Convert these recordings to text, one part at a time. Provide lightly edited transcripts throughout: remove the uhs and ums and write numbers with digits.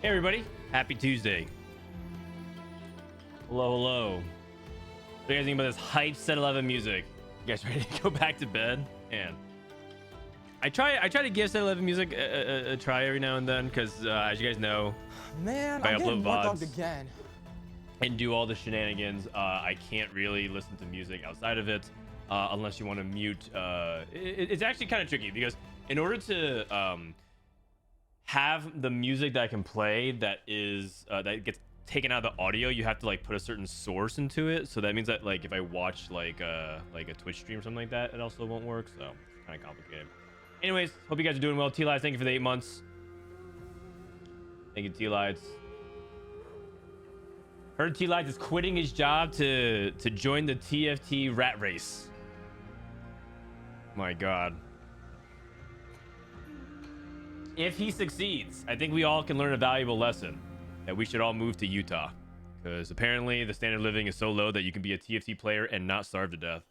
Hey everybody, happy Tuesday. Hello, hello. What do you guys think about this hype set 11 music? You guys ready to go back to bed? And I try to give set 11 music a try every now and then because as you guys know, man, if I I'm upload getting warped VODs again. and do all the shenanigans, I can't really listen to music outside of it unless you want to mute. It's actually kind of tricky because in order to have the music that I can play that is that gets taken out of the audio, you have to like put a certain source into it. So that means that like if I watch like a Twitch stream or something like that, it also won't work. So it's kind of complicated. Anyways, hope you guys are doing well. T-Lights, thank you for the 8 months. Thank you, T-Lights. Heard T-Lights is quitting his job to join the TFT rat race. My God. If he succeeds, I think we all can learn a valuable lesson that we should all move to Utah because apparently the standard of living is so low that you can be a TFT player and not starve to death.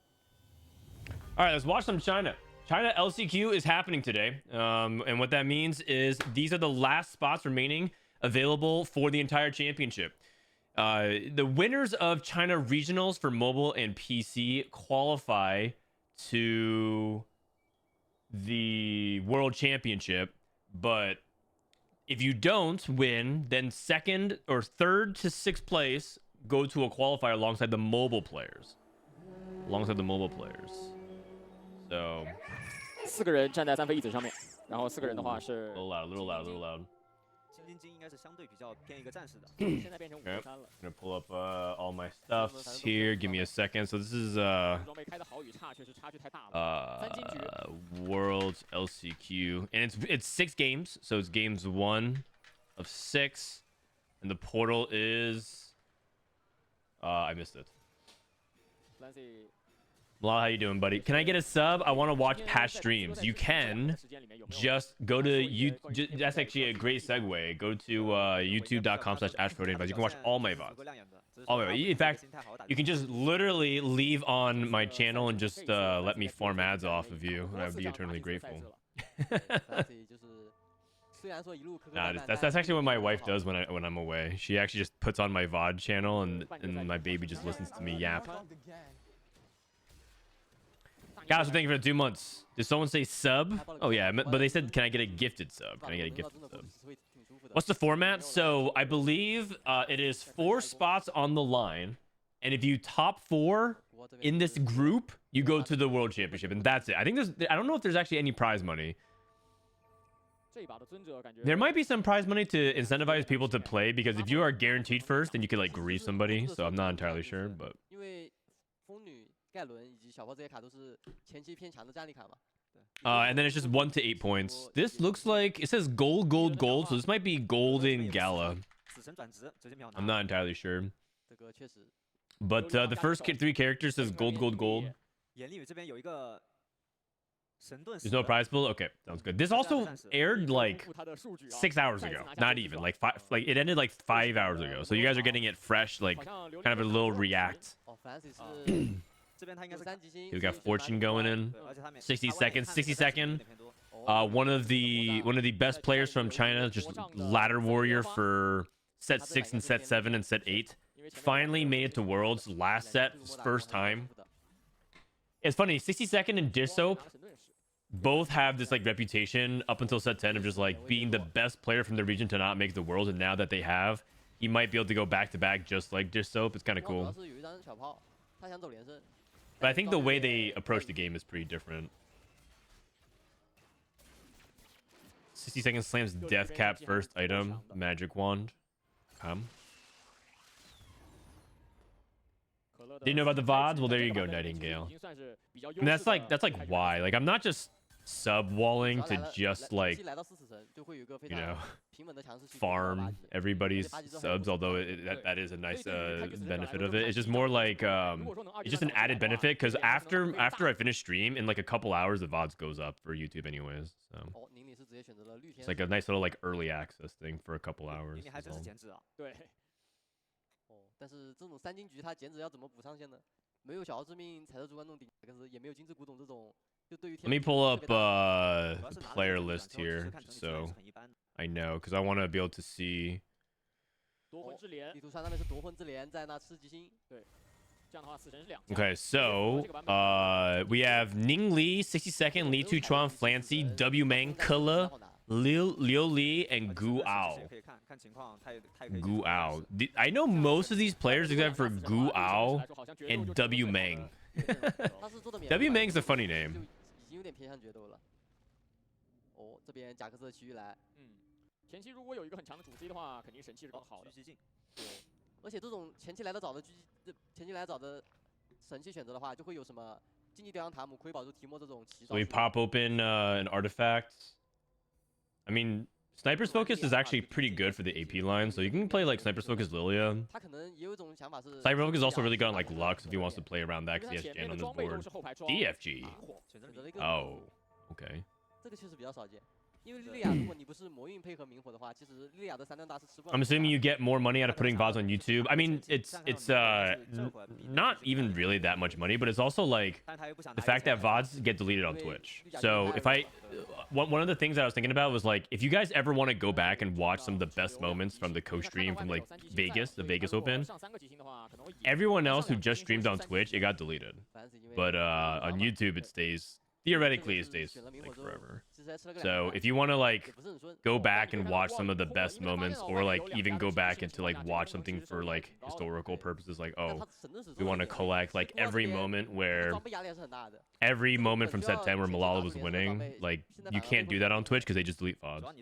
All right, let's watch some China. China LCQ is happening today. And what that means is these are the last spots remaining available for the entire championship. The winners of China regionals for mobile and PC qualify to the World Championship. But if you don't win, then second or third to sixth place go to a qualifier alongside the mobile players. So 4个人站在3分1子上面，然后4个人的话是 a little loud. 新津应该是相对比较偏一个战士的，现在变成5对3了。I'm gonna pull up all my stuff here. Give me a second. So this is 装备开的好与差确实差距太大了。3金局 World LCQ, and it's 6 games. So it's games 1 of 6, and the portal is I missed it. Lancy Malala, how you doing, buddy? Can I get a sub? I want to watch past streams. You can just go to that's actually a great segue. Go to youtube.com/Frodan Guides. You can watch all my VODs. In fact, you can just literally leave on my channel and just let me farm ads off of you. And I would be eternally grateful. Nah, that's actually what my wife does when I'm away. She actually just puts on my VOD channel and my baby just listens to me yap. Guys, thank you for the 2 months. Did someone say sub? Oh yeah, but they said, can I get a gifted sub? Can I get a gifted sub? What's the format? So I believe it is 4 spots on the line, and if you top 4 in this group, you go to the World Championship, and that's it. I don't know if there's actually any prize money. There might be some prize money to incentivize people to play, because if you are guaranteed first, then you could like grieve somebody. So I'm not entirely sure, but. And then it's just 1 to 8 points. This looks like it says gold, gold, gold. So this might be gold in Gala. I'm not entirely sure. But the first 3 characters says gold, gold, gold. There's no prize pool. Okay, sounds good. This also aired like 6 hours ago. Not even like 5. Like it ended like 5 hours ago. So you guys are getting it fresh, like kind of a little react. We got Fortune going in. 60 seconds. 60 second. One of the best players from China, just ladder warrior for set 6 and set 7 and set 8. Finally made it to Worlds last set, his first time. It's funny, 60 second and Dish Soap both have this like reputation up until set 10 of just like being the best player from the region to not make the Worlds, and now that they have, he might be able to go back to back just like Dish Soap. It's kind of cool. But I think the way they approach the game is pretty different. 60 seconds slams death cap first item, magic wand. Didn't know about the VODs? Well, there you go, Nightingale. And that's like why. Like I'm not just sub walling to just like, you know, farm everybody's subs, although that is a nice benefit of it. It's just more like it's just an added benefit because after I finish stream in like a couple hours, the VODs goes up for YouTube anyways. So it's like a nice little like early access thing for a couple hours. Let me pull up the player list here, so I know, because I want to be able to see. 夺魂之镰，地图上那边是夺魂之镰，在那吃鸡心。对，这样的话死神是2家。Okay, so we have Ning Li, 62nd, Li Tuchuan, Flancy, W Mang, Kula, Liu Li, and Gu Ao. Gu Ao. I know most of these players except for Gu Ao and W Mang. W Mang's a funny name. 已经有点偏向决斗了。哦，这边贾克斯的区域来。前期如果有一个很强的主 C 的话，肯定神器是更好的。对，而且这种前期来得早的神器选择的话，就会有什么竞技雕像塔姆、窥宝珠提莫这种奇招。So we pop open an artifact. I mean, Sniper's Focus is actually pretty good for the AP line, so you can play like Sniper's Focus Lilia. Sniper's Focus is also really good on like Lux if he wants to play around that because he has Jan on his board. DFG. Oh, okay. 这个确实比较少见。 因为莉莉娅，如果你不是魔运配合明火的话，其实莉莉娅的3段大是吃不了。I'm assuming you get more money out of putting VODs on YouTube. I mean, it's not even really that much money, but it's also like the fact that VODs get deleted on Twitch. So if one of the things I was thinking about was like, if you guys ever want to go back and watch some of the best moments from the co-stream from like Vegas, the Vegas Open, everyone else who just streamed on Twitch, it got deleted. But on YouTube, it stays. Theoretically, it stays like forever. So if you want to like go back and watch some of the best moments, or like even go back and to like watch something for like historical purposes, like oh, we want to collect like every moment from set 10 where Malala was winning, like you can't do that on Twitch because they just delete VODs.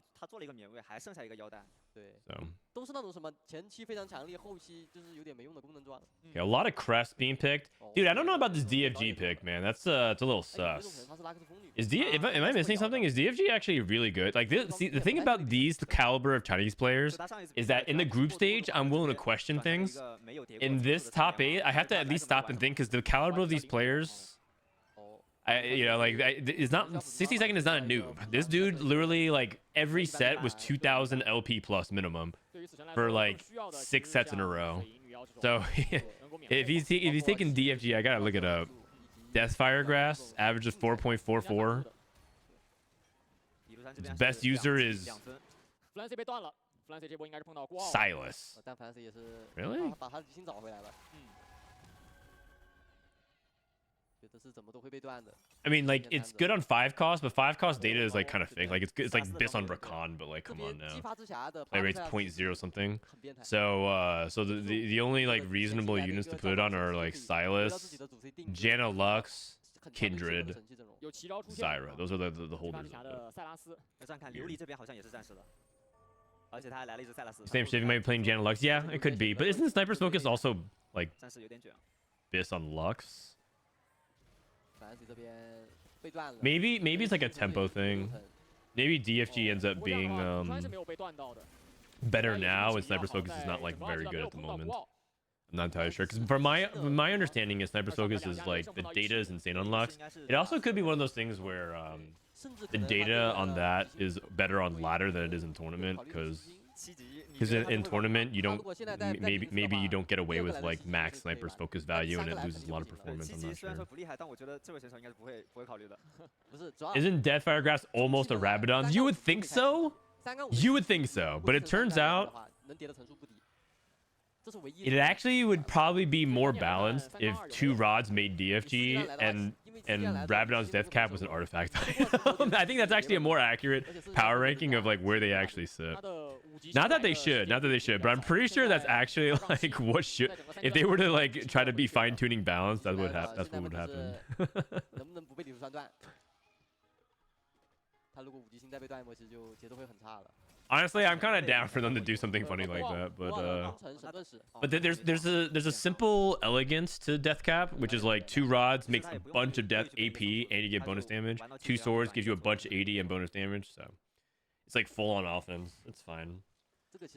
Okay, a lot of crests being picked. Dude, I don't know about this DFG pick, man. That's it's a little sus. Am I missing something? Is DFG actually really good? Like this, see, the thing about the caliber of Chinese players is that in the group stage, I'm willing to question things. In this top 8, I have to at least stop and think because the caliber of these players, is not 62nd is not a noob. This dude literally like every set was 2,000 LP plus minimum for like 6 sets in a row. So if he's taking DFG, I gotta look it up. Deathfire Grass averages 4.44. Its best user is Silas. Really? I mean, like, it's good on 5 cost, but 5 cost data is like kind of fake. Like, it's like Biss on Rakan, but like, come on now. Play rate's 0.0 something. So the only like reasonable units to put it on are like Silas, Janna Lux, Kindred, Zyra. Those are the holders. Same shit. You might be playing Janna Lux. Yeah, it could be. But isn't Sniper's Focus also like Biss on Lux? Maybe it's like a tempo thing. Maybe DFG ends up being better now, and Sniper's Focus is not like very good at the moment. I'm not entirely sure, because from my understanding is Sniper's Focus is like the data is insane on Lux. It also could be one of those things where the data on that is better on ladder than it is in tournament, because in tournament you don't maybe you don't get away with like max Sniper's Focus value and it loses a lot of performance. I'm not sure. Isn't Deathfire Grass almost a Rabadon? You would think so. You would think so, but it turns out it actually would probably be more balanced if 2 rods made DFG and Rabadon's death cap was an artifact item. I think that's actually a more accurate power ranking of like where they actually sit. Not that they should, but I'm pretty sure that's actually like what should, if they were to like try to be fine-tuning balance, that's what would happen. Honestly, I'm kind of down for them to do something funny like that, but there's a simple elegance to death cap, which is like 2 rods makes a bunch of death AP and you get bonus damage. 2 swords gives you a bunch of AD and bonus damage, so it's like full on offense. It's fine.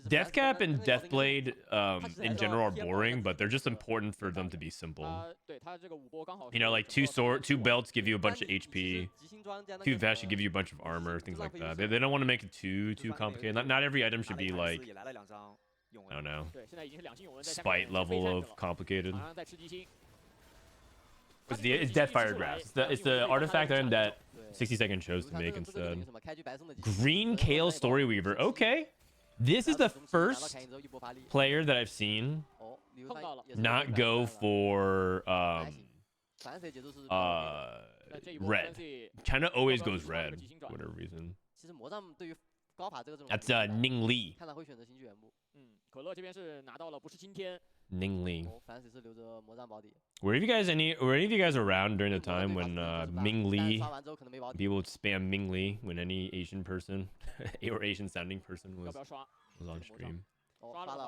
Death cap and Deathblade in general are boring, but they're just important for them to be simple. You know, like 2 belts give you a bunch of HP, 2 vests should give you a bunch of armor, things like that. They don't want to make it too complicated. Not every item should be like, I don't know, spite level of complicated. It's Deathfire Grass. It's the artifact item that 60-second chose to make instead. Green Kale Storyweaver. Okay. This is the first player that I've seen not go for red. China always goes red for whatever reason. That's Ning Li. Ning Li. Were any of you guys around during the time when Ming Li, people would spam Ming Li when any Asian person or Asian sounding person was on stream?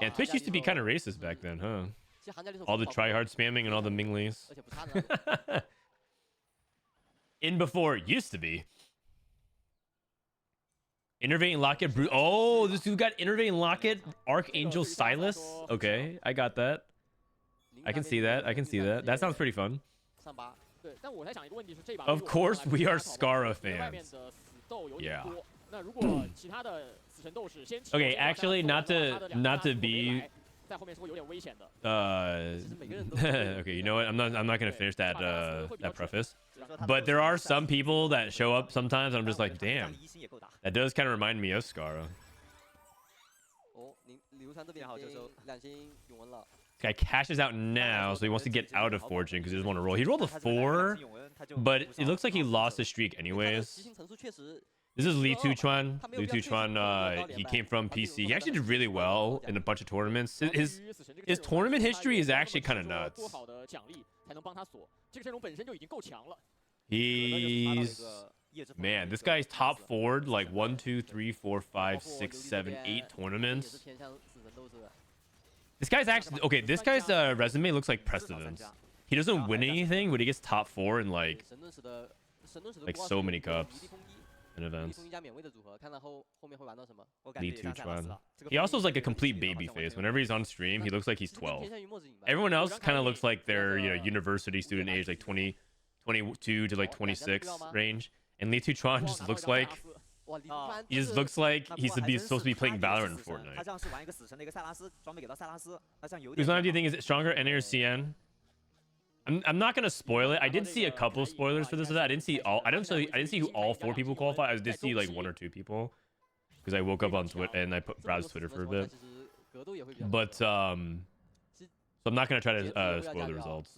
Yeah, Twitch used to be kind of racist back then, huh? All the tryhard spamming and all the Ming Lis. In before it used to be. Innervating Locket. Oh, this dude got Innervating Locket. Archangel Silas. Okay, I got that. I can see that. I can see that. That sounds pretty fun. Of course, we are Scarra fans. Yeah. Okay, actually, not to be. Okay, you know what? I'm not gonna finish that that preface. But there are some people that show up sometimes, and I'm just like, damn, that does kind of remind me of Scarra. This guy cashes out now, so he wants to get out of Fortune because he doesn't want to roll. He rolled a 4, but it looks like he lost his streak anyways. This is Li Tuchuan. Li Tuchuan, he came from PC. He actually did really well in a bunch of tournaments. His tournament history is actually kind of nuts. Man, this guy's top forward like 1, 2, 3, 4, 5, 6, 7, 8 tournaments. This guy's actually okay. This guy's resume looks like Preston's. He doesn't win anything, but he gets top 4 in like so many cups and events. Li Tuchuan. He also is like a complete baby face. Whenever he's on stream, he looks like he's 12. Everyone else kind of looks like they're university student age, like 22 to like 26 range. And Li Tuchuan just looks like he's supposed to be playing Valorant in Fortnite. Whose line do you think is it stronger, NA or CN? I'm not gonna spoil it. I did see a couple spoilers for this. I didn't see all. I didn't see who all 4 people qualify. I did see like 1 or 2 people because I woke up on Twitter and I browsed Twitter for a bit. But so I'm not going to try to spoil the results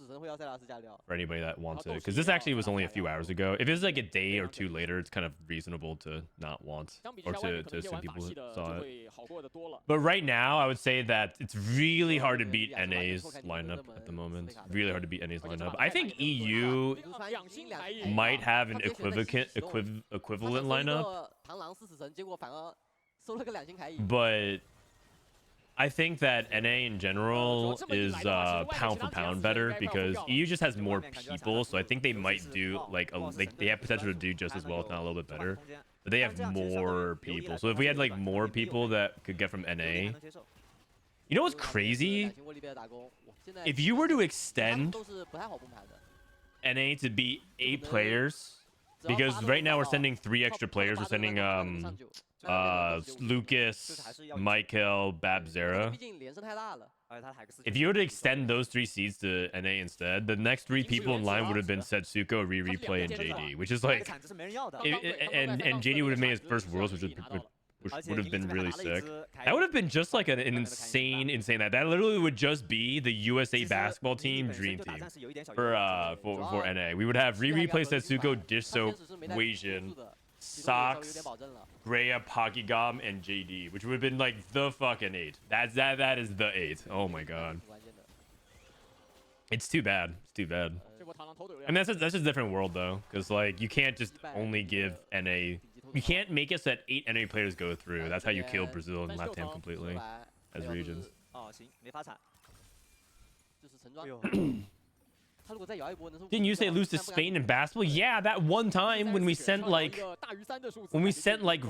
for anybody that wants it, because this actually was only a few hours ago. If it's like a day or 2 later, it's kind of reasonable to not want, or to assume people saw it. But right now, I would say that it's really hard to beat NA's lineup at the moment. Really hard to beat NA's lineup. I think EU might have an equivalent lineup, but I think that NA in general is pound for pound better, because EU just has more people, so I think they might do like they have potential to do just as well, if not a little bit better. But they have more people, so if we had like more people that could get from NA, you know what's crazy? If you were to extend NA to be 8 players, because right now we're sending 3 extra players. We're sending Lucas, Michael, Babzera. If you were to extend those 3 seeds to NA instead, the next 3 people in line would have been Setsuko, Replay, and JD, which is like, and JD would have made his first Worlds, which would have been really sick. That would have been just like an insane. That literally would just be the USA basketball team dream team for NA. We would have Replay, Setsuko, Dissoap, Weijin, Socks, Greya, Pokygom, and JD, which would have been like the fucking 8. That is the 8. Oh my god. It's too bad. It's too bad. I mean, that's a different world though, because like you can't just only give NA. You can't make it so that 8 NA players go through. That's how you kill Brazil and Latam completely as regions. Didn't you say lose to Spain in basketball? Yeah, that one time when we sent like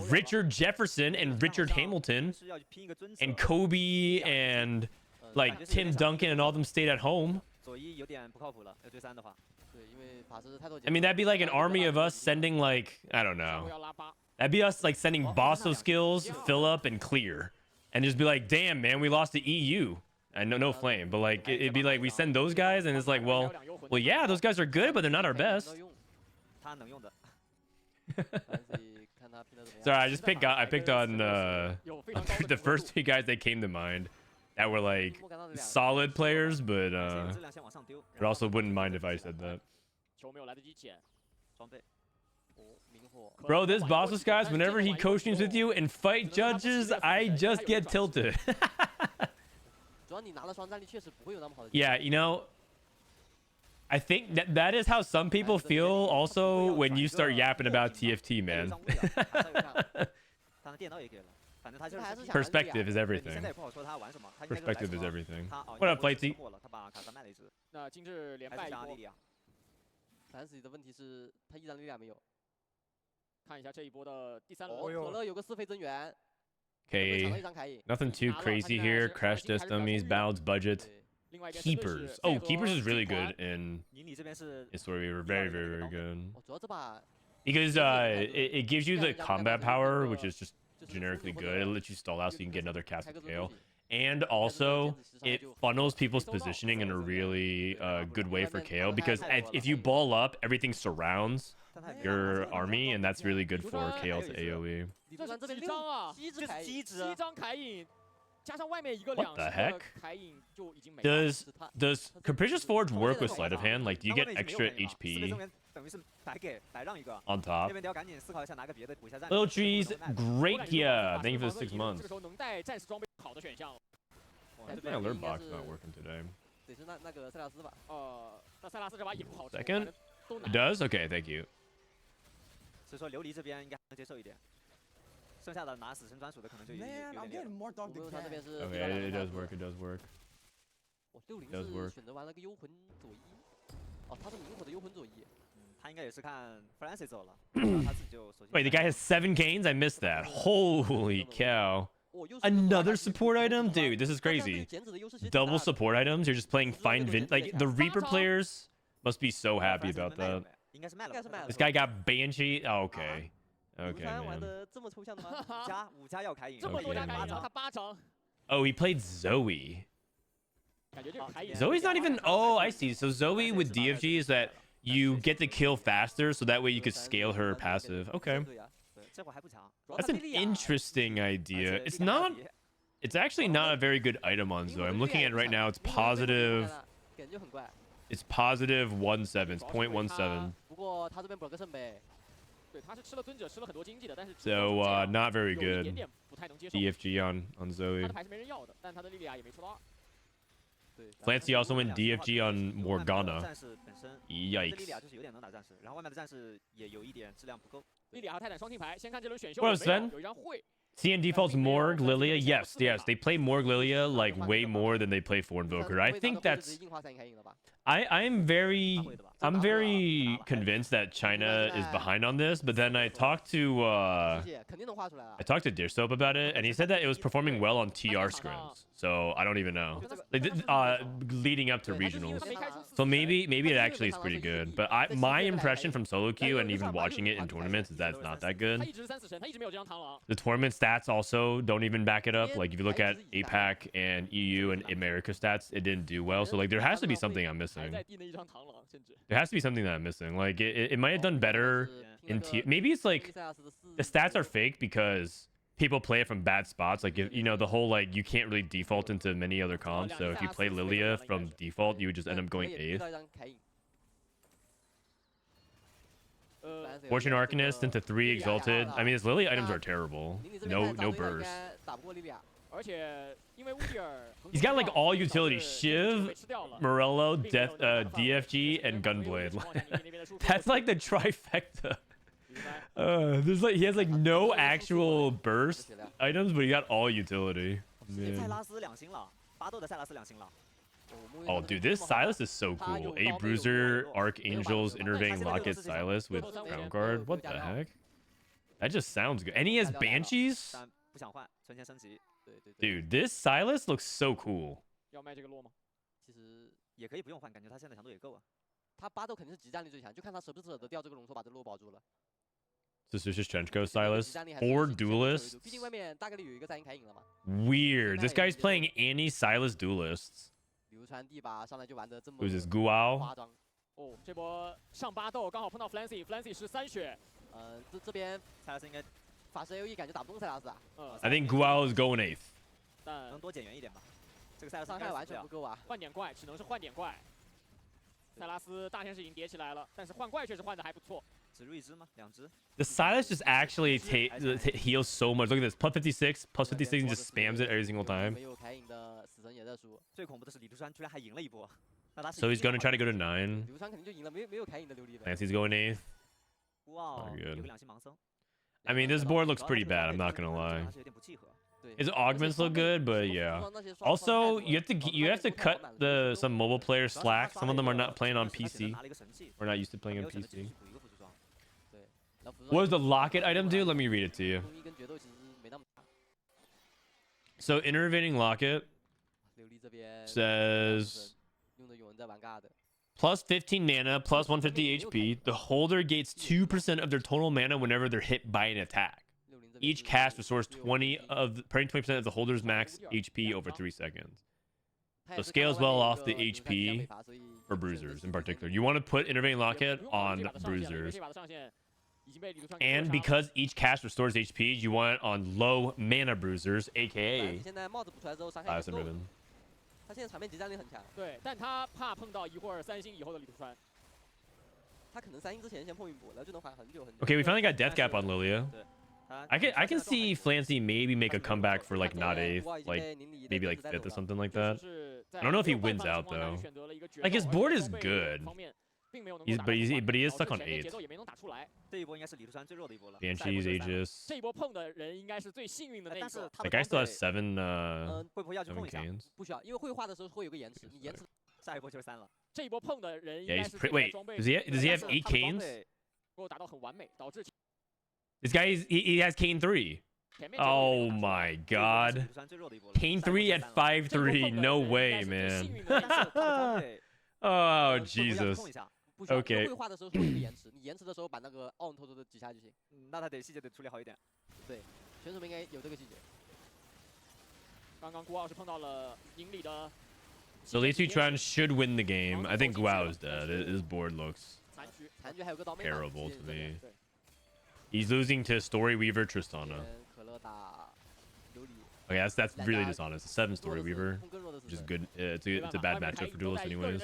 Richard Jefferson and Richard Hamilton and Kobe and like Tim Duncan and all them stayed at home. I mean, that'd be like an army of us sending like, I don't know. That'd be us like sending Bosso Skills, Phillip, and Clear. And just be like, damn, man, we lost to EU. I know no flame, but like it'd be like we send those guys, and it's like, well, yeah, those guys are good, but they're not our best. 他能用的。 Sorry, I picked on the first two guys that came to mind that were like solid players, but also wouldn't mind if I said that. Bro, this bosses guys, whenever he co-streams with you and fight judges, I just get tilted. Yeah, you know, I think that is how some people feel also when you start yapping about TFT, man. Perspective is everything. Perspective is everything. What up, Platey? 那今日连败一波。反正自己的问题是他依然力量没有。看一下这一波的第三轮。可乐有个4费增援。Okay, nothing too crazy here. Crash test dummies, balance budget. Keepers. Oh, keepers is really good in story. We're very, very, very good. Because it gives you the combat power, which is just generically good. It lets you stall out so you can get another cast of KO. And also, it funnels people's positioning in a really good way for KO. Because if you ball up, everything surrounds your army, and that's really good for KO to AoE. What the heck? Does Capricious Forge work with Sleight of Hand? Like, do you get extra HP on top? Little trees, great, yeah. Thank you for the 6 months. My alert box not working today. Second? It does? Okay, thank you. 所以说琉璃这边应该能接受一点，剩下的拿死神专属的可能就有点累了。Okay, it does work. It does work. 60是选择完了个幽魂左一，哦，他是明火的幽魂左一。他应该也是看 Francis 走了，他自己就手机。Wait, the guy has 7 gains? I missed that. Holy cow. Another support item? Dude, this is crazy. Double support items? You're just playing Find Vin. Like, the Reaper players must be so happy about that. This guy got Banshee. Oh, okay. Okay, man. Oh, he played Zoe. Zoe's not even... Oh, I see. So Zoe with DFG is that you get to kill faster, so that way you could scale her passive. Okay. That's an interesting idea. It's not... It's actually not a very good item on Zoe. I'm looking at it right now. It's positive... It's positive 17. It's 0.17. So, not very good. DFG on Zoe. Clancy also went DFG on Morgana. Yikes. What up, Sven? CN defaults Morg, Lilia. Yes, they play Morg, Lilia like way more than they play Thornvoker. I think that's... I'm very convinced that China is behind on this, but then I talked to Deersoap about it, and he said that it was performing well on TR scrims. So I don't even know. Leading up to regionals. So maybe it actually is pretty good. But my impression from solo queue and even watching it in tournaments is that it's not that good. The tournament stats also don't even back it up. Like if you look at APAC and EU and America stats, it didn't do well. So like there has to be something I'm missing. There has to be something that I'm missing. Like it might have done better in maybe it's like the stats are fake because people play it from bad spots. Like if, you know, the whole like you can't really default into many other comps. So if you play Lilia from default, you would just end up going 8th. Fortune Arcanist into 3 Exalted. I mean, his Lilia items are terrible. No burst. He's got like all utility: Shiv, Morello, DFG, and Gunblade. That's like the trifecta. There's like he has like no actual burst items, but he got all utility. Man. Oh, dude, this Silas is so cool. 8 Bruiser, Archangels, Intervening Locket, Silas with Crown Guard. What the heck? That just sounds good. And he has Banshees? Dude, this Silas looks so cool. Suspicious Trenchcoat Silas or Duelists. 毕竟外面大概率有一个3赢凯隐了嘛。 Weird. This guy's playing anti-Silas Duelists. 流川地吧，上来就玩的这么 Who's this Guao? 夸张。哦，这波上8斗刚好碰到 Flancy 13血。这边塞拉斯应该法师 AOE 感觉打不动塞拉斯啊。I think Guao is going 8th. 但能多减员一点吧。这个塞拉斯伤害完全不够啊。换点怪，只能是换点怪。塞拉斯大天使已经叠起来了，但是换怪确实换的还不错。只入1只吗？2只。 The Silas just actually heals so much. Look at this. Plus 56, plus 56, and just spams it every single time. 没有凯隐的死神也在输。最恐怖的是李杜川居然还赢了一波。那他 So he's gonna try to go to 9. 流川肯定就赢了，没有凯隐的琉璃的。Clancy's going 8th. 哇， Very 有 good. 个两星盲僧。 I mean, this board looks pretty bad. I'm not gonna lie. His augments look good, but yeah. Also, you have to cut some mobile players slack. Some of them are not playing on PC. We're not used to playing on PC. What does the locket item do? Let me read it to you. So intervening locket says plus 15 mana, plus 150 HP. The holder gains 2% of their total mana whenever they're hit by an attack. Each cast restores 20% of the holder's max HP over 3 seconds. So scales well off the HP for bruisers in particular. You want to put intervening locket on bruisers. And because each cast restores HP, you want it on low mana bruisers, aka Silas and Ribbon. 他现在场面集战力很强。对，但他怕碰到一会儿3星以后的李杜川。他可能3星之前先碰一波，然后就能缓很久很久。 Okay, we finally got death cap on Lilia. I can see Flancy maybe make a comeback for like not 8th, like maybe like 5th or something like that. I don't know if he wins out though. Like his board is good. But he is stuck on 8th. 这一波应该是李杜川最弱的一波了。 Banshees, Aegis. 这一波碰的人应该是最幸运的那一个。 That guy still has 7 会不会要去碰一下？ cans. 不需要，因为绘画的时候会有个延迟，你延迟。下一波就是3了。这一波碰的人应 Yeah, 该 he's 是 wait. Does he have 8 canes? 给我打到很完美，导致 This guy he has cane 3. Oh my god. Cane 3 at 5-3. No way, man. Oh Jesus. 不需要 OK 绘画的时候会有一个延迟，你延迟的时候把那个 on 偷偷的挤下就行。那他得细节得处理好一点。对，选手们应该有这个细节。刚刚孤傲是碰到了营里的。 So these two Tron should win the game. I think Guao is dead. His board looks terrible to me. He's losing to Story Weaver Tristana. Okay, that's really dishonest. A 7 Story Weaver, which is good. It's a bad matchup for duelists, anyways.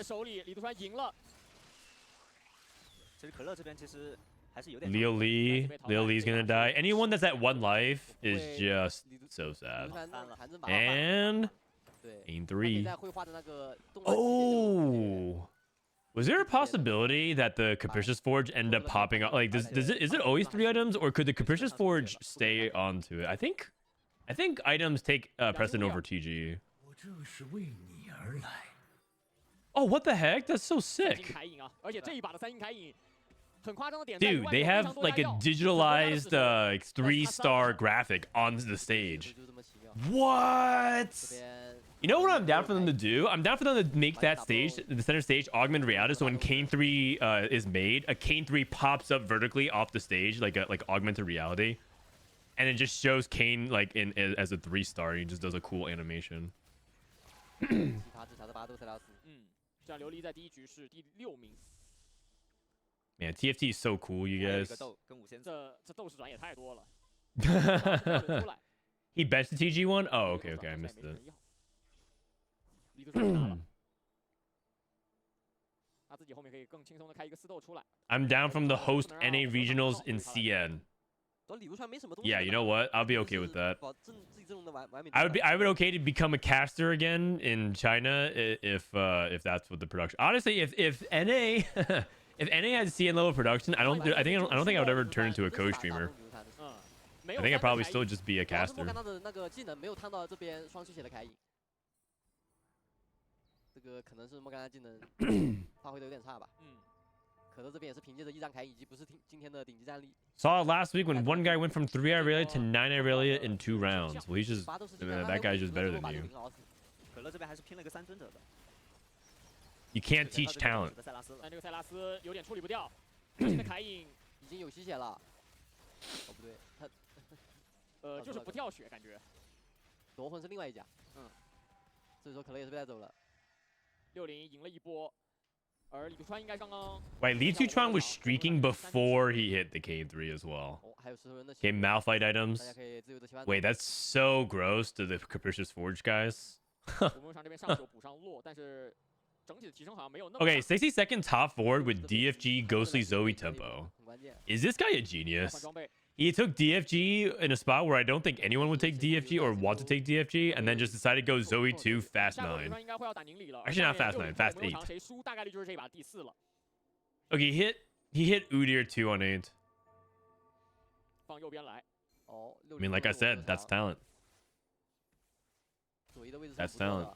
Leo Lee's gonna die. Anyone that's at 1 life is just so sad. And Cane 3. Oh, was there a possibility that the Capricious Forge end up popping up? Like, is it always 3 items, or could the Capricious Forge stay onto it? I think items take precedent over TG. Oh, what the heck? That's so sick. Dude, they have like a digitalized 3-star graphic on the stage. What? You know what I'm down for them to do? I'm down for them to make that stage, the center stage, augmented reality. So when Cane 3 is made, a Cane 3 pops up vertically off the stage, like augmented reality, and it just shows Cane like as a 3-star. He just does a cool animation. Man, TFT is so cool, you guys. He bets the TG one? Oh, okay, I missed it. I'm down from the host NA regionals in CN. Yeah, you know what? I'll be okay with that. I would okay to become a caster again in China if that's what the production. Honestly, if NA if NA had CN level production, I don't think I would ever turn into a co-streamer. I think I'd probably still just be a caster. 这个可能是莫甘娜技能发挥的有点差吧。可乐这边也是凭借着1张凯以及不是今天的顶级战力。Saw it last week when one guy went from 3 Irelia to 9 Irelia in 2 rounds. Well, he's just that guy's just better than you. 可乐这边还是拼了个3尊者的。You can't teach talent. 但这个塞拉斯有点处理不掉，新的凯隐已经有吸血了。就是不跳血感觉。夺魂是另外一家，所以说可能也是被带走了。60赢了一波，而李杜川应该刚刚。Wait, Li Tuchuan was streaking before he hit the K3 as well. 哦，还有石头人的。 Okay, Malphite 大 items. 家可以自由的切换。 Wait, that's so gross to the Capricious Forge guys. 我们上这边上手补上落，但是整体的提升好像没有那么。 Okay, 60-second top forward with DFG Ghostly Zoe tempo. Is this guy a genius? He took DFG in a spot where I don't think anyone would take DFG or want to take DFG, and then just decided to go Zoe 2 fast 9. Actually, not fast 9, fast 8. 谁输大概率就是这把第4了。 Okay, he hit Udyr 2 on 8. 放右边来。哦。I mean, like I said, that's talent. That's talent.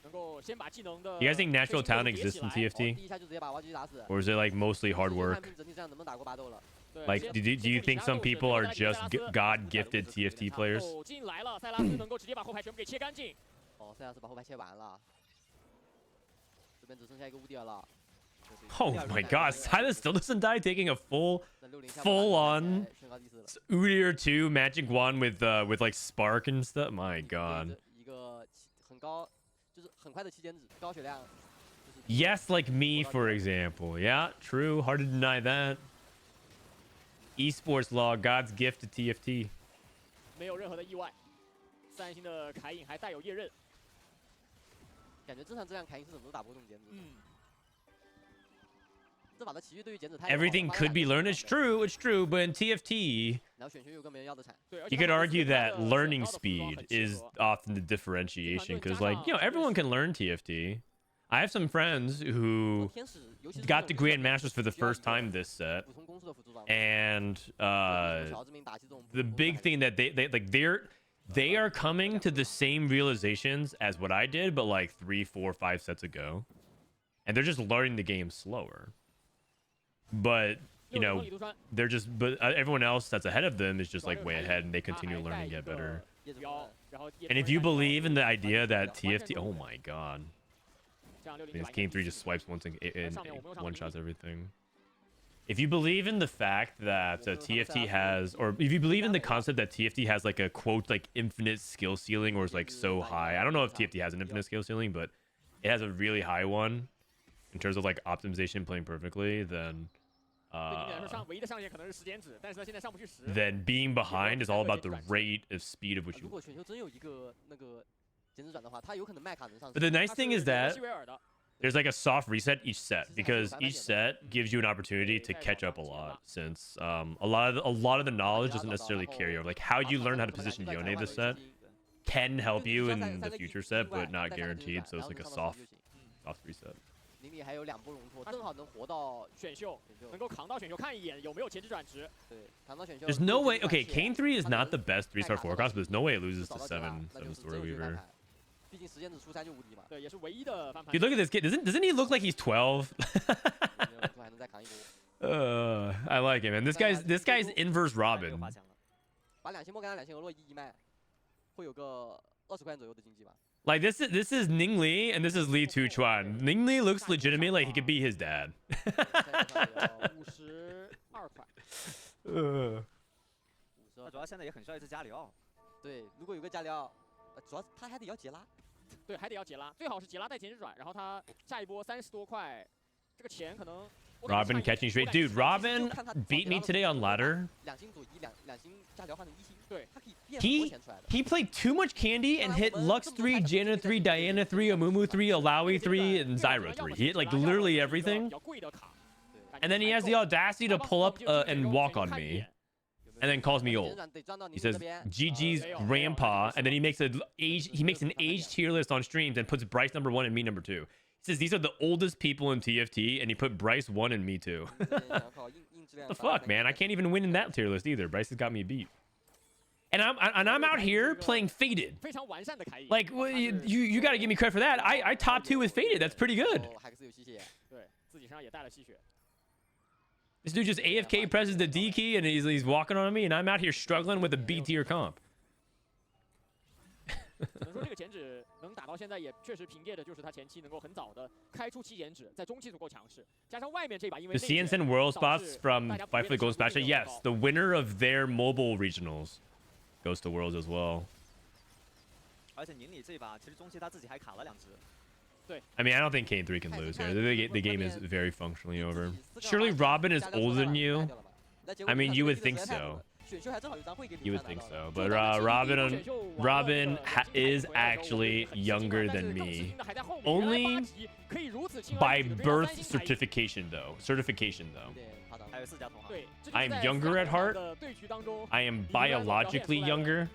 能够先把技能的。 You guys think natural talent exists in TFT? 第一下就直接把挖机打死。 Or is it like mostly hard work? 整体上能不能打过巴豆了？ Like, do you think some people are just God-gifted TFT players? 走进来了，塞拉斯能够直接把后排全部给切干净。哦，塞拉斯把后排切完了，这边只剩下一个乌迪尔了。 Oh my God, Silas still doesn't die, taking a full-on Udyr 2 magic wand with like spark and stuff. My God. 一个很高，就是很快的期间值，高血量。 Yes, like me, for example. Yeah, true. Hard to deny that. Esports law, God's gift to TFT. 没有任何的意外，3星的凯隐还带有夜刃。感觉正常这样凯隐是怎么都打不动减脂。这把的奇遇对于减脂太。 Everything could be learned. It's true, but in TFT, you could argue that learning speed is often the differentiation, because like, you know, everyone can learn TFT. I have some friends who got the Grandmasters for the first time this set, and the big thing that they are coming to the same realizations as what I did, but like 3, 4, 5 sets ago, and they're just learning the game slower. But you know, they're just everyone else that's ahead of them is just like way ahead, and they continue to learn and get better. And if you believe in the idea that TFT, oh my God. I mean, this game 3 just swipes once and one-shots everything. If you believe in the fact that TFT has, or if you believe in the concept that TFT has like a quote like infinite skill ceiling, or is like so high, I don't know if TFT has an infinite skill ceiling, but it has a really high one in terms of like optimization playing perfectly, then being behind is all about the rate of speed of which you. But the nice thing is that there's like a soft reset each set, because each set gives you an opportunity to catch up a lot, since a lot of the knowledge doesn't necessarily carry over. Like how you learn how to position Yone this set can help you in the future set, but not guaranteed. So it's like a soft reset. 宁理还有2波容脱，正好能活到选秀，能够扛到选秀，看一眼有没有前置转职。对，扛到选秀。There's no way. Okay, Kane 3 is not the best 3-star forecast, but there's no way it loses to 7 Story Weaver. 毕竟时间只出3就无敌嘛。对，也是唯一的翻盘。 Dude, look at this kid. Doesn't he look like he's 12? I like him, man. This guy's inverse Robin. 把2星波跟他2星俄洛一卖，会有个20块钱左右的经济吧。 Like this is Ning Li and this is Li Tuchuan. Ning Li looks legitimate like he could be his dad. 52块。主要现在也很需要一只加里奥。对，如果有个加里奥，主要他还得要杰拉。对，还得要杰拉，最好是杰拉带前置转，然后他下一波30多块，这个钱可能。 Robin catching straight. Dude, Robin beat me today on ladder. He played too much candy and hit Lux 3, Janna 3, Diana 3, Amumu 3, Alawi 3, and Zyra 3. He hit like literally everything. And then he has the audacity to pull up and walk on me. And then calls me old. He says GG's grandpa, and then he makes an age tier list on streams and puts Bryce number 1 and me number 2. He says these are the oldest people in TFT, and he put Bryce 1 and me 2. The fuck, man? I can't even win in that tier list either. Bryce has got me beat. And I'm out here playing Faded. Like, well, you got to give me credit for that. I top 2 with Faded. That's pretty good. This dude just AFK presses the D key, and he's walking on me, and I'm out here struggling with a B tier comp. 只能说这个减脂能打到现在，也确实凭借的就是他前期能够很早的开出期减脂，在中期足够强势，加上外面这把因为 The CNSN World spots from Fight for the Gold Smash. Yes, the winner of their mobile regionals goes to Worlds as well. 而且宁理这一把，其实中期他自己还卡了2只。 I mean, I don't think K3 can lose here. The game is very functionally over. Surely Robin is older than you. I mean, you would think so. You would think so, but Robin is actually younger than me. Only by birth certification, though. I am younger at heart. I am biologically younger.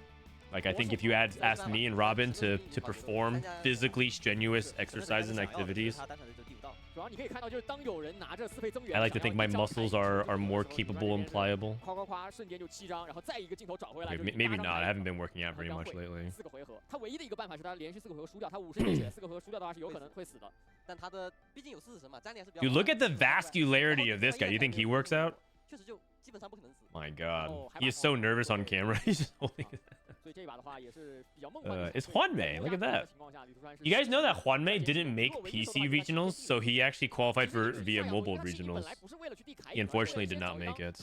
Like, I think if you asked me and Robin to perform physically strenuous exercises and activities, I like to think my muscles are more capable and pliable. Okay, maybe not. I haven't been working out very much lately. You look at the vascularity of this guy. You think he works out? My God, he is so nervous on camera. He's just holding it. It's Juanmei. Look at that. You guys know that Juanmei didn't make PC regionals, so he actually qualified for via mobile regionals. He unfortunately did not make it.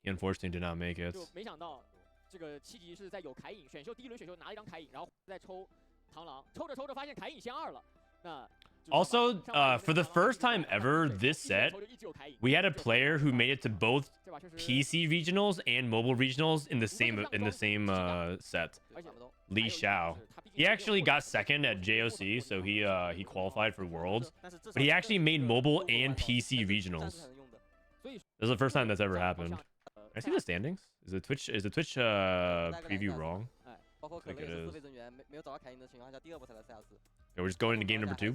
He unfortunately did not make it. Also, for the first time ever this set, we had a player who made it to both PC regionals and mobile regionals in the same set. Li Xiao. He actually got second at JOC, so he qualified for Worlds, but he actually made mobile and PC regionals. This is the first time that's ever happened. Can I see the standings? Is the Twitch preview wrong? I think it is. Yeah, we're just going into game number 2.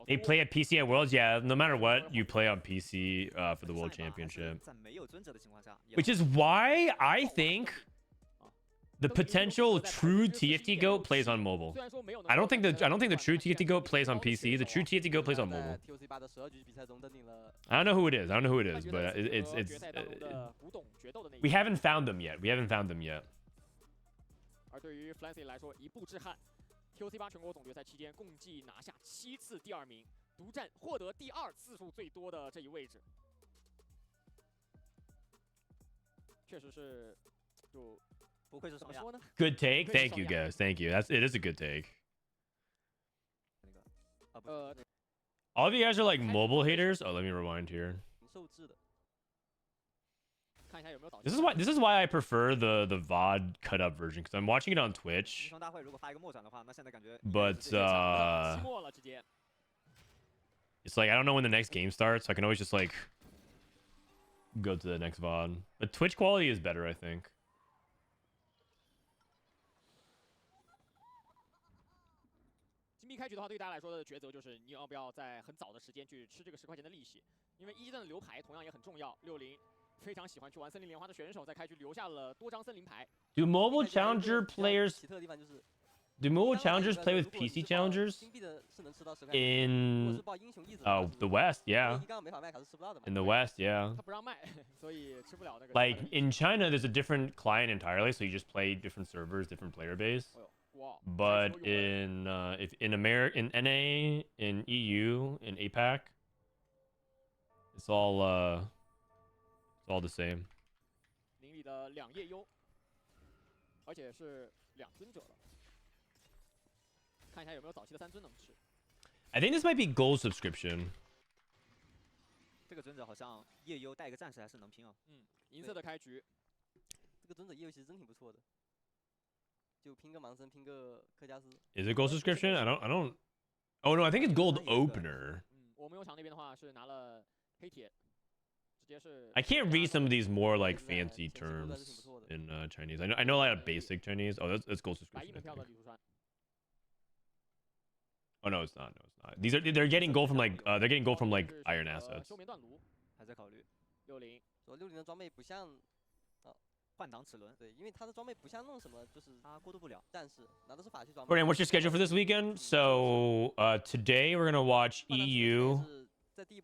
They play at PC at Worlds, yeah. No matter what, you play on PC for the World Championship. Which is why I think the potential true TFT GOAT plays on mobile. I don't think the true TFT GOAT plays on PC. The true TFT GOAT plays on mobile. I don't know who it is. But it's we haven't found them yet. 而对于 Flancy 来说，一步之憾。TOC8 全国总决赛期间，共计拿下7次第2名，独占获得第2次数最多的这一位置，确实是就不愧是怎么说呢 Good take, thank you guys, thank you. It is a good take. All of you guys are like mobile haters. Oh, let me rewind here. This is why I prefer the VOD cut up version, because I'm watching it on Twitch. But it's like I don't know when the next game starts, so I can always just like go to the next VOD. But Twitch quality is better, I think. 金币开局的话，对于大家来说的抉择就是你要不要在很早的时间去吃这个10块钱的利息，因为一战的留牌同样也很重要。60非常喜欢去玩森林莲花的选手，在开局留下了多张森林牌。Do mobile challenger players? Do mobile challengers play with PC challengers? In the West, yeah. In the West, yeah. Like in China, there's a different client entirely, so you just play different servers, different player base. But in in NA, in EU, in APAC, it's all the same. 林里的2夜优，而且是2尊者了。看一下有没有早期的3尊能吃。I think this might be gold subscription. 这个尊者好像夜优带一个战士还是能拼哦。银色的开局。这个尊者夜优其实真挺不错的，就拼个盲僧，拼个克加斯。Is it gold subscription? I don't. Oh no, I think it's gold opener. 我们有场那边的话是拿了黑铁。 I can't read some of these more like fancy terms in Chinese. I know a lot of basic Chinese. Oh, that's gold subscription. Oh no, it's not. No, it's not. They're getting gold from like iron assets. 还在考虑。60说60的装备不像换挡齿轮，对，因为他的装备不像弄什么，就是他过渡不了。战士拿的是法器装备。Alright, what's your schedule for this weekend? So today we're gonna watch EU.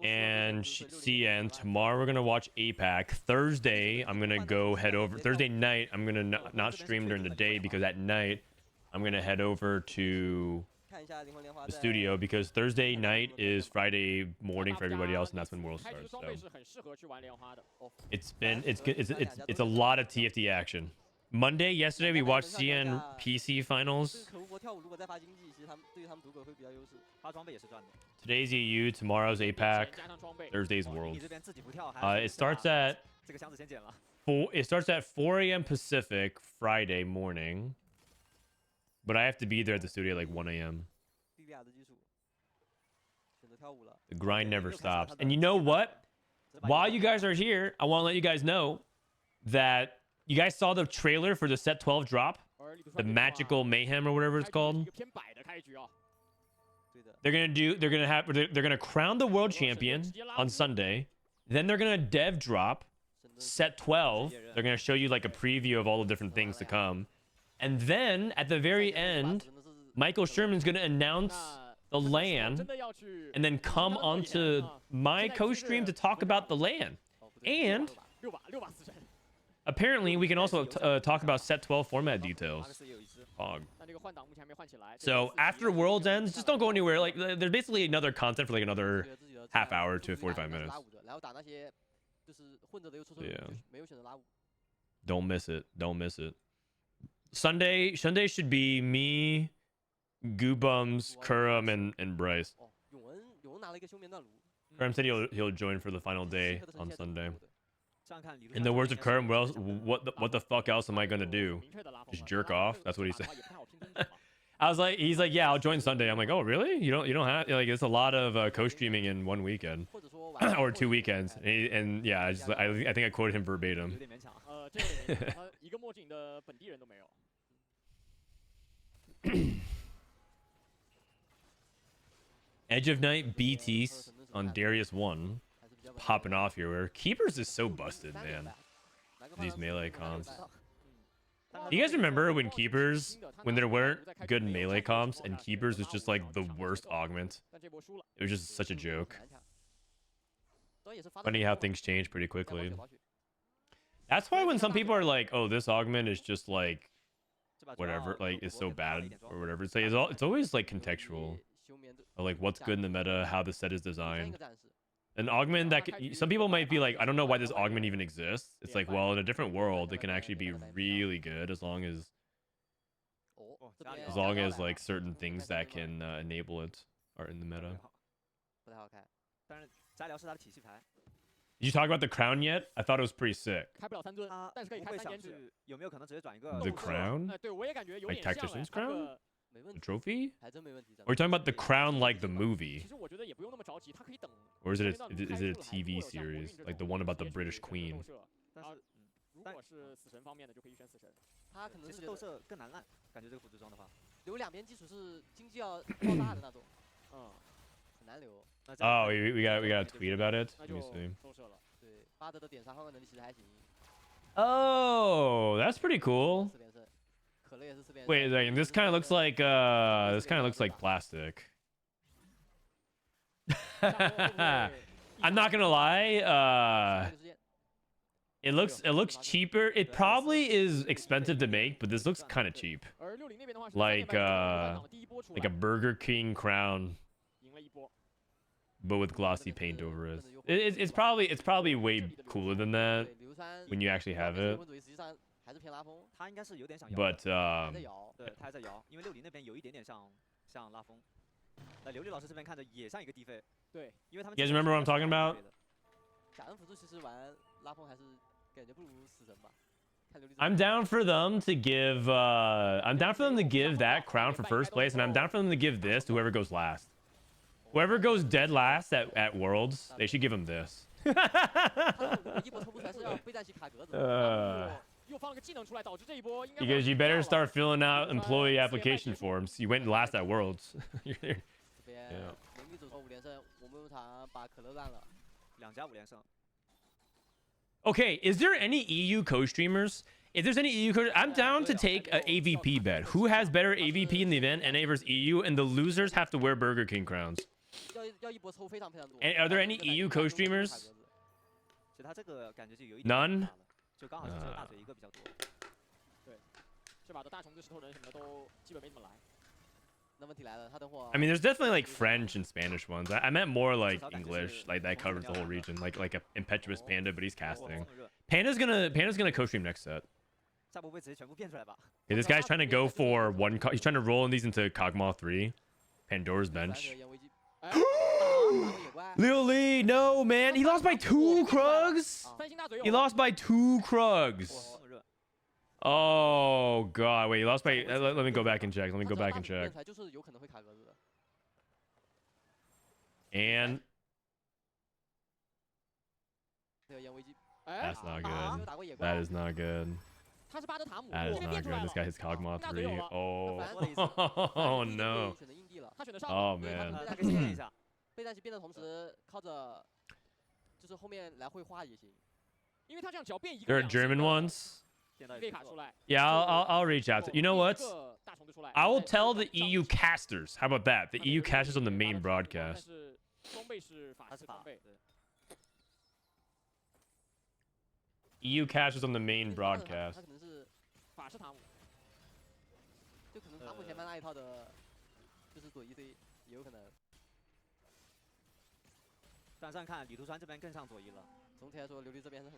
And CN. Tomorrow we're gonna watch APAC. Thursday I'm gonna go head over. Thursday night I'm gonna not stream during the day because at night I'm gonna head over to the studio because Thursday night is Friday morning for everybody else, and that's when Worlds starts. So it's a lot of TFT action. Monday, yesterday we watched CN PC finals. Today's EU, tomorrow's APAC, Thursday's Worlds. It starts at 4 a.m. Pacific Friday morning, but I have to be there at the studio at like 1 a.m. The grind never stops. And you know what? While you guys are here, I want to let you guys know that you guys saw the trailer for the set 12 drop, the Magical Mayhem or whatever it's called. They're gonna crown the world champion on Sunday. Then they're gonna dev drop set 12. They're gonna show you like a preview of all the different things to come. And then at the very end, Michael Sherman's gonna announce the LAN and then come onto my co-stream to talk about the LAN. And apparently we can also talk about set 12 format details. So after Worlds ends, just don't go anywhere. Like there's basically another content for like another half hour to 45 minutes. Yeah. Don't miss it. Don't miss it. Sunday should be me, Goobums, Kurum, and Bryce. Kurum said he'll join for the final day on Sunday. In the words of Kurum, what the fuck else am I gonna do? Just jerk off? That's what he said. He's like, yeah, I'll join Sunday. I'm like, oh really? You don't have like it's a lot of co-streaming in one weekend or 2 weekends. And yeah, I think I quoted him verbatim. Edge of Night BTs on Darius 1. Popping off here where Keepers is so busted, man. These melee comps. You guys remember when there weren't good melee comps and Keepers was just like the worst augment? It was just such a joke. Funny how things change pretty quickly. That's why when some people are like, oh, this augment is just like whatever, like it's so bad or whatever, it's always like contextual. Or, like what's good in the meta, how the set is designed. An augment that some people might be like, I don't know why this augment even exists. It's like, well, in a different world, it can actually be really good as long as like certain things that can enable it are in the meta. Did you talk about the crown yet? I thought it was pretty sick. The crown? Like Tactician's crown? The trophy? Or are you talking about the crown like the movie? Or is it a TV series? Like the one about the British Queen? Oh, we got a tweet about it? Let me see. Oh, that's pretty cool. Wait a second, this kind of looks like plastic. I'm not gonna lie, it looks cheaper. It probably is expensive to make, but this looks kind of cheap. Like a Burger King crown, but with glossy paint over it. It's probably way cooler than that when you actually have it. But you guys remember what I'm talking about? I'm down for them to give that crown for first place, and I'm down for them to give this to whoever goes last. Whoever goes dead last at Worlds, they should give him this. Because you better start filling out employee application forms. You went last at Worlds. Yeah. Okay, is there any EU co-streamers? If there's any EU I'm down to take an AVP bet. Who has better AVP in the event, NA versus EU, and the losers have to wear Burger King crowns. And are there any EU co-streamers? None? I mean, there's definitely like French and Spanish ones. I meant more like English, like that covers the whole region, like a impetuous Panda, but he's casting. Panda's gonna co-stream next set. Okay, this guy's trying to go for one. He's trying to roll in these into Kog'Maw 3, Pandora's bench. Leo Lee, no man, he lost by 2 Krugs. He lost by 2 Krugs. Oh god, wait, he lost by. Let me go back and check. Let me go back and check. And that's not good. That is not good. That is not good. This guy hits Kog'Maw 3. Oh, oh no. Oh man. There are German ones. Yeah, I'll reach out to. You know what? I will tell the EU casters. How about that? The EU casters on the main broadcast. EU casters on the main broadcast.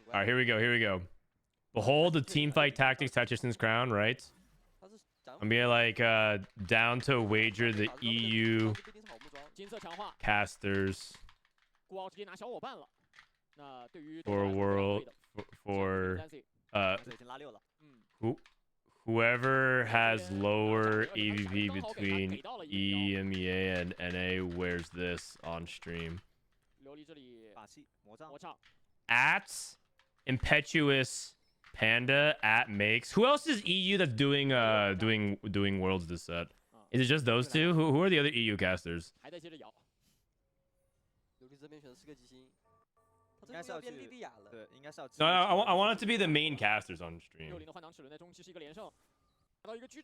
Alright, here we go, here we go. Behold the teamfight tactics tactician's crown, right? I'm being like down to wager the EU casters for world for whoever has lower EVP between EMEA and NA wears this on stream. At impetuous Panda at makes. Who else is EU that's doing worlds this set? Is it just those two? Who are the other EU casters? No, I want it to be the main casters on stream.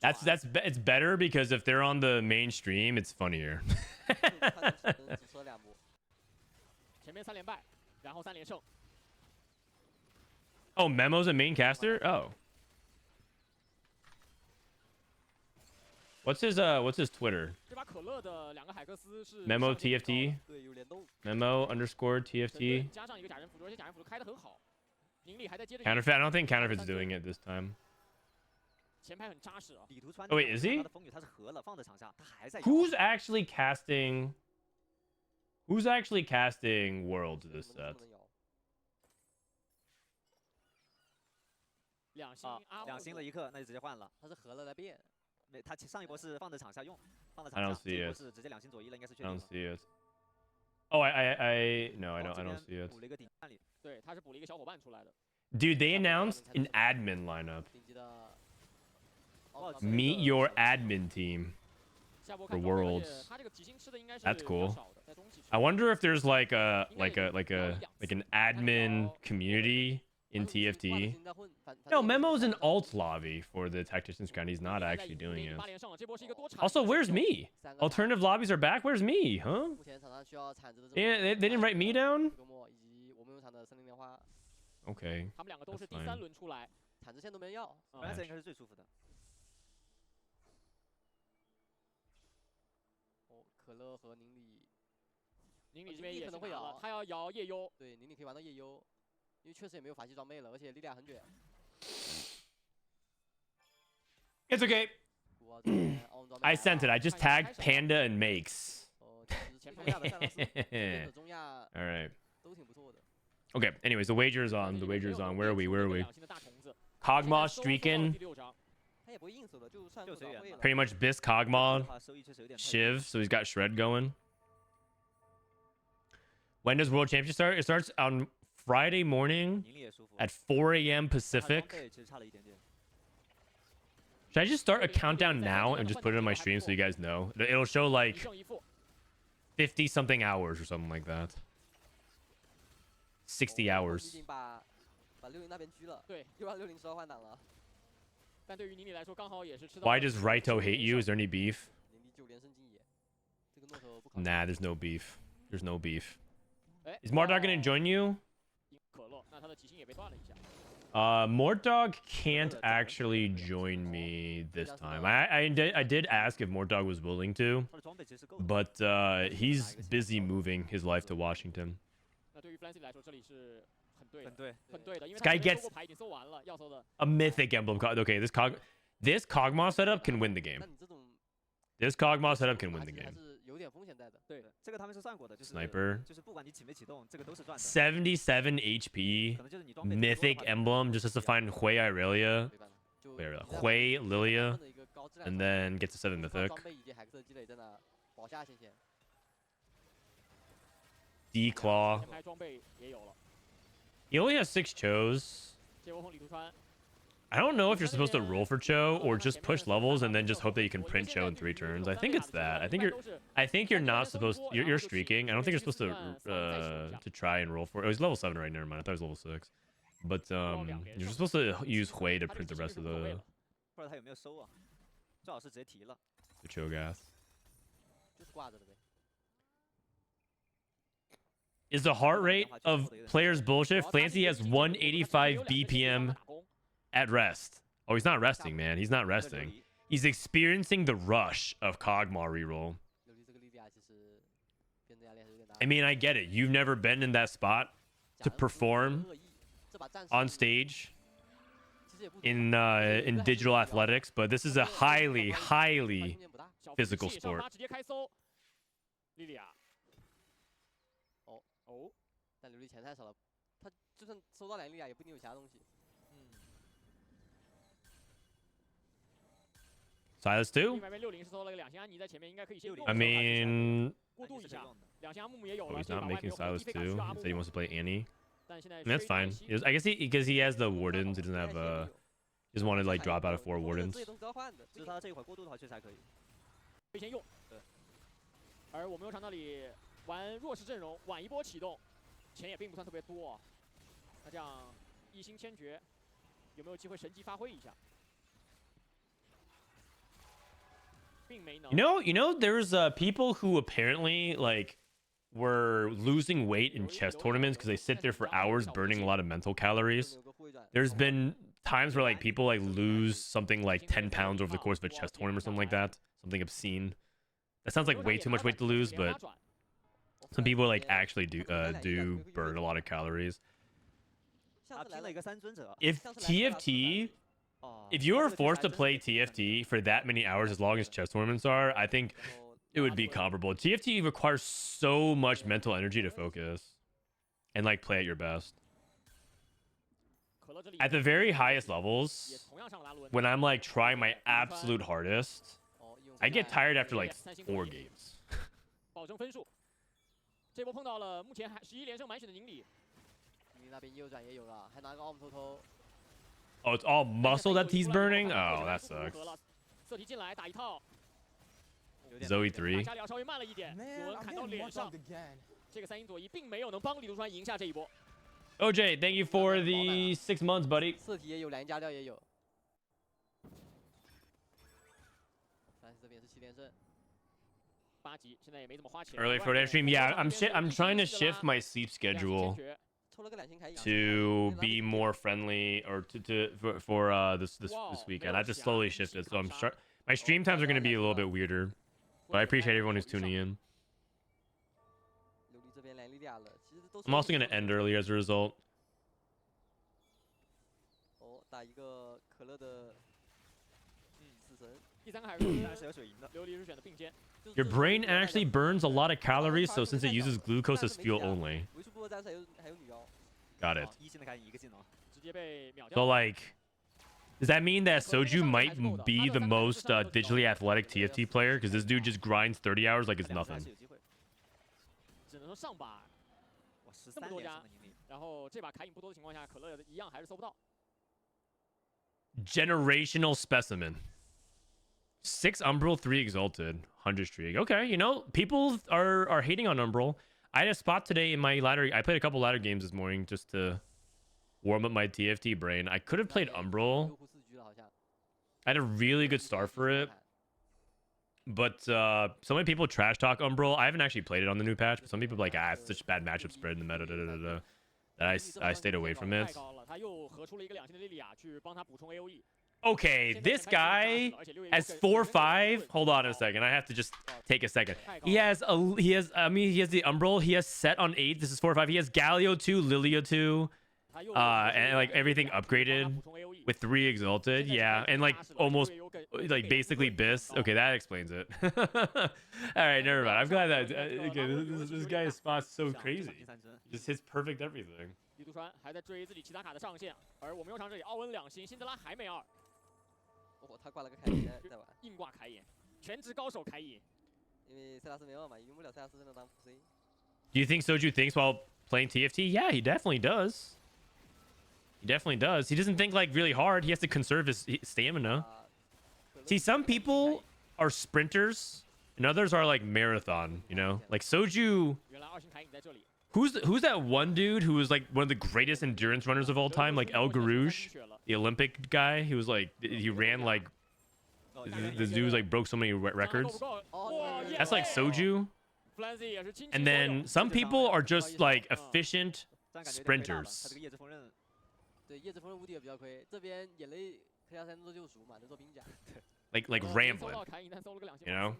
It's better because if they're on the main stream, it's funnier. Oh, Memo's a main caster? Oh. What's his Twitter? Memo TFT? Memo underscore TFT? Counterfeit? I don't think Counterfeit's doing it this time. Oh wait, is he? Who's actually casting Worlds this set? I don't see it. I don't see it. Oh, no, I don't see it. Dude, they announced an admin lineup. Meet your admin team for Worlds. That's cool. I wonder if there's like an admin community in TFT. No, Memo's an alt lobby for the Tactician's Crown. He's not actually doing it. Also, where's me? Alternative lobbies are back? Where's me? Huh? Yeah, they didn't write me down? Okay. That's fine. It's okay. I sent it. I just tagged Panda and Makes. All right. Okay. Anyways, the wager is on. The wager is on. Where are we? Where are we? Kog'Maw streaking. Pretty much Bis Kog'Maw. Shiv. So he's got Shred going. When does World Championship start? It starts on Friday morning at 4 a.m. Pacific. Should I just start a countdown now and just put it on my stream so you guys know? It'll show like 50 something hours or something like that. 60 hours. Why does Raito hate you? Is there any beef? Nah, there's no beef. There's no beef. Is Mardar gonna join you? 后，那他的极星也被断了一下。Mortdog can't actually join me this time. I did ask if Mortdog was willing to, 他的装备其实够的。 but he's busy moving his life to Washington. 那对于 Flancy 来说，这里是很对的，很对，很对的，因为 This guy 他前面 gets 收购牌已经收完了，要收的。A mythic emblem. Okay, this Kog'Maw setup can win the game. 那你这种 This Kog'Maw setup can win the 打起来 game. 是有点风险在的。对，这个他们是算过的，就是 Sniper. 就是不管你启没启动，这个都是赚的。 77 HP. 可能就是你装备 Mythic emblem just has to find Hui Irelia. 对吧？就 Wait, 你在 Hui 他 Lilia, 们的一个高质量 and 上 then gets to 7 靠 mythic. 装备以及海克的积累真的保下线线。 D Claw. 前排装备也有了。 He only has 6 Chos. 接波锋李图川， I don't know if you're supposed to roll for Cho or just push levels and then just hope that you can print Cho in 3 turns. I think it's that. I think you're not supposed. You're streaking. I don't think you're supposed to try and roll for. Oh, he's level 7 right. Never mind. I thought he was level 6. But you're supposed to use Hui to print the rest of the 不知道他有没有收啊？最好是直接提了。 Cho'Gath. 就是挂着的呗。 Is the heart rate of players bullshit? Flancy has 185 BPM at rest. Oh, he's not resting, man. He's not resting. He's experiencing the rush of Kog'Maw reroll. 琉璃这个力量其实变得压力还是有点大。 I mean, I get it. You've never been in that spot to perform 这把战士 on stage 其实也不 in digital athletics, but this is a highly 空间不大。 physical 小服 sport. 器上发直接开搜，莉莉娅。哦，哦，但琉璃钱太少了，他就算收到2粒啊，也不一定有其他东西。 Silas 另 2? 外一边60是收了个2星安妮在前面，应该可以先 I mean, 过渡一下。2星阿木木也有 oh, 了， he's 这把 not 外面 making 有很多 Silas 低费 2. 感需要阿 He 木 said he 木 wants to play Annie. 但现在 I mean, that's fine. I guess because he has the wardens, he doesn't have he doesn't want to like drop out of 4 wardens. 这些都是交换的，就是他这一会儿过渡的话，确实还可以。可以先用。对。而我们又场那里玩弱势阵容，晚一波启动，钱也并不算特别多啊。那这样一星千珏有没有机会神级发挥一下？并没能。 You know, there's people who apparently like were losing weight in chess tournaments because they sit there for hours burning a lot of mental calories. 有个护卫转。 There's been times where like people like lose something like 10 pounds over the course of a chess tournament or something like that. Something obscene. That sounds like way too much weight to lose, but some people like actually do burn a lot of calories. 他拼了一个3尊者。 If TFT, 哦 if you were forced to play TFT for that many hours as long as chess tournaments are, I think 然后 it would be comparable. TFT requires so much mental energy to focus and like play at your best. 可乐这里 At the very highest 也 levels, 同样上了拉伦。 when I'm like trying my absolute hardest, 哦，用 I get 出来 tired after like 4 games. 保证分数。这波碰到了目前还11连胜满血的宁理，你那边右转也有了，还拿个奥姆偷偷。 Oh, it's all muscle that he's burning? Oh, that sucks. 色题进来打一套， Zoe 打 3. 下梁稍微慢了一点，有 Man, 人 I'm 砍到 getting 脸 one 上 shot。again. 这个3英左一并没有能帮李杜川赢下这一波。 OJ, thank you for the 6 months, buddy. 色题也有，2加料也有。但是这边是7连胜。 8级现在也没怎么花钱。 Early Frodan stream. Yeah, I'm trying to shift my sleep schedule 抽了个2星铠甲。 to be more friendly or for this weekend. I have to slowly shift it. So my stream times are going to be a little bit weirder. But I appreciate everyone who's tuning in. 琉璃这边2粒俩了，其实都是。 I'm also going to end early as a result. 哦，打一个可乐的死神。 第3个海瑞但是有水银的。琉璃是选的并肩， Your brain actually burns a lot of calories, so since it uses glucose as fuel only. 为数不多战士还有女妖。 Got it. 1星的铠甲1个技能。直接被秒 So 掉。 like, does that mean that Soju might be the most digitally athletic TFT player? Because this dude just grinds 30 hours like it's 2次还 nothing. 是有机会。只能说上把，哇，13连胜的盈利。然后这把卡影不多的情况下，可乐一样还是搜不到。 Generational specimen. 6 Umbral, 3 Exalted, 100 streak. Okay, you know, people are hating on Umbral. I had a spot today in my ladder. I played a couple ladder games this morning just to warm up my TFT brain. I could have played Umbral. 优护4局了好像。 I had a really good start for it. But so many people trash talk Umbral. I haven't actually played it on the new patch, but some people are like, ah, it's such bad matchup spread in the meta. I stayed away from it. 太高了，他又合出了一个2星的莉莉娅去帮他补充 AOE。 Okay, this guy has 4-5. Hold on a second. I have to just take a second. He has the Umbral. He has set on 8. This is 4-5. He has Galio 2, Lilia 2, and like everything upgraded with 3 exalted. Yeah, and like almost like basically Biss. Okay, that explains it. All right, never mind. I'm glad that okay, this guy's spot's so crazy. Just hits perfect everything. 李杜川还在追自己其他卡的上限，而我们右场这里奥温2星，辛德拉还没2。 哦，他挂了个凯隐在玩，硬挂凯隐，全职高手凯隐。因为塞拉斯没有嘛，用不了塞拉斯才能当辅 C。Do you think Soju thinks while playing TFT? Yeah, he definitely does. He definitely does. He doesn't think like really hard. He has to conserve his stamina. See, some people are sprinters and others are like marathon, you know? Like Soju. 原来2星凯隐在这里。 Who's that one dude who was like one of the greatest endurance runners of all time, like El Garouge, the Olympic guy? He was like he ran like the dude like broke so many records. That's like Soju. And then some people are just like efficient sprinters. 对，叶子锋刃无敌也比较亏，这边眼泪黑下山做救赎嘛，能做兵甲。Like rambling, you know?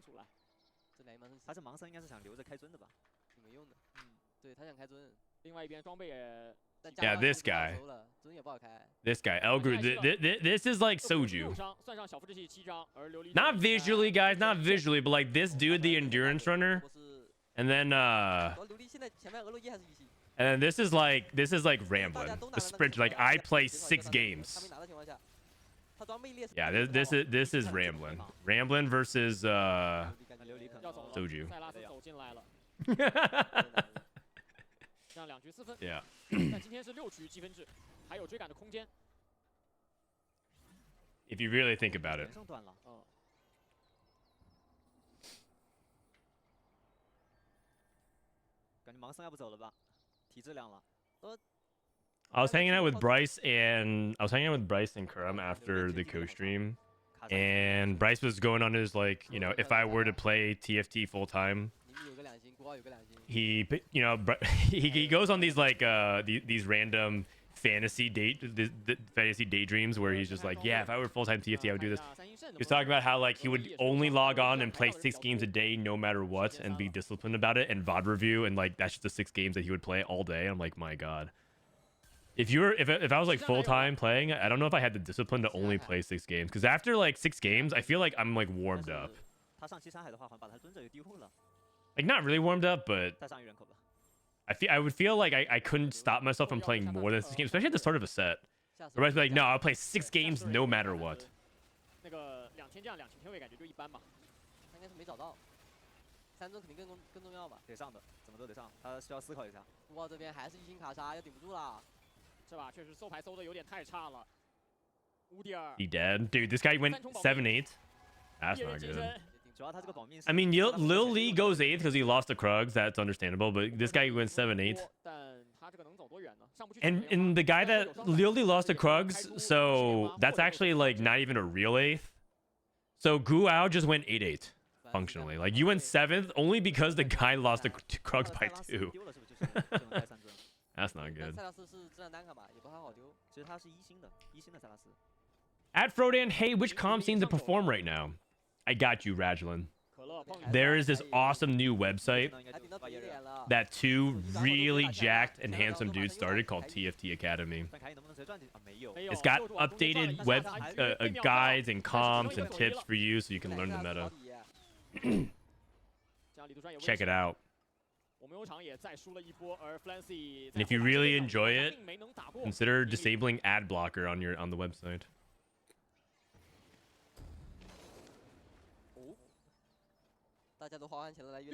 这两一盲生他这盲僧应该是想留着开尊的吧？挺没用的。对他想开尊。另外一边装备也。 Yeah, this guy. 尊也不好开。 This guy, El Garouge. This is like Soju. 算上小复制器7张，而琉璃。Not visually, guys. Not visually, but like this dude, the endurance runner. And then琉璃现在前面俄罗伊还是1星。 And then this is like rambling. A sprint. Like I play 6 games. Yeah, this is rambling. Rambling versus Soju. 塞拉斯走进来了。让2局4分。Yeah. 但今天是6局积分制，还有追赶的空间。 If you really think about it. 感觉盲僧要不走了吧？体质量了。I was hanging out with Bryce and Karam after the co-stream, and Bryce was going on his like, you know, if I were to play TFT full time, he goes on these like these random fantasy daydreams where he's just like, yeah, if I were full-time TFT, I would do this. He was talking about how like he would only log on and play 6 games a day no matter what and be disciplined about it, and VOD review, and like that's just the 6 games that he would play all day. I'm like, my god. If I was like full-time playing, I don't know if I had the discipline to only play 6 games, because after like 6 games, I feel like I'm like warmed up. Like not really warmed up, but I would feel like I couldn't stop myself from playing more than 6 games, especially at the start of a set. Where I'd be like, no, I'll play 6 games no matter what. 那个2天降2擎天位感觉就一般吧。他应该是没找到。3尊肯定更重要吧？得上的，怎么都得上，他需要思考一下。哇，这边还是1星卡莎，又顶不住了。是吧？确实搜牌搜的有点太差了。乌迪尔。He dead, dude. This guy went 7-8. That's not good. I mean, Lil Lee goes 8th because he lost to Krugs. That's understandable. But this guy went 7-8. And the guy that Lil Lee lost to Krugs, so that's actually like not even a real 8th. So Guao just went 8-8 functionally. Like you went 7th only because the guy lost to Krugs by 2. That's not good. At Frodan, hey, which comp seems to perform right now? I got you, Rajlin. There is this awesome new website that 2 really jacked and handsome dudes started called TFT Academy. It's got updated web guides and comps and tips for you so you can learn the meta. Check it out. And if you really enjoy it, consider disabling ad blocker on the website.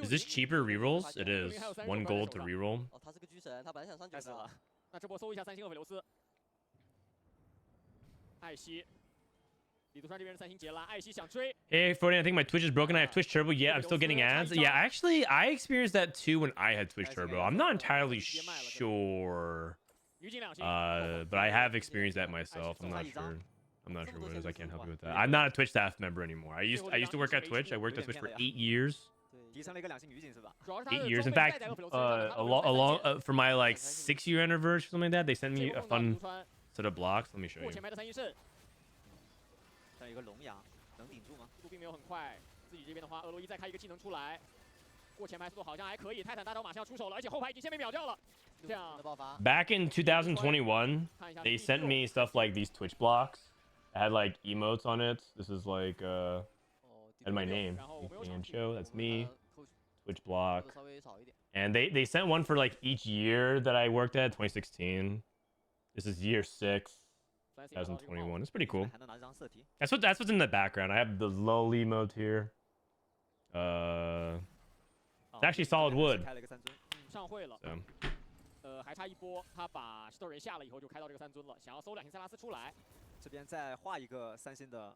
Is this cheaper rerolls? It is. 1 gold to reroll. 哦，他是个狙神，他本来想上9了。那这波搜一下3星厄斐琉斯，艾希，李杜川这边是3星杰拉，艾希想追。Hey, Frodan, I think my Twitch is broken. I have Twitch Turbo. Yeah, I'm still getting ads. Yeah, actually, I experienced that too when I had Twitch Turbo. I'm not entirely sure. But I have experienced that myself. I'm not sure. I'm not sure what it is. I can't help you with that. I'm not a Twitch staff member anymore. I used to work at Twitch. I worked at Twitch for 8 years. 提升了一个两性女警是吧？主要是他 8 的 years. 装 In 备 fact, 再载和 Veloci 上 along for my like 6-year anniversary, something like that, they sent me a 这个 fun 陆川 set of blocks. Let me show 过 you. 前排的3-1胜，这样一个龙阳能顶住吗？速度并没有很快。自己这边的话，俄罗伊再开一个技能出来，过前排速度好像还可以。泰坦大招马上要出手了，而且后排已经先被秒掉了。这样 Back in 2021, they sent me stuff like these Twitch blocks. I had like emotes on it. This is like and my name, Ancho. That's me. Twitch block. And they sent one for like each year that I worked at. 2016. This is year 6. 2021. It's pretty cool. 还能拿这张色题。That's what's in the background. I have the low emote here. It's actually solid wood. 开了一个3尊。上会了。 So. 还差一波，他把石头人下了以后就开到这个3尊了，想要搜2星塞拉斯出来。这边再画一个3星的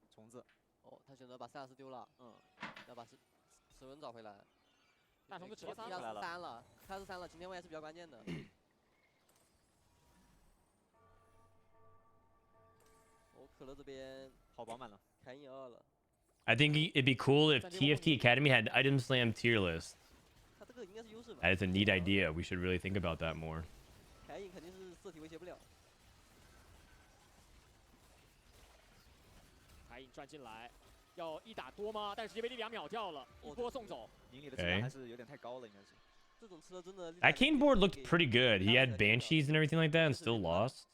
虫子。哦，他选择把塞拉斯丢了，要把石文找回来。大虫子直接3了，他是3了，今天位还是比较关键的。哦，可乐这边好饱满了。开1-2了。 I think it'd be cool if TFT Academy had item slam tier list. 他这个应该是优势吧？ That is a neat idea. We should really think about that more. 开影肯定是色体威胁不了。开影转进来，要1打多吗？但是直接被莉莉娅秒掉了，一波送走。营里的质量还是有点太高了，应该是。这种吃的真的。 That Kane board looked pretty good. He had Banshees and everything like that and still lost.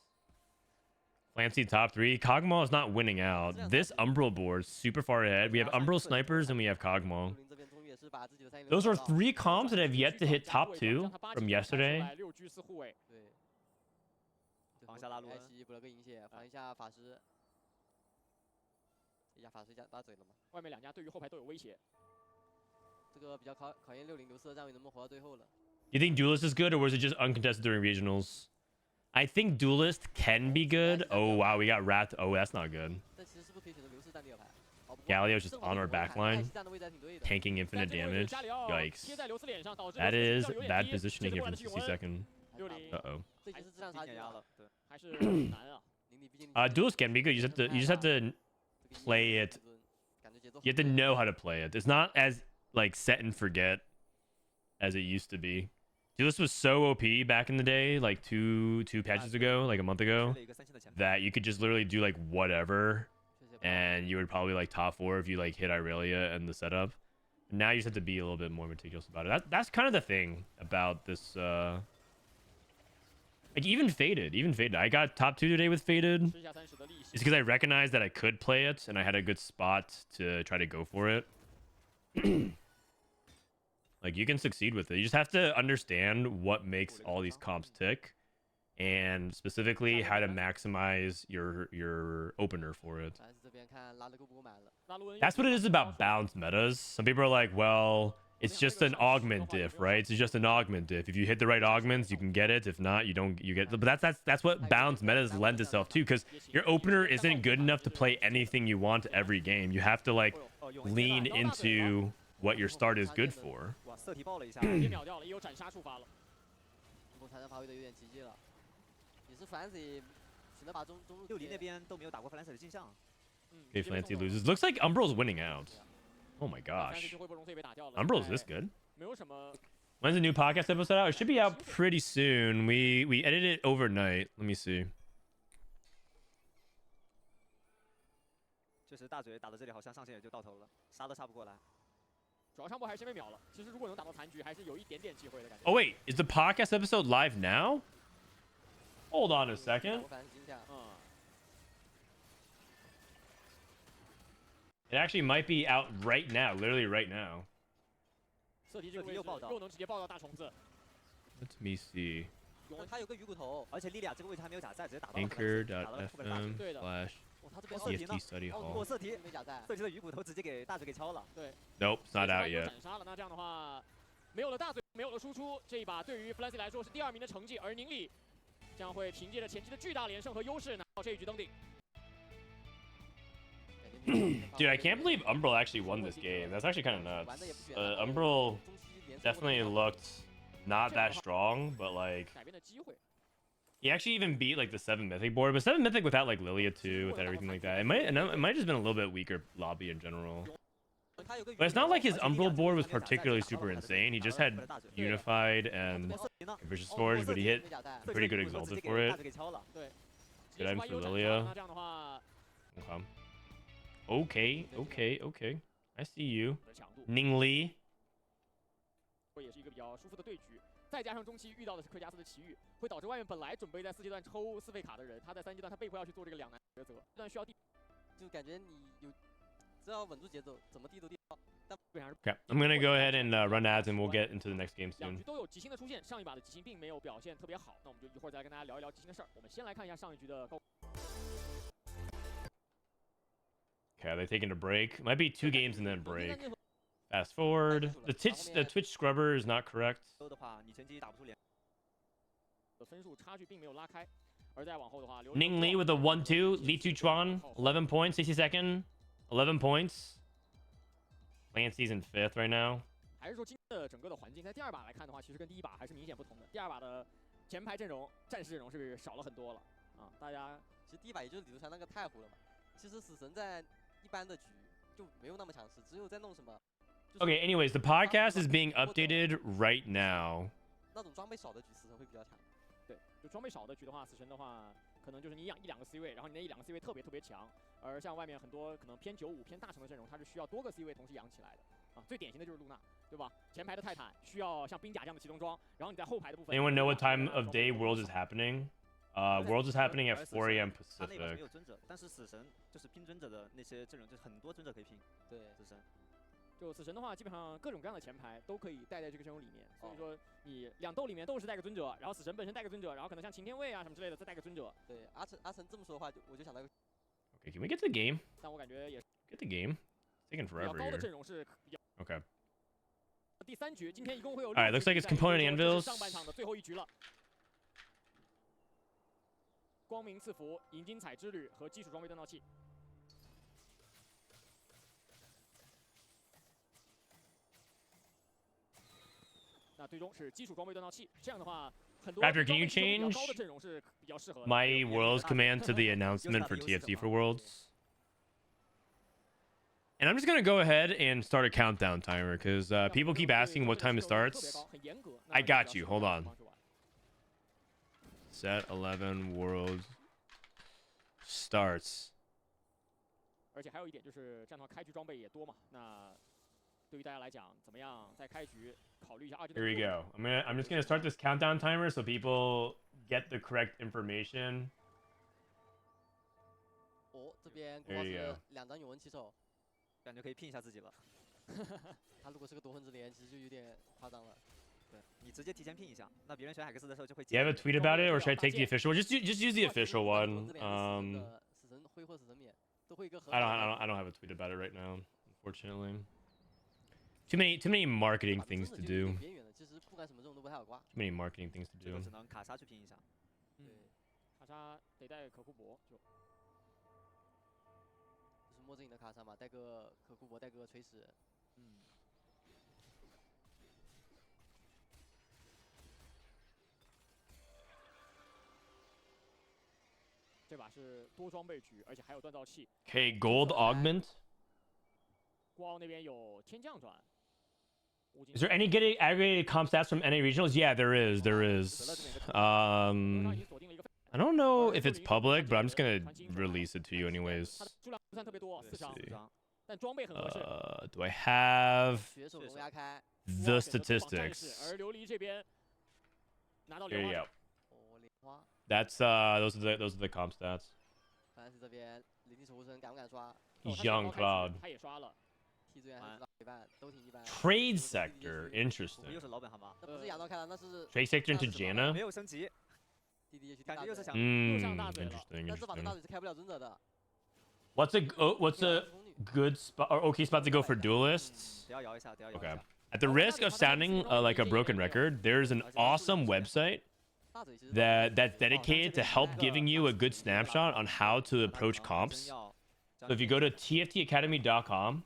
Clancy top 3. Kog'Maw is not winning out. This Umbral board super far ahead. We have Umbral snipers and we have Kog'Maw. Those are 3 comps that have yet to hit top 2 from yesterday. 对。防下拉鲁恩。补了个银血，防一下法师。一下法师一下打嘴了嘛。外面2家对于后排都有威胁。这个比较考验60刘四的战位能不能活到最后了。 You think Duelist is good or was it just uncontested during regionals? I think Duelist can be good. Oh wow, we got Raptor. Oh, that's not good. Galio's just on our backline, tanking infinite damage. Yikes. That is bad positioning here from 60-second. Uh-oh. Duelist can be good. You just have to play it. You have to know how to play it. It's not as like set and forget as it used to be. Duelist was so OP back in the day, like two patches ago, like a month ago, that you could just literally do like whatever, and you would probably like top 4 if you like hit Irelia and the setup. Now you just have to be a little bit more meticulous about it. That's kind of the thing about this. Like even Faded. I got top 2 today with Faded. It's because I recognized that I could play it and I had a good spot to try to go for it. Like you can succeed with it. You just have to understand what makes all these comps tick, and specifically how to maximize your opener for it. That's what it is about balanced metas. Some people are like, well, it's just an augment diff, right? It's just an augment diff. If you hit the right augments, you can get it. If not, you don't. You get. But that's what balanced metas lend itself to, because your opener isn't good enough to play anything you want every game. You have to like lean into what your start is good for. 色题爆了一下，也秒掉了，也有斩杀触发了。才能发挥的有点奇迹了，也是 Fancy 只能把中路60那边都没有打过 Fancy 的镜像。Okay, Fancy loses. Looks like Umbral's winning out. Oh my gosh. Umbral's this good. When's the new podcast episode out? It should be out pretty soon. We edited it overnight. Let me see. 就是大嘴打到这里，好像上线也就到头了，杀都杀不过来。 主要上波还是先被秒了。其实如果能打到残局，还是有一点点机会的感觉。 Oh wait, is the podcast episode live now? Hold on a second. It actually might be out right now, literally right now. 色题这个位置又能直接爆到大虫子。 Let me see. 他有个鱼骨头，而且莉莉娅这个位置还没有假在，直接打到 Anchor.fm/. TFT study hall. 过色题的鱼骨头直接给大嘴给敲了。对。 Nope, it's not out yet. 斩杀了，那这样的话，没有了大嘴，没有了输出，这一把对于 Flancy 来说是第2名的成绩，而宁理将会凭借着前期的巨大连胜和优势拿到这一局登顶。Dude, I can't believe Umbral actually won this game. That's actually kind of nuts. Umbral definitely looked not that strong, but like. He actually even beat like the 7 Mythic board, but 7 Mythic without like Lilia too, without everything like that. It might have just been a little bit weaker lobby in general. But it's not like his Anvil board was particularly super insane. He just had Unified and Vicious Forge, but he hit pretty good Exalted for it. Good item for Lilia. Okay. I see you. Ningli. 也是一个比较舒服的对局，再加上中期遇到的是克加斯的奇遇，会导致外面本来准备在4阶段抽4费卡的人，他在3阶段他被迫要去做这个两难抉择，这段需要地，就感觉你有只要稳住节奏，怎么地都地到。但 Okay, I'm gonna go ahead and run ads, and we'll get into the next game 两 soon. 局都有吉星的出现，上一把的吉星并没有表现特别好，那我们就一会儿再跟大家聊一聊吉星的事儿。我们先来看一下上一局的高。 Okay, they're taking a break. Might be 2 games and then break. Fast forward. The Twitch scrubber is not correct. 的话，你前期打不出连。分数差距并没有拉开，而再往后的话， Ning Li with a 1-2. Li Chuchuan, 11 points, 60-second, 11 points. Clancy's in 5th right now. 还是说今天的整个的环境，在第二把来看的话，其实跟第一把还是明显不同的。第二把的前排阵容、战士阵容是少了很多了啊！大家其实第一把也就是李如川那个太湖了嘛。其实死神在一般的局就没有那么强势，只有在弄什么。 Okay, anyways, the podcast is being updated right now. 那种装备少的局，死神会比较强。对，就装备少的局的话，死神的话，可能就是你养1、2个 C 位，然后你那1、2个 C 位特别强。而像外面很多可能偏95、偏大城的阵容，它是需要多个 C 位同时养起来的啊。最典型的就是露娜，对吧？前排的泰坦需要像兵甲这样的启动装，然后你在后排的部分。 Anyone know what time of day Worlds is happening? Worlds is happening at 4 a.m. 他那把没 Pacific. 有尊者，但是死神就是拼尊者的那些阵容，就是很多尊者可以拼。对，死神。 就死神的话，基本上各种各样的前排都可以带在这个阵容里面，所以说你2斗里面都是带个尊者，然后死神本身带个尊者，然后可能像擎天卫啊什么之类的再带个尊者。对，阿成这么说的话，我就想到。 Okay, can we get to the game? 但我感觉也 Get the game. It's taking 比较 forever 高的 here. 阵容是比较。 Okay. 第3局，今天一共会有。 Alright, looks like it's component Anvils. 上半场的最后一局了。光明赐福、银金彩之旅和基础装备锻造器。 那最终是基础装备锻造器，这样的话，很多 Raptor, can you 比较 change 高的阵容是比较适合的。 my Worlds command to the announcement for TFT for Worlds? And I'm just gonna go ahead and start a countdown timer because people keep asking what time it starts. I got you. Hold on. Set 11 Worlds starts. 而且还有一点就是，这样的话开局装备也多嘛。那对于大家来讲，怎么样在开局考虑一下2阶段？ Here we go. I'm just gonna start this countdown timer so people get the correct information. 哦，这边国宝是2张永温骑手，感觉可以拼一下自己了。他如果是个夺魂之镰，其实就有点夸张了。对你直接提前拼一下，那别人选海克斯的时候就会。Do you have a tweet about it, or should I take the official? Just use the official one. 死神挥霍死神免，都会一个。I don't have a tweet about it right now, unfortunately. Too many marketing things to do. 其实不管什么阵容都不太好挂。 Too many marketing things to do. 只能卡莎去拼一下。对，卡莎得带可库珀就。 就是墨阵营的卡莎嘛，带个可库珀，带个锤石。这把是多装备局，而且还有锻造器。Okay, gold augment. 国奥那边有天降转。 Is there any getting aggregated comp stats from NA regionals? Yeah, there is. There is. I don't know if it's public, but I'm just gonna release it to you anyways. Do I have the statistics? Here you go. That's those are the comp stats. Young Cloud. Trade sector, interesting. Trade sector into Janna. Interesting. What's a good spot or okay spot to go for duelists? Okay. At the risk of sounding like a broken record, there's an awesome website that's dedicated to help giving you a good snapshot on how to approach comps. So if you go to tftacademy.com.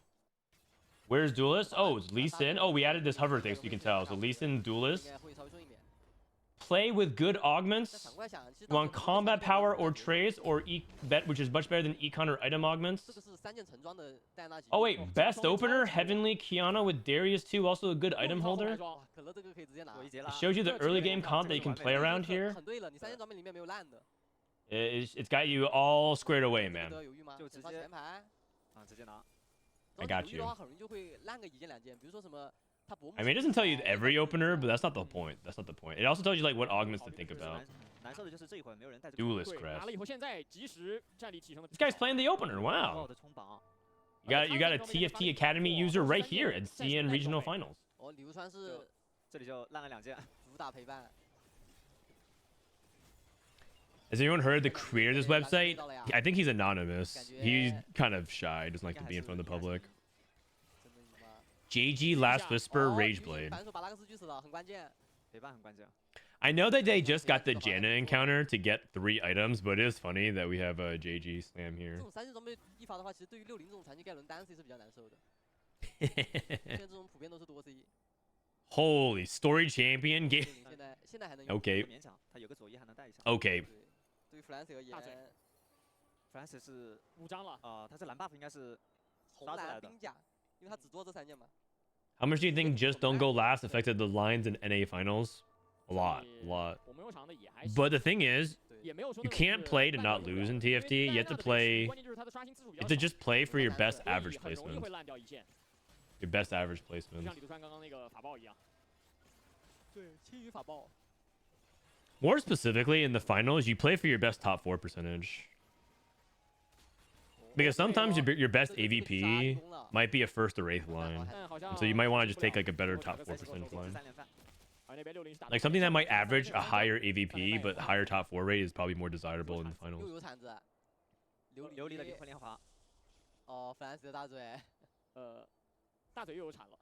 Where's Duelist? Oh, it's Lee Sin. Oh, we added this hover thing so you can tell. So Lee Sin Duelist. play with good 但 augments. 反过来想，其实 You 当 want 时 combat 很多 power 人 or 感觉 trace or which is much better than econ or item augments. 这个是3件橙装的戴安娜级。 Oh wait, best opener, Heavenly Kiana with Darius too, also a good item holder. 哇，可乐这个可以直接拿。 It shows you the early game comp that you can play around here. 很对了，你3件装备里面没有烂的。 It's got you all squared away, 这 man. 个犹豫吗？就直接检查前排。啊，直接拿。 I got 犹豫的话很容易就会烂个1件2件，比如说什么。 I mean, it doesn't tell you every opener, but that's not the point. That's not the point. It also tells you like what augments to think about. 难受的就是这一会儿没有人带着。 Duelist 对， crest. 拿了以后，现在及时战力提升的。 This guy's playing the opener. 高 Wow. 的冲榜。 You got a TFT Academy user right here at CN Regional Finals. 哦，李无川是这里就烂了2件。主打陪伴。 Has anyone heard the creator of this website? I think he's anonymous. He's kind of shy. Doesn't like to be in front of the public. JG Last Whisper Rageblade. 反手把拉克斯狙死了，很关键。陪伴很关键。 I know that they just got the Janna encounter to get 3 items, but it is funny that we have a JG slam 这 here. 种3件装备一发的话，其实对于60这种残疾盖伦单 C 是比较难受的。现在这种普遍都是多 C。 Holy story champion game. 现在还能用。 Okay. 勉强，他有个左翼还能带一下。 Okay. 对于弗兰西而言 ，Francis 是5张了。他这蓝 buff 应该是红蓝兵甲，因为他只做这3件嘛。 How much do you think just don't go last affected the lines in NA finals? A lot. But the thing is, you can't play to not lose in TFT. You have to play. You have to just play for your best average placement. Your best average placement. More specifically, in the finals, you play for your best top 4 percentage. Because sometimes your best AVP might be a 1st or 8th line. And so you might want to just take like a better top 4 percentage line. Like something that might average a higher AVP, but higher top 4 rate is probably more desirable in the finals. 琉璃的灵魂莲华。哦，弗兰西的大嘴。大嘴又有产了。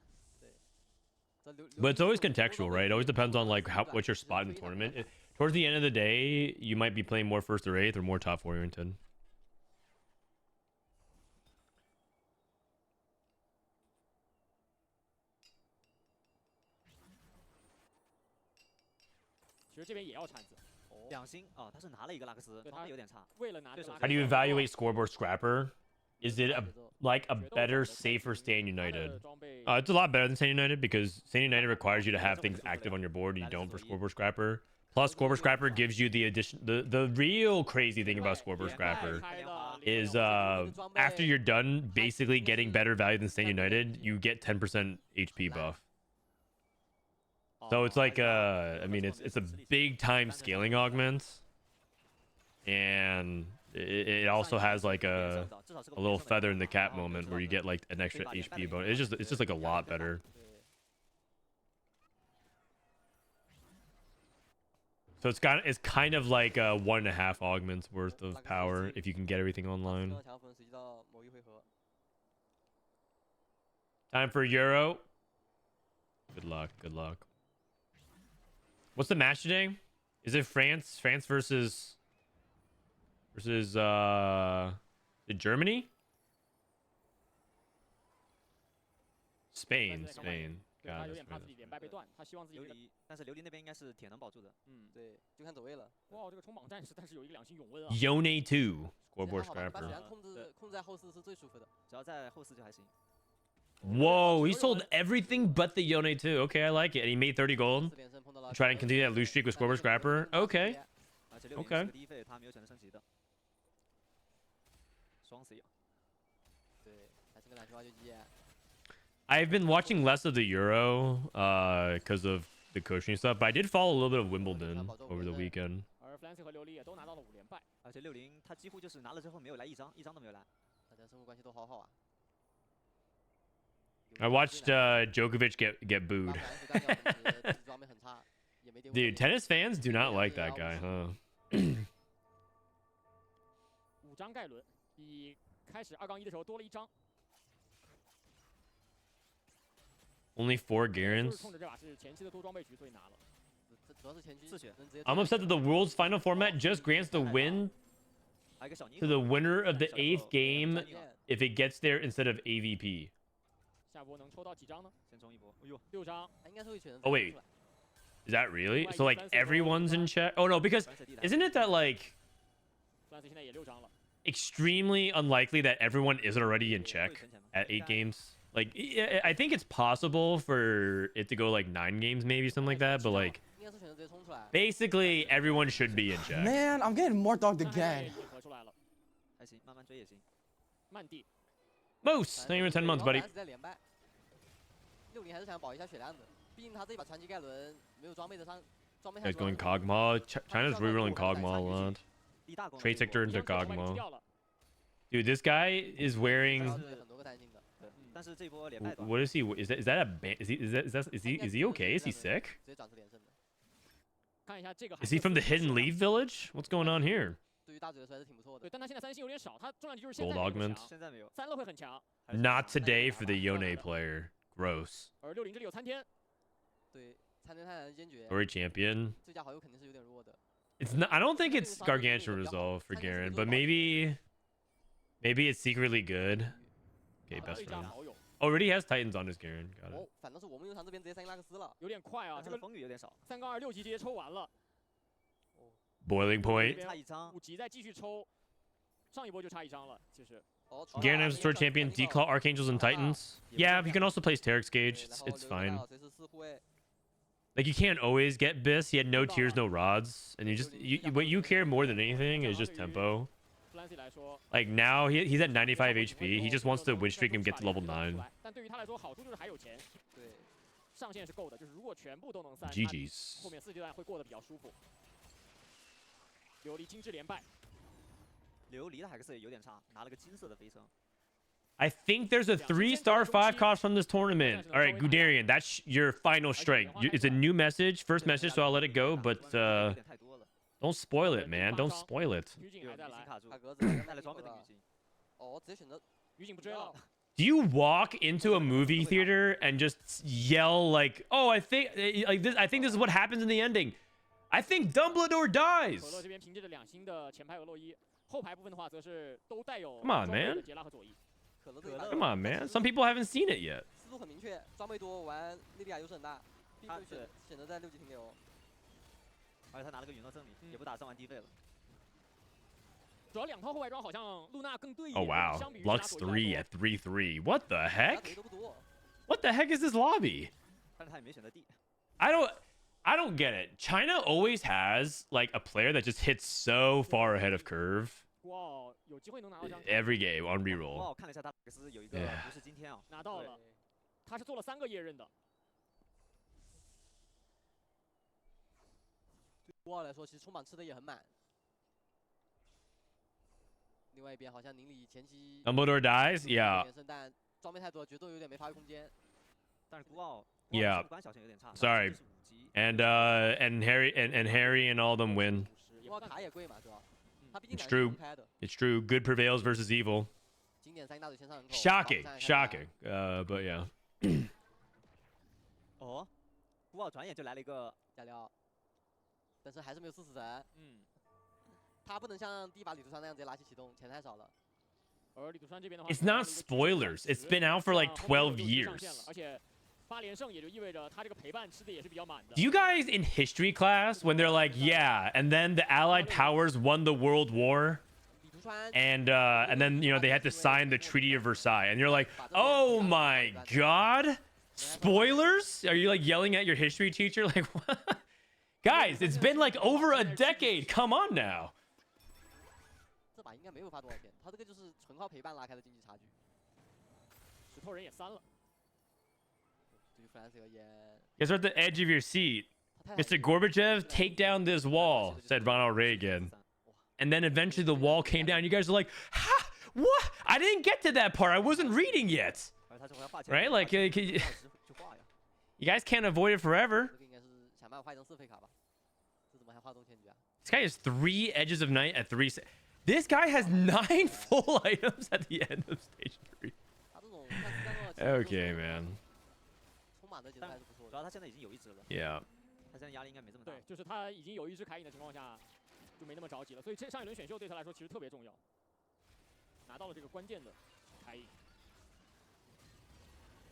But it's always contextual, right? It always depends on like what's your spot in the tournament. Towards the end of the day, you might be playing more 1st or 8th or more top 4 oriented. 其实这边也要铲子。 2星哦，他是拿了一个拉克斯，防的有点差。为了拿 How do you evaluate scoreboard scrapper? Is it like a better, safer Stand United? It's a lot better than Stand United because Stand United requires you to have things active on your board and you don't for scoreboard scrapper. Plus, scoreboard scrapper gives you the addition. The real crazy thing about scoreboard scrapper is after you're done basically getting better value than Stand United, you get 10% HP buff. So it's like I mean it's a big time scaling augment, and it also has like a little feather in the cap moment where you get like an extra HP bonus. It's just like a lot better. So it's kind of like 1.5 augments worth of power if you can get everything online. Time for Euro. Good luck. Good luck. What's the match today? Is it France? France versus Germany? Spain. God, 有点怕自己连败被断，他希望自己。但是琉璃那边应该是铁能保住的。对，就看走位了。哇，这个冲榜战士，但是有一个2星永温啊。Yone 2 scoreboard 把 scrapper. 血控制在后4是最舒服的。只要在后4就还行。 Whoa, he sold everything but the Yone 2. Okay, I like it. And he made 30 gold. Trying to continue that loose streak with scoreboard scrapper. Okay. Okay. I've been watching less of the Euro because of the coaching stuff, but I did follow a little bit of Wimbledon over the weekend. 而 Flancy 和琉璃也都拿到了5连败，而且60他几乎就是拿了之后没有来一张都没有来。大家生活关系都好好啊。 I watched Djokovic get booed. Dude, tennis fans do not like that guy, huh? 5张盖伦，比开始2-1的时候多了1张。 Only 4 Garens. 冲着这把是前期的多装备局，所以拿了。 I'm upset that the world's final format just grants the win to the winner of the 8th game if it gets there instead of AVP. 下波能抽到几张呢？先冲一波。哎呦， 6张。 Oh wait. Is that really? So like everyone's in check? Oh no, because isn't it that like extremely unlikely that everyone isn't already in check at 8 games? Like I think it's possible for it to go like 9 games maybe, something like that, but like basically everyone should be in check. Man, I'm getting more dogged again. Moose, thank you for 10 months, buddy. 60还是想保一下血量的，毕竟他这一把传奇盖伦没有装备的伤，装备太 Guys going Kog'Maw. China's rerolling Kog'Maw a lot. Trade sector into Kog'Maw. Dude, this guy is wearing. What is he? Is that a ban? Is he okay? Is he sick? Is he from the Hidden Leaf Village? What's going on here? 对于大嘴来说还是挺不错的。对，但他现在3星有点少，他重量级就是现在 Gold augment. 3乐会很强。 Not today for the Yone player. Gross. 而60这里有参天。对，参天太阳坚决。 Story champion. 最佳好友肯定是有点弱的。 It's not. I don't think it's Gargantuan resolve for Garen, but maybe it's secretly good. Okay, best friend. Already has Titans on his Garen. Got it. 哦，反倒是我们用场这边直接上拉克斯了，有点快啊，这个风雨有点少。3杠2 6级直接抽完了。 Boiling point. 5级再继续抽，上一波就差1张了，其实。 Garen has Sword Champion, Declaw, Archangels, and Titans. Yeah, you can also play Terex Gauge. It's fine. Like you can't always get Biss. He had no tears, no rods, and what you care more than anything is just tempo. Like now he's at 95 HP. He just wants to win streak and get to level 9. GG's. 琉璃精致连败。琉璃的还是有点差，拿了个金色的飞升。 I think there's a 3-star 5 cost from this tournament. All right, Guderian, that's your final strike. It's a new message, first message, so I'll let it go. But don't spoil it, man. Don't spoil it. Do you walk into a movie theater and just yell like, "Oh, I think this is what happens in the ending. I think Dumbledore dies." Come on, man. Come on, man. Some people haven't seen it yet. 思路很明确，装备多玩莉莉娅优势很大，并不选择在6级停留。而且他拿了个陨落证明，也不打上完低费了。主要2套后外装好像露娜更对一 Oh 点。 wow, 相比于 Lux 3 at 3-3. What the heck? 打的都不多。 What the heck is this lobby? 但是他也没选择地。I don't get it. China always has like a player that just hits so far ahead of curve. 哇，有机会能拿到这张。 Every game on reroll. 哇，我看了一下他是有一个不是今天啊，拿到了，他是做了3个夜刃的。对孤傲来说，其实冲榜吃的也很满。另外一边好像宁理前期 Dumbledore dies? Yeah. 但装备太多，决斗有点没发挥空间。但是孤傲 Yeah. 关小线有点差。 Sorry. And Harry and all them win. 孤傲卡也贵嘛，主要。 It's true. It's true. Good prevails versus evil. Shocking. Shocking. But yeah. 哦，孤傲转眼就来了一个加料，但是还是没有4死神。他不能像第一把旅途山那样直接拉起启动，钱太少了。而旅途山这边的话 It's not spoilers. It's been out for like 12 years. 而且8连胜也就意味着他这个陪伴吃的也是比较满的。 Do you guys in history class when they're like, yeah, and then the Allied powers won the World War, and then they had to sign the Treaty of Versailles, and you're like, oh my god, spoilers? Are you like yelling at your history teacher? Like, what? Guys, it's been like over a decade. Come on now. 这把应该没有发多少钱，他这个就是纯靠陪伴拉开的经济差距。石头人也3了。 You guys are at the edge of your seat. Mr. Gorbachev, take down this wall, said Ronald Reagan. And then eventually the wall came down. You guys are like, ha! What? I didn't get to that part. I wasn't reading yet. Right? Like, you guys can't avoid it forever. This guy has 3 edges of night at 3. This guy has 9 full items at the end of stage 3. Okay, man. 主要他现在已经有1只了。 Yeah. 他现在压力应该没这么大。对，就是他已经有1只凯隐的情况下，就没那么着急了。所以上一轮选秀对他来说其实特别重要，拿到了这个关键的凯隐。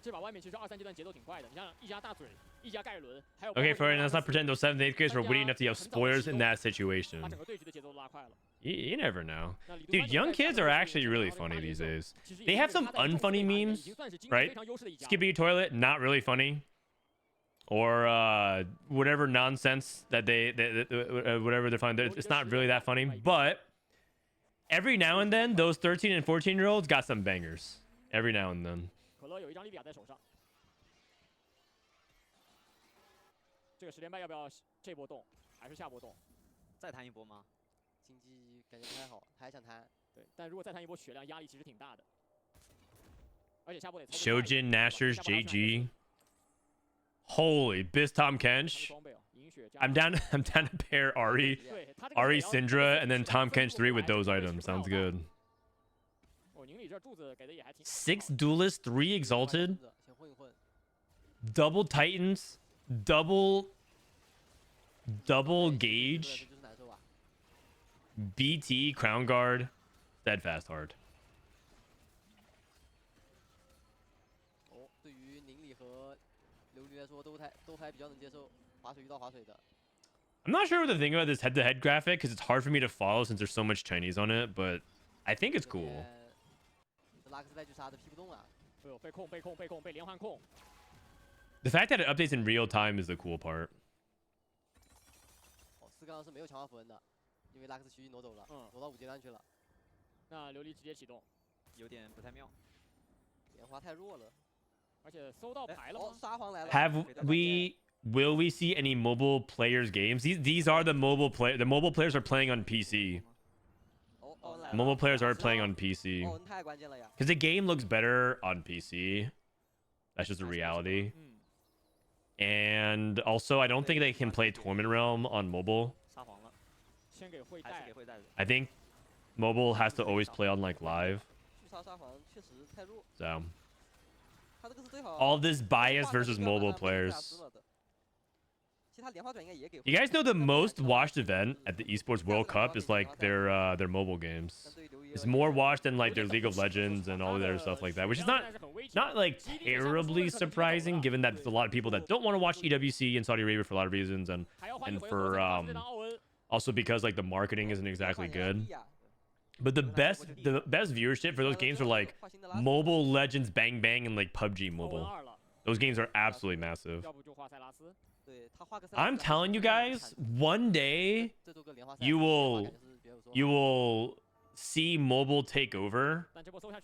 这把外面其实2、3阶段节奏挺快的，你像一家大嘴、一家盖伦，还有 Okay, Frodan, let's not pretend those 7th, 8th grades were witty enough to have spoilers in that situation. 把整个对局的节奏都拉快了。 You never know. Dude, young kids are actually really funny these days. They have some unfunny memes, right? Skippy toilet, not really funny. Or whatever nonsense that whatever they're finding, it's not really that funny. But every now and then, those 13 and 14-year-olds got some bangers. Every now and then. 可乐有一张利比亚在手上，这个10连败要不要这波动，还是下波动？再弹一波吗？经济感觉不太好，他还想弹。对，但如果再弹一波血量，压力其实挺大的。而且下波得。Shojin, Nashers, JG. Holy, Biz Tom Kench. I'm down to pair Ari Syndra, and then Tom Kench 3 with those items. Sounds good. 6 duelists, 3 exalted. Double Titans, double Gauge. BT, Crown Guard, Steadfast Heart. 对于宁理和琉璃来说，都还比较能接受划水遇到划水的。 I'm not sure what to think about this head-to-head graphic because it's hard for me to follow since there's so much Chinese on it, but I think it's cool. 拉克斯带去杀的劈不动啊！被控，被连环控。 The fact that it updates in real time is the cool part. 4杠是没有强化符文的，因为拉克斯区域挪走了，挪到5阶段去了。那琉璃直接启动，有点不太妙，莲花太弱了，而且搜到牌了吗？沙皇来了。Will we see any mobile players games? These are the mobile play. The mobile players are playing on PC. Mobile players are playing on PC. Because the game looks better on PC. That's just a reality. And also, I don't think they can play Torment Realm on mobile. I think mobile has to always play on like live. So all this bias versus mobile players. You guys know the most watched event at the Esports World Cup is like their mobile games. It's more watched than like their League of Legends and all the other stuff like that, which is not like terribly surprising given that there's a lot of people that don't want to watch EWC in Saudi Arabia for a lot of reasons, and for also because like the marketing isn't exactly good. But the best viewership for those games are like Mobile Legends Bang Bang and like PUBG Mobile. Those games are absolutely massive. I'm telling you guys, one day you will see mobile take over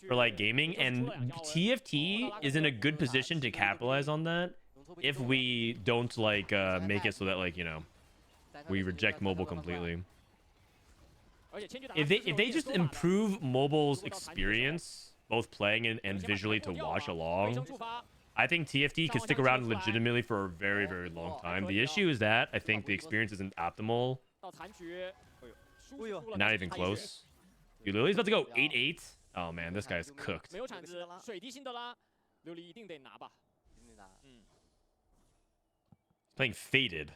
for like gaming, and TFT is in a good position to capitalize on that if we don't like make it so that like, you know, we reject mobile completely. If they just improve mobile's experience, both playing and visually to watch along, I think TFT could stick around legitimately for a very, very long time. The issue is that I think the experience isn't optimal. Not even close. Dude, Lily's about to go 8-8. Oh man, this guy's cooked. Playing Faded.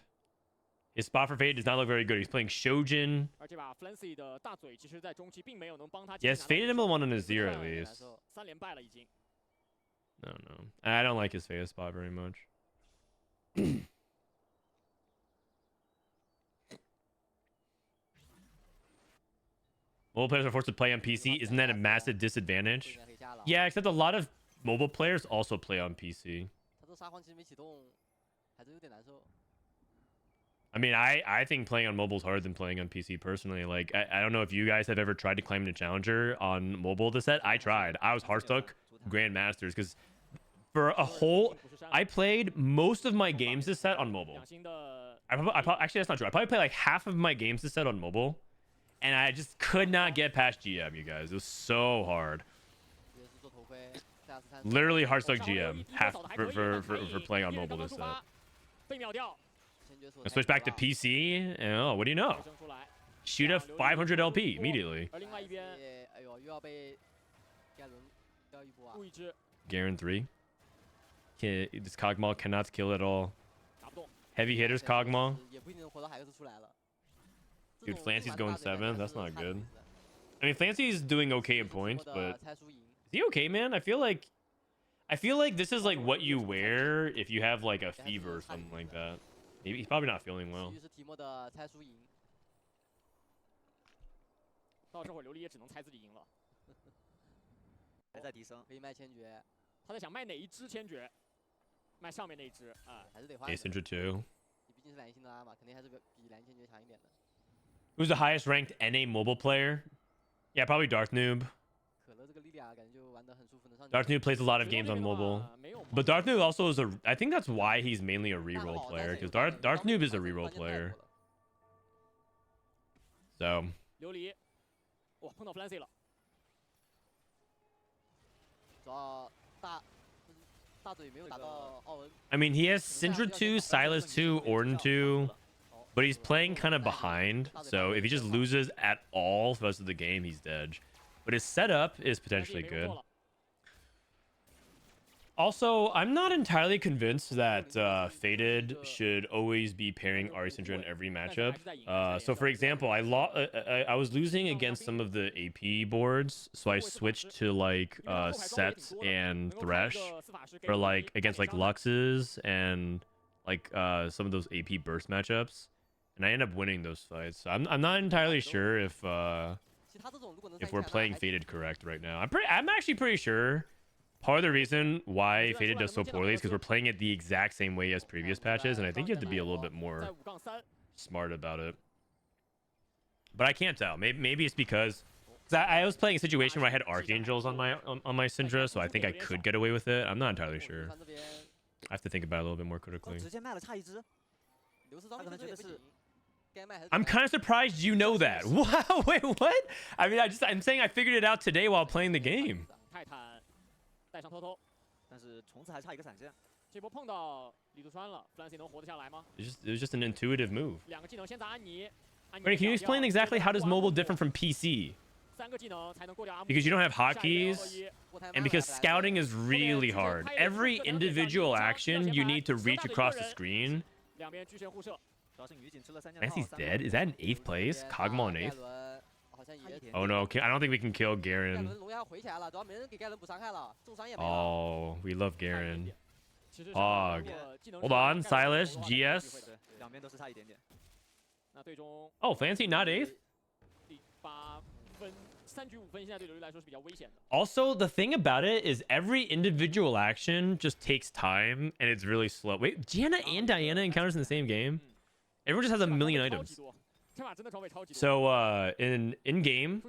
His spot for Faded does not look very good. He's playing Shojin. Yes, Faded Emblem 1 on his 0 at least. No. I don't like his Faded spot very much. Mobile players are forced to play on PC. Isn't that a massive disadvantage? Yeah, except a lot of mobile players also play on PC. I mean, I think playing on mobile is harder than playing on PC personally. Like, I don't know if you guys have ever tried to climb the Challenger on mobile this set. I tried. I was Hearthstone Grandmasters because for a whole... I played most of my games this set on mobile. Actually, that's not true. I probably played like half of my games this set on mobile. And I just could not get past GM, you guys. It was so hard. Literally Hearthstone GM for playing on mobile this set. I switch back to PC, and oh, what do you know? Shoot a 500 LP immediately. Garen 3. This Kog'Maw cannot kill at all. Heavy hitters Kog'Maw. Dude, Flancy's going 7th. That's not good. I mean, Flancy's doing okay in points, but is he okay, man? I feel like I feel like this is like what you wear if you have like a fever or something like that. Maybe he's probably not feeling well. 其余是提莫的猜输赢。到这会儿琉璃也只能猜自己赢了。还在提升，可以卖千珏，他在想卖哪一只千珏，卖上面那一只啊。还是得换。 Ace Intra 2. 你毕竟是蓝星的拉嘛，肯定还是比蓝千珏强一点的。 Who's the highest ranked NA mobile player? Yeah, probably Darth Noob. 可乐这个莉莉娅感觉就玩得很舒服，能上去。 Darth Noob plays a lot of games on mobile. But Darth Noob also is a... I think that's why he's mainly a reroll player. Because Darth Noob is a reroll player. So... 琉璃，哇，碰到 Flancy 了。主要大嘴没有打到奥恩。 I mean, he has Syndra 2, Silas 2, Orden 2. But he's playing kind of behind. So if he just loses at all for the rest of the game, he's dead. But his setup is potentially good. Also, I'm not entirely convinced that Faded should always be pairing Ahri Syndra in every matchup. So for example, I was losing against some of the AP boards, so I switched to like Set and Thresh for like against like Luxes and like some of those AP burst matchups, and I end up winning those fights. So I'm not entirely sure if we're playing Faded correct right now. I'm actually pretty sure. Part of the reason why Faded does so poorly is because we're playing it the exact same way as previous patches, and I think you have to be a little bit more smart about it. But I can't tell. Maybe it's because I was playing a situation where I had Archangels on my Syndra, so I think I could get away with it. I'm not entirely sure. I have to think about it a little bit more critically. I'm kind of surprised you know that. Wow, wait, what? I mean, I'm saying I figured it out today while playing the game. 带上偷偷，但是虫子还差一个闪现。这波碰到李杜川了 ，Flancy 能活得下来吗 it was just an intuitive move. 两个技能先砸安妮。Wait, can you explain exactly how does mobile different from PC? 三个技能才能过掉阿姆。 Because you don't have hotkeys, and because scouting is really hard. Every individual action you need to reach across the screen. 两边巨神互射。 Nancy's dead. Is that an 8th place? Kog'Maw in 8th? Oh no, I don't think we can kill Garen. Oh, we love Garen. Hog. Hold on, Silas, GS. Oh, Fancy not 8th? Also, the thing about it is every individual action just takes time and it's really slow. Wait, Gianna and Diana encounters in the same game? Everyone just has a million items. So in game,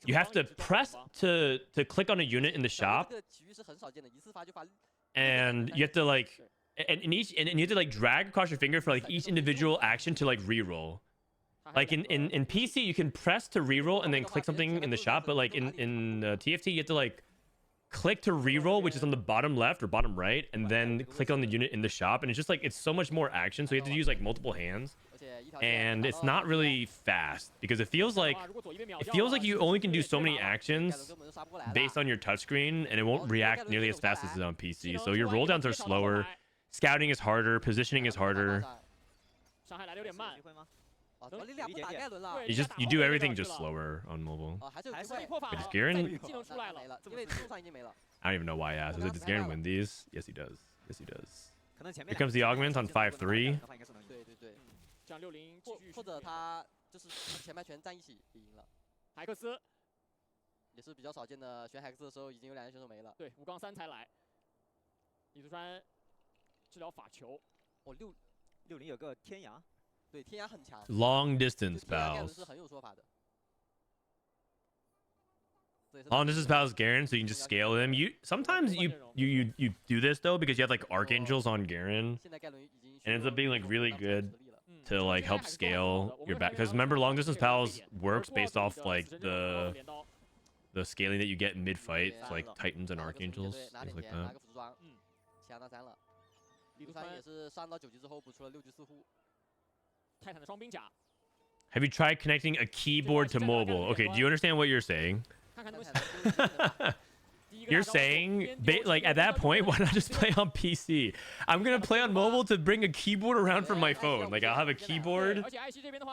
you have to press to click on a unit in the shop, and you have to like and you have to like drag across your finger for like each individual action to like reroll. Like in PC, you can press to reroll and then click something in the shop, but like in TFT, you have to like click to reroll, which is on the bottom left or bottom right, and then click on the unit in the shop, and it's just like it's so much more action, so you have to use like multiple hands, and it's not really fast because it feels like you only can do so many actions based on your touchscreen, and it won't react nearly as fast as it is on PC. So your roll downs are slower, scouting is harder, positioning is harder. You do everything just slower on mobile. Wait, does Garen? I don't even know why I asked. Does Garen win these? Yes, he does. Yes, he does. Here comes the augment on 5-3. 或者他就是前排全站一起赢了。海克斯也是比较少见的，选海克斯的时候已经有两个选手没了。对，5杠3才来。李杜川治疗法球。哦，60有个天涯。 对，天涯很强。Long distance pals. 是很有说法的。Long distance pals Garen, so you can just scale them. Sometimes you do this though because you have like archangels on Garen, and it ends up being like really good to like help scale your back. Because remember, long distance pals works based off like the scaling that you get mid fight, so, like Titans and archangels, things like that. 强到3了。李杜川也是上到9级之后补出了6级4护。 泰坦的双兵甲。 Have you tried connecting a keyboard to mobile? Okay, do you understand what you're saying? You're saying, like, at that point, why not just play on PC? I'm gonna play on mobile to bring a keyboard around from my phone. Like, I'll have a keyboard.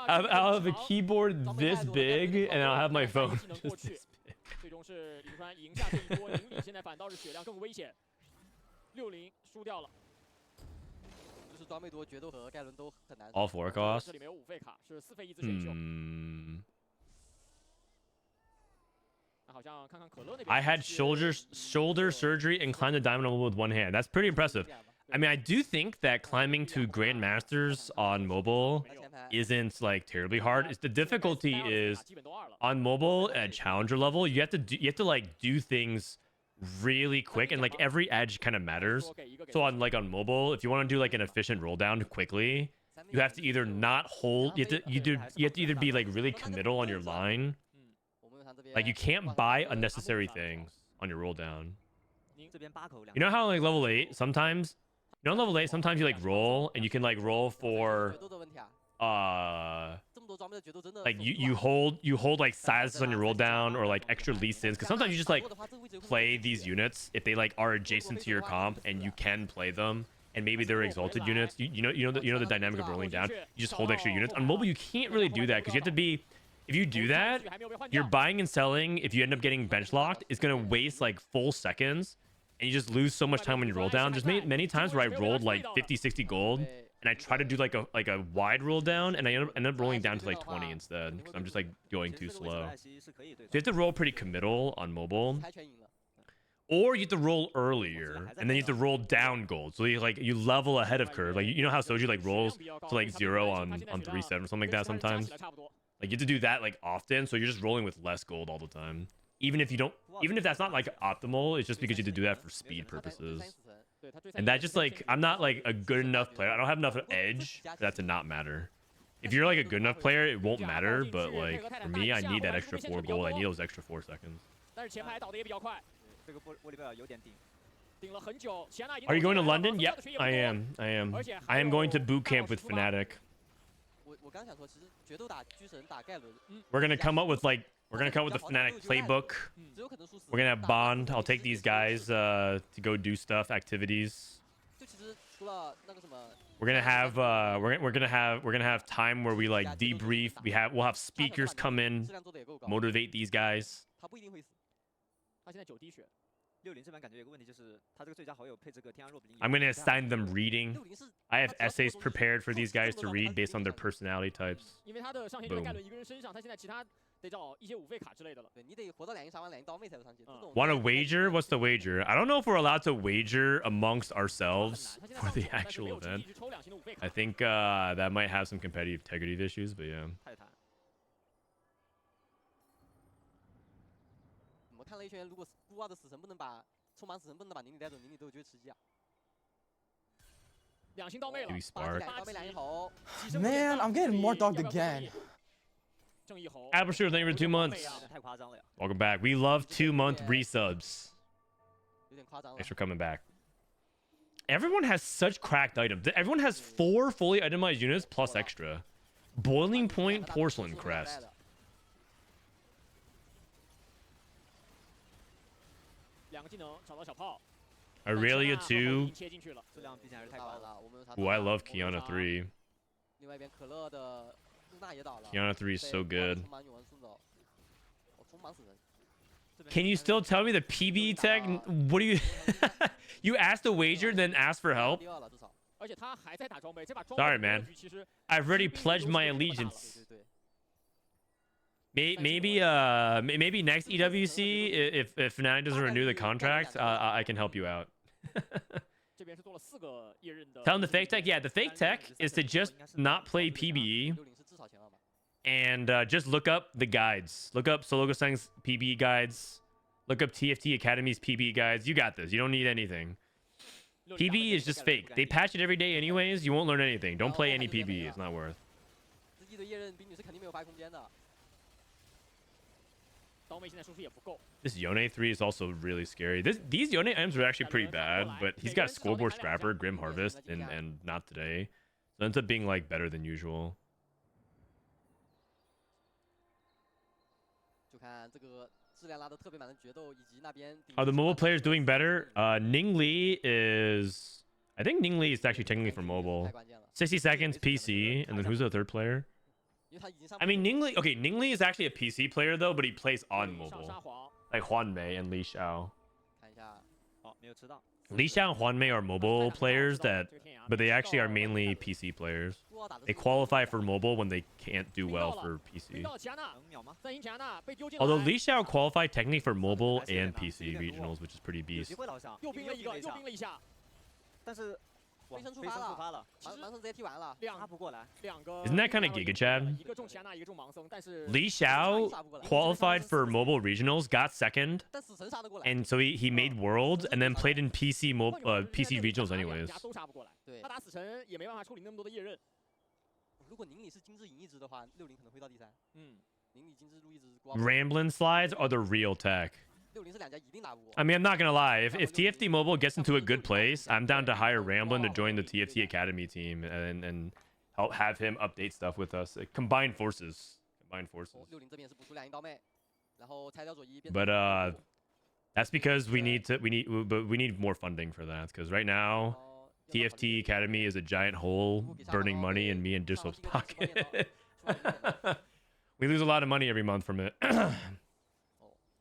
I'll have a keyboard this big, and I'll have my phone just this big. 终是李川赢下这一波，宁理现在反倒是血量更危险，60输掉了。就是装备多，决斗和盖伦都很难。 All 4 costs. 这里没有5费卡，是4费1自选秀。那好像看看可乐那边。I had shoulder surgery and climbed the diamond level with one hand. That's pretty impressive. I mean, I do think that climbing to Grandmasters on mobile isn't like terribly hard. It's the difficulty is on mobile at challenger level, you have to like do things really quick, and like every edge kind of matters. So on mobile, if you want to do like an efficient roll down quickly, you have to either not hold, you have to either be like really committal on your line. Like you can't buy unnecessary things on your roll down. You know how like level 8 sometimes, level 8 sometimes you like roll and you can like roll for like you hold like sizes on your roll down or like extra lease-ins, because sometimes you just like play these units if they like are adjacent to your comp and you can play them, and maybe they're exalted units. You know the dynamic of rolling down. You just hold extra units. On mobile you can't really do that because you have to be, if you do that, you're buying and selling, if you end up getting bench locked, it's gonna waste like full seconds and you just lose so much time when you roll down. There's many times where I rolled like 50-60 gold and I try to do like a wide roll down and I end up rolling down to like 20 instead because I'm just like going too slow. So you have to roll pretty committal on mobile, or you have to roll earlier and then you have to roll down gold, so you level ahead of curve. Like you know how Soju like rolls to like 0 on 3-7 or something like that sometimes. Like you have to do that like often, so you're just rolling with less gold all the time. Even if that's not like optimal, it's just because you have to do that for speed purposes. And that just like, I'm not like a good enough player. I don't have enough edge for that to not matter. If you're like a good enough player, it won't matter. But like for me, I need that extra 4 gold. I need those extra 4 seconds. Are you going to London? Yep, I am. I am going to boot camp with Fnatic. We're gonna come up with the Fnatic playbook. We're gonna have Bond. I'll take these guys to go do stuff, activities. We're gonna have time where we like debrief. We'll have speakers come in, motivate these guys. I'm gonna assign them reading. I have essays prepared for these guys to read based on their personality types. Boom. Want to wager? What's the wager? I don't know if we're allowed to wager amongst ourselves for the actual event. I think that might have some competitive integrity issues, but yeah. 看了一圈，如果孤傲的死神不能把充满死神不能把宁理带走，宁理都觉得吃鸡啊。两星到位了， Man, I'm getting more dogged again. Aperture, thank you for 2 months. Welcome back. We love 2-month resubs. Thanks for coming back. Everyone has such cracked items. Everyone has 4 fully itemized units plus extra. Boiling Point Porcelain Crest. Aurelia 2. Oh, I love Kiana 3. Kiana 3 is so good. Can you still tell me the PB tech? What do you... You asked a wager, then asked for help? Sorry, man. I've already pledged my allegiance. Maybe next EWC, if Fnatic doesn't renew the contract, I can help you out. Tell them the fake tech. Yeah, the fake tech is to just not play PBE and just look up the guides. Look up Sologoseng's PBE guides. Look up TFT Academy's PBE guides. You got this. You don't need anything. PBE is just fake. They patch it every day anyways. You won't learn anything. Don't play any PBE. It's not worth. This Yone 3 is also really scary. These Yone items are actually pretty bad, but he's got Scoreboard Scrapper, Grim Harvest, and not today. So it ends up being like better than usual. Are the mobile players doing better? Ning Li is... I think Ning Li is actually technically for mobile. 60 seconds PC, and then who's the third player? I mean, Ning Li... Okay, Ning Li is actually a PC player, though, but he plays on mobile. like Huan Mei and Li Xiao. 看一下， 哦，没有吃到。 Li Xiao and Huan Mei are mobile players but they actually are mainly PC players. 杜奥打的 They qualify for mobile when they can't do well for 冰 PC. 到奇亚娜，能秒吗？三星奇亚娜被丢进来， Although Li Xiao qualified technically for mobile and PC regionals, which is pretty 有 beast. 机会了好像。又冰了一个，又冰了一下，但是，哇，飞升触飞发了升触发了，盲僧直接踢完了，拉不过来。两个 Isn't that kinda Giga Chad? 一个中奇亚娜，一个中盲僧，但是 Li Xiao qualified for mobile regionals, got second, 但死神杀得过来。 and so he made worlds and then played in PC PC regionals anyways. 都杀不过来，对他，打死神也没办法处理那么多的夜刃，如果宁理是精致银一只的话，60可能会到第3。嗯，宁理精致路一直 Ramblin' slides are the real tech. 60是两家一定打不过。 I mean, I'm not gonna lie. If TFT Mobile gets into a good place, I'm down to hire Ramblin' to join the TFT Academy team and help have him update stuff with us. Combine forces. Combine forces. 60这边是补出2刀妹，然后拆掉左一。 But that's because we need more funding for that. Because right now, TFT Academy is a giant hole burning money in me and Disop's pocket. We lose a lot of money every month from it.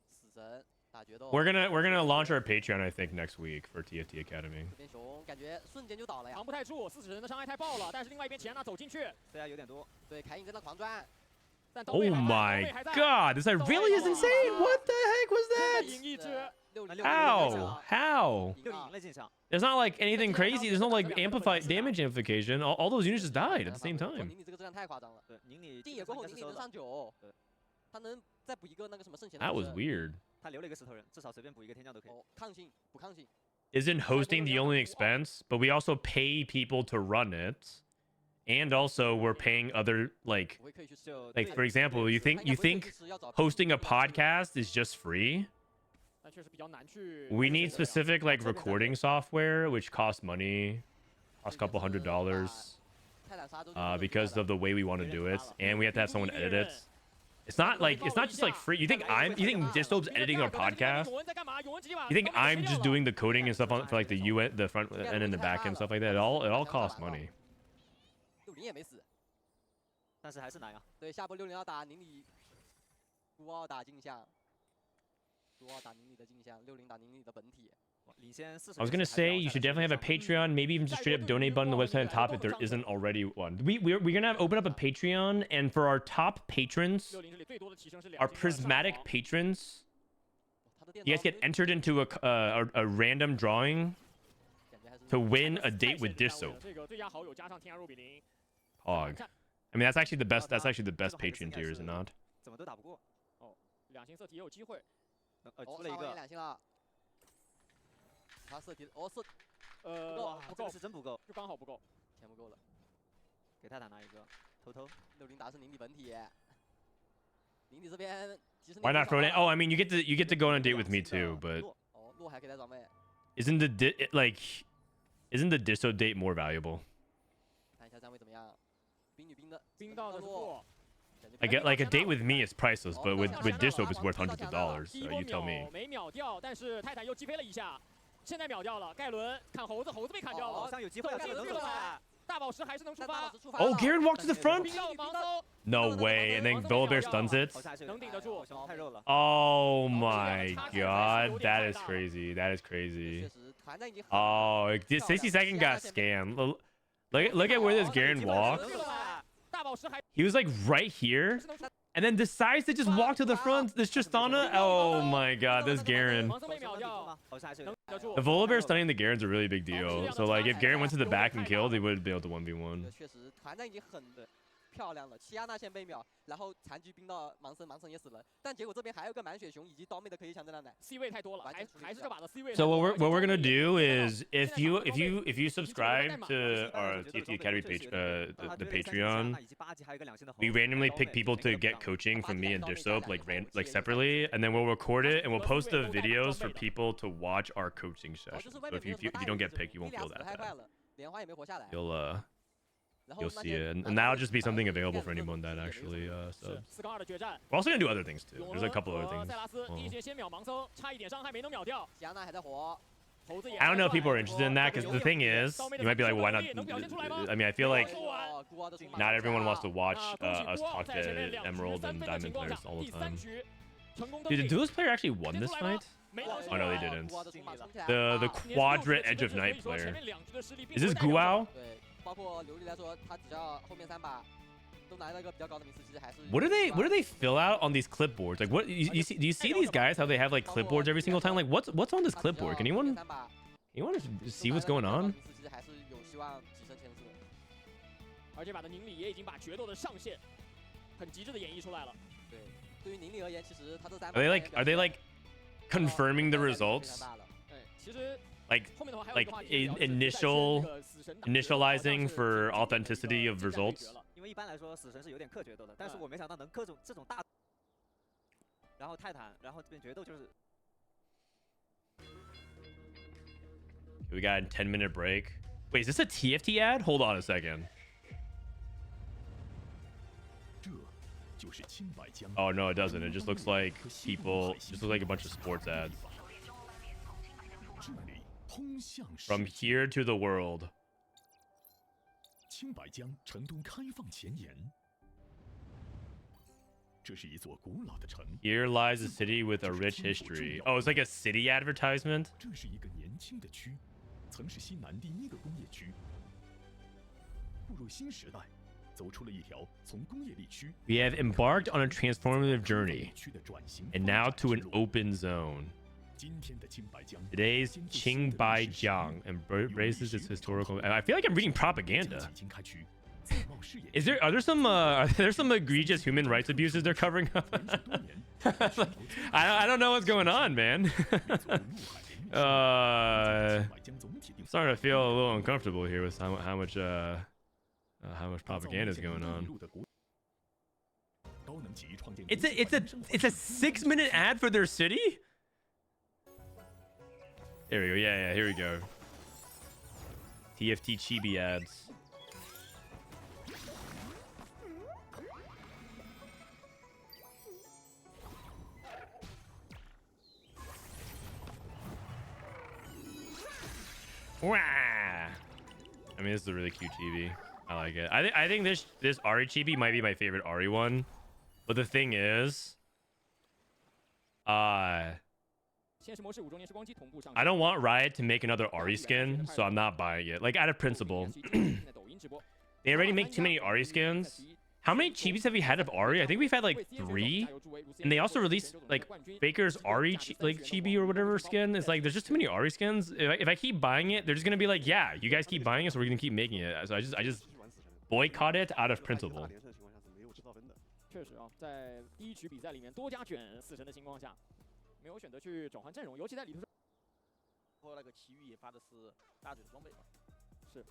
死神打决斗。 We're gonna launch our Patreon, I think, next week for TFT Academy. 这边熊感觉瞬间就倒了呀扛。不太住，四死神的伤害太爆了，但是另外一边奇亚娜走进去， 对啊，有点多。对，凯隐跟他狂转。但都 Oh 被还在 my god, this really is insane! What the heck was 赢 that? 一只， How? How? 又赢了进场。 There's not like anything crazy. There's no like amplified damage amplification. All those units just died at the same time. 宁理这个质量太夸张了。对，宁理定野过后，宁理能上9，他能再补一个那个什么圣贤的 That was 武士 weird. 他留了一个石头人，至少随便补一个天将都可以。哦，抗性补抗性。 Isn't hosting the only expense? But we also pay people to run it. And also we're paying other like 我会可以去试。就 like for example, you think hosting a podcast is just free? 但确实比较难去。 We need specific like recording software which costs money. Costs a couple $100. 泰坦沙洲 Because of the way we want to do it, and we have to have someone edit it. It's not just like free. You think Distop's editing our podcast? 永恩在干嘛？永恩直接把 You think I'm just doing the coding and stuff on for like the UN, the front end and the back end stuff like that? It all costs money. 60也没死。但是还是难啊。对，下波60要打宁理，孤傲打镜像，孤傲打宁理的镜像，60打宁理的本体。领先40。 I was gonna say you should definitely have a Patreon, maybe even just straight up donate button on the website on top if there isn't already one. We're gonna open up a Patreon, and for our top patrons, 60这里最多的提升是 our Prismatic patrons, 他的电 you guys get entered into a random drawing 感觉还是 to win a date with Disop. 这个最佳好友加上天涯若比邻， Hog. I mean, that's actually the best. That's actually the best Patreon tier, is it not? 怎么都打不过。两星色体也有机会。出了一个。 2星了。他射题射哇，不够这个是真不够，就刚好不够。钱不够了。给泰坦拿一个，偷。 60打是宁理本体。宁理这边其实 Why not Frodan? Oh, I mean, you get to go on a date with me too, but 哦，洛还可以带装备。 isn't the Diso date more valuable? 看一下站位怎么样？冰女冰的，冰到的是洛。 I get like a date with me is priceless, but with Disop it's worth hundreds of dollars. 第一 So 波 you tell 秒 me. 没秒掉，但是泰坦又击飞了一下，现在秒掉了。盖伦砍猴子，猴子被砍掉了。好像有机会了，能走来。大宝石还是能出发。 Oh, Garen walked to the front? 冰到盲僧， No way. And then Volibear stuns it. 能顶得住。太肉了。 Oh my god. That is crazy. That is 确 crazy. 实团战已经很 Oh, 60 got scammed. Look at where this Garen walked. 大宝石还 He was like right here. And then decides to just walk to the front. This Tristana. Oh my god, this Garen. 盲僧被秒掉，能顶得住 The。Volibear stunning the Garen's a really big deal. So like if Garen went to the back and killed, he would be able to 1v1. 确实团战已经很漂亮了。奇亚娜先被秒，然后残局冰到盲僧，盲僧也死了。但结果这边还有个满血熊以及刀妹的可以抢这样奶。 C 位太多了，还是这把的 C 位。 So what we're gonna do is if you subscribe to our TFT Academy the Patreon, we randomly pick people to get coaching from me and Disop like separately, and then we'll record it and we'll post the videos for people to watch our coaching 哦， sessions. 就是 So 外 if 面 you don't get picked, you won't feel 死 that 太快 bad. 了，莲花也没活下来。 You'll see it, and that'll just be something available for anyone that actually subs. 4杠2的决战。 We're also gonna do other things too. There's a couple other 和 things. 塞拉斯 Well, 第一节先秒盲僧，差一点伤害没能秒掉。奇亚娜还在活。 猴子也 I don't know if people are interested in that because the thing is, you might be like, well, why not? I mean, I feel like 哦，孤傲的出马。 not everyone wants to watch us talk to Emerald and Diamond players all the 第 time. 3局 Dude, the duelist player actually won this fight? Oh no, they didn't. The Quadra Edge of Night player. Is this Guao? 对，包括琉璃来说，他只要后面3把都拿到一个比较高的名次，其实还是 What do they fill out on these clipboards? Like what you see? Do you see these guys how they have like clipboards every single time? Like what's on this clipboard? Can anyone see what's going on? 其实还是有希望跻身前四的。而这把的宁理也已经把决斗的上限很极致的演绎出来了。对，对于宁理而言，其实他这3 Are they like confirming the results? 对，其实 Like 后面的话还有一句话， initializing for authenticity of results? 因为一般来说死神是有点克决斗的，但是我没想到能克这种大，然后泰坦，然后这边决斗就是。 We got a 10-minute break. Wait, is this a TFT ad? Hold on a second. Oh no, it doesn't. It just looks like people. Just looks like a bunch of sports ads. From here to the world. Here lies a city with a rich history. Oh, it's like a city advertisement. We have embarked on a transformative journey, and now to an open zone. Today's Qingbaijiang embraces its historical. I feel like I'm reading propaganda. Are there some egregious human rights abuses they're covering up? I don't know what's going on, man. I'm starting to feel a little uncomfortable here with how much propaganda is going on. It's a 6-minute ad for their city. There we go. Yeah, here we go. TFT Chibi ads. Wah! I mean, this is a really cute chibi. I like it. I think this Ari chibi might be my favorite Ari one. But the thing is, I don't want Riot to make another Ari skin, so I'm not buying it. Like, out of principle. They already make too many Ari skins. How many chibis have we had of Ari? I think we've had like 3. And they also released like Faker's Ari chibi or whatever skin. It's like there's just too many Ari skins. If I keep buying it, they're just gonna be like, yeah, you guys keep buying it, so we're gonna keep making it. So I just boycott it out of principle. 确实啊，在第一局比赛里面多加卷死神的情况下，没有选择去转换阵容，尤其在里头。和那个奇遇也发的是大嘴的装备嘛。是，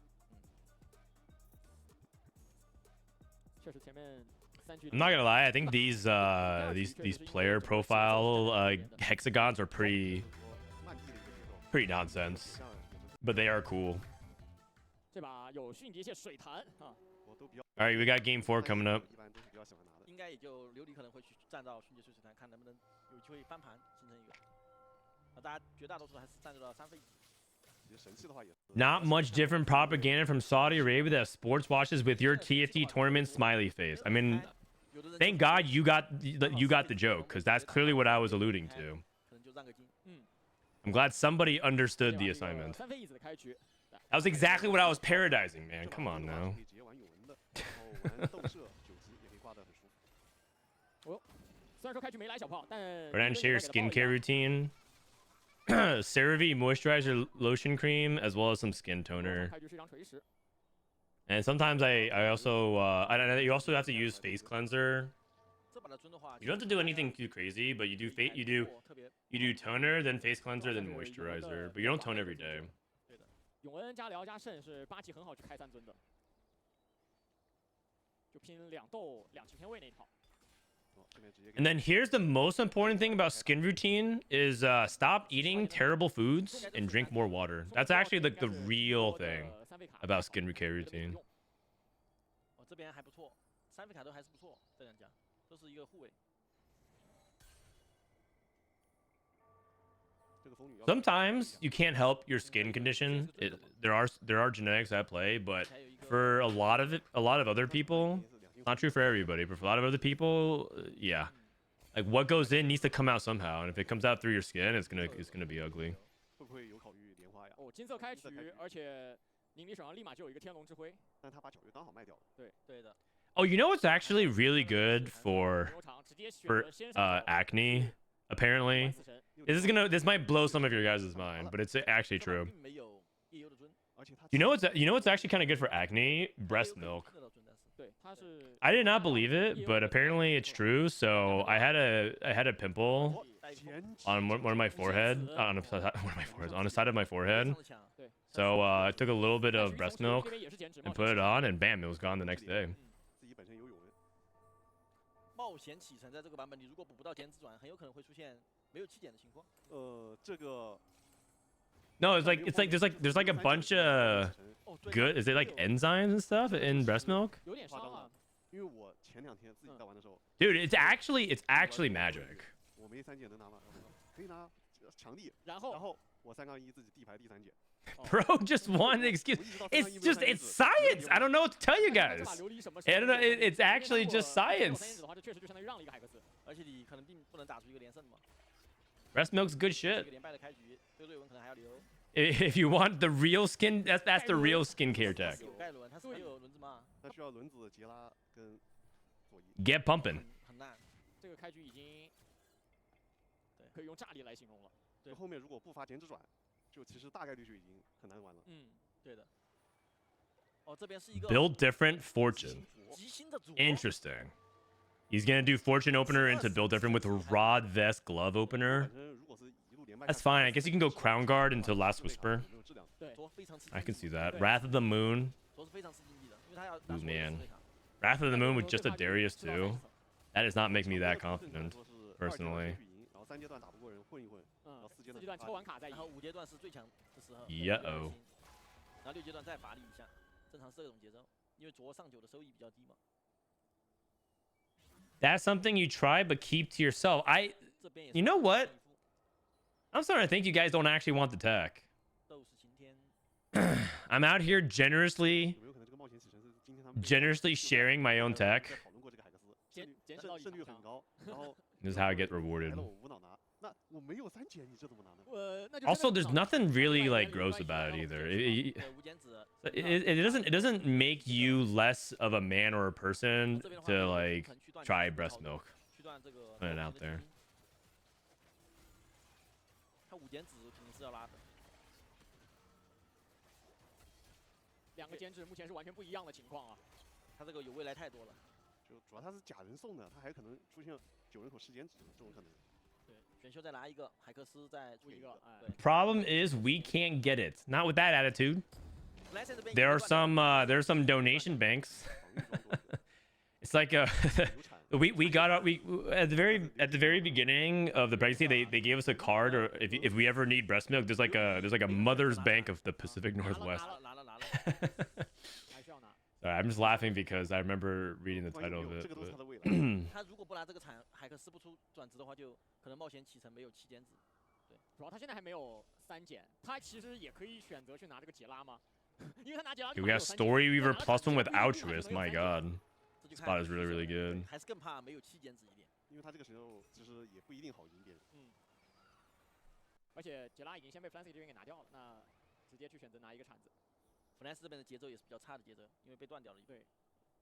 确实前面3局。I'm not gonna lie, I think these player profile hexagons are pretty nonsense, but they are cool. 这把有迅捷线水弹啊。All right, we got game 4 coming up. 应该也就琉璃可能会去站到迅捷水潭，看能不能有机会翻盘形成一个。大家绝大多数还是站到3分。Not much different propaganda from Saudi Arabia that sports watches with your TFT tournament smiley face. I mean, thank God you got the joke, because that's clearly what I was alluding to. I'm glad somebody understood the assignment. That was exactly what I was paradising, man. Come on now. Frodan shares skincare routine. CeraVe moisturizer lotion cream, as well as some skin toner. And sometimes I also you also have to use face cleanser. You don't have to do anything too crazy, but you do toner, then face cleanser, then moisturizer. But you don't tone every day. 永恩加辽加胜是8期很好去开3尊的，就拼2斗2期偏位那一套。 And then here's the most important thing about skin routine is stop eating terrible foods and drink more water. That's actually like the real thing about skin care routine. 这边还不错，3费卡都还是不错，这两家都是一个护卫。 Sometimes you can't help your skin condition. There are genetics at play, but for a lot of other people, not true for everybody, but for a lot of other people, yeah, Like what goes in needs to come out somehow, and if it comes out through your skin, it's gonna be ugly. 会不会有考虑莲花呀？哦，金色开局，而且宁理手上立马就有一个天龙之辉。但他把皎月刚好卖掉了。对的。 Oh, you know what's actually really good for acne? Apparently, this might blow some of your guys' mind, but it's actually true. You know what's actually kind of good for acne? Breast milk. I did not believe it, but apparently it's true. So I had a pimple on one of my forehead, on the side of my forehead. So I took a little bit of breast milk and put it on, and bam, it was gone the next day. 冒险启程在这个版本里，如果补不到减脂转，很有可能会出现没有气减的情况。这个 No, it's like there's like a bunch of good. Is it like enzymes and stuff in breast milk? 有点夸张了，因为我前2天自己在玩的时候 Dude, it's actually magic. 我没3减能拿吗？可以拿，强力。然后我3-1自己地排第3减。 Bro, just one excuse. It's science. I don't know what to tell you guys. I don't know. It's actually just science. 这确实就相当于让了一个海克斯。而且你可能并不能打出一个连胜嘛。 Breast milk's good shit. 一个连败的开局，对瑞文可能还要留。 If you want the real skin, that's the real skincare tech. 有盖伦，他是没有轮子吗？他需要轮子、杰拉跟佐伊。Get pumping. 很难。这个开局已经可以用炸裂来形容了。对，后面如果不发减脂转。 就其实大概率就已经很难玩了。对的。哦，这边是一个 Build different fortune. Interesting. He's gonna do fortune opener into build different with a rod vest glove opener. That's fine. I guess you can go crown guard into last whisper. I can see that. Wrath of the moon. Ooh man. Wrath of the moon with just a Darius too. That does not make me that confident, personally. 3阶段打不过人，混一混，然后4阶段抽完卡再赢，然后5阶段是最强的时候。然后6阶段再拔力一下，正常是这种节奏，因为卓上9的收益比较低嘛。That's something you try but keep to yourself. You know what? I'm starting to think you guys don't actually want the tech. I'm out here generously sharing my own tech. This is how I get rewarded. Also, there's nothing really like gross about it either. It doesn't make you less of a man or a person to like try breast milk. Put it out there. 2个减脂目前是完全不一样的情况啊。他这个有未来太多了，就主要他是假人送的，他还可能出现9人口10减脂这种可能。 Problem is we can't get it. Not with that attitude. There are some donation banks. It's like we got at the very beginning of the pregnancy they gave us a card, or if we ever need breast milk, there's like a mother's bank of the Pacific Northwest. Sorry, I'm just laughing because I remember reading the title of it. 他如果不拿这个海克斯不出转职的话，就可能冒险启程没有7减脂。对，主要他现在还没有3减，他其实也可以选择去拿这个杰拉吗？因为他拿杰拉。We got Story Weaver +1 with Altruist. My God, this spot is really good. 还是更怕没有7减脂一点，因为他这个时候其实也不一定好赢别人。而且杰拉已经先被 Fancy 这边给拿掉了，那直接去选择拿一个铲子。 弗兰斯这边的节奏也是比较差的节奏，因为被断掉了一对，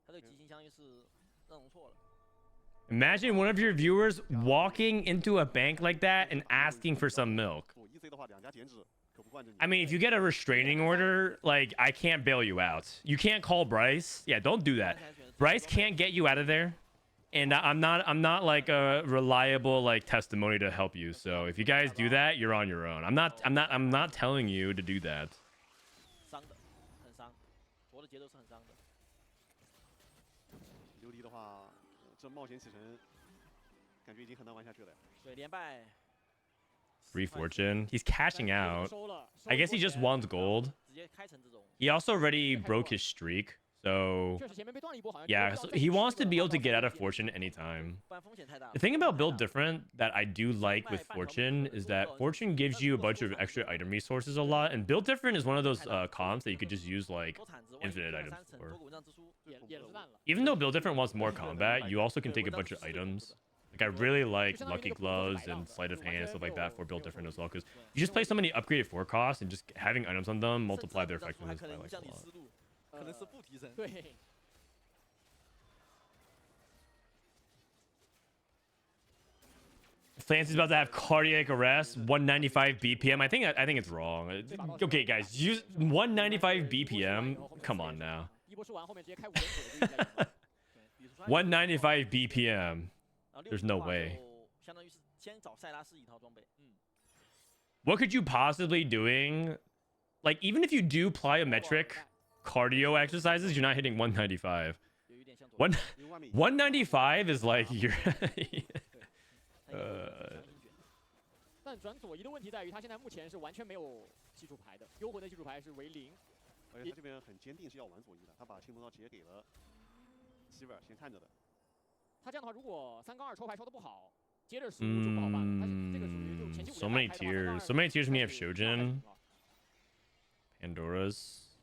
他这个急行相当于是让容错了。 Imagine one of your viewers walking into a bank like that and asking for some milk. I mean, if you get a restraining order, like, I can't bail you out. You can't call Bryce. Yeah, don't do that. Bryce can't get you out of there. And I'm not like a reliable like testimony to help you. So if you guys do that, you're on your own. I'm not telling you to do that. 伤的，很伤，卓的节奏是很伤的。6D的话，这冒险启程，感觉已经很难玩下去了。对，连败。Free fortune. He's cashing out. I guess he just wants gold. He also already broke his streak. So yeah, so he wants to be able to get out of fortune anytime. The thing about build different that I do like with fortune is that fortune gives you a bunch of extra item resources a lot, and build different is one of those comps that you could just use like infinite items for. Even though build different wants more combat, you also can take a bunch of items, Like I really like Lucky Gloves and Sleight of Hand and stuff like that for build different as well, because you just play so many upgraded 4 costs and just having items on them multiply their effectiveness by like a lot. 可能是不提升。对。 Clancy's about to have cardiac arrest, 195 BPM. I think it's wrong. Okay, guys, use 195 BPM. Come on now. 一波吃完后面直接开5连锁的就 195 BPM. 然后 There's no way. 相当于是先找塞拉斯一套装备。 What could you possibly doing? Like even if you do plyometric cardio exercises, you're not hitting 195. 有一点像左。 195 is like you're. 但转左移的问题在于，他现在目前是完全没有基础牌的，幽魂的基础牌是为0。而且他这边很坚定是要玩左移的，他把青铜刀直接给了希维尔，先看着的。他这样的话，如果3杠2抽牌抽的不好，接着15就不好办了。他这个属于就前期5 So many tiers. So many tiers when you have Shojin, Pandora's,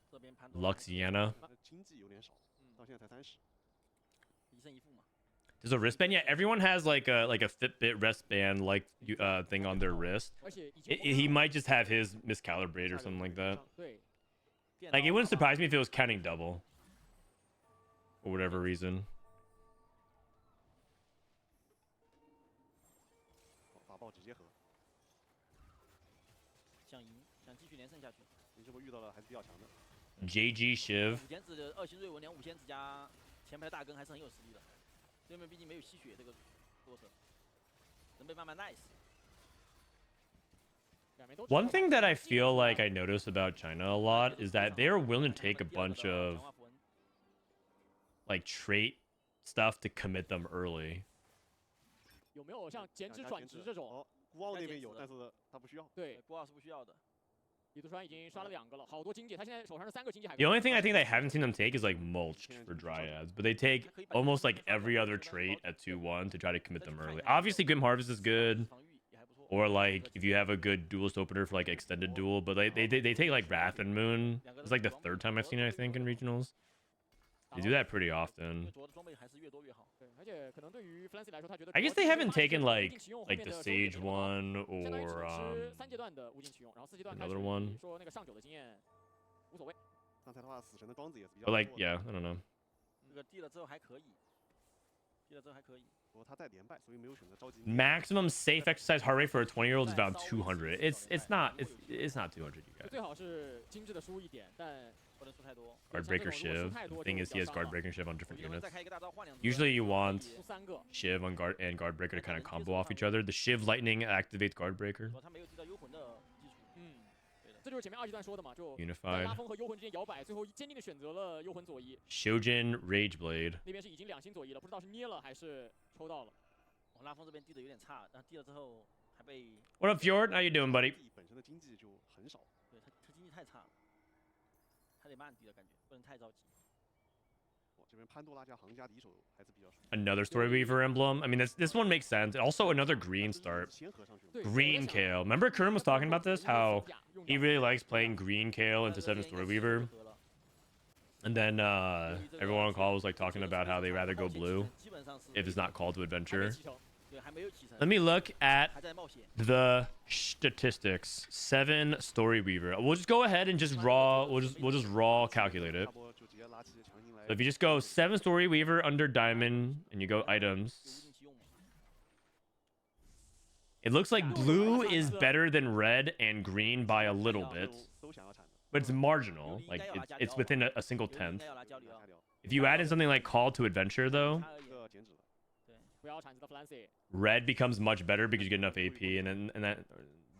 这边潘多拉 Luxiana. 经济有点少，到现在才30。一胜一负嘛。 There's a wristband. Yeah, everyone has like a Fitbit wristband like thing on their wrist. He might just have his miscalibrated or something like that. Like it wouldn't surprise me if it was counting double, for whatever reason. 法爆直接合。想赢，想继续连胜下去。你这波遇到了还是比较强的。JG Shiv. 5仙子2星瑞文连5仙子加前排的大根还是很有实力的。 对面毕竟没有吸血这个过程，能被慢慢 nice。 One thing that I feel like I notice about China a lot is that they're willing to take a bunch of like trait stuff to commit them early. 有没有像减脂转职这种？哦，孤傲那边有，但是他不需要。对，孤傲是不需要的。 李杜川已经刷了2个了，好多经济，他现在手上是3个经济海。 The only thing I think they haven't seen them take is like mulched for dryads, but they take almost like every other trait at 2-1 to try to commit them early. Obviously, Grim Harvest is good, or like if you have a good duelist opener for like extended duel, but like they take like Wrath and Moon. It's like the 3rd time I've seen it, I think, in regionals. They do that pretty often. I guess they haven't taken like the Sage one or another one. But like, yeah, I don't know. 这个低了之后还可以，低了之后还可以。 Maximum safe exercise heart rate for a 20-year-old is about 200. It's not 200, you guys. 最好是精致的输一点，但 Guardbreaker Shiv. The thing is, he has Guardbreaker Shiv on different units. Usually, you want Shiv on guard and Guardbreaker to kind of combo off each other. The Shiv Lightning activates Guardbreaker. 这就是前面2阶段说的嘛，就 Unified. 拉风和幽魂之间摇摆，最后坚定的选择了幽魂左移。 Shojin Rage Blade. 那边是已经2星左移了，不知道是捏了还是抽到了。拉风这边低的有点差，然后低了之后还被。What up, Fjord? How you doing, buddy? 本身的经济就很少。对他经济太差了，他得慢低的感觉，不能太着急。 Another Story Weaver emblem. I mean, this one makes sense. Also, another green start. Green Kale. Remember Kurum was talking about this? How he really likes playing green Kale into 7 Story Weaver. And then everyone on call was like talking about how they rather go blue if it's not call to adventure. Let me look at the statistics. 7 Story Weaver. We'll just go ahead and just raw. We'll just raw calculate it. So if you just go 7 Story Weaver under Diamond and you go items, it looks like blue is better than red and green by a little bit, but it's marginal. Like it's within a single tenth. If you add in something like Call to Adventure, though, red becomes much better because you get enough AP, and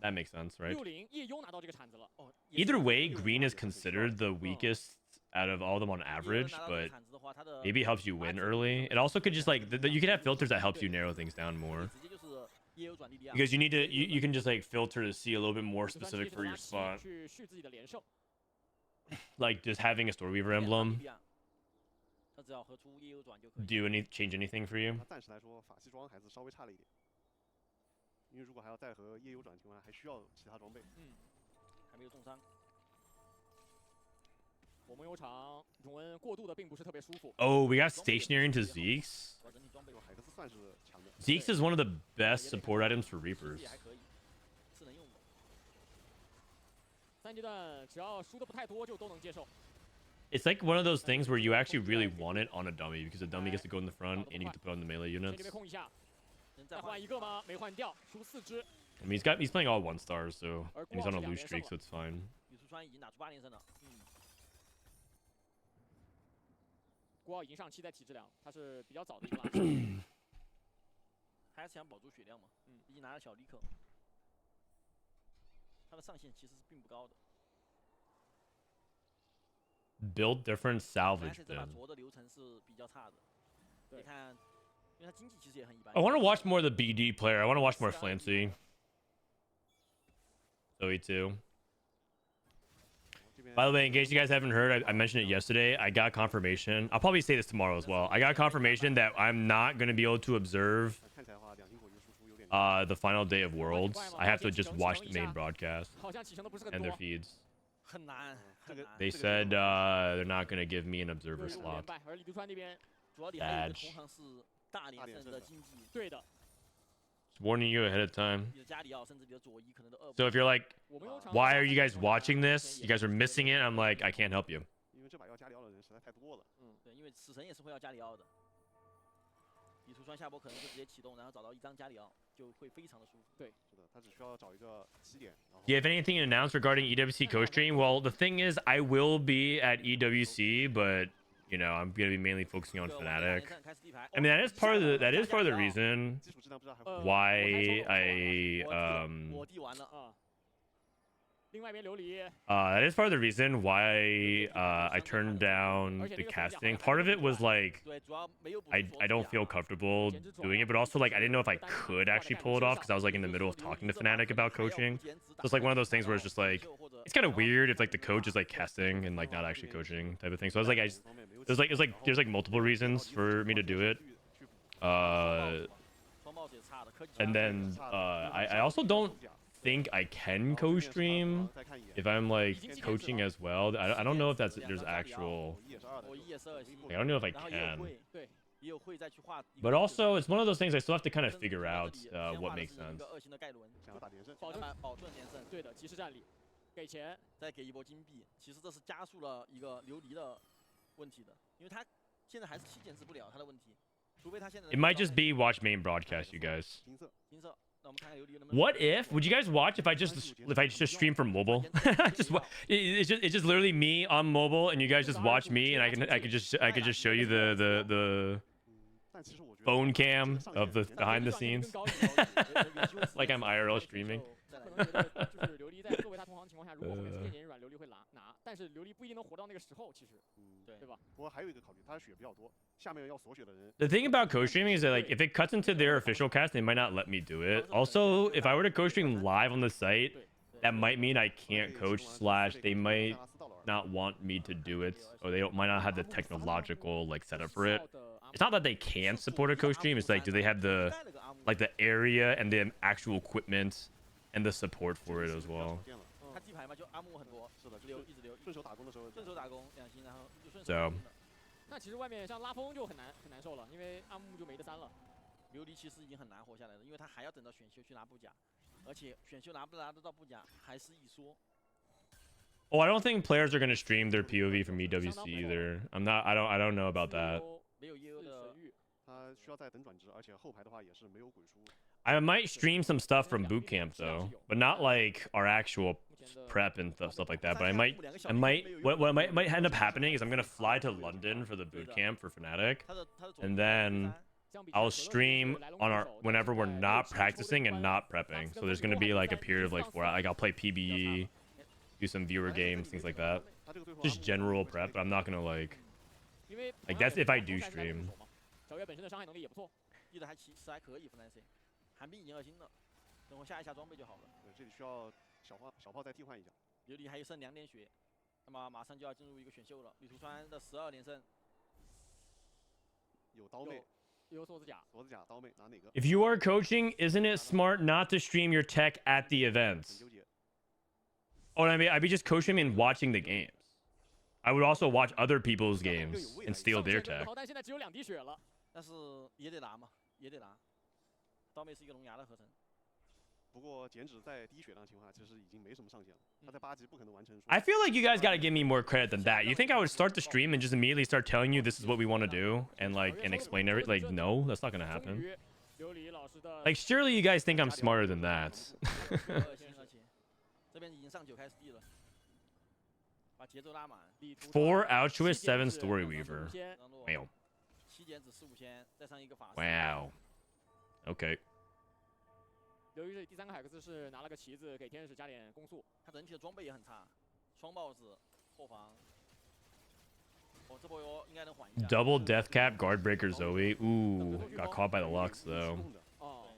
that makes sense, right? Either way, green is considered the weakest out of all of them on average, but maybe it helps you win early. It also could just like you can have filters that helps you narrow things down more, because you need to you can just like filter to see a little bit more specific for your spot. Like just having a Story Weaver emblem change anything for you? 因为如果还要再和夜幽转情况下，还需要其他装备。还没有重伤。我们有场荣恩过渡的并不是特别舒服。Oh, we got stationary into Zeke's. Zeke's is one of the best support items for Reapers. 也还可以，是能用的。3阶段只要输的不太多就都能接受。 It's like one of those things where you actually really want it on a dummy because the dummy gets to go in the front and you get to put on the melee 这 units. 边空一下，再能再换一个吗？没换掉，输4只。 I mean, he's playing all 1 stars, so and he's on a lose streak, so it's fine. 李书川已经打出8连胜了，郭傲已经上期在体质量，他是比较早的一个垃圾。他还是想保住血量嘛，毕竟拿了小李克，他的上限其实是并不高的。 Build different 但 salvage 是这把 bin. 卓的流程是比较差的，你看，因为他经济其实也很一般。 I want to watch more of the BD player. I want to watch more Flancy. Zoe too. By the way, in case you guys haven't heard, I mentioned it yesterday. I got confirmation. I'll probably say this tomorrow as well. I got confirmation that I'm not going to be able to observe 看起来的话，两星火炬输出有点。 the final day of Worlds. I have to just watch the main broadcast 好像起程的不是很 and 多 their。feeds. 很难，很难。 They said they're not going to give me an observer 5 连 slot. 败，而李德川那边主要你还有一个同行是大连胜的经济，对的， Just warning you ahead of time. 你的加里奥甚至你的左一可能都饿不 So if you're like, 我们有场 why are you guys watching this? You guys are missing it. I'm like, I can't help you. 因为这把要加里奥的人实在太多了。对，因为死神也是会要加里奥的。李书川下波可能就直接启动，然后找到一张加里奥，就会非常的舒服。对，是的，他只需要找一个起点。然后 Do you have anything to announce regarding EWC co-stream? Well, the thing is, I will be at EWC, but you know, I'm gonna be mainly focusing on 这个 Fnatic. 开始地牌 I mean, that is part of the reason 基础质量不知道还会。 why I 我弟完了，啊。另外一边琉璃， that is part of the reason why I turned down the casting. Part of it was like 对，主要没有补 I don't feel comfortable doing it, but also like I didn't know if I could actually pull it off because I was like in the middle of talking to Fnatic about coaching. So it's like one of those things where it's just like it's kind of weird if like the coach is like casting and like not actually coaching type of thing. So I was like, there's like multiple reasons for me to do it. 双帽子也差的，科技 And then I also don't think I can co-stream if I'm like coaching as well. I don't know if there's actual. 我一也是2星， I don't know if I 然后也有 can. 会，对，也有会再去画。 But also, it's one of those things I still have to kind of figure out 先 what 画的 makes 是一 sense. 个2星的盖伦，想要打连胜，保证连胜，对的，及时战力，给钱，再给一波金币，其实这是加速了一个琉璃的问题的，因为他现在还是7减制不了他的问题，除非他现在 It might just be watch main broadcast, you guys. 金色。金色。那我们看看琉璃能不能。 What if? Would you guys watch if I just stream from mobile? It's just literally me on mobile, and you guys just watch me, and I could just show you the 但其实我觉得 phone cam of the behind the scenes, like I'm IRL streaming. 可能觉得就是琉璃在作为他同行情况下，如果后面出现点软，琉璃会拿，但是琉璃不一定能活到那个时候，其实，对吧？不过还有一个考虑，他血比较多，下面要锁血的人。 The thing about co-streaming is that like if it cuts into their official cast, they might not let me do it. Also, if I were to co-stream live on the site, that might mean I can't coach / they might not want me to do it, or they might not have the technological like setup for it. It's not that they can't support a co-stream. It's like, do they have the like the area and the actual equipment and the support for it as well? 他地牌嘛，就阿木很多，是的，一直留一直留，顺手打工的时候，顺手打工2星，然后就顺手 So 打工的。那其实外面像拉风就很难受了，因为阿木就没得3了。琉璃其实已经很难活下来了，因为他还要等到选秀去拿布甲，而且选秀拿不拿得到布甲还是一说。 Oh, I don't think players are gonna stream their POV from EWC either. I don't know about that. 没有耶欧的，他需要再等转职，而且后排的话也是没有鬼叔。 I might stream some stuff from boot camp though, but not like our actual prep and stuff like that. But I might what might end up happening is I'm gonna fly to London for the boot camp for Fnatic, 他的 and then I'll stream on our whenever we're not practicing and not prepping. So there's gonna be like a period of like 4 hours. Like I'll play PBE, do some viewer games, things like that. Just general prep, but I'm not gonna like that's if I do stream. 小月本身的伤害能力也不错，踢的还其实还可以，芬兰 C， 寒冰已经2星了，等会下一下装备就好了。对，这里需要小炮再替换一下。琉璃还有剩2点血，那么马上就要进入一个选秀了。李图川的12连胜，有刀妹，有锁子甲，镯子甲、刀妹拿哪个？ If you are coaching, isn't it smart not to stream your tech at the 很 events? 纠结。 Oh, I mean, I'd be just coaching and watching the games. I would also watch other people's games and steal their tech. 但现在只有2滴血了。但是也得拿嘛，也得拿。刀妹是一个龙牙的合成。不过剪纸在低血量情况下，其实已经没什么上限了。他在8级不可能完成。 I feel like you guys got to give me more credit than that. You think I would start the stream and just immediately start telling you this is what we want to do and explain everything? Like, no, that's not gonna happen. Like, surely you guys think I'm smarter than that. 这边已经上9开始地了，把节奏拉满。 4 Altruist, 7 Story Weaver. Wow. 7剪纸15仙，再上一个法师。 Wow. Okay. 由于这第3个海克斯是拿了个旗子给天使加点攻速，他整体的装备也很差，双帽子后防。哦，这波应该能缓一下。 Double Death Cap, Guard Breaker Zoe. Ooh, got caught by the Lux though. 哦，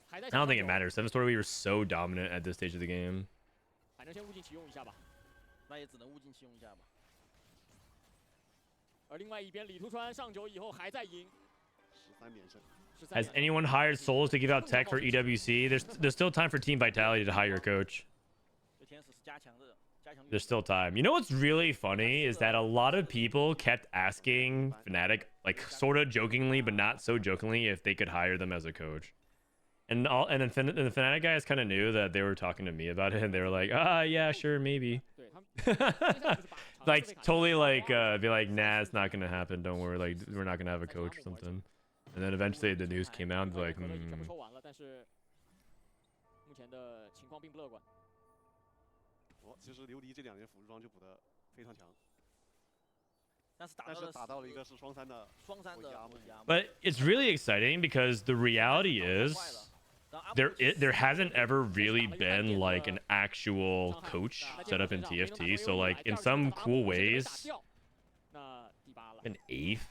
还在 I don't think it matters. 7 Story Weaver is so dominant at this stage of the game. 反正先物尽其用一下吧。那也只能物尽其用一下吧。而另外一边，李图川上9以后还在赢。 13连胜。 Has anyone hired souls to give out tech for EWC? There's still time for Team Vitality to hire a coach. 对天使是加强的，加强。 There's still time. You know what's really funny is that a lot of people kept asking Fnatic, like sort of jokingly, but not so jokingly, if they could hire them as a coach. And the Fnatic guys kind of knew that they were talking to me about it, and they were like, yeah, sure, maybe. Like totally like be like, nah, it's not gonna happen. Don't worry, like we're not gonna have a coach or something. And then eventually the news came out, like, 但是目前的情况并不乐观。哦，其实琉璃这2年辅助装就补得非常强，但是打到了一个是双3的。 But it's really exciting because the reality is there hasn't ever really been like an actual coach set up in TFT. So like in some cool ways, an 8th.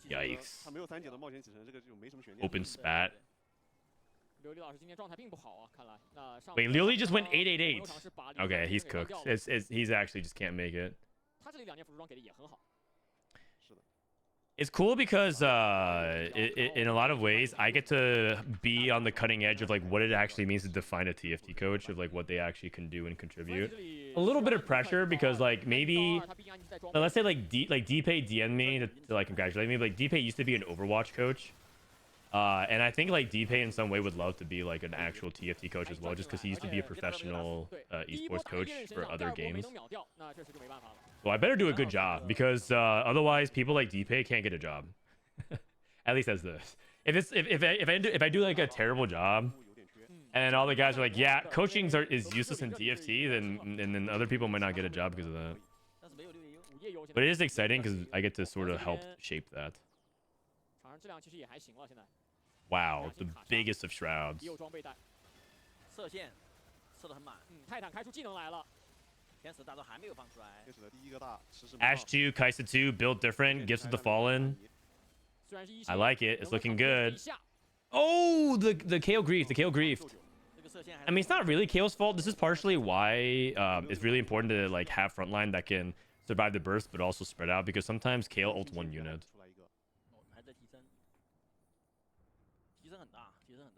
Yikes. 他没有3姐的冒险启程，这个就没什么悬念。 Open spat. 琉璃老师今天状态并不好啊，看来。那上 Wait, Lily just went 888. Okay, he's cooked. He's actually just can't make it. 他这里2年辅助装给的也很好。 It's cool because in a lot of ways I get to be on the cutting edge of like what it actually means to define a TFT coach, of like what they actually can do and contribute. A little bit of pressure because like maybe let's say like Deepay DM'd me to like congratulate me. But, like Deepay used to be an Overwatch coach. And I think like Deepay in some way would love to be like an actual TFT coach as well, just because he used to be a professional esports coach for other games. So I better do a good job because otherwise people like Deepay can't get a job. At least as this. If I do like a terrible job, and all the guys are like, yeah, coaching is useless in TFT, then other people might not get a job because of that. But it is exciting because I get to sort of help shape that. Wow, the biggest of shrouds. 射线射得很满。泰坦开出技能来了。天使大招还没有放出来。天使的第1个大迟迟。Ash 2, Kaisa 2, build different, Gifts of the Fallen. I like it. It's looking good. Oh, the KO grief, the KO grief. I mean, it's not really KO's fault. This is partially why it's really important to like have frontline that can survive the burst, but also spread out because sometimes KO ult 1 unit.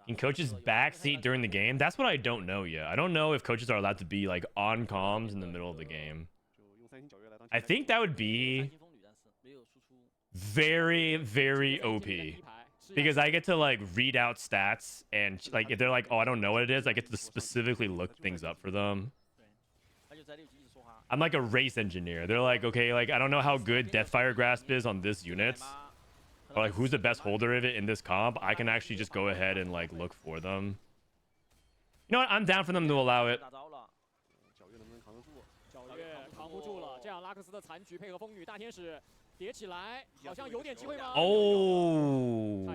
In coach's backseat during the game, that's what I don't know yet. I don't know if coaches are allowed to be like on comms in the middle of the game. I think that would be very, very OP because I get to like read out stats and like if they're like, oh, I don't know what it is, I get to specifically look things up for them. I'm like a race engineer. They're like, okay, like I don't know how good Deathfire Grasp is on this unit. Or like who's the best holder of it in this comp, I can actually just go ahead and like look for them. You know what? I'm down for them to allow it. Oh.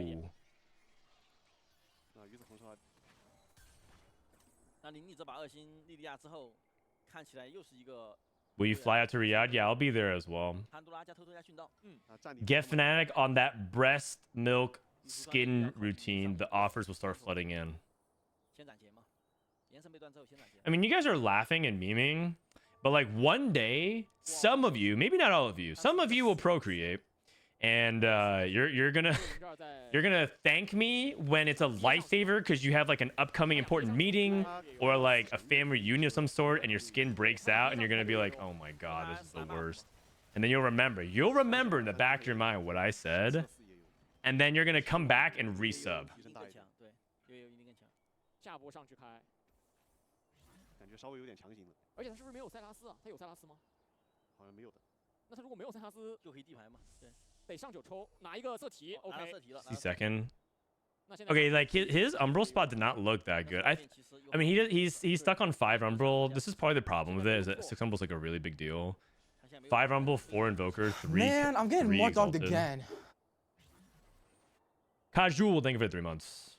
Will you fly out to Riyadh? Yeah, I'll be there as well. Get Fnatic on that breast milk skin routine. The offers will start flooding in. I mean, you guys are laughing and memeing, but like one day, some of you, maybe not all of you, some of you will procreate. And you're gonna thank me when it's a lifesaver because you have like an upcoming important meeting or like a family reunion of some sort and your skin breaks out and you're gonna be like, oh my god, this is the worst. And then you'll remember in the back of your mind what I said, and then you're gonna come back and resub. 下波上去开，感觉稍微有点强行了，而且他是不是没有塞拉斯啊？他有塞拉斯吗？好像没有的。那他如果没有塞拉斯，就可以地牌嘛。对，得上9抽，拿一个色题。拿到 OK，色题了。 60-second. 那现在 Okay, like his umbral spot did not look that good. I mean he's stuck on 5 umbral. This is probably the problem with it is that 6 umbral's like a really big deal. 5 umbral, 4 invoker, 3 Man, I'm getting 3 more dogged exalted. again. Casual, thank you for the 3 months.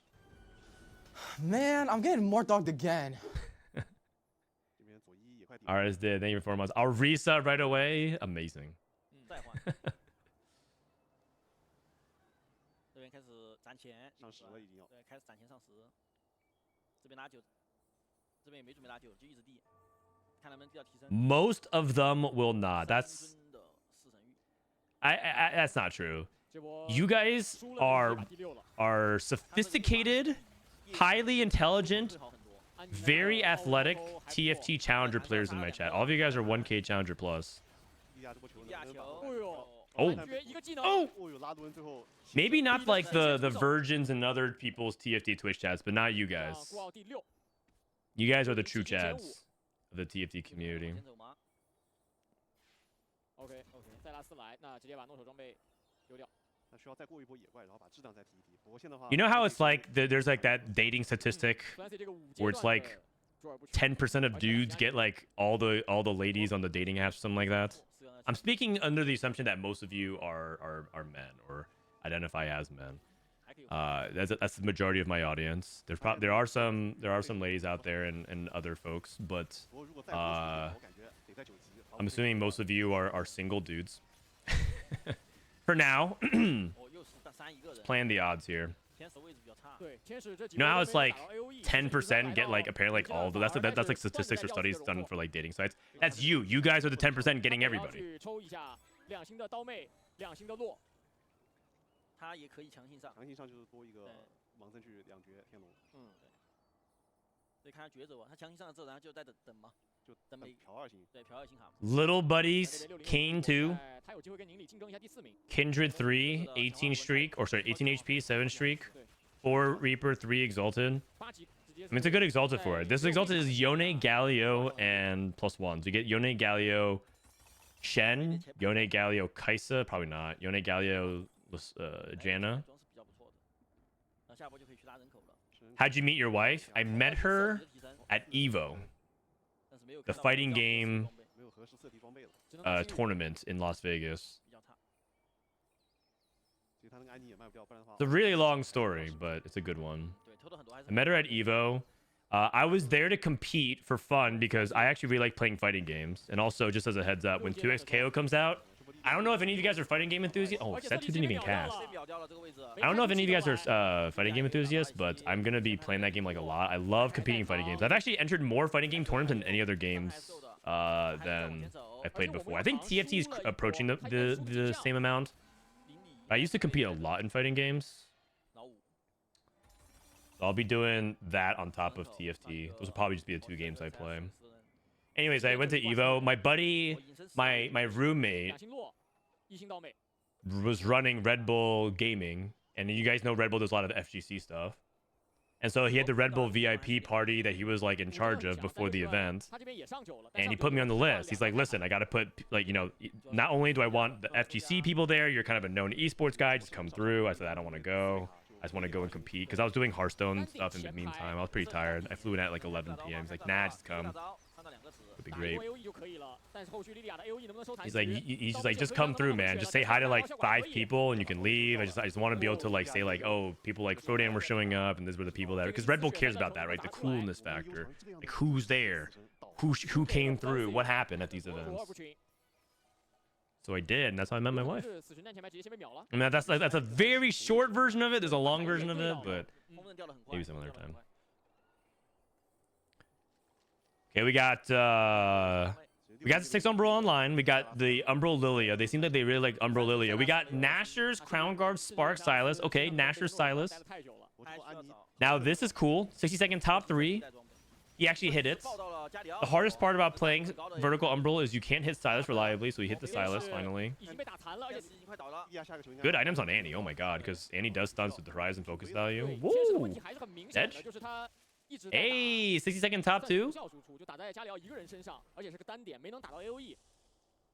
Man, I'm getting more dogged again. 这边左一也快顶。 Ours did, thank you for 4 months. I'll reset right away. Amazing. 再换。这边开始攒钱，上10了已经要。对，开始攒钱上10。这边拿9，这边也没准备拿9，就一直递，看能不能递到提升。 Most of them will not. That's that's not true. You guys are sophisticated, highly intelligent, very athletic TFT challenger players in my chat. All of you guys are 1K challenger plus. 利亚这波球能哎把呦， Oh. 感觉一个技能。 Oh. 哦哟，拉敦最后 Maybe not like the virgins and other people's TFT Twitch chats, but not you 啊 guys. 孤傲第6， You guys are the true chads of the TFT community. OK， 塞拉斯来，那直接把诺手装备丢掉。 那需要再过一波野怪，然后把质量再提一提。不过现在的话 You know how it's like there's like that dating statistic Clancy 这个5 where it's like 10% of dudes get like all the ladies on the dating apps, something like that. I'm speaking under the assumption that most of you are men or identify as men. That's the majority of my audience. There are some ladies out there and other folks, but 不过如果再过去的话，我感觉得在9级。 I'm assuming most of you are single dudes. For now, 哦，又是3一个人。 playing the odds here. 天使位置比较差。 对，天使这几 You know how 个 it's 都没 like 打到 AOE10% get like apparently like all the that's like statistics or studies done for like dating sites. That's you. You guys are the 10% getting everybody. 去抽一下2星的刀妹，2星的洛。他也可以强行上。强行上就是多一个盲僧去2绝天龙。嗯，对。所以看他抉择吧，他强行上了之后，然后就在等嘛，就等每嫖2星。对，嫖2星卡嘛。 Little buddies, Kane 2, 他有机会跟宁理竞争一下第4名。 Kindred 3, 18 streak, or sorry, 18 HP, 7 streak, 4 Reaper, 3 exalted. 8级直接。 I mean, it's a good exalted for it. This exalted is Yone, Galio, and +1. So you get Yone, Galio, Shen, Yone, Galio, Kaisa, probably not. Yone, Galio, Janna. 装是比较不错的。那下波就可以去拉人口了。 How'd you meet your wife? I met her at EVO, 但是没有 the 看到 fighting 比较合适的 game 装备 没有合适色题装备了。 tournament in Las Vegas. 比较差。所以他那个安妮也卖不掉，不然的话。 It's a really long story, but it's a good one. 对，偷的很多还是 I。met her at EVO. I was there to compete for fun because I actually really like playing fighting games. And also, just as a heads up, when 2X KO comes out, I don't know if any of you guys are fighting game enthusiasts. Oh, Set2 didn't even cast. 被秒掉了这个位置。 I don't know if any of you guys are fighting game enthusiasts, but I'm going to be playing that game like a lot. I love competing in fighting games. I've actually entered more fighting game tournaments than any other games than I've played before. I think TFT is approaching the same amount. I used to compete a lot in fighting games. 老五。 So I'll be doing that on top of TFT. Those will probably just be the 2 games I play. Anyways, I went to EVO. My buddy, my roommate 2星洛，1星刀妹。 was running Red Bull Gaming. And you guys know Red Bull does a lot of FGC stuff. And so he had the Red Bull VIP party that he was like in charge of before the event. 他这边也上9了。 And he put me on the list. He's like, listen, I got to put, like, you know, not only do I want the FGC people there, you're kind of a known esports guy, just come through. I said, I don't want to go. I just want to go and compete. Because I was doing Hearthstone stuff in the meantime. I was pretty tired. I flew in at like 11 p.m. He's like, nah, just come. It'd be great. He's like, he's just like, just come through, man. Just say hi to like 5 people and you can leave. I just want to be able to like say like, oh, people like Frodan were showing up and these were the people that, because Red Bull cares about that, right? The coolness factor. Like who's there? Who came through? What happened at these events? So I did, and that's how I met my wife. I mean, that's a very short version of it. There's a long version of it, but maybe some other time. Okay, we got the 6 Umbral online. We got the Umbral Lilia. They seem like they really like Umbral Lilia. We got Nashor's Crown Guard Spark Silas. Okay, Nashor's Silas. Now this is cool. 60-second top 3. He actually hit it. The hardest part about playing vertical Umbral is you can't hit Silas reliably, so he hit the Silas finally. Good items on Annie. Oh my god, because Annie does stunts with the Horizon focus value. Woo! Edge? 一直在打 Hey, 60-second top 算是无 two. 效输出，就打在加里奥一个人身上，而且是个单点，没能打到 AOE。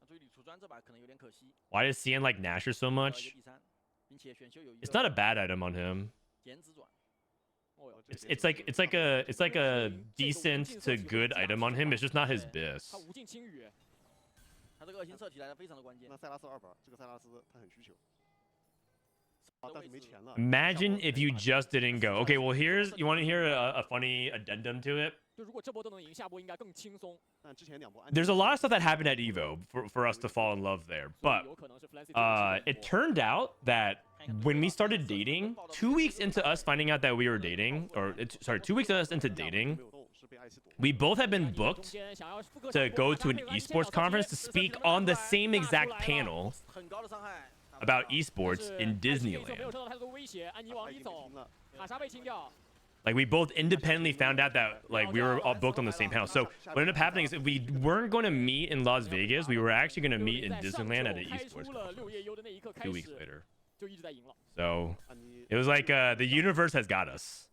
注意李楚专这把可能有点可惜。 Why does CN like Nasher so 一个 much? 第三，并且选秀有一 It's 个 not a bad item on him. 减脂转。哦哟， It's like a decent to good item on him. It's just not his 他 best. 无尽轻语，他这个恶心射题来的非常的关键那。塞拉斯2本，这个塞拉斯他很需求。啊，但是没钱了。 Imagine if you just didn't go. Okay, well you want to hear a funny addendum to it? 就如果这波都能赢，下波应该更轻松。 但之前2波 There's a lot of stuff that happened at Evo for us to fall in love there, 所以 but 有可能是 Flancy it turned out that when we started dating, 2 weeks into us finding out that we were dating, or sorry, 2 weeks into dating, 没有动，是被艾希躲。 we both had been booked to go to an esports conference to speak on the same exact panel 很高的伤害。 about esports in 没有 Disneyland. 受到太多威胁，安妮往里走，了，卡莎被清掉。 Like we both independently found out that like we were all booked on the same panel. So what ended up happening is we weren't going to meet in Las Vegas. We were actually going to meet in Disneyland at an 开出 esports 了 conference 6页优的那一刻开 2 weeks 始， later. 就一直在赢了。 So 安妮 it was like the universe has got us.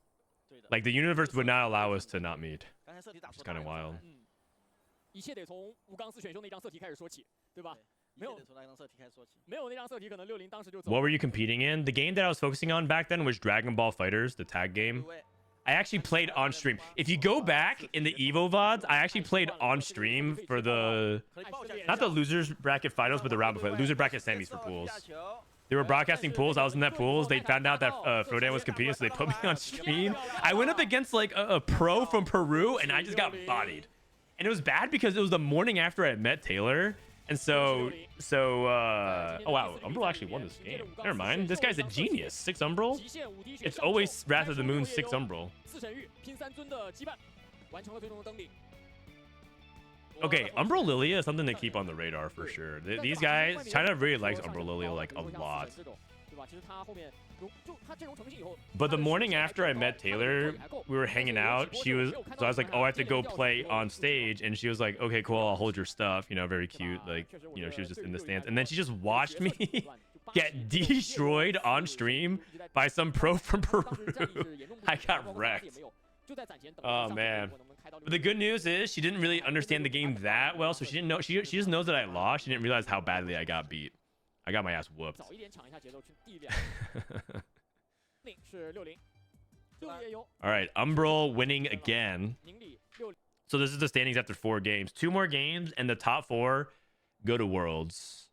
对的。 Like the universe would not allow us to not meet. 刚才射题打 It's 出 kind of wild. 一切得从吴刚四选秀那张色题开始说起，对吧？没有从那张射题开始说起。没有那张色题，可能60当时就走。 What were you competing in? The game that I was focusing on back then was Dragon Ball Fighters, the tag game. I actually played on stream. If you go back in the Evo VODs, I actually played on stream for the not the losers bracket finals, but the round before loser bracket semis for pools. They were broadcasting pools. I was in that pools. They found out that Frodan was competing, so they put me on stream. I went up against like a pro from Peru, and I just got bodied. And it was bad because it was the morning after I met Taylor. And so oh wow, Umbral actually won this game. Never mind. This guy's a genius. 6 Umbral? It's always Wrath of the Moon 6 Umbral. 4神域拼3尊的羁绊，完成了最终的登顶。 Okay, Umbral Lilia is something to keep on the radar for sure. These guys, China really likes Umbral Lilia like a lot. 对吧？其实他后面就他阵容成型以后。 But the morning after I met Taylor, we were hanging out. So I was like, oh, I have to go play on stage. And she was like, okay, cool, I'll hold your stuff. You know, very cute. Like, you know, she was just in the stands. And then she just watched me get destroyed on stream by some pro from Peru. I got wrecked. Oh man. But the good news is she didn't really understand the game that well, so she didn't know. She just knows that I lost. She didn't realize how badly I got beat. I got my ass whooped. 早一点抢一下节奏去第2。是60，也有 All right, Umbral winning again. 宁理60。 So this is the standings after 4 games. 2 more games, and the top 4 go to Worlds.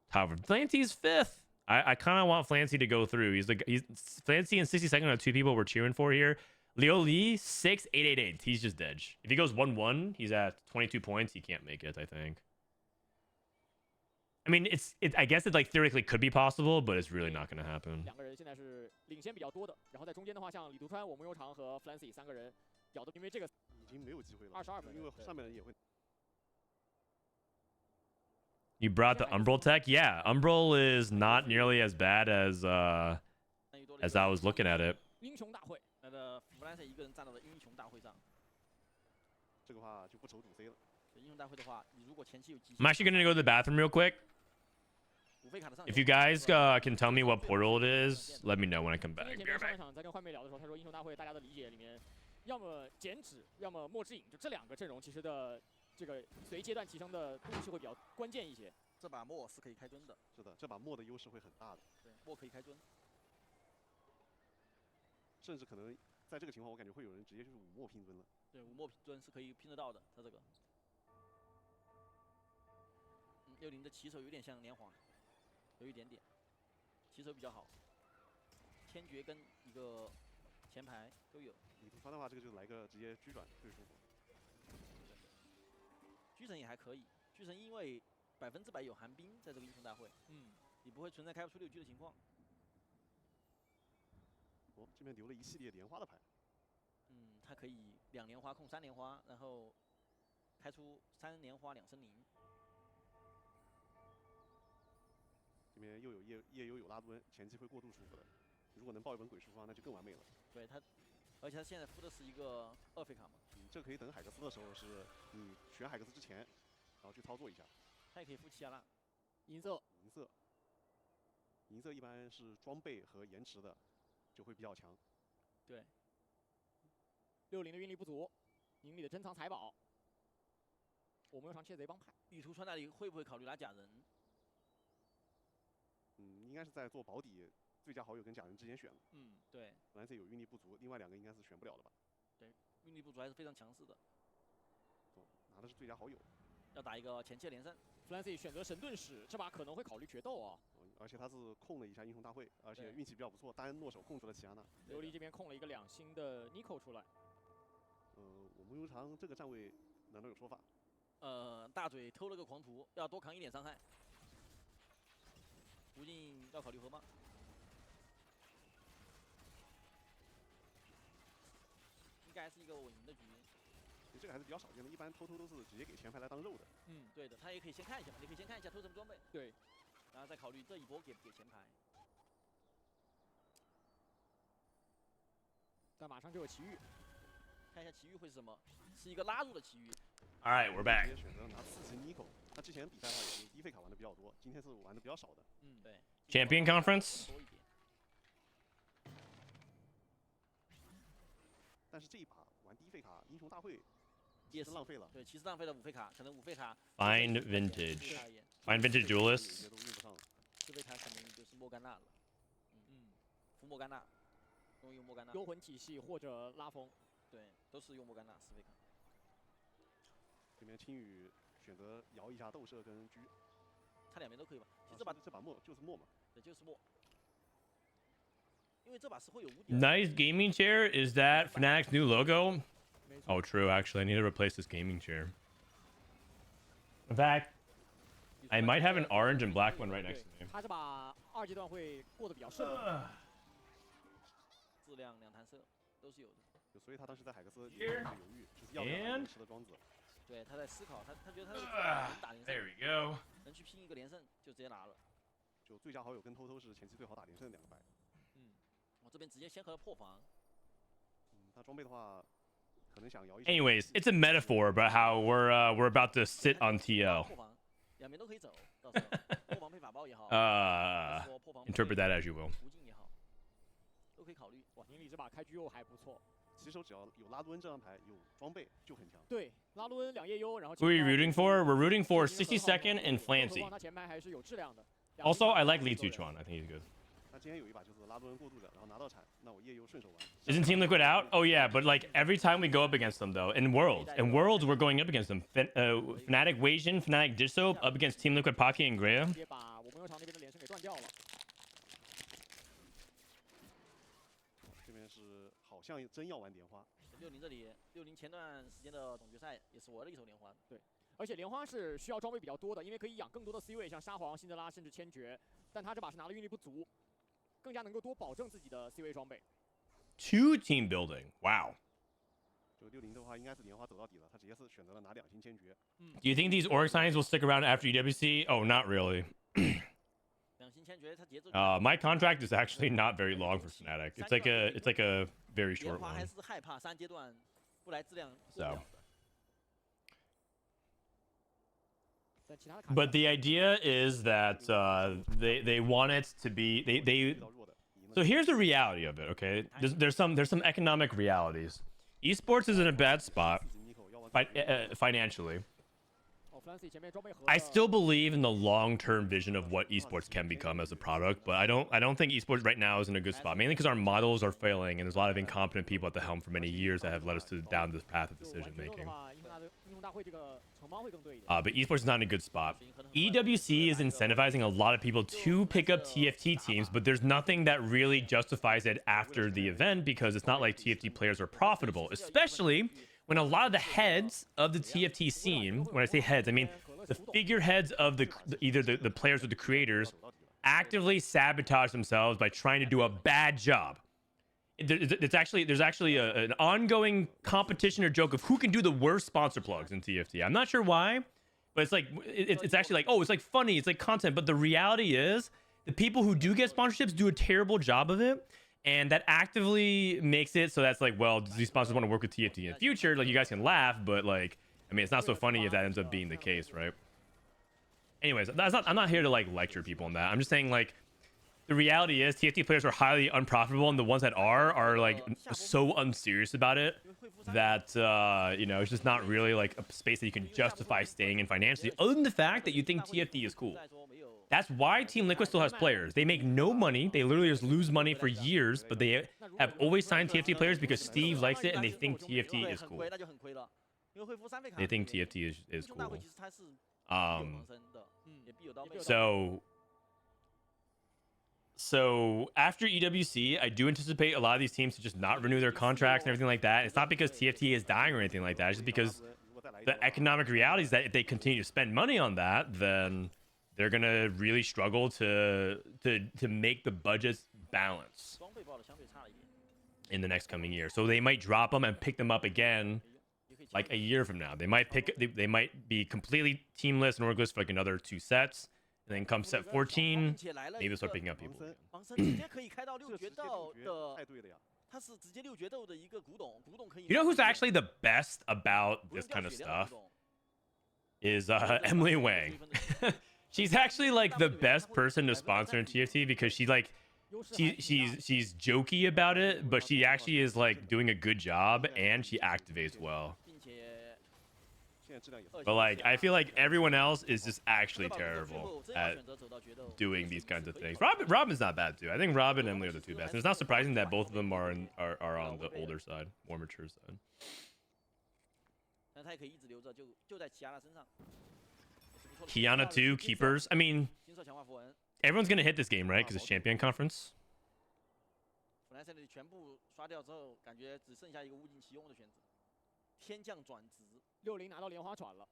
However, Flancy's 5th. I kind of want Flancy to go through. He's Flancy and 60-second are 2 people we're cheering for here. Leo Lee 6-8-8-8. He's just dead. If he goes 1-1, he's at 22 points. He can't make it, I think. I mean, I guess it like theoretically could be possible, but it's really not going to happen. 2个人现在是领先比较多的，然后在中间的话，像李独川、我木悠长和 Flancy 3个人咬的，因为这个已经没有机会了。 22分，因为上面人也会。 You brought the Umbral tech? Yeah, Umbral is not nearly as bad as I was looking at it. 英雄大会，那个弗兰西一个人站到了英雄大会上。这个话就不愁堵 C 了。英雄大会的话，你如果前期有极限， I'm actually going to go to the bathroom real quick. 补费卡的上。 If you guys can tell me what portal it is, let me know when I come back. 前 Be 面 right 上 back. 半场在跟幻妹聊的时候，他说英雄大会大家的理解里面，要么减脂，要么墨之影，就这2个阵容其实的这个随阶段提升的度是会比较关键一些。这把墨是可以开蹲的。是的，这把墨的优势会很大的。对，墨可以开蹲。甚至可能在这个情况，我感觉会有人直接就是5墨拼蹲了。对，5墨蹲是可以拼得到的，他这个。60的起手有点像连环，有一点点，起手比较好。天爵跟一个前排都有。李独川的话，这个就来个直接狙转最舒服。狙神也还可以，狙神因为100%有寒冰在这个英雄大会，你不会存在开不出6狙的情况。哦，这边留了一系列莲花的牌。他可以2莲花控3莲花，然后开出3莲花2森林。这边又有夜幽有拉蹲，前期会过度舒服的。如果能爆一本鬼书方，那就更完美了。对他，而且他现在敷的是一个2费卡嘛。这可以等海克斯的时候，是你选海克斯之前，然后去操作一下。他也可以敷7亚拉。银色。银色一般是装备和延迟的，就会比较强。对。60的运力不足，营里的珍藏财宝。我们又常窃贼帮派。意图川那里会不会考虑拿假人？应该是在做保底最佳好友跟假人之间选的。对。蓝色有运力不足，另外2个应该是选不了的吧？对，运力不足还是非常强势的。拿的是最佳好友。要打一个前切连胜。Flancy 选择神盾使，这把可能会考虑决斗啊。而且他是控了一下英雄大会，而且运气比较不错，单落手控出了奇亚娜。琉璃这边控了一个2星的 Nico 出来。我们悠长这个站位难道有说法？大嘴偷了个狂徒，要多扛一点伤害。无尽要考虑河吗？应该是一个稳赢的局。这个还是比较少见的，一般偷都是直接给前排来当肉的。对的，他也可以先看一下嘛，你可以先看一下偷什么装备。对。然后再考虑这一波给前排。但马上就有奇遇，看一下奇遇会是什么？是一个拉入的奇遇。All right, we're back. 选择拿4级 Nico， 他之前比赛的话也是低费卡玩的比较多，今天是玩的比较少的。对。Champion Conference. 但是这一把玩低费卡英雄大会也是浪费了。对，其实浪费了5费卡，可能5费卡。Find Vintage. Find Vintage Duelists. 4费卡可能就是莫甘娜了。服莫甘娜，用莫甘娜。幽魂体系或者拉风。对，都是用莫甘娜4费卡。这边青羽选择摇一下斗射跟狙，他2边都可以吧？其实这把墨就是墨嘛。对，就是墨。因为这把是会有无敌。Nice gaming chair. Is that Fnatic's new logo? Oh, true. Actually, I need to replace this gaming chair. In fact, I might have an orange and black one right next to me. 他这把2阶段会过得比较顺利。质量2弹射都是有的。所以他当时在海克斯也有犹豫，就是要不要吃的庄子。对，他在思考，他觉得他能打连胜。There we go. 能去拼一个连胜，就直接拿了。就最佳好友跟偷是前期最好打连胜的2个牌。我这边直接先和破防。他装备的话，可能想摇一下。Anyways, it's a metaphor about how we're about to sit on TL. 破防，2边都可以走，到时候破防配法包也好。Interpret that as you will. 无尽也好，都可以考虑。哇，宁理这把开局又还不错。骑手只要有拉杜恩这张牌，有装备就很强。对，拉鲁恩2叶优，然后。Who are you rooting for? We're rooting for 62nd and Flancy. 他前排还是有质量的。Also, I like Li Tuchuan. I think he's good. 他今天有一把就是拉杜恩过渡着，然后拿到铲，那我夜游顺手玩。Isn't Team Liquid out? Oh yeah, but like every time we go up against them though, in Worlds we're going up against them. Fnatic Weijin, Fnatic Disso up against Team Liquid Pocky and Greya. 直接把我们悠长那边的连胜给断掉了。这边是好像真要玩莲花。60这里，60前段时间的总决赛也是玩了一手莲花。对，而且莲花是需要装备比较多的，因为可以养更多的 C 位，像沙皇、辛德拉甚至千珏。但他这把是拿了运力不足。更加能够多保证自己的 C 位装备。2 team building. Wow. 就60的话，应该是莲花走到底了，他直接是选择了拿2星千珏。Do you think these org signs will stick around after EWC? Oh, not really. 2星千珏，他节奏。My contract is actually not very long for Fnatic. It's like a very short 莲花 one. 还是害怕3阶段不来质量过不了的。But the idea is that they want it to be they. So here's the reality of it. Okay, there's some economic realities. Esports is in a bad spot, financially. I still believe in the long-term vision of what esports can become as a product, but I don't think esports right now is in a good spot. Mainly because our models are failing, and there's a lot of incompetent people at the helm for many years that have led us down this path of decision making. But esports is not in a good spot. EWC is incentivizing a lot of people to pick up TFT teams, but there's nothing that really justifies it after the event because it's not like TFT players are profitable, especially when a lot of the heads of the TFT scene, when I say heads, I mean the figureheads of either the players or the creators, actively sabotage themselves by trying to do a bad job. There's actually an ongoing competition or joke of who can do the worst sponsor plugs in TFT. I'm not sure why, but it's like it's actually like, oh, it's like funny, it's like content, but the reality is the people who do get sponsorships do a terrible job of it. And that actively makes it so that's like, well, do these sponsors want to work with TFT in the future? Like, you guys can laugh, but like, I mean, it's not so funny if that ends up being the case, right? Anyways, I'm not here to like lecture people on that. I'm just saying, like, the reality is TFT players are highly unprofitable, and the ones that are like so unserious about it that you know, it's just not really like a space that you can justify staying in financially, other than the fact that you think TFT is cool. That's why Team Liquid still has players. They make no money. They literally just lose money for years, but they have always signed TFT players because Steve likes it and they think TFT is cool. They think TFT is cool. So after EWC, I do anticipate a lot of these teams to just not renew their contracts and everything like that. It's not because TFT is dying or anything like that. It's just because the economic reality is that if they continue to spend money on that, then they're gonna really struggle to make the budgets balance in the next coming year. So they might drop them and pick them up again like a year from now. They might they might be completely teamless and orgless for like another 2 sets. And then come set 14, maybe they'll start picking up people again. You know who's actually the best about this kind of stuff? Is Emily Wang. She's actually like the best person to sponsor in TFT because she's jokey about it, but she actually is like doing a good job and she activates well. But like, I feel like everyone else is just actually terrible at doing these kinds of things. Robin's not bad too. I think Robin and Emily are the 2 best. And it's not surprising that both of them are on the older side, more mature side. Kiana too, keepers. I mean, everyone's gonna hit this game, right? Because it's Champion Conference. 60拿到莲花转了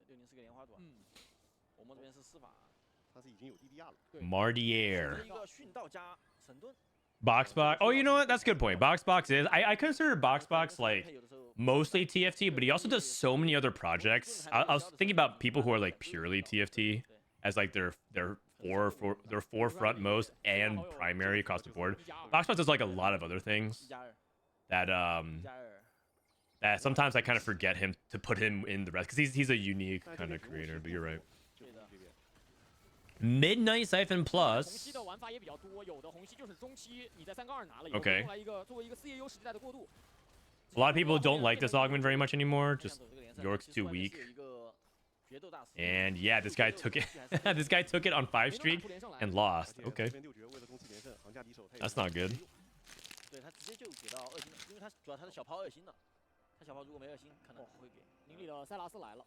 ，60是个莲花转，我们这边是4法，他是已经有 DDR 了。 Mardier. 一个训道加神盾。 Boxbox. Oh, you know what? That's a good point. Boxbox is. I consider Boxbox like mostly TFT, but he also does so many other projects. I was thinking about people who are like purely TFT as like their forefront most and primary across the board. Boxbox does like a lot of other things that sometimes I kind of forget him to put him in the rest because he's a unique kind of creator. But you're right. Midnight Siphon Plus. Okay. A lot of people don't like this augment very much anymore. Just York's too weak. And yeah, this guy took it. This guy took it on 5 streak and lost. Okay. That's not good. 对他直接就给到2星，因为他主要他是小炮2星的，他小炮如果没2星，可能不会给。宁里的塞拉斯来了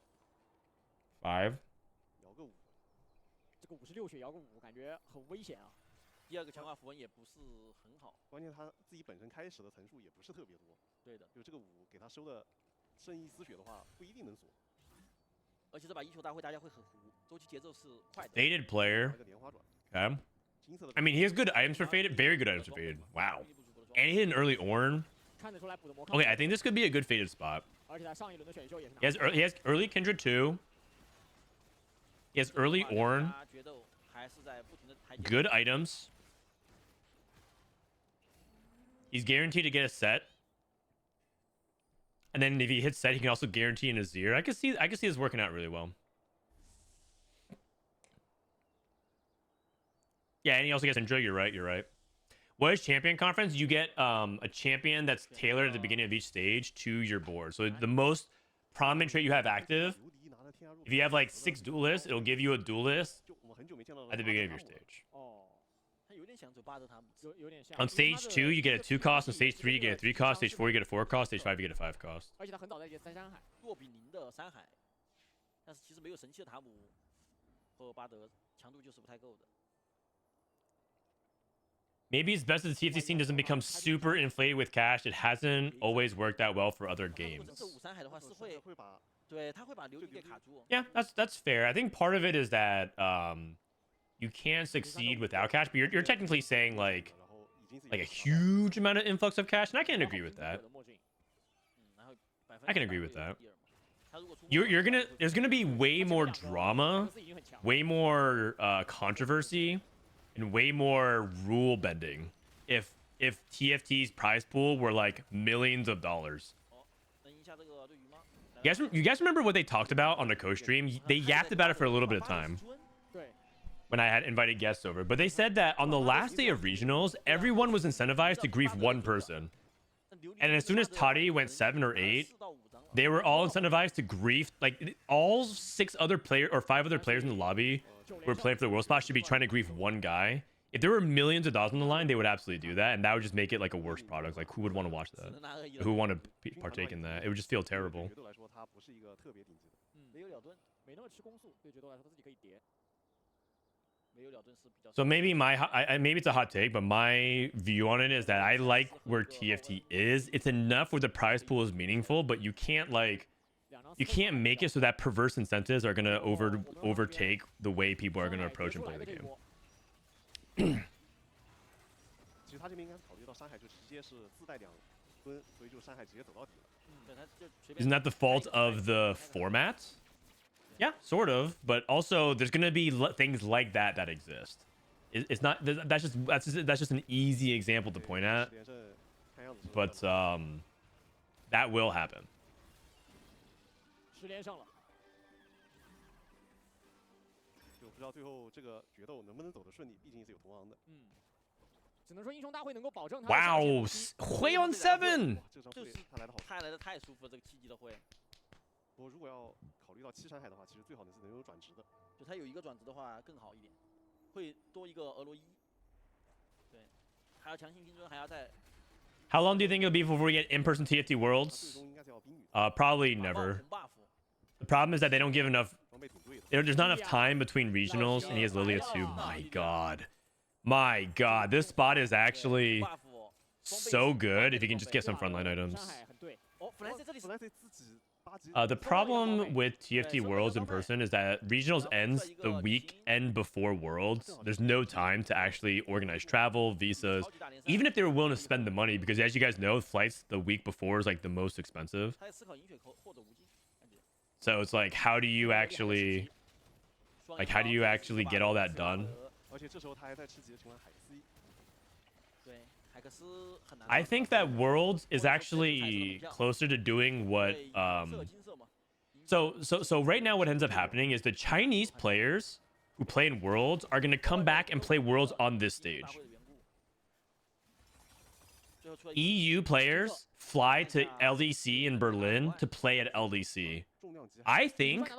5。摇个5，这个56血摇个5，感觉很危险啊。第2个强化符文也不是很好，关键他自己本身开始的层数也不是特别多。对的，就这个5给他收的圣意丝血的话，不一定能锁。而且这把1球大会大家会很糊，周期节奏是快的。Faded player. Okay. I mean, he has good items for Faded. Very good items for Faded. Wow. And he hit an early Ornn. Okay, I think this could be a good Faded spot. He has early Kindred too. He has early Ornn. Good items. He's guaranteed to get a set. And then if he hits set, he can also guarantee an Azir. I can see this working out really well. Yeah, and he also gets Indra. You're right. What is Champion Conference? You get a champion that's tailored at the beginning of each stage to your board. So the most prominent trait you have active, if you have like 6 duelists, it'll give you a duelist at the beginning of your stage. On stage 2, you get a 2 cost. On stage 3, you get a 3 cost. Stage 4, you get a 4 cost. Stage 5, you get a 5 cost. 而且他很早在3山海，弱比0的山海，但是其实没有神器的塔姆和巴德强度就是不太够的。 Maybe it's best that the TFT scene doesn't become super inflated with cash. It hasn't always worked out well for other games. Yeah, that's fair. I think part of it is that you can succeed without cash, but you're technically saying like a huge amount of influx of cash, and I can agree with that. I can agree with that. There's gonna be way more drama, way more controversy, and way more rule bending if TFT's prize pool were like millions of dollars. You guys remember what they talked about on the co-stream? They yapped about it for a little bit of time. when I had invited guests over. But they said that on the last day of regionals, everyone was incentivized to grief one person. And as soon as Toddy went 7 or 8, they were all incentivized to grief. Like all 6 other players or 5 other players in the lobby who were playing for the world spot should be trying to grief one guy. If there were millions of dollars on the line, they would absolutely do that, and that would just make it like a worse product. Like who would want to watch that? Who would want to partake in that? It would just feel terrible. So maybe maybe it's a hot take, but my view on it is that I like where TFT is. It's enough where the prize pool is meaningful, but you can't make it so that perverse incentives are gonna overtake the way people are gonna approach and play the game. Isn't that the fault of the format? Yeah, sort of, but also there's gonna be things like that exist. It's not that's just an easy example to point at, but that will happen. 10连胜了。就不知道最后这个决斗能不能走得顺利，毕竟是有同行的。只能说英雄大会能够保证他。Wow, Hui on 7. 就是他来的好，他来的太舒服了，这个7级的会。不过如果要考虑到7山海的话，其实最好的是能有转职的。就他有一个转职的话更好一点，会多一个俄罗伊。对，还要强行拼尊，还要再。How long do you think it'll be before we get in-person TFT Worlds? Probably never. The problem is that they don't give enough. There's not enough time between regionals, and he has Lilia too. My God, this spot is actually so good if you can just get some frontline items. The problem with TFT Worlds in person is that regionals ends the weekend before Worlds. There's no time to actually organize travel, visas, even if they were willing to spend the money, because as you guys know, flights the week before is like the most expensive. So it's like, how do you actually get all that done? I think that Worlds is actually closer to doing what so right now what ends up happening is the Chinese players who play in Worlds are going to come back and play Worlds on this stage. EU players fly to LDC in Berlin to play at LDC. I think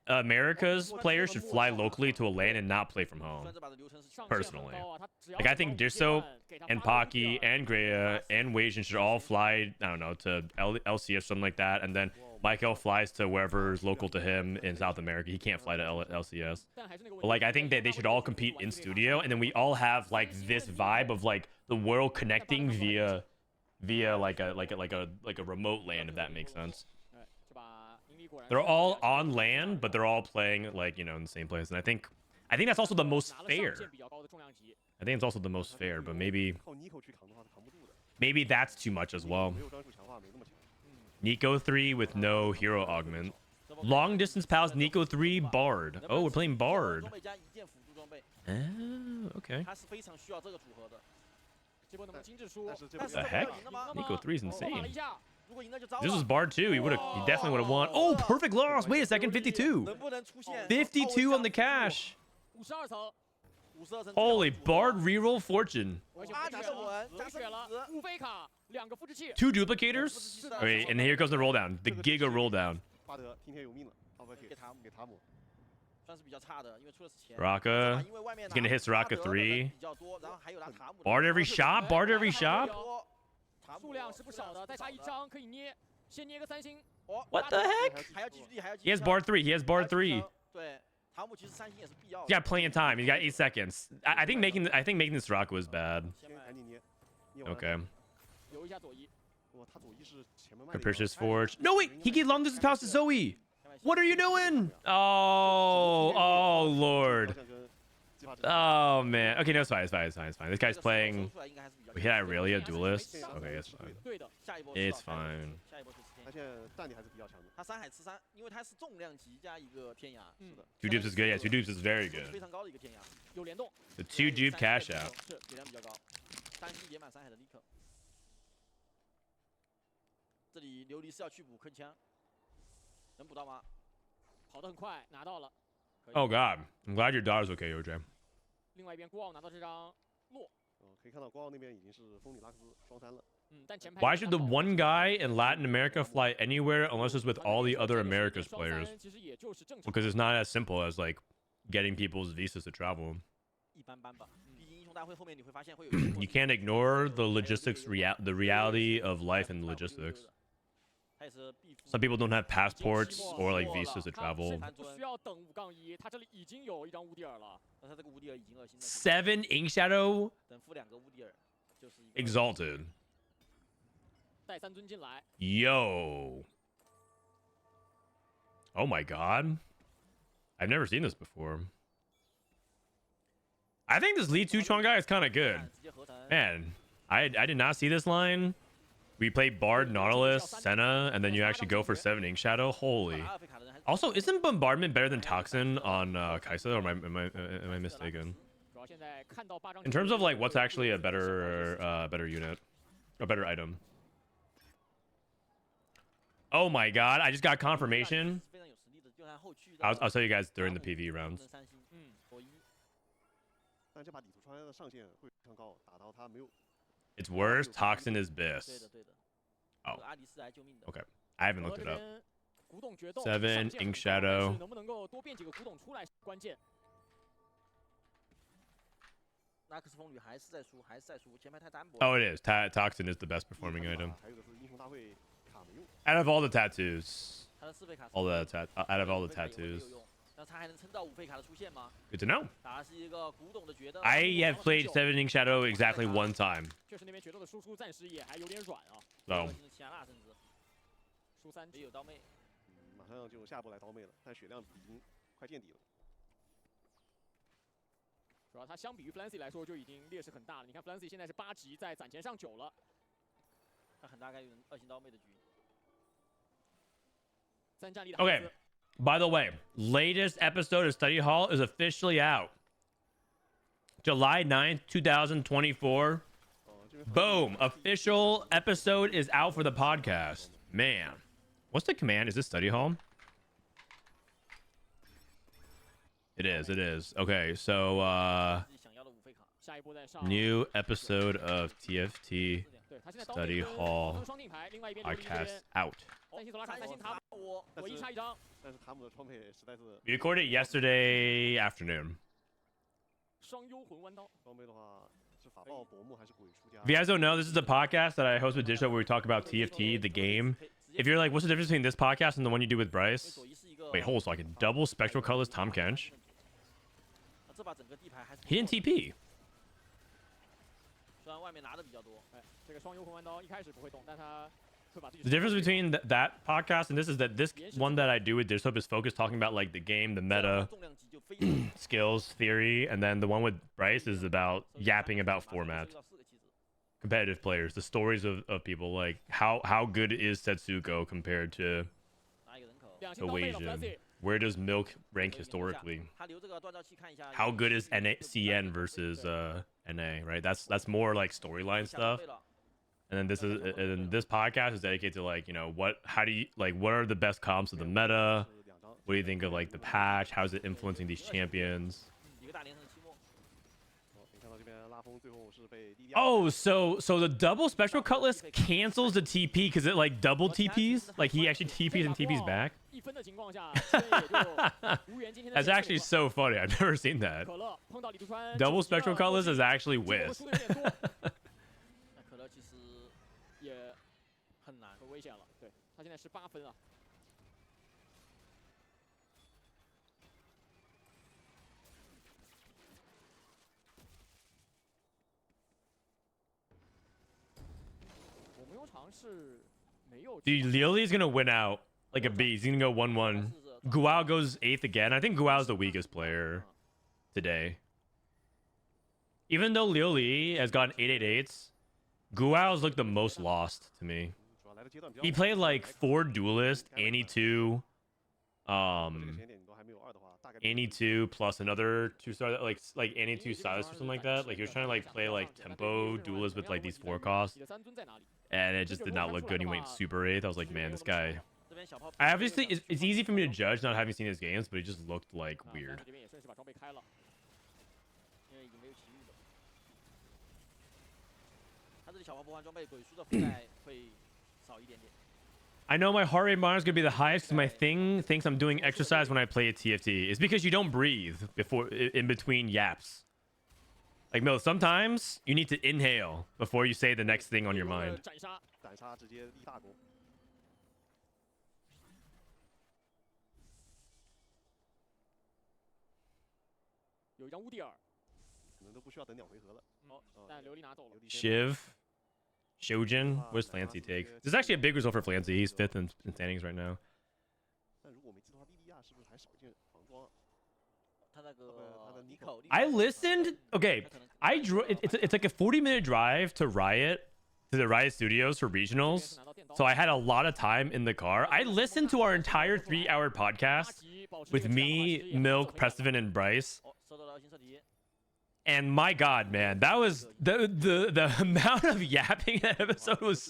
America's players should fly locally to a LAN and not play from home. Personally, like I think Disso and Pocky and Greya and Wajan should all fly. I don't know, to LCS, something like that, and then Michael flies to wherever is local to him in South America. He can't fly to LCS. But like I think that they should all compete in studio, and then we all have like this vibe of like the world connecting via like a remote LAN, if that makes sense. They're all on LAN, but they're all playing like, you know, in the same place, and I think that's also the most fair. I think it's also the most fair, but maybe that's too much as well. Nico 3 with no hero augment. Long distance pals, Nico 3 Bard. Oh, we're playing Bard. Oh, okay. What the heck? Nico 3 is insane. This was Bard too. He definitely would have won. Oh, perfect loss. Wait a second, 52. 52 on the cash. Holy, Bard reroll fortune. 2 duplicators. Wait, and here goes the roll down. The Giga roll down. Soraka. He's gonna hit Soraka 3. Bard every shot. Bard every shot. What the heck? He has Bard 3. He has Bard 3. He's got plenty of time. He's got 8 seconds. I think making this Soraka was bad. Okay. Capricious Forge. No, wait! He gave long distance pass to Zoe! What are you doing? Oh, Lord. Oh, man. Okay, no, it's fine. This guy's playing... We hit Irelia Duelist? Okay, it's fine. It's fine. 2 dupes is good. Yeah, 2 dupes is very good. The 2 dupe cash out. 这里琉璃是要去补铿锵，能补到吗？跑得很快，拿到了。Oh God, I'm glad your daughter's okay, OJ. 另外一边孤傲拿到这张落，可以看到国奥那边已经是风里拉克斯双3了。但前排 Why should the one guy in Latin America fly anywhere unless it's with all the other Americas players? 其实也就是正常。 Because it's not as simple as like getting people's visas to travel. 一般般吧，毕竟英雄大会后面你会发现会有。You can't ignore the logistics, the reality of life and logistics. Some people don't have passports or like visas to travel. 不需要等5-1，他这里已经有一张乌迪尔了。他这个乌迪尔已经恶心了。 7 Ink Shadow 等负2个乌迪尔，就是一个 Exalted. 带3尊进来。 Yo. Oh my God. I've never seen this before. I think this Li Tuchuan guy is kind of good. Man, I did not see this line. We play Bard, Nautilus, Senna, and then you actually go for 7 Ink Shadow. Holy. Also, isn't Bombardment better than Toxin on Kaisa, or am I mistaken? In terms of like what's actually a better unit, a better item. Oh my God! I just got confirmation. I'll tell you guys during the PV rounds. 但这把底图穿的上限会非常高，打到他没有。 It's worse. Toxin is Biss. 对的。 Oh. 阿里斯来救命的。 Okay. I haven't looked it up. 古董决斗 7 Ink Shadow. 能不能够多变几个古董出来？关键。拉克斯风旅还是在输，前排太单薄。 Oh, it is. Toxin is the best performing item. 还有个是英雄大会卡没用。 Out of all the tattoos. 他的4费卡。 All the out of all the tattoos. 那他还能撑到5费卡的出现吗？ Good to know. 打的是一个古董的决斗。 I have played 7 Ink Shadow exactly one time. 确实那边决斗的输出暂时也还有点软啊。 So. 齐亚娜甚至。输3也有刀妹。马上就下波来刀妹了，但血量已经快见底了。 主要他相比于 Flancy 来说就已经劣势很大了。你看 Flancy 现在是8级，在攒钱上9了，他很大概率2星刀妹的局。3战力的。 Okay. By the way, latest episode of Study Hall is officially out. July 9th, 2024. Boom. Official episode is out for the podcast. Man. What's the command? Is this Study Hall? It is. Okay, so new episode of TFT Study Hall podcast out. We recorded it yesterday afternoon. If you guys don't know, this is a podcast that I host with Digital where we talk about TFT, the game. If you're like, what's the difference between this podcast and the one you do with Bryce? Wait, hold on, so I can double Spectral Colors Tom Kench? He didn't TP. The difference between that podcast and this is that this one that I do with Dishop is focused talking about like the game, the meta, skills, theory, and then the one with Bryce is about yapping about formats, competitive players, the stories of people, like how good is Setsuko compared to Wasian. Where does Milk rank historically? How good is CN versus NA, right? That's more like storyline stuff. And then this podcast is dedicated to like, you know, what are the best comps of the meta? What do you think of like the patch? How's it influencing these champions? Oh, so the double Spectral Cutlass cancels the TP because it like double TPs? Like he actually TPs and TPs back? That's actually so funny. I've never seen that. Double Spectral Cutlass is actually whiz. ，Dude, Lily's gonna win out like a beast. He's gonna go 1-1. Guao goes 8th again. I think Guao's the weakest player today. Even though Lily has gotten 888s, Guao's looked the most lost to me. He played like 4 duelists, Annie 2, Annie 2 plus another 2-star, like Annie 2 Silas or something like that. Like he was trying to like play like tempo duelists with like these 4 costs, and it just did not look good. He went super 8th. I was like, man, this guy 边小炮 I obviously it's easy for me to judge not having seen his games, but it just looked like 啊 weird. 这边也顺势把装备开了。因为已经没有奇遇了。他这里小炮不换装备，鬼叔的覆盖会少一点点。 I know my heart rate monitor is gonna be the highest because my thing thinks I'm doing exercise when I play a TFT. It's because you don't breathe in between yaps. Like Mill, sometimes you need to inhale before you say the next thing on your mind. 斩杀，斩杀直接立大功。有一张乌蒂尔，可能都不需要等2回合了。但琉璃拿走了。 Shiv, Shojin, where's Flancy take? This is actually a big result for Flancy. He's 5th in standings right now. 但如果我没记错的话，莉莉亚是不是还少一件防装？他那个尼口 I listened. Okay, I drew. It's like a 40-minute drive to Riot, to the Riot Studios for regionals. So I had a lot of time in the car. I listened to our entire 3-hour podcast with me, Milk, Prestivan, and Bryce. 哦，收到了新测题。 And my God, man, that was the amount of yapping in that episode was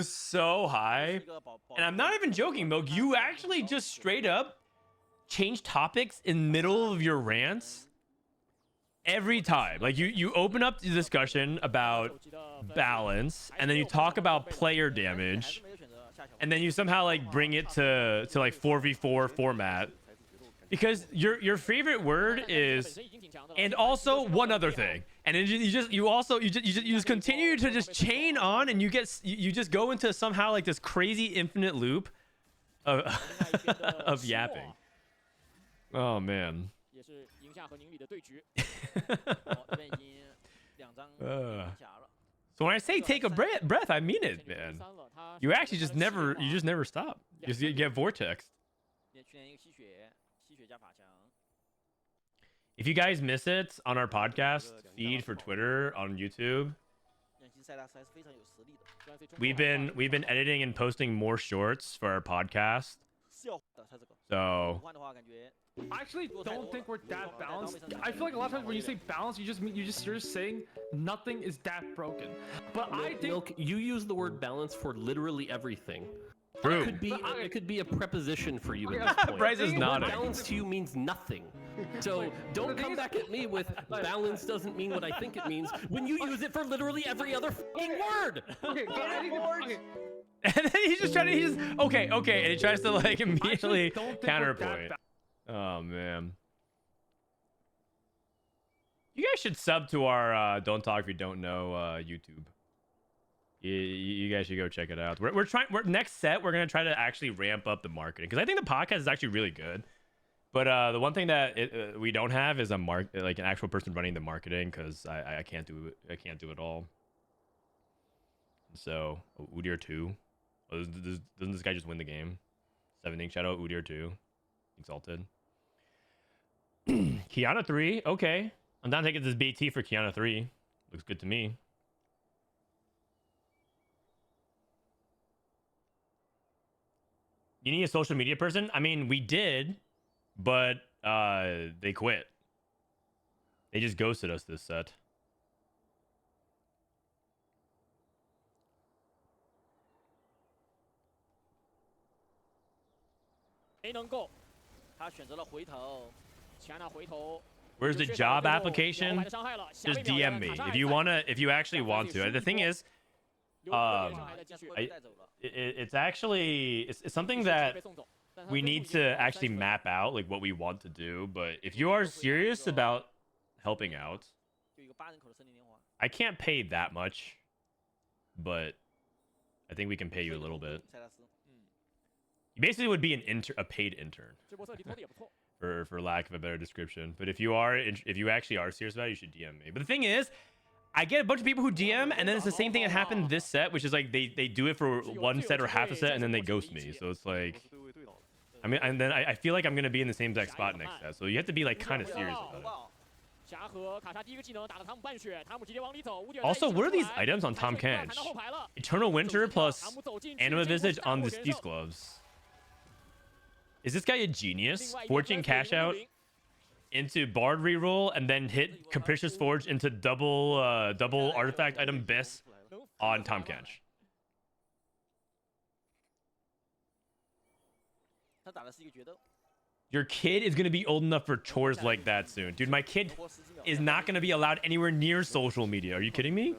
so high. And I'm not even joking, Milk. You actually just straight up change topics in middle of your rants every time. Like you open up the discussion about balance, and then you talk about player damage, and then you somehow like bring it to like 4v4 format. Because your favorite word is, and also one other thing, and then you just continue to just chain on, and you just go into somehow like this crazy infinite loop of yapping. Oh man. 也是赢下和宁理的对局。这边已经2张赢下了。 So when I say take a breath, I mean it, man. You actually just never stop. You get vortex. 去年一个吸血加法强。 If you guys miss it on our podcast feed for Twitter on YouTube, 两星塞拉斯还是非常有实力的。 we've been editing and posting more shorts for our podcast. 是要的，他这个。 So 换的话，感觉。 I actually don't think we're that balanced. I feel like a lot of times when you say balance, you're just saying nothing is that broken. But I think Milk, you use the word balance for literally everything. true. It could be a preposition for you at this point. Bryce is The word nodding. balance to you means nothing. So don't come back at me with balance doesn't mean what I think it means when you use it for literally every other fucking word. okay, but I think okay. And then he's just trying to okay, and he tries to like immediately don't think we're counterpoint. that Oh man. You guys should sub to our Don't Talk If You Don't Know YouTube. You guys should go check it out. We're next set we're gonna try to actually ramp up the marketing because I think the podcast is actually really good. But the one thing that we don't have is like an actual person running the marketing because I can't do it. I can't do it all. So Udyr 2. Oh, doesn't this guy just win the game? 7 Shadow Udyr 2. Exalted. Kiana 3. Okay. I'm down to take this BT for Kiana 3. Looks good to me. You need a social media person? I mean, we did, but they quit. They just ghosted us this set. 没能够，他选择了回头。奇安娜回头。 Where's the job application? Just DM me if you actually want to. The thing is, it's actually something that we need to actually map out like what we want to do. But if you are serious about helping out, I can't pay that much, but I think we can pay you a little bit. You basically would be a paid intern. For lack of a better description, but if you actually are serious about it, you should DM me. But the thing is, I get a bunch of people who DM, and then it's the same thing that happened this set, which is like they do it for one set or half a set, and then they ghost me. So it's like, I mean, and then I feel like I'm gonna be in the same exact spot next set. So you have to be like kind of serious about it. Also, what are these items on Tom Kench? Eternal Winter plus Anima Visage on these gloves. Is this guy a genius? Forging cash out into Bard reroll and then hit Capricious Forge into double artifact item Biss on Tom Kench. 他打的是一个决斗。 Your kid is gonna be old enough for chores like that soon, dude. My kid is not gonna be allowed anywhere near social media. Are you kidding me?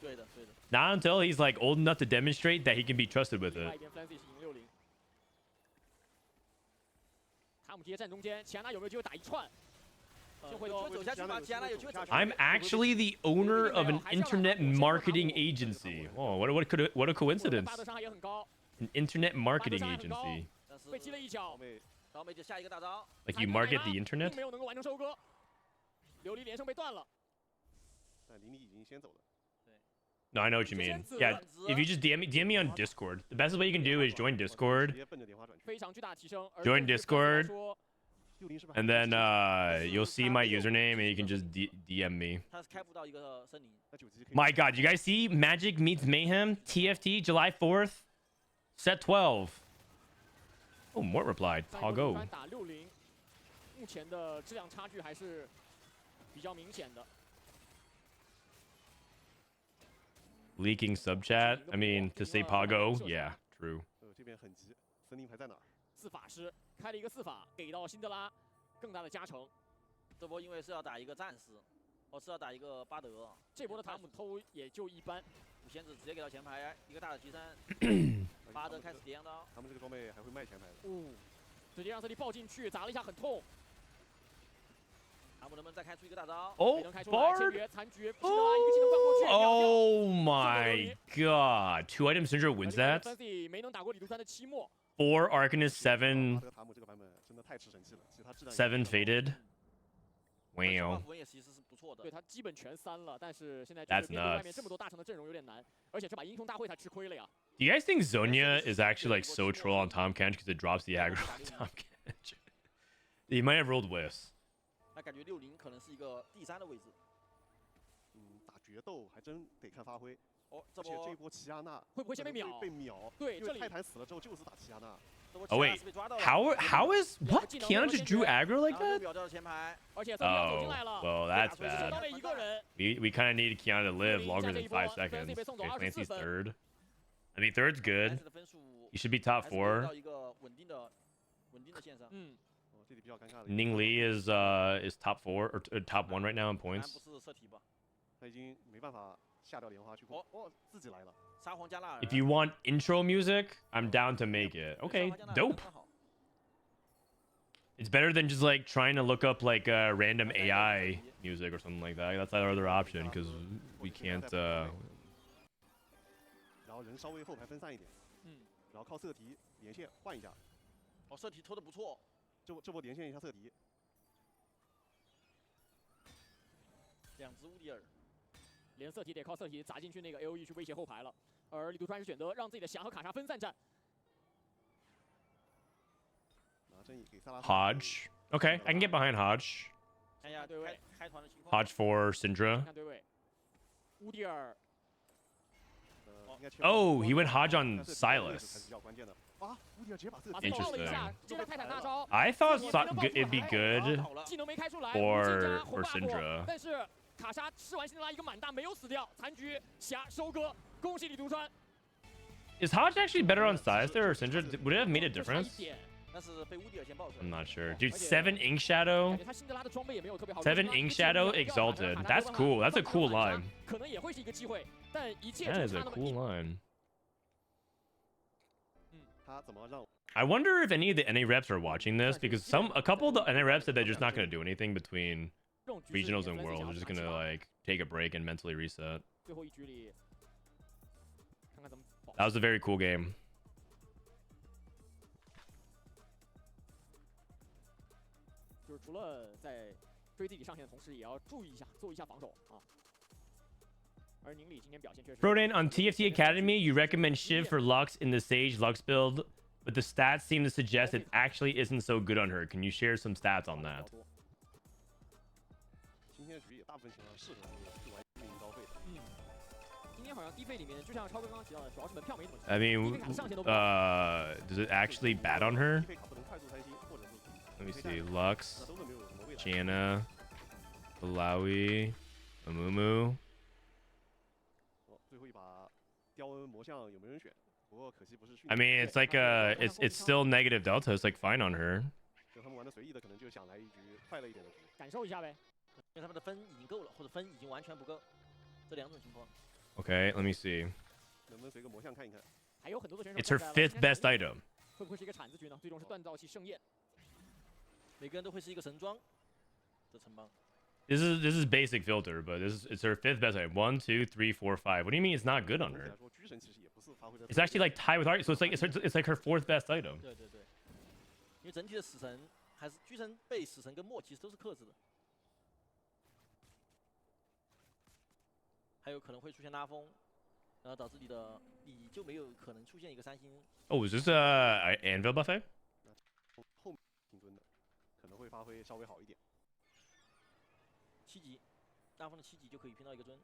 对的，对的。 Not until he's like old enough to demonstrate that he can be trusted with 另外 it. 一边 Fancy 是赢60。塔姆直接站中间，齐安娜有没有机会打一串？就会说走下去吗？齐安娜有机会走下去。 I'm actually the owner of an internet marketing agency. Oh, what a coincidence! 巴德伤害也很高， An internet 巴德 marketing 伤害很高 agency. 但是被击了一脚，老美就下一个大招。 Like you market the internet? 并没有能够完成收割，琉璃连胜被断了。 但林立已经先走了。 No, I know what you mean. Yeah, if you just DM me on Discord, the best way you can do is join Discord, 直接奔着莲花转去。 非常巨大提升。而 Join 对于 Discord 来说 60是不是还 and 没 then 有 you'll see my username and you can just DM me. 他是开不到一个森林。那9级可以 My God, you guys see Magic meets Mayhem TFT July 4th, set 12. Oh, Mort replied. 在 Pago. 3打60，目前的质量差距还是比较明显的。 Leaking sub chat. I mean, to say Pago, yeah, true. 这边很急，森林牌在哪儿？ 4法师开了一个4法，给到辛德拉更大的加成。这波因为是要打一个战士，是要打一个巴德。这波的塔姆偷也就一般，五仙子直接给到前排，一个大的提升。巴德开始叠阳刀。他们这个装备还会卖前排的。哦，直接让这里爆进去，砸了一下很痛。 塔姆能不能再开出一个大招？ Oh, 能开出来，签 Bard. 约残局，辛德拉一个技能灌过去， Oh my God. 2-item Syndra wins that. Fancy 没能打过李杜川的期末。 4 Arcanist, 巴 7德塔姆这个版本真的太吃神器了，其实他质量 7 Faded. Wow. 符文也其实是不错的。对他基本全3了，但是现在 That's 就是面对外面 nuts. 这么多大城的阵容有点难，而且这把英雄大会他吃亏了呀。 Do you guys think Zonia is actually like so troll on Tom Kench because it drops the aggro on Tom Kench? He might have rolled Wisp. 那感觉60可能是一个第3的位置。打决斗还真得看发挥。哦，而且这一波齐亚娜会不会先被秒？被秒。对，这里因为泰坦死了之后就是打齐亚娜。 Oh wait, how is what? Kiana just drew aggro like that? 秒掉了前排， 而且走进来了。 Well, that's 只刀 bad. 妹一个人。 We kind of need Kiana to live longer than 5 seconds. Okay, Clancy's 3rd. I mean, 3rd's good. You should be top 4. 到一个稳定的线上。嗯。 这里比较尴尬的。 Ning Li is top 4 or top 1 right now in points. 不是射题吧？他已经没办法下掉莲花去过。哦，自己来了。 沙皇加纳尔。 If you want intro music, I'm down to make it. Okay, dope. It's better than just like trying to look up like random AI music or something like that. That's our other option because we can't. 然后人稍微后排分散一点。然后靠色题连线换一下。哦，色题拖得不错。这波连线一下色题。 2只乌迪尔，连色题得靠色题砸进去那个 AOE 去威胁后排了，而李杜川是选择让自己的霞和卡莎分散战。 Hodge. Okay, I can get behind Hodge. 看一下对位开团的情况。 Hodge for Syndra. 看对位，乌迪尔。 Oh, he went Hodge on Silas. Interesting. I thought it'd be good for Syndra. 但是卡莎吃完辛德拉一个满大没有死掉，残局霞收割，恭喜李杜川。 Is Hodge actually better on Silas there or Syndra? Would it have made a difference? I'm not sure. Dude, 7 Ink Shadow. 7 Ink Shadow Exalted. That's cool. That's a cool line. That is a cool line. I wonder if any of the NA reps are watching this because a couple of the NA reps said they're just not going to do anything between regionals and worlds. They're just going to like take a break and mentally reset. That was a very cool game. 就是除了在追自己上限的同时，也要注意一下，做一下防守啊。而宁理今天表现确实。Frodan, on TFT Academy, you recommend Shiv for Lux in the Sage Lux build, but the stats seem to suggest it actually isn't so good on her. Can you share some stats on that? 今天的局也大部分情况适合去玩运营高费的。今天好像低费里面，就像超哥刚刚提到的，主要是门票没怎么。 I mean, does it actually bad on her? Let me see. Lux, Janna, Malawi, Amumu. 最后一把雕恩魔像有没有人选？ I mean, it's like it's still negative delta. It's like fine on her. 就他们玩的随意的，可能就想来一局快乐一点的局。感受一下呗。因为他们的分已经够了，或者分已经完全不够，这两种情况。Okay, let me see. 能不能随个魔像看一看？还有很多的选手。 It's her 5th best item. 会不会是一个铲子局呢？最终是锻造系盛宴。每个人都会是一个神装的城邦。 This is basic filter, but it's her 5th best item. 1, 2, 3, 4, 5. What do you mean it's not good on her? It's actually like tied with Art, so it's like her 4th best item. 对对对，因为整体的死神还是居神被死神跟墨其实都是克制的，还有可能会出现拉风，然后导致你就没有可能出现一个3星。 Oh, is this Anvil buffet? 后面挺蹲的，可能会发挥稍微好一点。 7级，拉风的7级就可以拼到一个尊。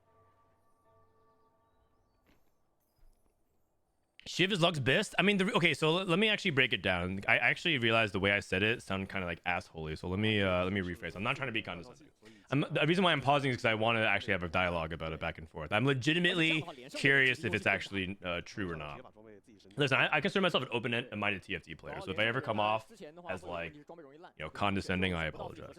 Shiv is Luck's best? I mean, okay, so let me actually break it down. I actually realized the way I said it sounded kind of like assholey, so let me rephrase. I'm not trying to be condescending. The reason why I'm pausing is because I want to actually have a dialogue about it back and forth. I'm legitimately curious if it's actually true or not. Listen, I consider myself an open-minded TFT player, so if I ever come off as like, condescending, I apologize.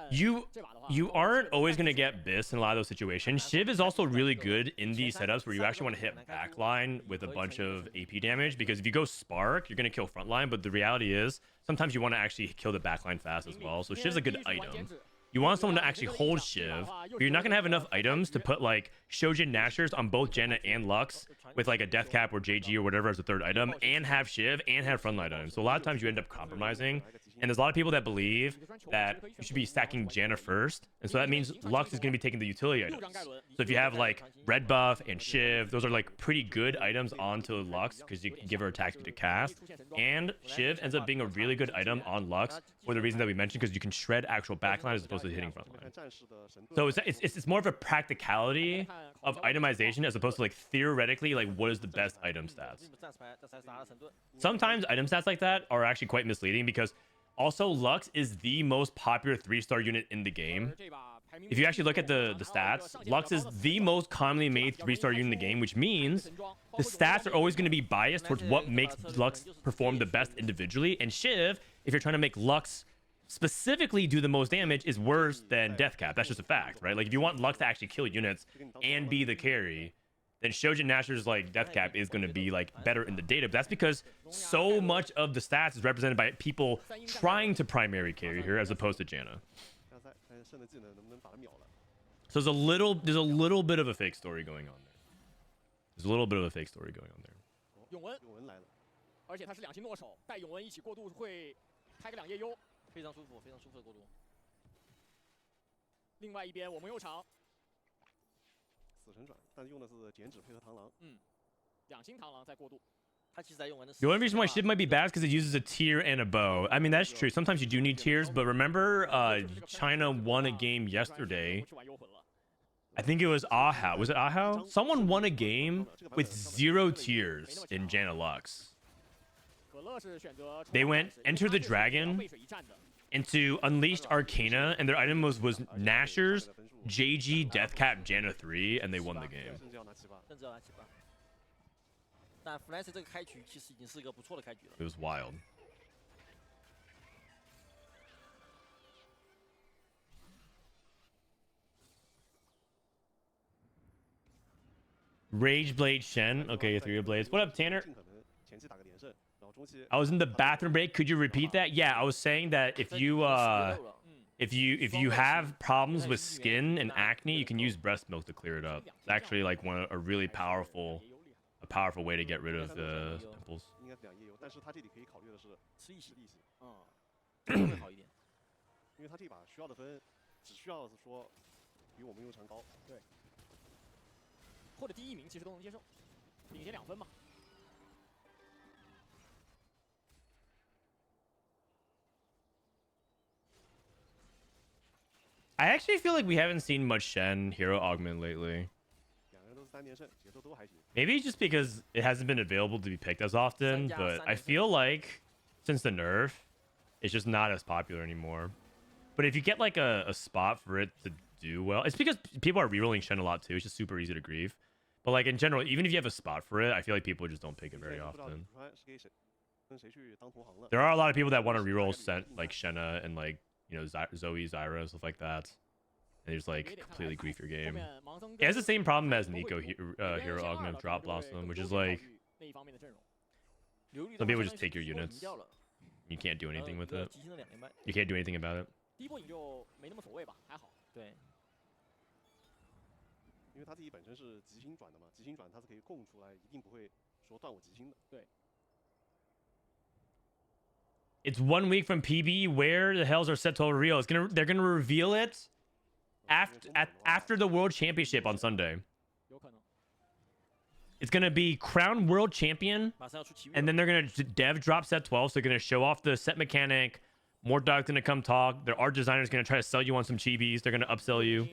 You aren't always gonna get bis in a lot of those situations. Shiv is also really good in these setups where you actually want to hit backline with a bunch of AP damage, because if you go spark, you're gonna kill frontline, but the reality is sometimes you want to actually kill the backline fast as well. So Shiv's a good item. You want someone to actually hold Shiv, but you're not going to have enough items to put like Shojin Nashers on both Janna and Lux with like a Death Cap or JG or whatever as a 3rd item, and have Shiv and have frontline items. So a lot of times you end up compromising, and there's a lot of people that believe that you should be stacking Janna first, and so that means Lux is going to be taking the utility items. So if you have like Red Buff and Shiv, those are like pretty good items onto Lux because you can give her attack speed to cast, and Shiv ends up being a really good item on Lux for the reason that we mentioned, because you can shred actual backline as opposed to hitting frontline. So it's more of a practicality of itemization as opposed to like theoretically like what is the best item stats. Sometimes item stats like that are actually quite misleading, because also Lux is the most popular 3-star unit in the game. If you actually look at the stats, Lux is the most commonly made 3-star unit in the game, which means the stats are always going to be biased towards what makes Lux perform the best individually. And Shiv, if you're trying to make Lux specifically do the most damage, is worse than Death Cap. That's just a fact, right? Like if you want Lux to actually kill units and be the carry, then Shojin Nashor's like Death Cap is going to be like better in the data. But that's because so much of the stats is represented by people trying to primary carry here as opposed to Janna. So there's a little bit of a fake story going on there. There's a little bit of a fake story going on there. 永文来了，而且他是2星诺手，带永文一起过渡会开个2夜优，非常舒服，非常舒服的过渡。另外一边我们右场，死神转，但用的是剪纸配合螳螂。2星螳螂在过渡。 The only reason why Shiv might be bad is because it uses a tear and a bow. I mean, that's true. Sometimes you do need tears, but remember China won a game yesterday. I think it was Ahau. Was it Ahau? Someone won a game with 0 tears in Janna Lux. They went Enter the Dragon into Unleashed Arcana, and their item was Nashers, JG, Deathcap, Janna 3, and they won the game. 但 Flash 这个开局其实已经是一个不错的开局了。 It was wild. Rage Blade Shen. Okay, 3 blades. What up, Tanner? I was in the bathroom break. Could you repeat that? Yeah, I was saying that if you have problems with skin and acne, you can use breast milk to clear it up. It's actually like a really powerful way to get rid of the pimples. 应该是2夜游，但是他这里可以考虑的是吃一洗，会好一点，因为他这把需要的分只需要是说比我们右场高。对，或者第1名其实都能接受，领先2分嘛。 I actually feel like we haven't seen much Shen hero augment lately. Maybe just because it hasn't been available to be picked as often, but I feel like since the nerf, it's just not as popular anymore. But if you get like a spot for it to do well, it's because people are rerolling Shen a lot too. It's just super easy to grieve. But like in general, even if you have a spot for it, I feel like people just don't pick it very 不知道 often. 主川是给谁跟谁去当同行了。 There are a lot of people that want to reroll set like Shenna and like, you know, Zoe, Zyra, stuff like that. And they just like completely grief your game. It has the same problem as Nico Hero Augment Drop Blossom, which is like some people just take your units. You can't do anything with it. You can't do anything about it. 第一波赢就没那么所谓吧，还好。对，因为他自己本身是急星转的嘛，急星转他是可以供出来，一定不会说断我急星的。对。 It's 1 week from PB. Where the hells are set to Rio? They're gonna reveal it after the World Championship on Sunday. 有可能。 It's gonna be crown world champion, 马上要出奇遇了。 and then they're gonna dev drop set 12. So they're gonna show off the set mechanic. More dog's gonna come talk. Their art designer's gonna try to sell you on some chibis. They're gonna upsell you.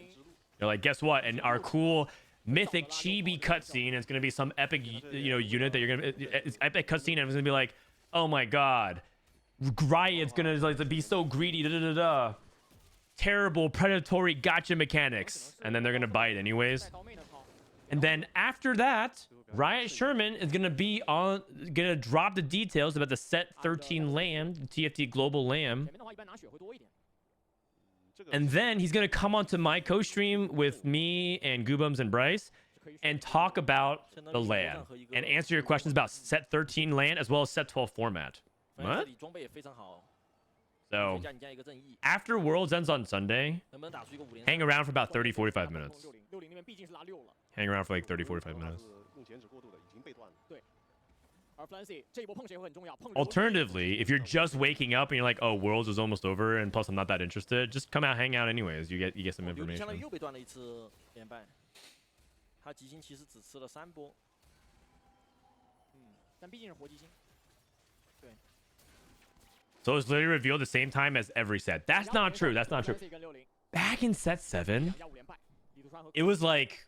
They're like, guess what? And our cool mythic chibi cutscene is gonna be some epic, you know, unit that you're gonna. It's epic cutscene, and it's gonna be like, oh my god, Riot's gonna like be so greedy. Da da da da. Terrible predatory gotcha mechanics, and then they're gonna buy it anyways. And then after that, Riot Sherman is gonna drop the details about the set 13 LAM, the TFT Global LAM. 前面的话一般拿血会多一点。 And then he's gonna come onto my co-stream with me and Goobums and Bryce and talk about the LAN and answer your questions about set 13 LAN as well as set 12 format. 反正 What? 这里装备也非常好。 So 加你这样一个正义， after Worlds ends on Sunday, 能不能打出一个5连 hang around for about 30-45 minutes. 60那边毕竟是拉6了。 Hang around for like 30-45 minutes. 用减脂过度的已经被断了。对。而 Flancy 这一波碰谁会很重要。碰 Alternatively, if you're just waking up and you're like, oh, Worlds is almost over and plus I'm not that interested, just come out, hang out anyways. You get some 刘相当于 information. 又被断了一次连败，他吉星其实只吃了3波。但毕竟是活吉星。 So it's literally revealed the same time as every set. That's not true. That's not true. Back in set 7, it was like,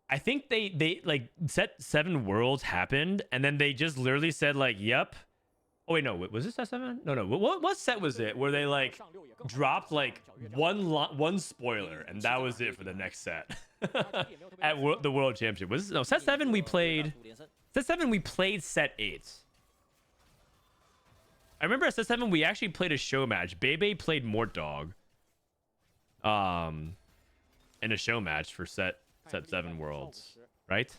I think they like set 7 Worlds happened and then they just literally said like, yep. Oh wait, no, was this set 7? No. What set was it where they like dropped like one spoiler and that was it for the next set at the World Championship? Was this, no, set 7 we played. Set 7 we played set 8. I remember at set 7 we actually played a show match. Bebe played Mort Dog. In a show match for set 7 Worlds, right?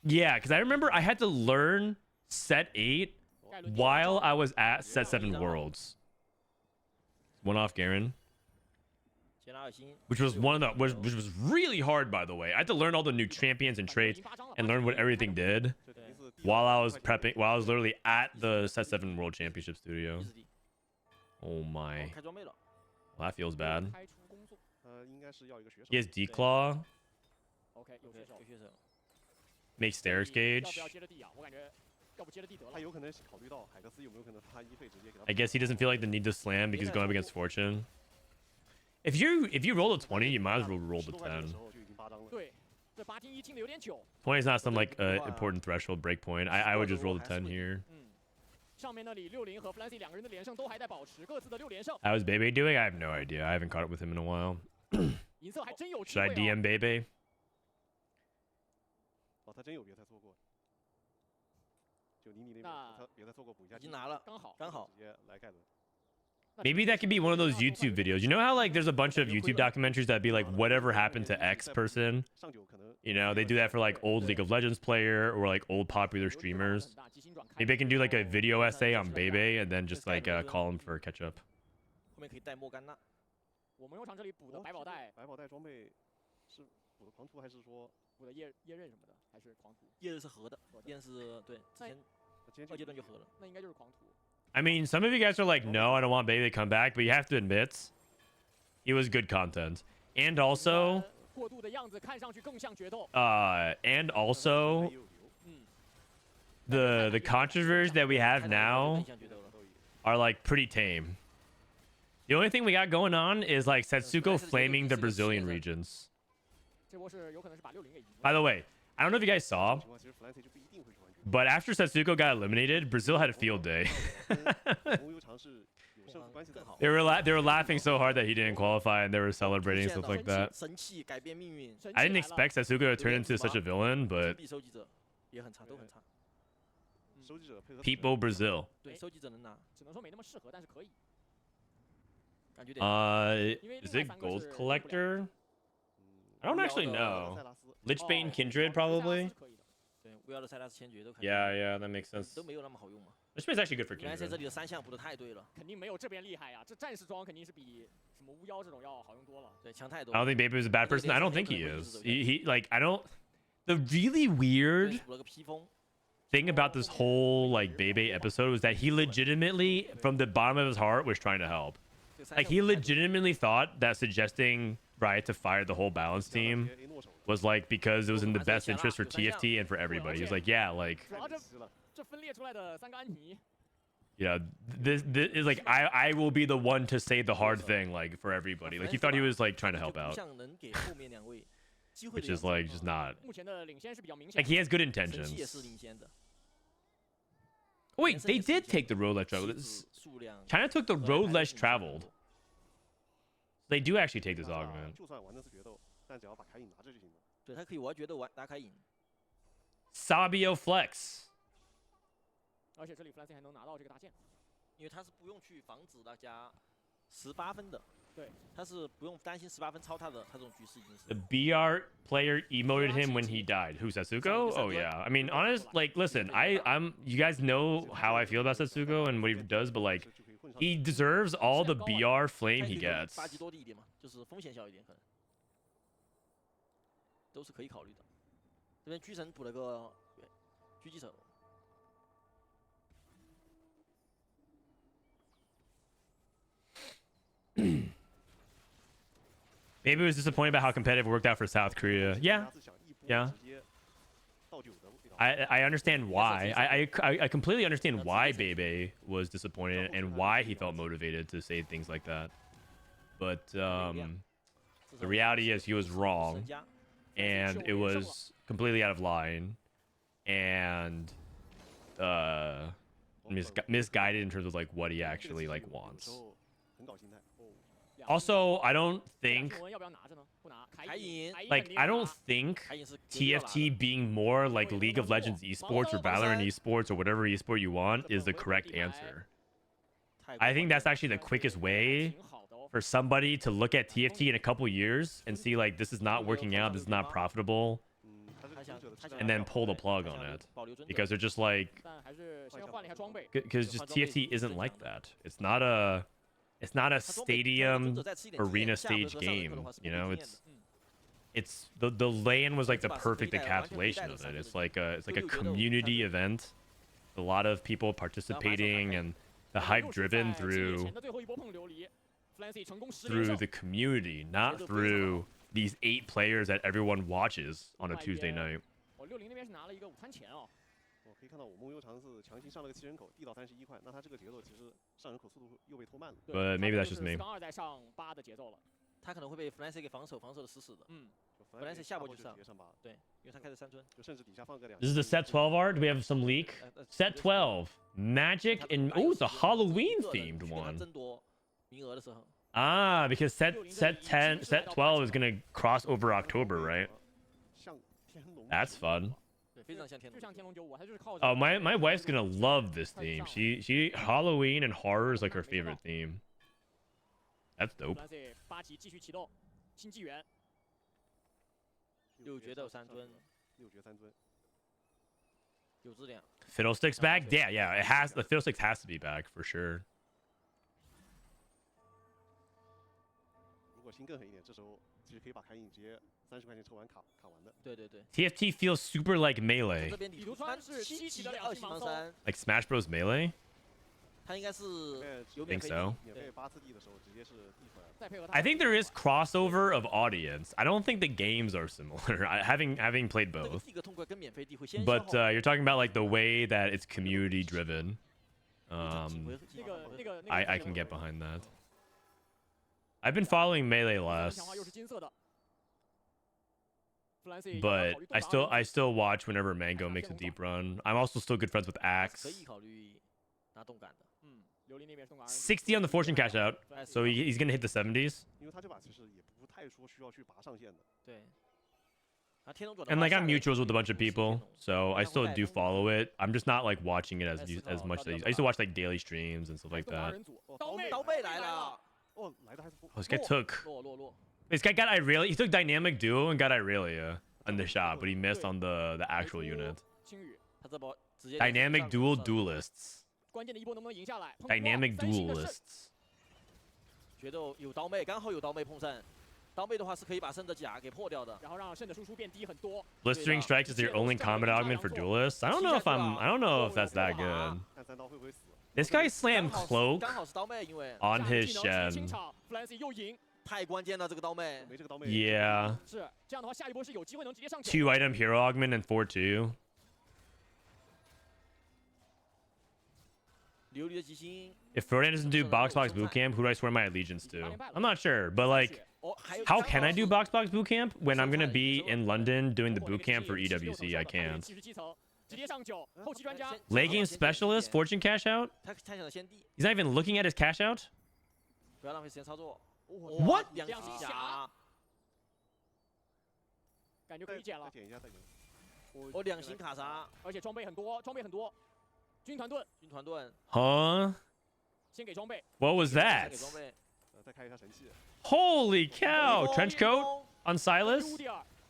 Yeah, because I remember I had to learn set 8 while I was at set 7 Worlds. One off Garen. Which was which was really hard, by the way. I had to learn all the new champions and traits and learn what everything did while I was prepping, while I was literally at the set 7 World Championship studio. Oh my. Well, that feels bad. He has D-Claw. Makes Stairs Gauge. I guess he doesn't feel like the need to slam because he's going up against Fortune. If you roll a 20, you might as well roll the 10. 20 is not some like important threshold break point. I would just roll the 10 here. 上面那里60和 Flancy 两个人的连胜都还在保持各自的6连胜。 How's Bebe doing? I have no idea. I haven't caught up with him in a while. 银色还真有机 Should 会 I DM Bebe? 哦，他真有别赛错过，就你那边别赛错过补一下，已经拿了，刚好，直接来盖伦。 Maybe that could be one of those YouTube videos. You know how like there's a bunch of YouTube documentaries that be like whatever happened to X person? You know, they do that for like old League of Legends player or like old popular streamers. Maybe I can do like a video essay on Bebe and then just like call him for catch up. 后面可以带莫甘娜。我们油厂这里补的百宝袋，百宝袋装备是补的狂徒还是说补的夜刃什么的，还是狂徒？夜刃是合的，夜刃是对，之前2阶段就合了。那应该就是狂徒。 I mean, some of you guys are like, no, I don't want Bebe to come back, but you have to admit, it was good content. And also, the controversies that we have now are like pretty tame. The only thing we got going on is like Setsuko flaming the Brazilian regions. By the way, I don't know if you guys saw, but after Setsuko got eliminated, Brazil had a field day. 同行更好。 They were laughing so hard that he didn't qualify, and they were celebrating stuff like that. 神器改变命运。 I didn't expect Sasuke to turn into such a villain, but 币收集者也很差，都很差。收集者配合 People Brazil. 对，收集者能拿，只能说没那么适合，但是可以。感觉点。 Is it Gold Collector? I don't actually know. Lichbane Kindred probably. 对，巫妖的塞拉斯千珏都可以。 Yeah, that makes sense. 都没有那么好用嘛。 Lichbane's actually good for 原来在这 Kindred. 里的3项补的太对了，肯定没有这边厉害呀，这战士装肯定是比什么巫妖这种要好用多了。对，强太多。 I don't think Baby is a bad person. I don't think he is. He like I don't. The really weird 补了个披风。 thing about this whole like Bebe episode was that he legitimately, from the bottom of his heart, was trying to help. Like he legitimately thought that suggesting Riot to fire the whole balance team was like because it was in the best interest for TFT and for everybody. He was like, yeah, like 主要这分裂出来的3个安妮， yeah, this is like I will be the one to say the hard thing like for everybody. Like he thought he was like trying to help out, 像能给后面2位机会的 which is like just not. 目前的领先是比较明显 Like。he has good 神器也 intentions. 是领先的。 Wait, they did take the road less traveled. 数量 China took the road less traveled. They do actually take this 那 augment. 就算玩的是决斗，但只要把凯隐拿着就行了。对他可以玩决斗玩打凯隐。 Sabio Flex. 而且这里弗兰西还能拿到这个大剑，因为他是不用去防止大家18分的，对，他是不用担心18分超他的，他这种局势已经 The 是。 BR player emoted him when he died. Who, Satsuko? Oh yeah. I mean, honest, like, listen, I'm. You guys know how I feel about Satsuko and what he does, but like, he deserves all the BR flame he gets. 8级多地一点嘛，就是风险小一点，可能都是可以考虑的。这边狙神补了个狙击手。 Maybe he was disappointed about how competitive it worked out for South Korea. Yeah, yeah. I understand why. I completely understand why Bebe was disappointed and why he felt motivated to say things like that. But the reality is he was wrong, and it was completely out of line, and misguided in terms of like what he actually like wants. Also, I don't think I don't think TFT being more like League of Legends esports or Valorant esports or whatever esport you want is the correct answer. I think that's actually the quickest way for somebody to look at TFT in a couple years and see like this is not working out, this is not profitable, and then pull the plug on it because they're just like because just TFT isn't like that. It's not a stadium arena stage game, you know. It's the LAN was like the perfect encapsulation of it. It's like a community event, a lot of people participating and the hype driven through the community, not through these 8 players that everyone watches on a Tuesday night. 60那边是拿了一个午餐钱哦。我可以看到我梦悠长是强行上了个7人口，递到31块，那他这个节奏其实上人口速度又被拖慢了。But maybe that's just me. 4-2在上8的节奏了。他可能会被 Flancy 给防守的死死的。Flancy 下波就上。对，因为他开的3尊，就甚至底下放个2。This is the set 12 art. Do we have some leak? Set 12, Magic and oh, it's a Halloween themed one. 争夺名额的时候。 Ah, because set 12 is gonna cross over October, right? That's fun. Oh, my wife's gonna love this theme. She Halloween and horror is like her favorite theme. That's dope. 8级继续启动新纪元。6决斗3尊，6决3尊，9质量。 Fiddlesticks back? Yeah. It has the Fiddlesticks has to be back for sure. 如果心更狠一点，这时候其实可以把凯隐直接30块钱抽完卡完的。对对对。 TFT feels super like Melee. 这边李如川是7级的2星盲3。 Like Smash Bros Melee? 他应该是有 Think so. 免费8次地的时候直接是递出来的。 I think there is crossover of audience. I don't think the games are similar. Having played both. But you're talking about like the way that it's community driven. I can get behind that. I've been following Melee less. But I still watch whenever Mango makes a deep run. I'm also still good friends with Axe. 60 on the fortune cash out, so he's gonna hit the 70s. 因为他这把其实也不太说需要去拔上限的。对。天龙转 And like I'm mutuals with a bunch of people, so I still do follow it. I'm just not like watching it as much as I used to watch like daily streams and stuff like that. 刀妹来了。哦，来的还是不。Oh, this guy took. 落。This guy got Irelia. He took dynamic duo and got Irelia on the shot, but he missed on the actual unit. 他这波直接 Dynamic dual duelists. 关键的一波能不能赢下来？ Dynamic duelists. 觉得有刀妹，刚好有刀妹碰上。刀妹的话是可以把圣的甲给破掉的，然后让圣的输出变低很多。Blistering strikes is your only combat augment for duelists. I don't know if that's that good. 看三刀会不会死？ This guy slammed cloak 刚好是刀妹，因为 on his Shen. 又赢，太关键了这个刀妹。没这个刀妹。Yeah. 是这样的话，下一波是有机会能直接上。 2 item hero augment and 4-2. 琉璃的吉星。 If Frodan doesn't do box bootcamp, who do I swear my allegiance to? I'm not sure, but like, how can I do box bootcamp when I'm gonna be in London doing the bootcamp for EWC? I can't. 直接上9，后期专家。 Late game specialist, fortune cash out. 他看向了先帝。 He's not even looking at his cash out. 不要浪费时间操作。 What? 两星侠。感觉可以捡了。再捡一下，再捡。哦，两星卡莎，而且装备很多，装备很多。军团盾。军团盾。 Huh? 先给装备。 What was that? 再开一下神器。 Holy cow! Trench coat on Silas?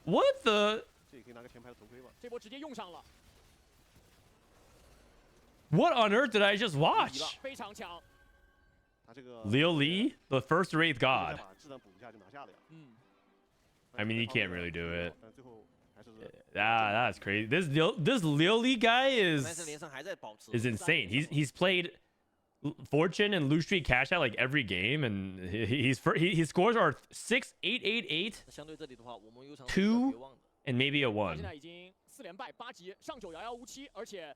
What the? 这也可以拿个前排的头盔吧。这波直接用上了。 What on earth did I just watch? 非常强。 Leo Lee, the first Wraith God. 把质量补一下就拿下了呀。I mean, he can't really do it. That's crazy. This Leo Lee guy is insane. He's played Fortune and Loot Street Cash Out like every game, and his scores are 6, 8, 8, 8, 2, and maybe a 1. 现在已经4连败8级，上9遥遥无期，而且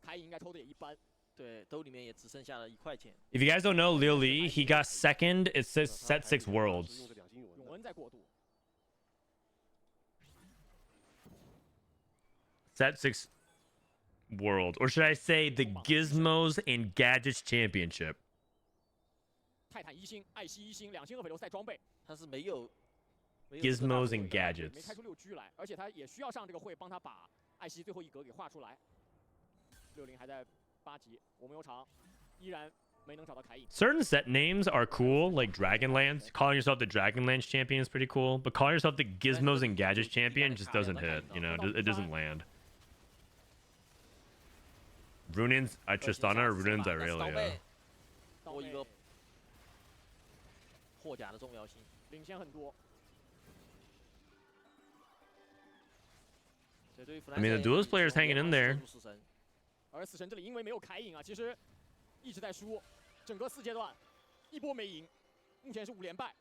开应该抽的也一般。对，兜里面也只剩下了1块钱。 If you guys don't know Leo Lee, he got second at set 6 worlds. 永恩在过渡。 Set 6 world, or should I say the Gizmos and Gadgets Championship? 泰坦1星，艾希1星，2星厄斐流赛装备。他是没有 Gizmos and 没 Gadgets. 开出6狙来，而且他也需要上这个会帮他把艾希最后一格给画出来。60还在8级，我们有场依然没能找到凯隐。 Certain set names are cool, like Dragonlance. Calling yourself the Dragonlance champion is pretty cool, but calling yourself the Gizmos and Gadgets champion just doesn't hit. You know, it doesn't land. Runin's Tristana, Runin's Irelia. 多一个破甲的重要性，领先很多。 I mean, the duelist player's hanging in there. 而死神这里因为没有凯隐啊，其实一直在输，整个4阶段一波没赢，目前是5连败。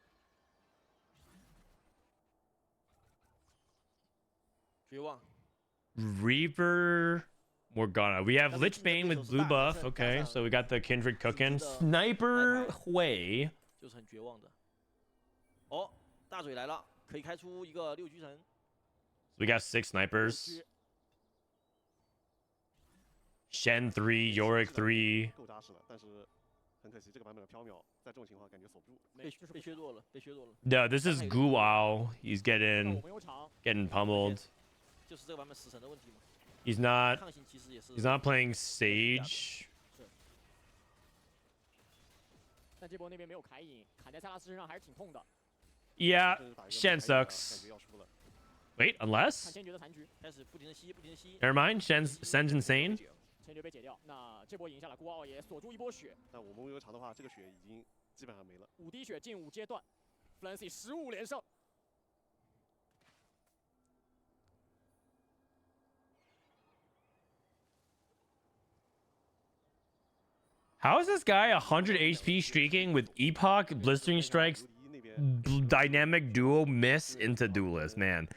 绝望。 Reaper Morgana. We have Lich Bane with blue buff. Okay, so we got the Kindred cooking. Sniper Hui. 就是很绝望的。哦，大嘴来了，可以开出一个6狙城。 We got 6 snipers. Shen 3, Yorick 3. 够扎实了，但是很可惜，这个版本的缥缈在这种情况感觉锁不住。被削弱了，被削弱了。No, this is Guao. He's getting pummeled. 就是这个版本死神的问题嘛。 He's not playing Sage. 但这波那边没有凯隐，砍在塞拉斯身上还是挺痛的。 Yeah, Shen sucks. Wait, unless? 看先决的残局，开始不停的吸，不停的吸。 Never mind, Shen's insane. 先决被解掉，那这波赢下来，孤傲也锁住一波血。但我们有场的话，这个血已经基本上没了。5滴血进5阶段 ，Flancy 15连胜。 How is this guy 100 HP streaking with Epoch, Blistering Strikes, Dynamic Duo miss into Duelist, man?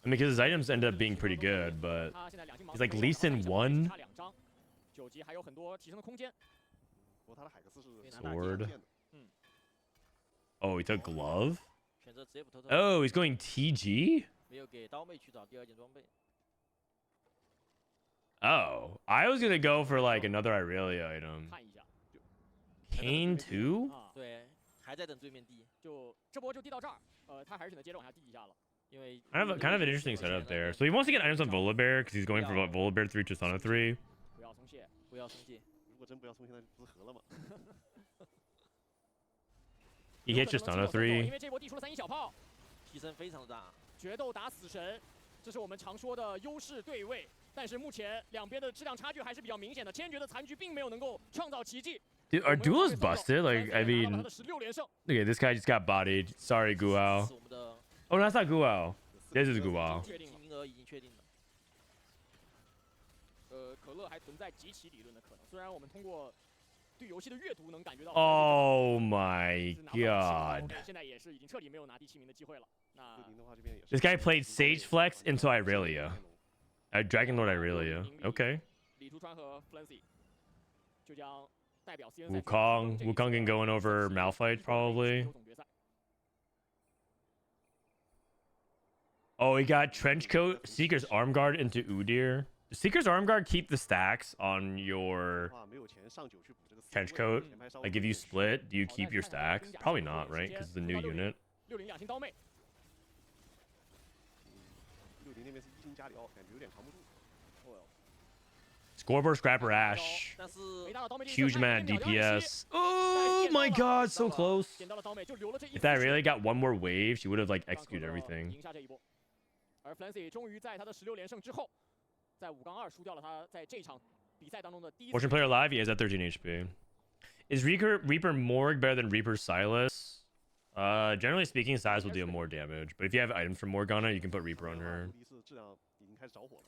I mean, because his items ended up being pretty good, but he's like Lee Sin 1. Sword. Oh, he took glove? Oh, he's going TG? Oh, I was gonna go for like another Irelia item. 看一下， Kane 2? 啊，对，还在等对面递，就这波就递到这儿，他还是选择接着往下递一下了。 因为 Kind of an interesting setup there. So he wants to get items on Volibear because he's going for Volibear 3 Tristana 3. 不要松懈，不要松懈。如果真不要松懈，那就不是和了吗？ He hit Tristana 3. 因为这波递出了3-1小炮，提升非常的大。决斗打死神，这是我们常说的优势对位。但是目前两边的质量差距还是比较明显的，千珏的残局并没有能够创造奇迹。 Dude, our duels busted? Like, I mean, 16连胜， okay, this guy just got bodied. Sorry, Guao. 是我们的 Oh, no, that's not Guao. This is Guao. 确定名额已经确定了。可乐还存在极其理论的可能，虽然我们通过对游戏的阅读能感觉到。 Oh my god. 现在也是已经彻底没有拿第7名的机会了。那 This guy played Sage Flex into Irelia. Dragon Lord Irelia. Okay. 李图川和 Flancy 就将代表 CN Wukong can go in over Malphite probably. Oh, he got Trenchcoat, Seeker's Arm Guard into Udyr. Does Seeker's Arm Guard keep the stacks on your Trenchcoat? Like if you split, do you keep your stacks? Probably not, right? Because it's a new unit. 60两星刀妹， 60那边是一星加里奥，感觉有点扛不住。 Scoreboard Scrapper Ash. 但是 Huge amount of DPS. Oh my god, so close. 捡到了刀妹就留了这一 If that really got one more wave, she would have like executed everything. 赢下这一波。而 Flancy 终于在他的16连胜之后，在5-2输掉了他在这场比赛当中的第一次。 Fortune player live, he has at 13 HP. Is Reaper Morg better than Reaper Silas? Generally speaking, Silas will deal more damage, but if you have items from Morgana, you can put Reaper on her. 无敌是质量已经开始着火了。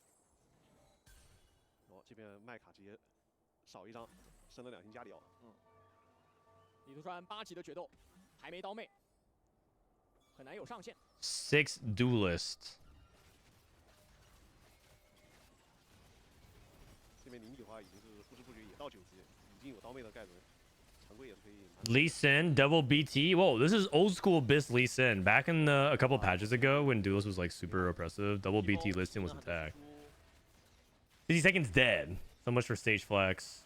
哦，这边麦卡直接少一张，升了2星加里奥。李图川8级的决斗，还没刀妹，很难有上限。 6 Duelist. 这边0级的话已经是不知不觉也到9级，已经有刀妹的盖伦，常规也是可以。 Lee Sin, double BT. Whoa, this is old school Bis Lee Sin. Back in a couple patches ago when Duelist was like super oppressive, double BT Lee Sin was attacked. 50 seconds dead. So much for stage flex.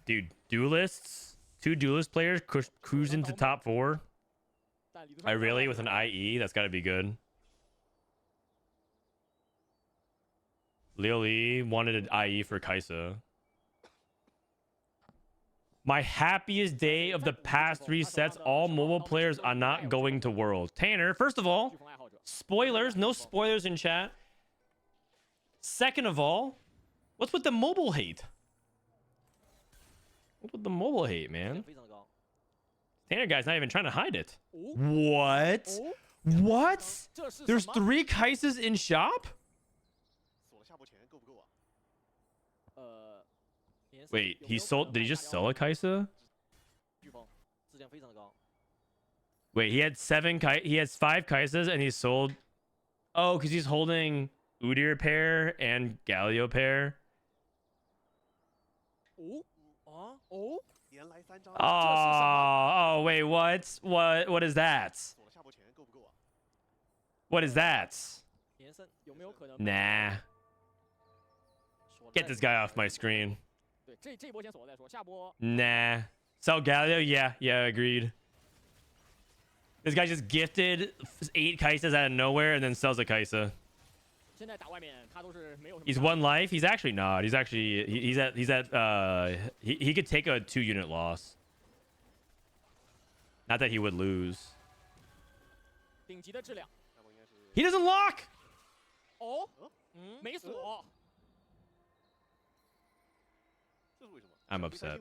Dude, Duelists? 2 Duelist players cruising to top 4. Irelia with an IE, that's gotta be good. Leo Lee wanted an IE for Kaisa. My happiest day of the past 3 sets, all mobile players are not going to Worlds. Tanner, first of all, spoilers, no spoilers in chat. Second of all, what's with the mobile hate? What's with the mobile hate, man? Tanner guy's not even trying to hide it. What? What? There's 3 Kaisas in shop? Wait, he sold. Did he just sell a Kaisa? Wait, he had 7 he has 5 Kaisas and he sold. Oh, because he's holding Udyr pair and Galio pair. Oh, wait, what? What is that? What is that? Nah. Get this guy off my screen. Nah. Sell Galio? Yeah, agreed. This guy just gifted 8 Kaisas out of nowhere and then sells a Kaisa. He's 1 life? He's actually not. He's actually he could take a 2-unit loss. Not that he would lose. He doesn't lock! I'm upset.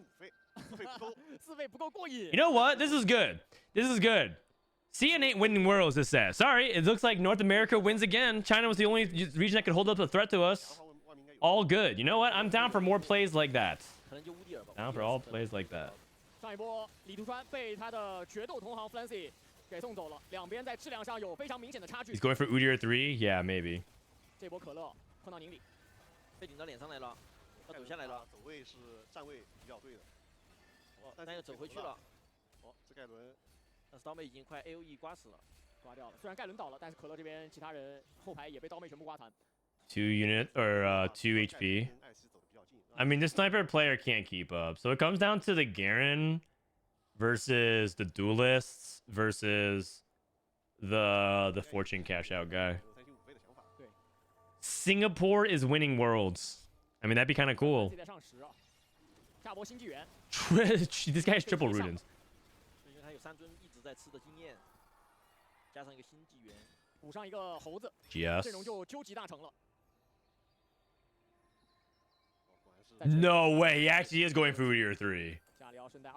You know what? This is good. This is good. CN ain't winning Worlds, this says. Sorry, it looks like North America wins again. China was the only region that could hold up a threat to us. All good. You know what? I'm down for more plays like that. Down for all plays like that. 上一波李图川被他的决斗同行 Flancy 给送走了，两边在质量上有非常明显的差距。 He's going for Udyr 3? Yeah, maybe. 这波可乐碰到宁理，被顶到脸上来了，要走下来了。走位是站位比较对的。但又走回去了。哦，这盖伦。但是刀妹已经快 AOE 刮死了。抓掉了。虽然盖伦倒了，但是可乐这边其他人后排也被刀妹全部刮残。 2 unit or 2 HP. I mean, the sniper player can't keep up. So it comes down to the Garen versus the duelists versus the fortune cash out guy. Singapore is winning worlds. I mean, that'd be kind of cool. This guy has triple Rudens. 因为他有3尊一直在吃的经验，加上一个新纪元，补上一个猴子， GS. 阵容就究极大成了。 No way. He actually is going for Udyr 3.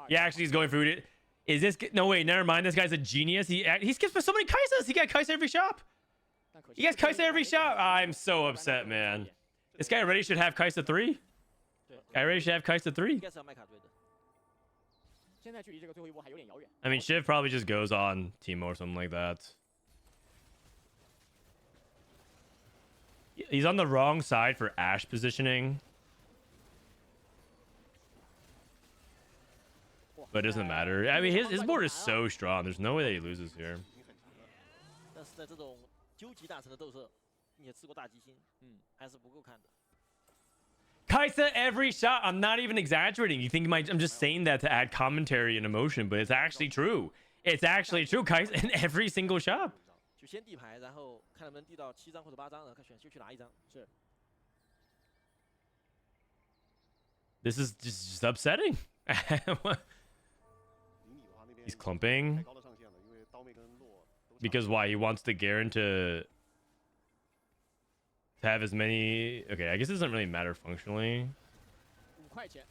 He actually is going for Udyr. Is this... No, wait. Never mind. This guy's a genius. He skips for so many Kaisas. He got Kaisa every shop. He gets Kaisa every shop. I'm so upset, man. This guy already should have Kaisa 3. Guy already should have Kaisa 3. 应该是要卖卡追的。 现在距离这个最后一波还有点遥远。 I mean, Shiv probably just goes on Teemo or something like that. He's on the wrong side for Ashe positioning. But it doesn't matter. I mean, his board is so strong. There's no way that he loses here. 但是在这种究极大成的斗色，并且吃过大鸡心，还是不够看的。 Kaisa every shot. I'm not even exaggerating. You think I'm just saying that to add commentary and emotion, but it's actually true. It's actually true. Kaisa in every single shop. 就先地牌，然后看能不能地到7张或者8张，然后看选秀去拿1张。是。 This is just upsetting. He's clumping. Because why? He wants the Garen to have as many... Okay, I guess it doesn't really matter functionally. 5块钱，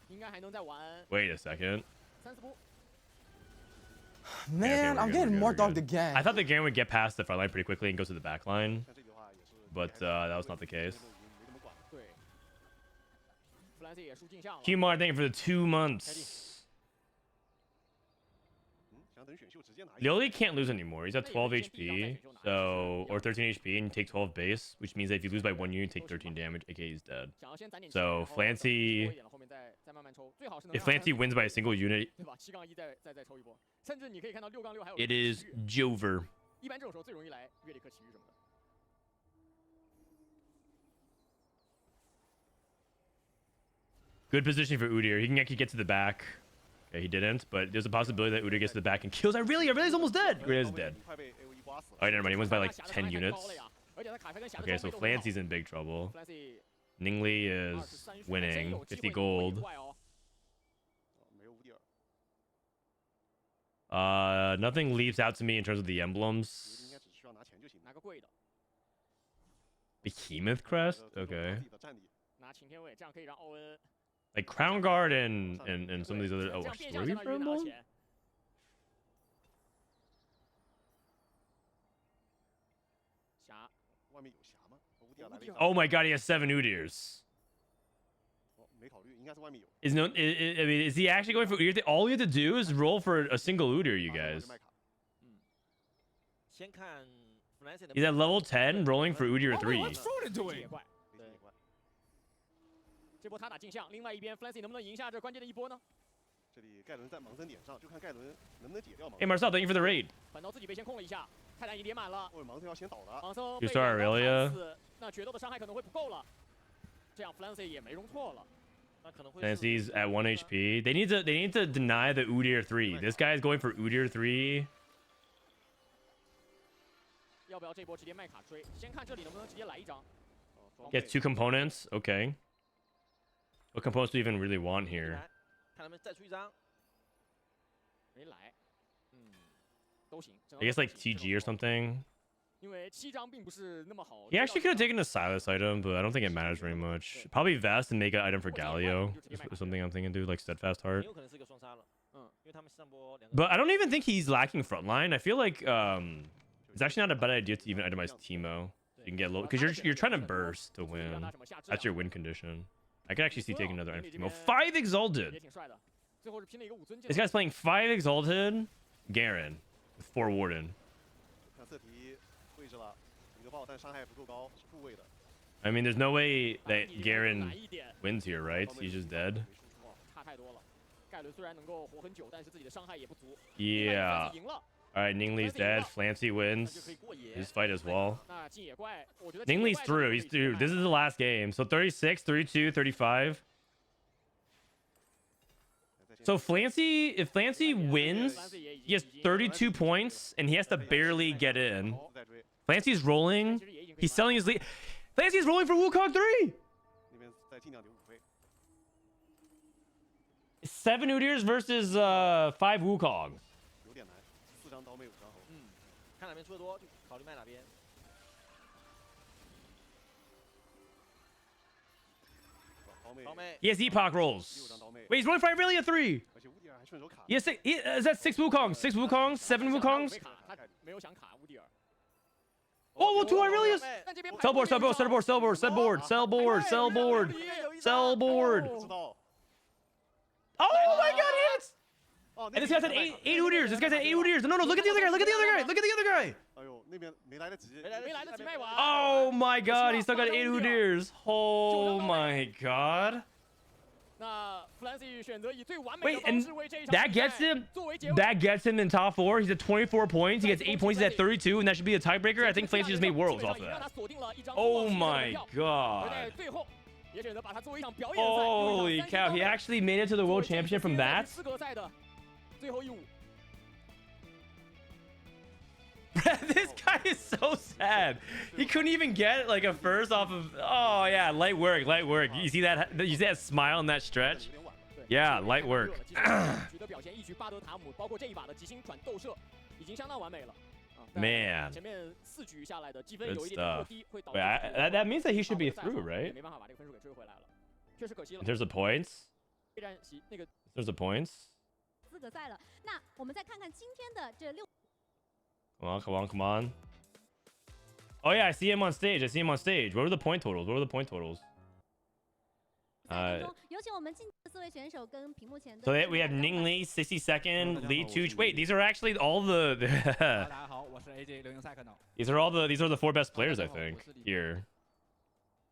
应该还能再玩。 Wait a second. 30波。 Man, I'm getting more dogged again. I thought the Garen would get past the front line pretty quickly and go to the back line. But that was not the case. 对。弗兰西也输镜像了。 Kumar, thank you for the 2 months. Lily can't lose anymore. He's at 12 HP, so or 13 HP, and you take 12 base, which means that if you lose by 1 unit, you take 13 damage. aka he's dead. So Flancy, if Flancy wins by a single unit, it is Jover. 一般这种时候最容易来约里克奇遇什么的。 Good position for Udyr. He can actually get to the back. Okay, he didn't, but there's a possibility that Udyr gets to the back and kills. Irelia is almost dead. Irelia is dead. Oh, never mind. He wins by like 10 units. Okay, so Flancy's in big trouble. Ningli is winning 50 gold. Nothing leaps out to me in terms of the emblems. Behemoth crest? Okay. Like Crown Guard and some of these other... Oh, story for emblem? Oh my god, he has 7 Udyrs. I mean, is he actually going for Udyr? All we have to do is roll for a single Udyr, you guys. He's at level 10, rolling for Udyr 3. What's Frodan doing? 这波他打镜像，另外一边 Flancy 能不能赢下这关键的一波呢？ Hey Marcel, thank you for the raid. 反倒自己被先控了一下，泰坦已经连满了。盲僧 You start Irelia. 那决斗的伤害可能会不够了，这样 Flancy 也没容错了。 Flancy's at 1 HP. They need to deny the Udyr 3. This guy is going for Udyr 3. 要不要这波直接卖卡追？先看这里能不能直接来一张。 Gets 2 components. Okay. What components do you even really want here? 看能不能再出1张。没来，都行。 I guess like TG or something. 因为7张并不是那么好。 He actually could have taken a Silas item, but I don't think it matters very much. Probably Vest and make an item for Galio. Is something I'm thinking, dude, like Steadfast Heart. 有可能是一个双杀了。因为他们上波2个。 But I don't even think he's lacking frontline. I feel like it's actually not a bad idea to even itemize Teemo. You can get low because you're trying to burst to win. That's your win condition. I could actually see taking another item for Teemo. 5 Exalted. This guy's playing 5 Exalted Garen with 4 Warden. I mean, there's no way that Garen wins here, right? He's just dead. Yeah. All right, Ningli's dead. Flancy wins his fight as well. 那进野怪，我觉得 Ningli's through. He's through. This is the last game. So 36, 32, 35. So Flancy, if Flancy wins, he has 32 points and he has to barely get in. Flancy's rolling. He's selling his lead. Flancy's rolling for Wukong 3. 那边再尽量点5费。 7 Udyrs versus 5 Wukongs. 有点难，4张刀妹5张猴。看哪边出的多就考虑卖哪边。刀妹 He has Epoch rolls. Wait, he's rolling for Irelia 3. 而且乌迪尔还顺手卡。 He has is that 6 Wukongs? 6 Wukongs? 7 Wukongs? 他没有想卡乌迪尔。 Oh, 2 Irelias. 但这边 Sell board, sell board, sell board, sell board, sell board, sell board, sell board, sell board. 知道。 Oh my god, hits! 哦， And this guy's at 8 Udyrs. This guy's at 8 Udyrs. No, look at the other guy. Look at the other guy. Look at the other guy. 哎呦，那边没来得及。没来得及卖完。 Oh my god, he still got 8 Udyrs. Oh my god. 那 Flancy 选择以最完美 Wait, 的方 and 式为这一场 that 比赛 gets him. 作为结尾。 That gets him in top 4. He's at 24 points. He gets 8 points. He's at 32, and that should be a tiebreaker. I think Flancy just made worlds off of that. Oh my god. 而在最后也选择把它作为一场表演赛。 Holy cow, he actually made it to the World Championship from that? 资格赛的最后一舞。 This guy is so sad. He couldn't even get like a first off of. Oh yeah, light work, light work. You see that? You see that smile in that stretch? Yeah, light work. 取得表现一举巴德塔姆，包括这一把的极星转斗射，已经相当完美了。 Man. 前面4局下来的积分 Good 有一点点过 stuff. 低，会导 Wait, 致 that means that he should be through, right? 没办法把这个分数给追回来了，确实可惜了 In。terms of points, 备战席那个 in terms of points. 资格赛了。那我们再看看今天的这6。 Come on, come on, come on. Oh yeah, I see him on stage. I see him on stage. What are the point totals? What are the point totals? 有请我们进4位选手跟屏幕前的。 So we have Ningli, 62nd, Li Tuch. Wait, these are actually all the. 大家好，我是 AJ 刘英赛克呢。 These are all the. These are the 4 best players, I think, here.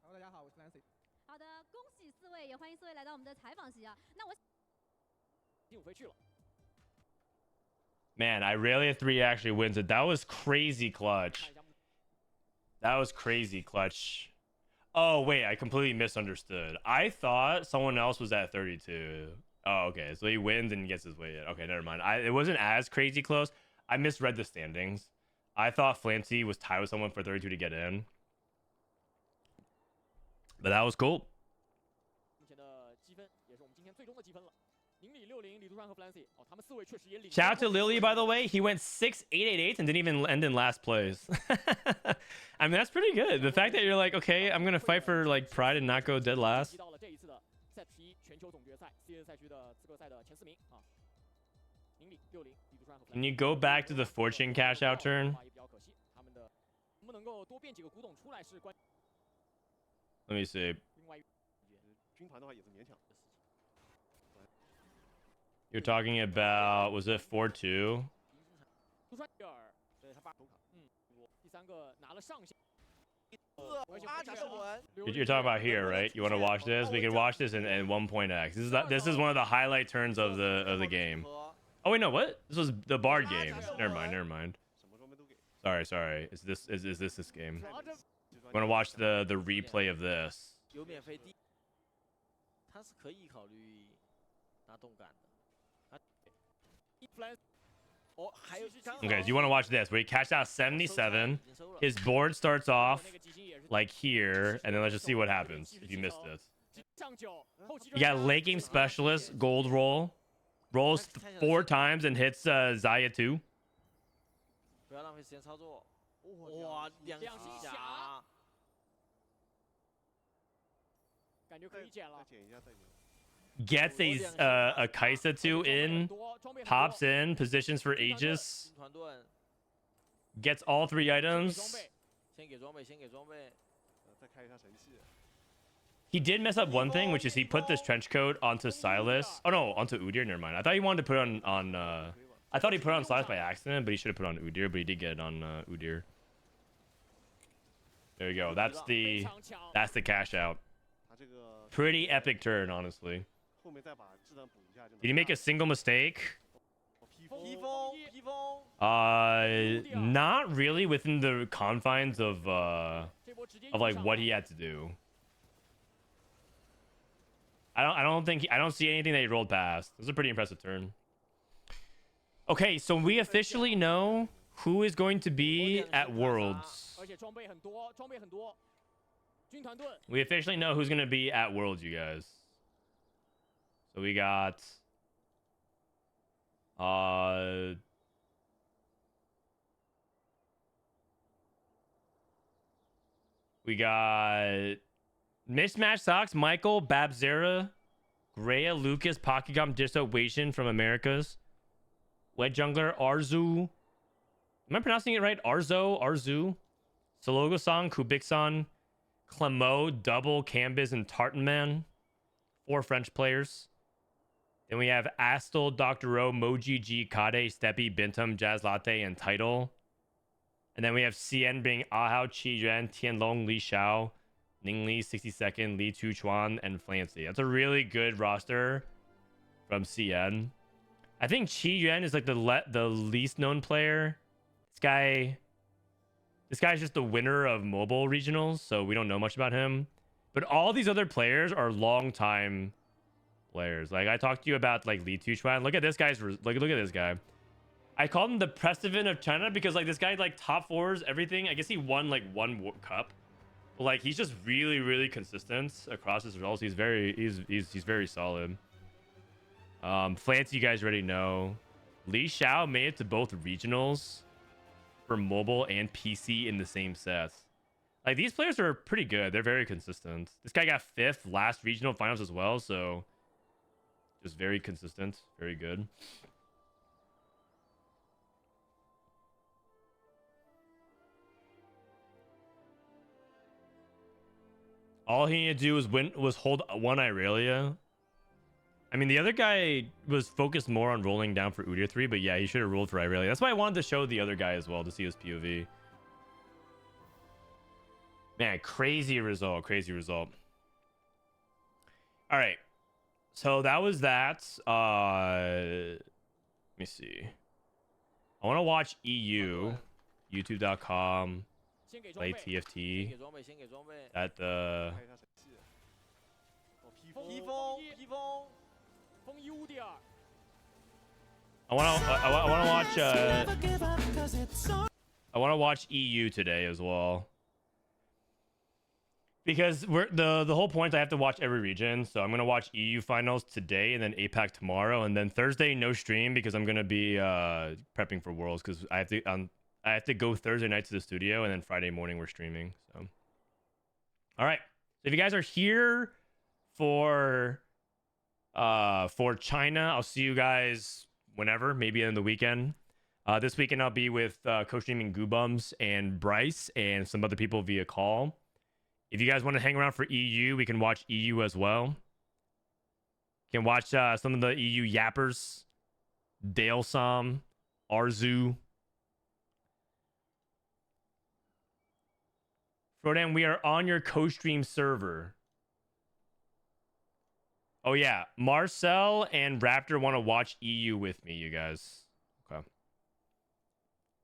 大家好，我是 Nancy。好的，恭喜4位，也欢迎4位来到我们的采访席啊。那我。 第5飞去了。 Man, Irelia 3 actually wins it. That was crazy clutch. That was crazy clutch. Oh, wait, I completely misunderstood. I thought someone else was at 32. Oh, okay. So he wins and gets his way in. Okay, never mind. It wasn't as crazy close. I misread the standings. I thought Flancy was tied with someone for 32 to get in. But that was cool. 目前的积分也是我们今天最终的积分了。 Lily 李杜川和 Flancy 哦，他们4位确实也领。 Shout out to Lily, by the way. He went 6-8-8-8 and didn't even end in last place. I mean, that's pretty good. The fact that you're like, okay, I'm gonna fight for like pride and not go dead last. 提到了这一次的 ZP 全球总决赛 CS 赛区的资格赛的前4名啊。Lily 李杜川和 Can you go back to the fortune cash out turn? 也比较可惜，他们的能不能够多变几个古董出来是关。 Let me see. 另外，军团的话也是勉强。 You're talking about, was it 4-2? 杜川第2，对他8头卡，第3个拿了上线。 You're talking about here, right? You want to watch this? We can watch this in 1.x. This is one of the highlight turns of the game. Oh wait, no, what? This was the Bard game. Never mind. Sorry. Is this game? You want to watch the replay of this? 有免费地，他是可以考虑拿动感的。 Okay, so you want to watch this where he cashed out 77. His board starts off like here, and then let's just see what happens if you missed this. You got late game specialist, gold roll, rolls 4 times and hits Zaya 2. 不要浪费时间操作。哇，两星侠，感觉可以捡了。 Gets a Kaisa 2 in, pops in, positions for Aegis, gets all 3 items. 先给装备，先给装备。再开一下神器。 He did mess up one thing, which is he put this trench coat onto Silas. Oh no, onto Udyr. Never mind. I thought he wanted to put it on. I thought he put it on Silas by accident, but he should have put it on Udyr. But he did get it on Udyr. There you go. That's the cash out. Pretty epic turn, honestly. Did he make a single mistake? Not really within the confines of like what he had to do. I don't see anything that he rolled past. It was a pretty impressive turn. Okay, so we officially know who is going to be at Worlds. We officially know who's going to be at Worlds, you guys. So we got Mismatch Socks, Michael, Babzera, Greya, Lucas, Pokegum, Disobation from Americas, Wet Jungler, Arzu. Am I pronouncing it right? Arzu, Sologo-san, Kubik-san, Clemo, Double, Cambis, and Tartanman. 4 French players. Then we have Astel, Dr. O, Moji, G, Kade, Steppy, Bintum, Jazz Latte, and Title. And then we have CN being Ahao, Qi Yuan, Tianlong, Li Xiao, Ning Li, 62nd, Li Tuchuan, and Flancy. That's a really good roster from CN. I think Qi Yuan is like the least known player. This guy's just the winner of mobile regionals, so we don't know much about him. But all these other players are long time players. Like I talked to you about like Li Tuchuan. Look at this guy's look at this guy. I called him the Prestivan of China because like this guy like top 4s everything. I guess he won like 1 cup. But like he's just really consistent across his results. He's very solid. Flancy, you guys already know. Li Xiao made it to both regionals for mobile and PC in the same sets. Like these players are pretty good. They're very consistent. This guy got 5th last regional finals as well, so just very consistent, very good. All he needed to do was hold 1 Irelia. I mean, the other guy was focused more on rolling down for Udyr 3, but yeah, he should have rolled for Irelia. That's why I wanted to show the other guy as well to see his POV. Man, crazy result. All right. So that was that. Let me see. I want to watch EU. YouTube.com. Play TFT. At the... I want to watch EU today as well. Because the whole point I have to watch every region, so I'm gonna watch EU finals today and then APAC tomorrow, and then Thursday no stream because I'm gonna be prepping for Worlds because I have to go Thursday night to the studio and then Friday morning we're streaming. So, all right. So if you guys are here for China, I'll see you guys whenever, maybe in the weekend. This weekend I'll be with co-streaming Goobums and Bryce and some other people via call. If you guys want to hang around for EU, we can watch EU as well. You can watch some of the EU yappers. Dale Sam, Arzu. Frodan, we are on your co-stream server. Oh yeah, Marcel and Raptor want to watch EU with me, you guys. Okay.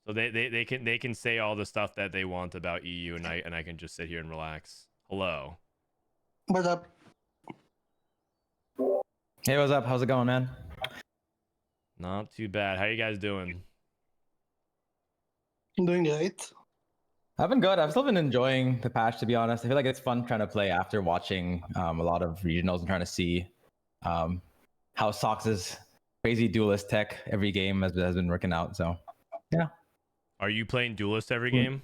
So they can say all the stuff that they want about EU, and I can just sit here and relax. Hello. What's up? Hey, what's up? How's it going, man? Not too bad. How you guys doing? I'm doing great. I've been good. I've still been enjoying the patch, to be honest. I feel like it's fun trying to play after watching a lot of regionals and trying to see how Sox's crazy duelist tech every game has been working out. So, yeah. Are you playing duelist every game?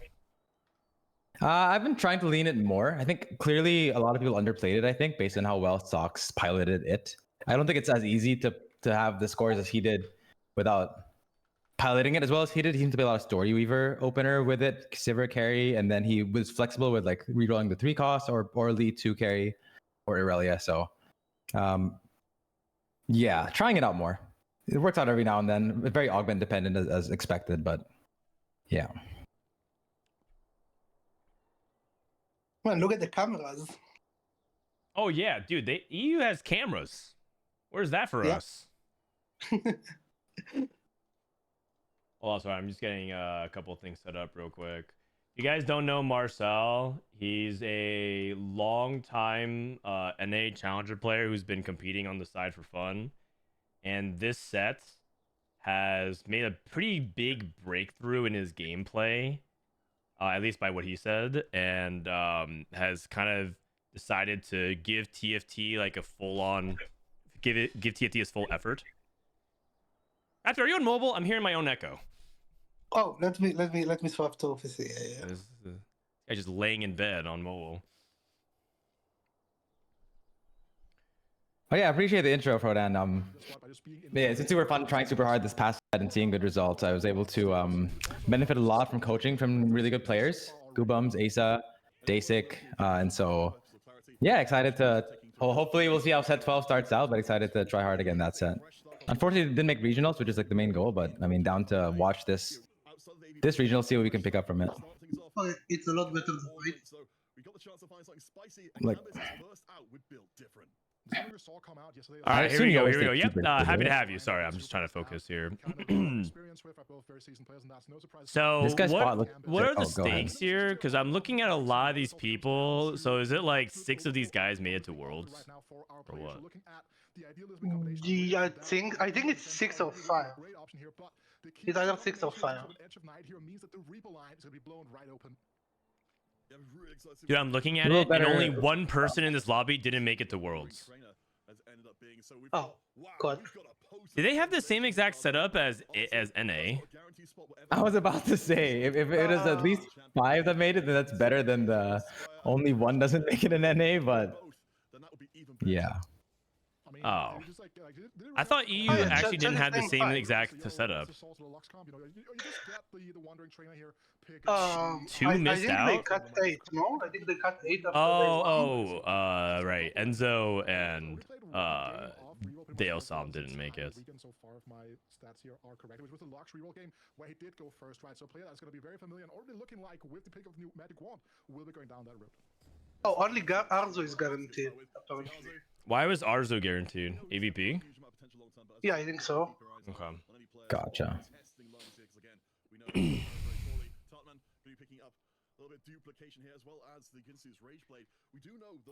I've been trying to lean it more. I think clearly a lot of people underplayed it, I think, based on how well Sox piloted it. I don't think it's as easy to have the scores as he did without piloting it as well as he did. He seemed to be a lot of Story Weaver opener with it, Sivir carry, and then he was flexible with like rerolling the 3 cost or lead 2 carry or Irelia. So, yeah, trying it out more. It works out every now and then. It's very augment dependent as expected, but yeah. Man, look at the cameras. Oh yeah, dude. EU has cameras. Where's that for us? Oh, sorry. I'm just getting a couple of things set up real quick. If you guys don't know Marcel, he's a long time NA challenger player who's been competing on the side for fun. And this set has made a pretty big breakthrough in his gameplay, at least by what he said, and has kind of decided to give TFT like a full-on, give TFT his full effort. Raptor, are you on mobile? I'm hearing my own echo. Oh, let me swap to office. Yeah. This guy's just laying in bed on mobile. Oh yeah, I appreciate the intro, Frodan. Yeah, it's been super fun trying super hard this past set and seeing good results. I was able to benefit a lot from coaching from really good players, Goobums, Asa, Dasik, and so yeah, excited to. Well, hopefully we'll see how set 12 starts out, but excited to try hard again that set. Unfortunately, didn't make regionals, which is like the main goal, but I mean, down to watch this regional, see what we can pick up from it. Oh, it's a lot better than white. Like, all right, here we go. Here we go. Yep, happy to have you. Sorry, I'm just trying to focus here. So, what are the stakes here? Because I'm looking at a lot of these people. So, is it like 6 of these guys made it to Worlds, or what? Yeah, I think it's 6 or 5. It's either 6 or 5. Dude, I'm looking at it, and only one person in this lobby didn't make it to Worlds. Oh, God. Do they have the same exact setup as NA? I was about to say, if it is at least 5 that made it, then that's better than the only one doesn't make it in NA, but yeah. Oh, I thought EU actually didn't have the same exact setup. 2 missed out? I think they cut 8, no? I think they cut 8 after right. Enzo and Dale Som didn't make it. So far, if my stats here are correct, which was a Lux reroll game where he did go first, right? So a player that's going to be very familiar and already looking like with the pick of new Magic Wand will be going down that route. Oh, only Arzo is guaranteed. Why was Arzo guaranteed? AVP? Yeah, I think so. Okay. Gotcha.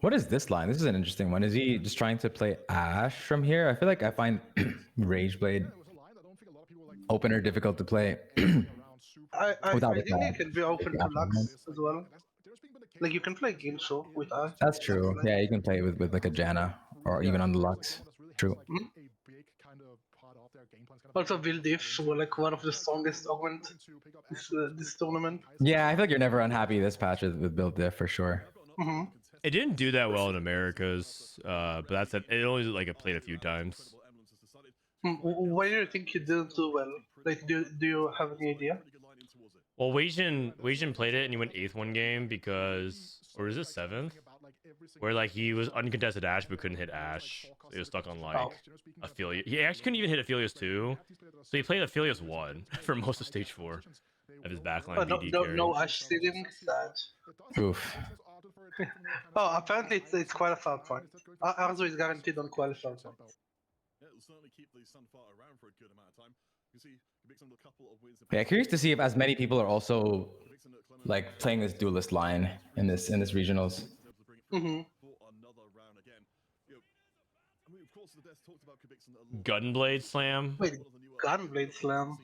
What is this line? This is an interesting one. Is he just trying to play Ashe from here? I feel like I find Rageblade opener difficult to play. I think it can be open to Lux as well. Like you can play Ginso with Ashe. That's true. Yeah, you can play it with like a Janna or even on the Lux. True. Also, Vildifs were like one of the strongest augment this tournament. Yeah, I feel like you're never unhappy this patch with build diff for sure. It didn't do that well in Americas, but that's it. It only like it played a few times. Why do you think you didn't do well? Like, do you have any idea? Well, Weijin played it and he went 8th one game because, or is it 7th? Where like he was uncontested Ashe but couldn't hit Ashe. So he was stuck on like Aphelios. He actually couldn't even hit Aphelios 2. So he played Aphelios 1 for most of stage 4 of his backline BD carry. No Ashe stealing. Oof. Oh, apparently it's qualified point. Arzo is guaranteed on qualified point. Yeah, curious to see if as many people are also like playing this duelist line in this regionals. Gunblade Slam? Wait, Gunblade Slam?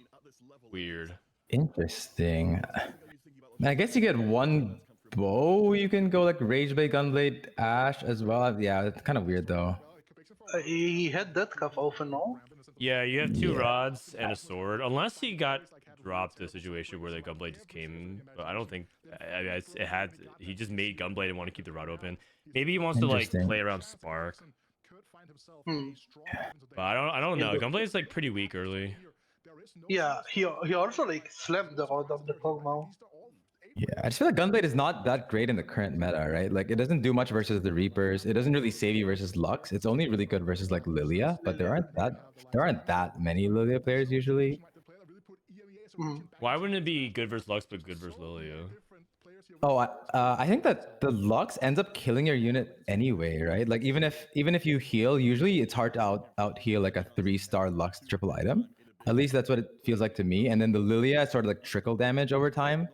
Weird. Interesting. I guess you get one bow, you can go like Rageblade, Gunblade, Ashe as well. Yeah, it's kind of weird though. He had that cup open, no? Yeah, you have 2 rods and a sword, unless he got dropped a situation where the Gunblade just came. But I don't think it had. He just made Gunblade and want to keep the rod open. Maybe he wants to like play around Spark. But I don't know. Gunblade's like pretty weak early. Yeah, he also like slammed the rod of the Pogmo. Yeah, I just feel like Gunblade is not that great in the current meta, right? Like, it doesn't do much versus the Reapers. It doesn't really save you versus Lux. It's only really good versus like Lilia, but there aren't that many Lilia players usually. Why wouldn't it be good versus Lux but good versus Lilia? Oh, I think that the Lux ends up killing your unit anyway, right? Like even if you heal, usually it's hard to out heal like a 3-star Lux triple item. At least that's what it feels like to me. And then the Lilia is sort of like trickle damage over time.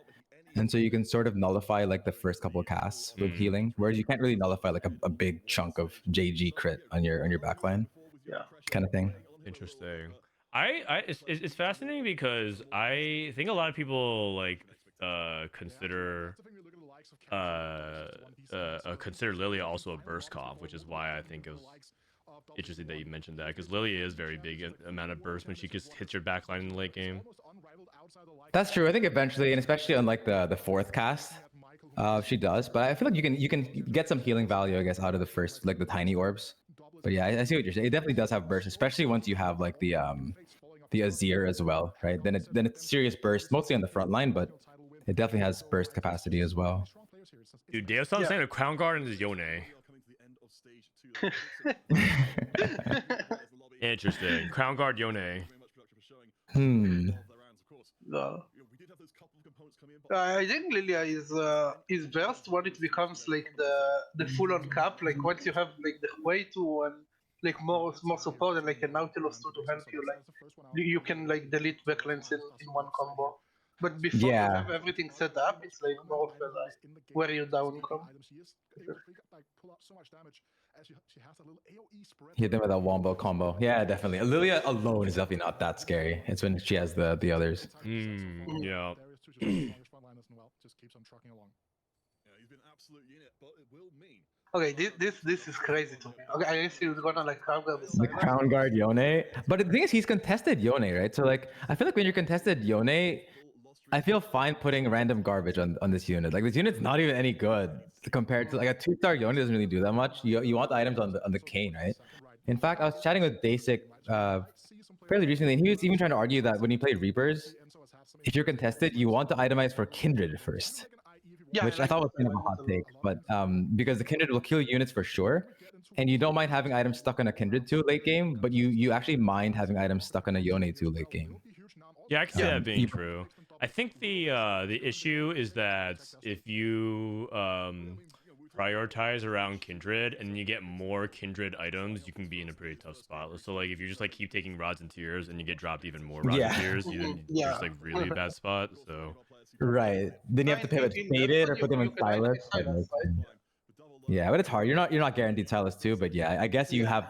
And so you can sort of nullify like the first couple of casts with healing, whereas you can't really nullify like a big chunk of JG crit on your backline. Yeah. Kind of thing. Interesting. It's fascinating because I think a lot of people like consider Lilia also a burst comp, which is why I think it was interesting that you mentioned that, because Lilia is very big amount of burst when she just hits your backline in the late game. That's true. I think eventually, and especially on like the fourth cast, she does. But I feel like you can get some healing value, I guess, out of the first, like the tiny orbs. But yeah, I see what you're saying. It definitely does have burst, especially once you have like the Azir as well, right? Then it's serious burst, mostly on the front line, but it definitely has burst capacity as well. Dude, Deo's saying a Crown Guard is Yone. Interesting. Crown Guard Yone. No. I think Lilia is best when it becomes like the full-on cap. Like once you have like the way to like more support and like a Nautilus to help you, like you can like delete backlines in one combo. But before you have everything set up, it's like more of a like wear you down combo. Hit them with a wombo combo. Yeah, definitely. Lilia alone is definitely not that scary. It's when she has the others. Yeah. Okay, this is crazy to me. Okay, I guess he's gonna like Crown Guard the Crown Guard Yone. But the thing is, he's contested Yone, right? So like, I feel like when you're contested Yone, I feel fine putting random garbage on this unit. Like this unit's not even any good compared to like a 2-star Yone doesn't really do that much. You want the items on the Kane, right? In fact, I was chatting with Basic fairly recently, and he was even trying to argue that when you play Reapers, if you're contested, you want to itemize for Kindred first. Yeah, which I thought was kind of a hot take, but because the Kindred will kill units for sure, and you don't mind having items stuck on a Kindred 2 late game, but you actually mind having items stuck on a Yone 2 late game. Yeah, I can see that being true. I think the issue is that if you prioritize around Kindred and you get more Kindred items, you can be in a pretty tough spot. So like if you just like keep taking rods and tears and you get dropped even more rods and tears, you're just like really bad spot. So right, then you have to pivot Faded or put them in Silas. Yeah, but it's hard. You're not guaranteed Silas 2, but yeah, I guess you have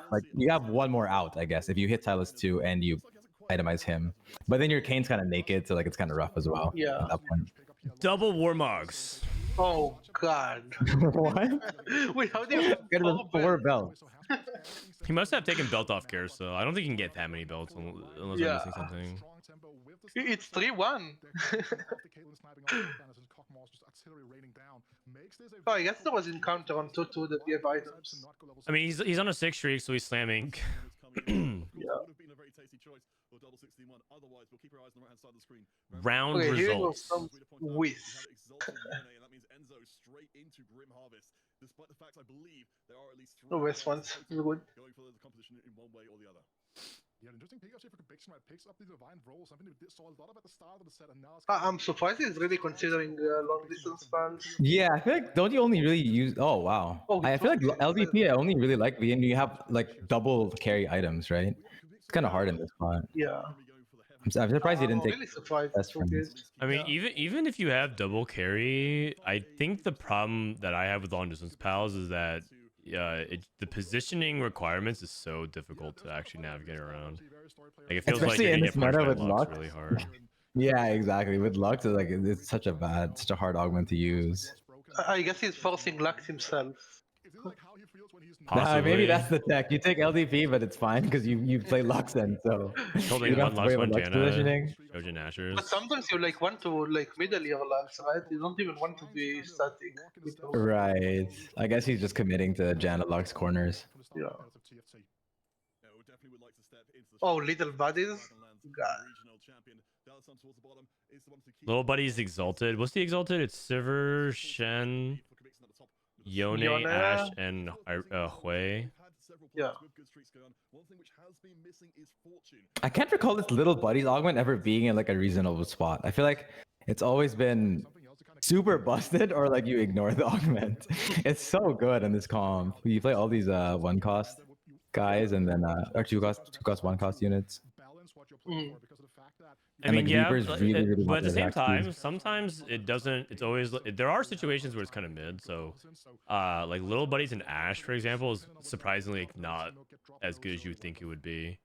one more out, I guess, if you hit Silas 2 and you itemize him. But then your Kane's kind of naked, so like it's kind of rough as well. Yeah. At that point. Double Warmogs. Oh God. What? Wait, how do you get 4 belts? He must have taken belt off Care, so I don't think he can get that many belts unless I'm missing something. It's 3-1. Oh, I guess there was encounter on 2-2 that gave items. I mean, he's on a 6 streak, so he's slamming. Round results. The West ones. Good. Yeah, interesting pick actually for Conviction, right? Picks up the divine roll, something we saw a lot of at the start of the set, and now I'm surprised he's really considering long distance spans. Yeah, I feel like don't you only really use? Oh wow, I feel like LVP I only really like when you have like double carry items, right? It's kind of hard in this spot. Yeah. I'm surprised he didn't take. Really surprised. I mean, even if you have double carry, I think the problem that I have with long distance pals is that the positioning requirements is so difficult to actually navigate around. Like it feels especially like in you this meta with Lux Lux really hard. Yeah, exactly. With Lux, it's such a hard augment to use. I guess he's forcing Lux himself. Nah, maybe that's the tech. You take LDP, but it's fine because you play Lux then, so holding you don't one have to Lux, worry one about Lux Janna, positioning. Trojan Ashers. But sometimes you like want to like middle your Lux, right? You don't even want to be static. Right. I guess he's just committing to Janna Lux corners. Yeah. Oh, little buddies. God. Little buddy's exalted. What's the exalted? It's Sivir, Shen, Yone, Ash, and Hui. Yeah. I can't recall this little buddies augment ever being in like a reasonable spot. I feel like it's always been super busted or like you ignore the augment. It's so good in this comp. You play all these 1 cost guys and then or 2 cost 1 cost units. I mean, the yeah, Reaper's really but at the same attack speed. time, sometimes it doesn't. It's always there are situations where it's kind of mid. So, like Little Buddies and Ash, for example, is surprisingly like, not as good as you would think it would be.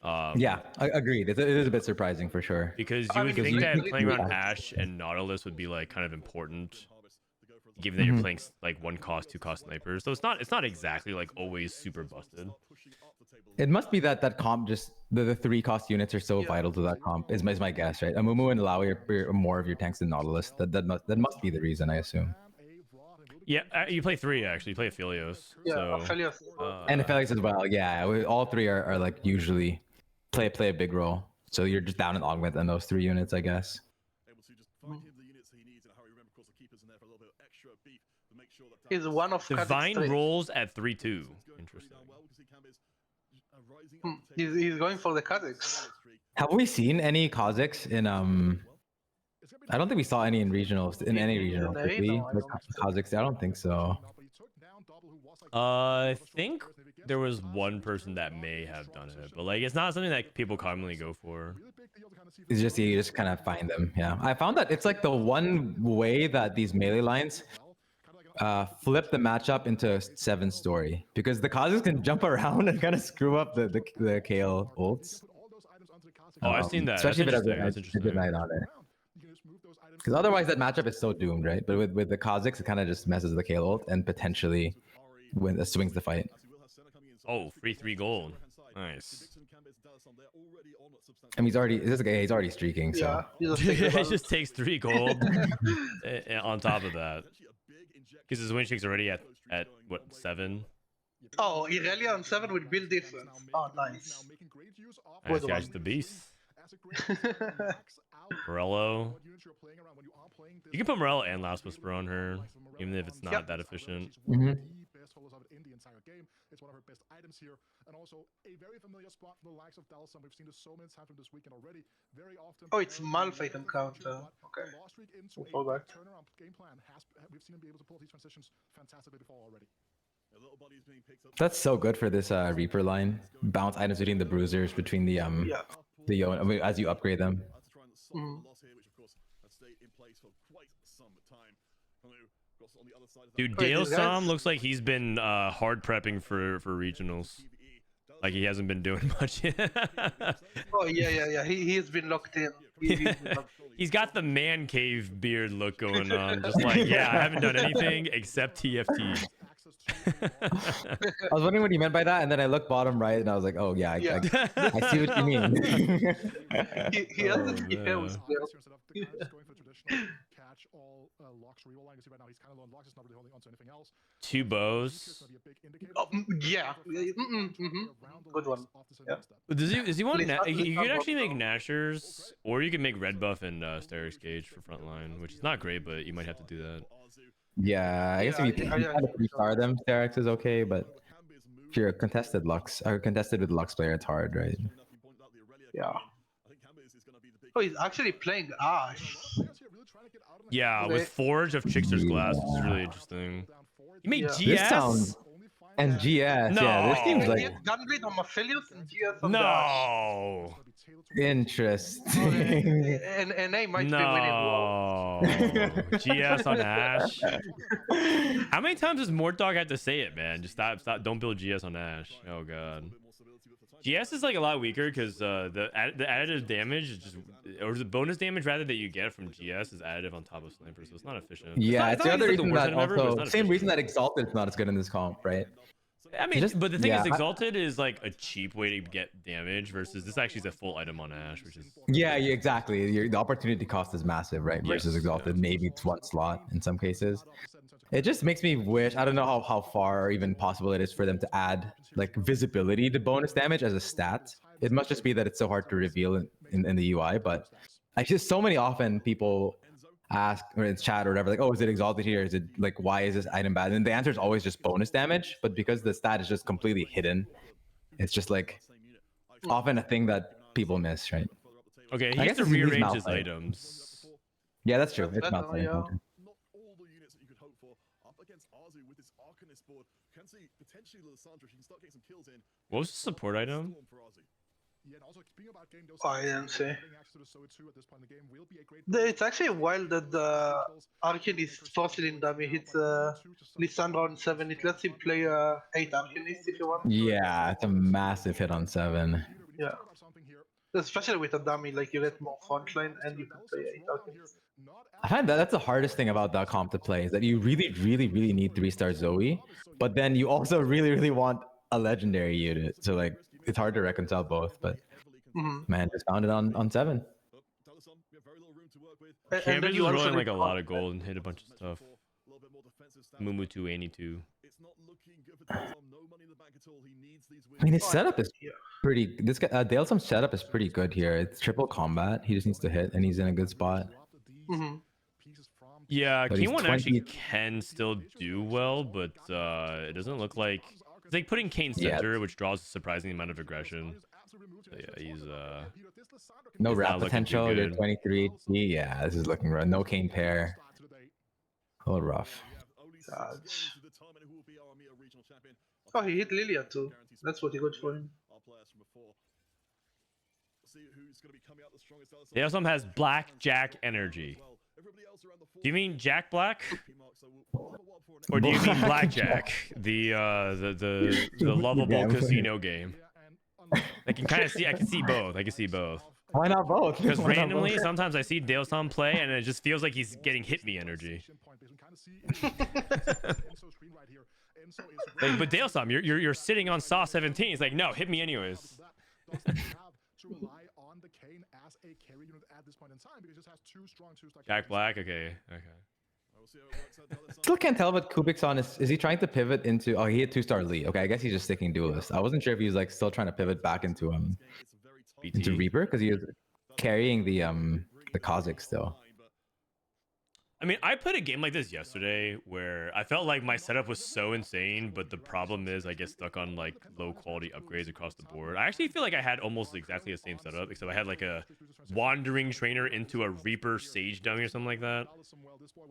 Yeah, agreed. It is a bit surprising for sure. Because you would think that playing around Ash and Nautilus would be like kind of important, given that you're playing like 1-cost, 2-cost snipers. So it's not exactly like always super busted. It must be that comp just the 3-cost units are so vital to that comp. Is my guess, right? Amumu and Lawi are more of your tanks than Nautilus. That must be the reason, I assume. Yeah, you play 3 actually. You play Aphelios. Yeah, so, Aphelios. And Aphelios as well. Yeah, all 3 are like usually play a big role. So you're just down an augment on those 3 units, I guess. He's one of Divine rolls at 3-2. Interesting. He's going for the Kazakhs. Have we seen any Kazakhs in I don't think we saw any in regionals. In any regional, did we? Kazakhs? I don't think so. I think there was one person that may have done it, but like it's not something that people commonly go for. It's just you just kind of find them. Yeah, I found that it's like the one way that these melee lines flip the matchup into 7-story, because the Kazakhs can jump around and kind of screw up the Kale ults. Oh, I've seen that. Especially That's if it has a good night on it. Because otherwise that matchup is so doomed, right? But with the Kazakhs, it kind of just messes with the Kale ult and potentially swings the fight. Oh, free 3 gold. Nice. I mean, he's already streaking, so he just takes 3 gold on top of that. Because his win streak's already at what, 7? Oh, Irelia on 7 with build difference. Oh, nice. Nice guy's the beast. Morello. You can put Morello and Last Whisper on her, even if it's not that efficient. It's one of her best items here, and also a very familiar spot for the likes of Dalsum. We've seen this so many times from this weekend already. Very often. Oh, it's Malphite encounter. Okay. Turnaround game plan we've seen him be able to pull these transitions fantastically before already. That's so good for this Reaper line. Bounce items between the bruisers, between the as you upgrade them. Dude, Dale Sam looks like he's been hard prepping for regionals. Like he hasn't been doing much yet. Oh yeah. He's been locked in. He's got the man cave beard look going on. Just like, yeah, I haven't done anything except TFT. I was wondering what you meant by that, and then I looked bottom right, and I was like, "Oh yeah, I see what you mean." he has the skills. Two bows. Oh, yeah. Good one. Yeah. Does he want? You could actually make Nashers, or you can make red buff and Sterex Gauge for frontline, which is not great, but you might have to do that. Yeah, I guess if you kind of pre-star them, Sterex is okay, but if you're a contested Lux or contested with Lux player, it's hard, right? Yeah. Oh, he's actually playing Ash. Yeah, with Forge of Trickster's Glass, which is really interesting. You made GS? This sounds... And GS, no. Yeah, this seems like... Gunblade on Aphelios and GS on No! Interesting. And NA might be winning. GS on Ash. How many times does Mortdog have to say it, man? Just stop, don't build GS on Ash. Oh god. GS is like a lot weaker because the additive damage is just, or the bonus damage rather that you get from GS is additive on top of Sniper, so it's not efficient. Yeah, it's the other reason that also, same reason that Exalted Exalted is not as good in this comp, right? I mean, but the thing is, Exalted is like a cheap way to get damage versus this actually is a full item on Ash, which is... Yeah, exactly. The opportunity cost is massive, right? Versus Exalted, maybe it's one slot in some cases. It just makes me wish, I don't know how far or even possible it is for them to add like visibility to bonus damage as a stat. It must just be that it's so hard to reveal in the UI, but I just so many often people ask or in chat or whatever, like, oh, is it Exalted here? Is it like, why is this item bad? And the answer is always just bonus damage, but because the stat is just completely hidden, it's just like often a thing that people miss, right? Okay, he has to rearrange his items. Yeah, that's true. It's not What was the support item? I didn't see. It's actually wild that the Arcanist forcing dummy hits Lissandra on 7. It lets him play 8 Arcanists if you want. Yeah, it's a massive hit on 7. Yeah. Especially with a dummy, like you get more frontline and you can play 8 Arcanists. I find that's the hardest thing about that comp to play is that you really, really, really need 3-star Zoe, but then you also really, really want a legendary unit. So like it's hard to reconcile both, but man, just found it on 7. Campus is rolling like a lot of gold and hit a bunch of stuff. Mumu 282. I mean, his setup is pretty. This guy, Dalesom's setup is pretty good here. It's triple combat. He just needs to hit, and he's in a good spot. Yeah, But King he's 1 actually 20 can still do well, but it doesn't look like it's like putting Kane Yeah. center, which draws a surprising amount of aggression. So yeah, he's No he's wrap not looking too potential. You're good. 23 HP. Yeah, this is looking rough. No Kane pair. A little rough. Oh, he hit Lilia too. That's what he got for him. Dalesome has Blackjack energy. Do you mean Jack Black? Or do you mean Blackjack? The lovable Gambling. casino game. I can kind of see. I can see both. I can see both. Why not both? Because Why not randomly, both? sometimes I see Dalesome play, and it just feels like he's getting hit me energy. Like, but Dalesome, you're sitting on Saw 17. It's like, no, hit me anyways. Jack Black, okay. Still can't tell what Kubik's on. Is he trying to pivot into? Oh, he hit 2-star Lee. Okay, I guess he's just sticking duelist. I wasn't sure if he was like still trying to pivot back into into Reaper because he was carrying the Kha'Zix still. I mean, I played a game like this yesterday where I felt like my setup was so insane, but the problem is I get stuck on like low quality upgrades across the board. I actually feel like I had almost exactly the same setup, except I had like a wandering trainer into a Reaper Sage dummy or something like that.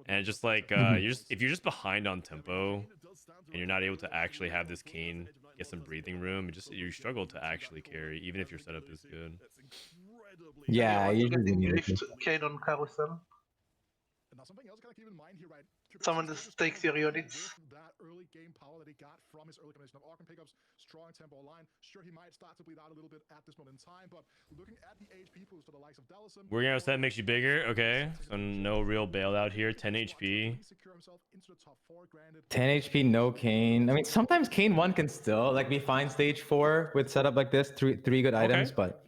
And just like if you're just behind on tempo and you're not able to actually have this Kane get some breathing room, you struggle to actually carry, even if your setup is good. Yeah, usually you need Lift Kane on carousel. Someone just takes your units. We're gonna set makes you bigger, okay? So no real bailout here. 10 HP. 10 HP, no Kane. I mean, sometimes Kane 1 can still like be fine stage 4 with setup like this, three good items, but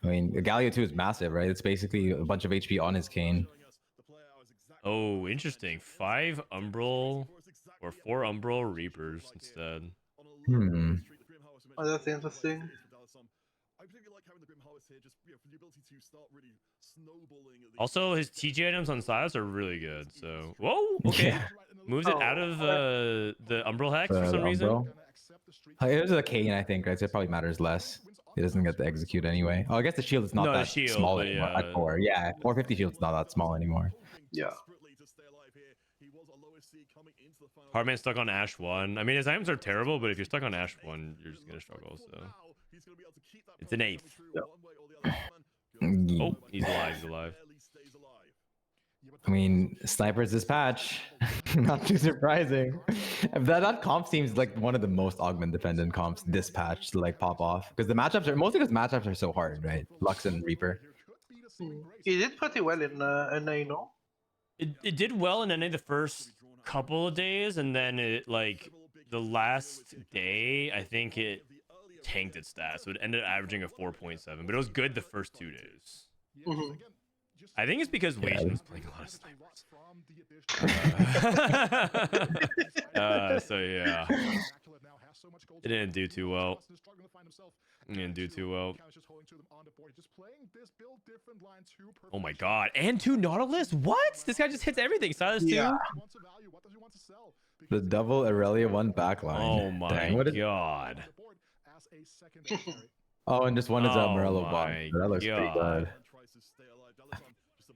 I mean, Galio 2 is massive, right? It's basically a bunch of HP on his Kane. Oh, interesting. 5 Umbral or 4 Umbral Reapers instead. Oh, that's interesting. Also, his TG items on sides are really good. So, whoa, okay. Yeah. Moves it out of the Umbral Hex for some reason. It was a Kane, I think, right? So it probably matters less. He doesn't get to execute anyway. Oh, I guess the shield is not that small anymore. yeah. At 4. Yeah, 450 shield's not that small anymore. Yeah. Hardman stuck on Ash 1. I mean, his items are terrible, but if you're stuck on Ash 1, you're just gonna struggle. So it's an 8th. Oh, he's alive. He's alive. I mean, Sniper's dispatch. Not too surprising. That comp seems like one of the most augment dependent comps, dispatch, to like pop off. Because the matchups are mostly because matchups are so hard, right? Lux and Reaper. He did pretty well in NA, no? It did well in NA the first couple of days, and then it like the last day, I think it tanked its stats, so it ended up averaging a 4.7, but it was good the first 2 days. I think it's because Wation was playing a lot of snipers. So yeah, it didn't do too well. It didn't do too well. Oh my god, and 2 Nautilus? What? This guy just hits everything. Silas 2? The double Aurelia 1 backline. Oh my god. Oh, and just one is a Morello bomb. That looks pretty good.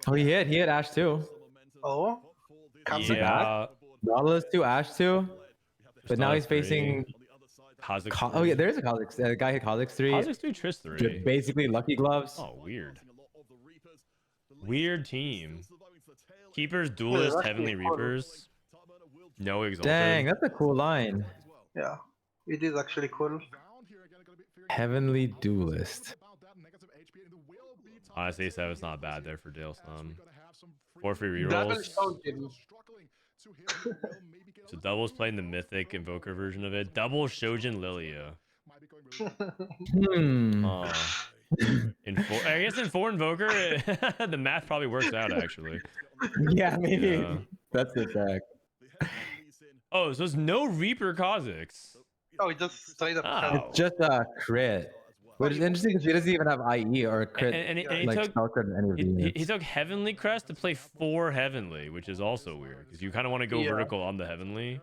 Oh, he hit Ash 2. Oh? Yeah. Nautilus 2, Ash 2. But now he's facing Kha'Zix. Oh yeah, there is a Kha'Zix. The guy hit Kha'Zix 3. Kha'Zix 3, Triss 3. Basically lucky gloves. Oh, weird. Weird team. Keepers, Duelists, Heavenly Reapers. No Exalted. Dang, that's a cool line. Yeah, it is actually cool. Heavenly Duelist. Honestly, 7's not bad there for Dale Slum. 4 free Double rerolls. Shogun. So Double's playing the Mythic Invoker version of it. Double Shojin Lilia. I guess in 4 Invoker, the math probably works out actually. Yeah, maybe. That's the deck. Oh, so it's no Reaper Kha'Zix. Oh, it just straight up. It's just a crit. Which is interesting because he doesn't even have IE or crit. And he like took, he took Heavenly Crest to play 4 Heavenly, which is also weird because you kind of want to go vertical on the Heavenly.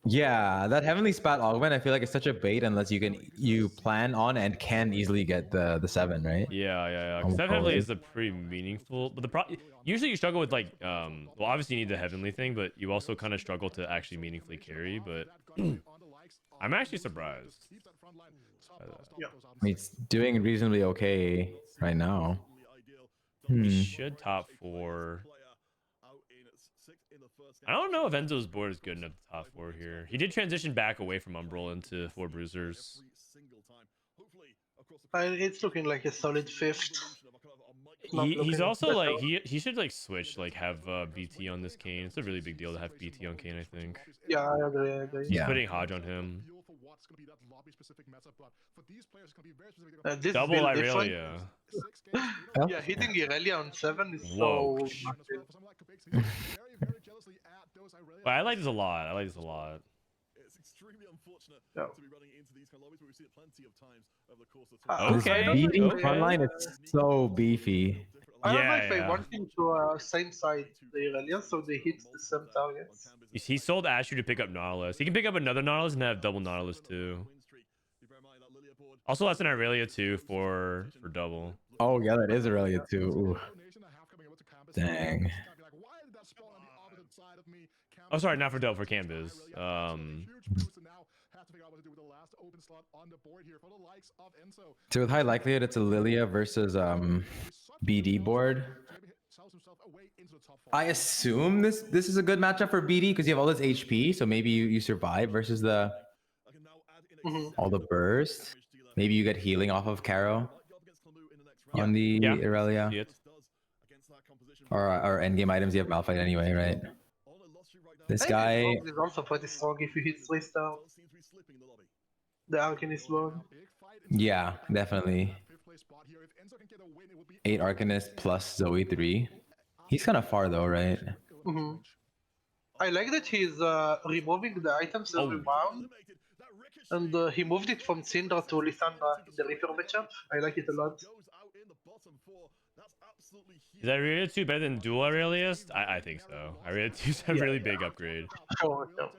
Yeah, that Heavenly Spat Augment, I feel like it's such a bait unless you plan on and can easily get the 7, right? Yeah. Because that Heavenly is a pretty meaningful. But usually you struggle with like, well, obviously you need the Heavenly thing, but you also kind of struggle to actually meaningfully carry. But I'm actually surprised. I mean, it's doing reasonably okay right now. He should top 4. I don't know if Enzo's board is good enough to top 4 here. He did transition back away from Umbral into 4 Bruisers. It's looking like a solid 5th. He's also like he should like switch, like have BT on this Kane. It's a really big deal to have BT on Kane, I think. Yeah, I agree. He's putting Hodge on him. Double Irelia. Yeah, hitting Irelia on 7 is Whoa. so. But I like this a lot. It's extremely unfortunate to be running into these kind of lobbies, but we've seen it plenty of times over the course of time. Okay. BD frontline is so beefy. I don't know if they want him to same side the Irelia, so they hit the same targets. He sold Ashu to pick up Nautilus. He can pick up another Nautilus and have double Nautilus too. Also, that's an Irelia too for double. Oh yeah, that is Irelia too. Ooh. Dang. Oh, sorry, not for double, for Canvas. So with high likelihood, it's a Lilia versus BD board. I assume this is a good matchup for BD because you have all this HP, so maybe you survive versus the all the burst. Maybe you get healing off of Caro on the Irelia. Or endgame items, you have Malphite anyway, right? This guy is also pretty strong if you hit 3 star. The Arcanist board. Yeah, definitely. 8 Arcanist plus Zoe 3. He's kind of far though, right? I like that he's removing the items every round. And he moved it from Syndra to Lissandra in the Reaper matchup. I like it a lot. Is Irelia 2 better than dual Aurelius? I think so. Irelia 2's a really big upgrade.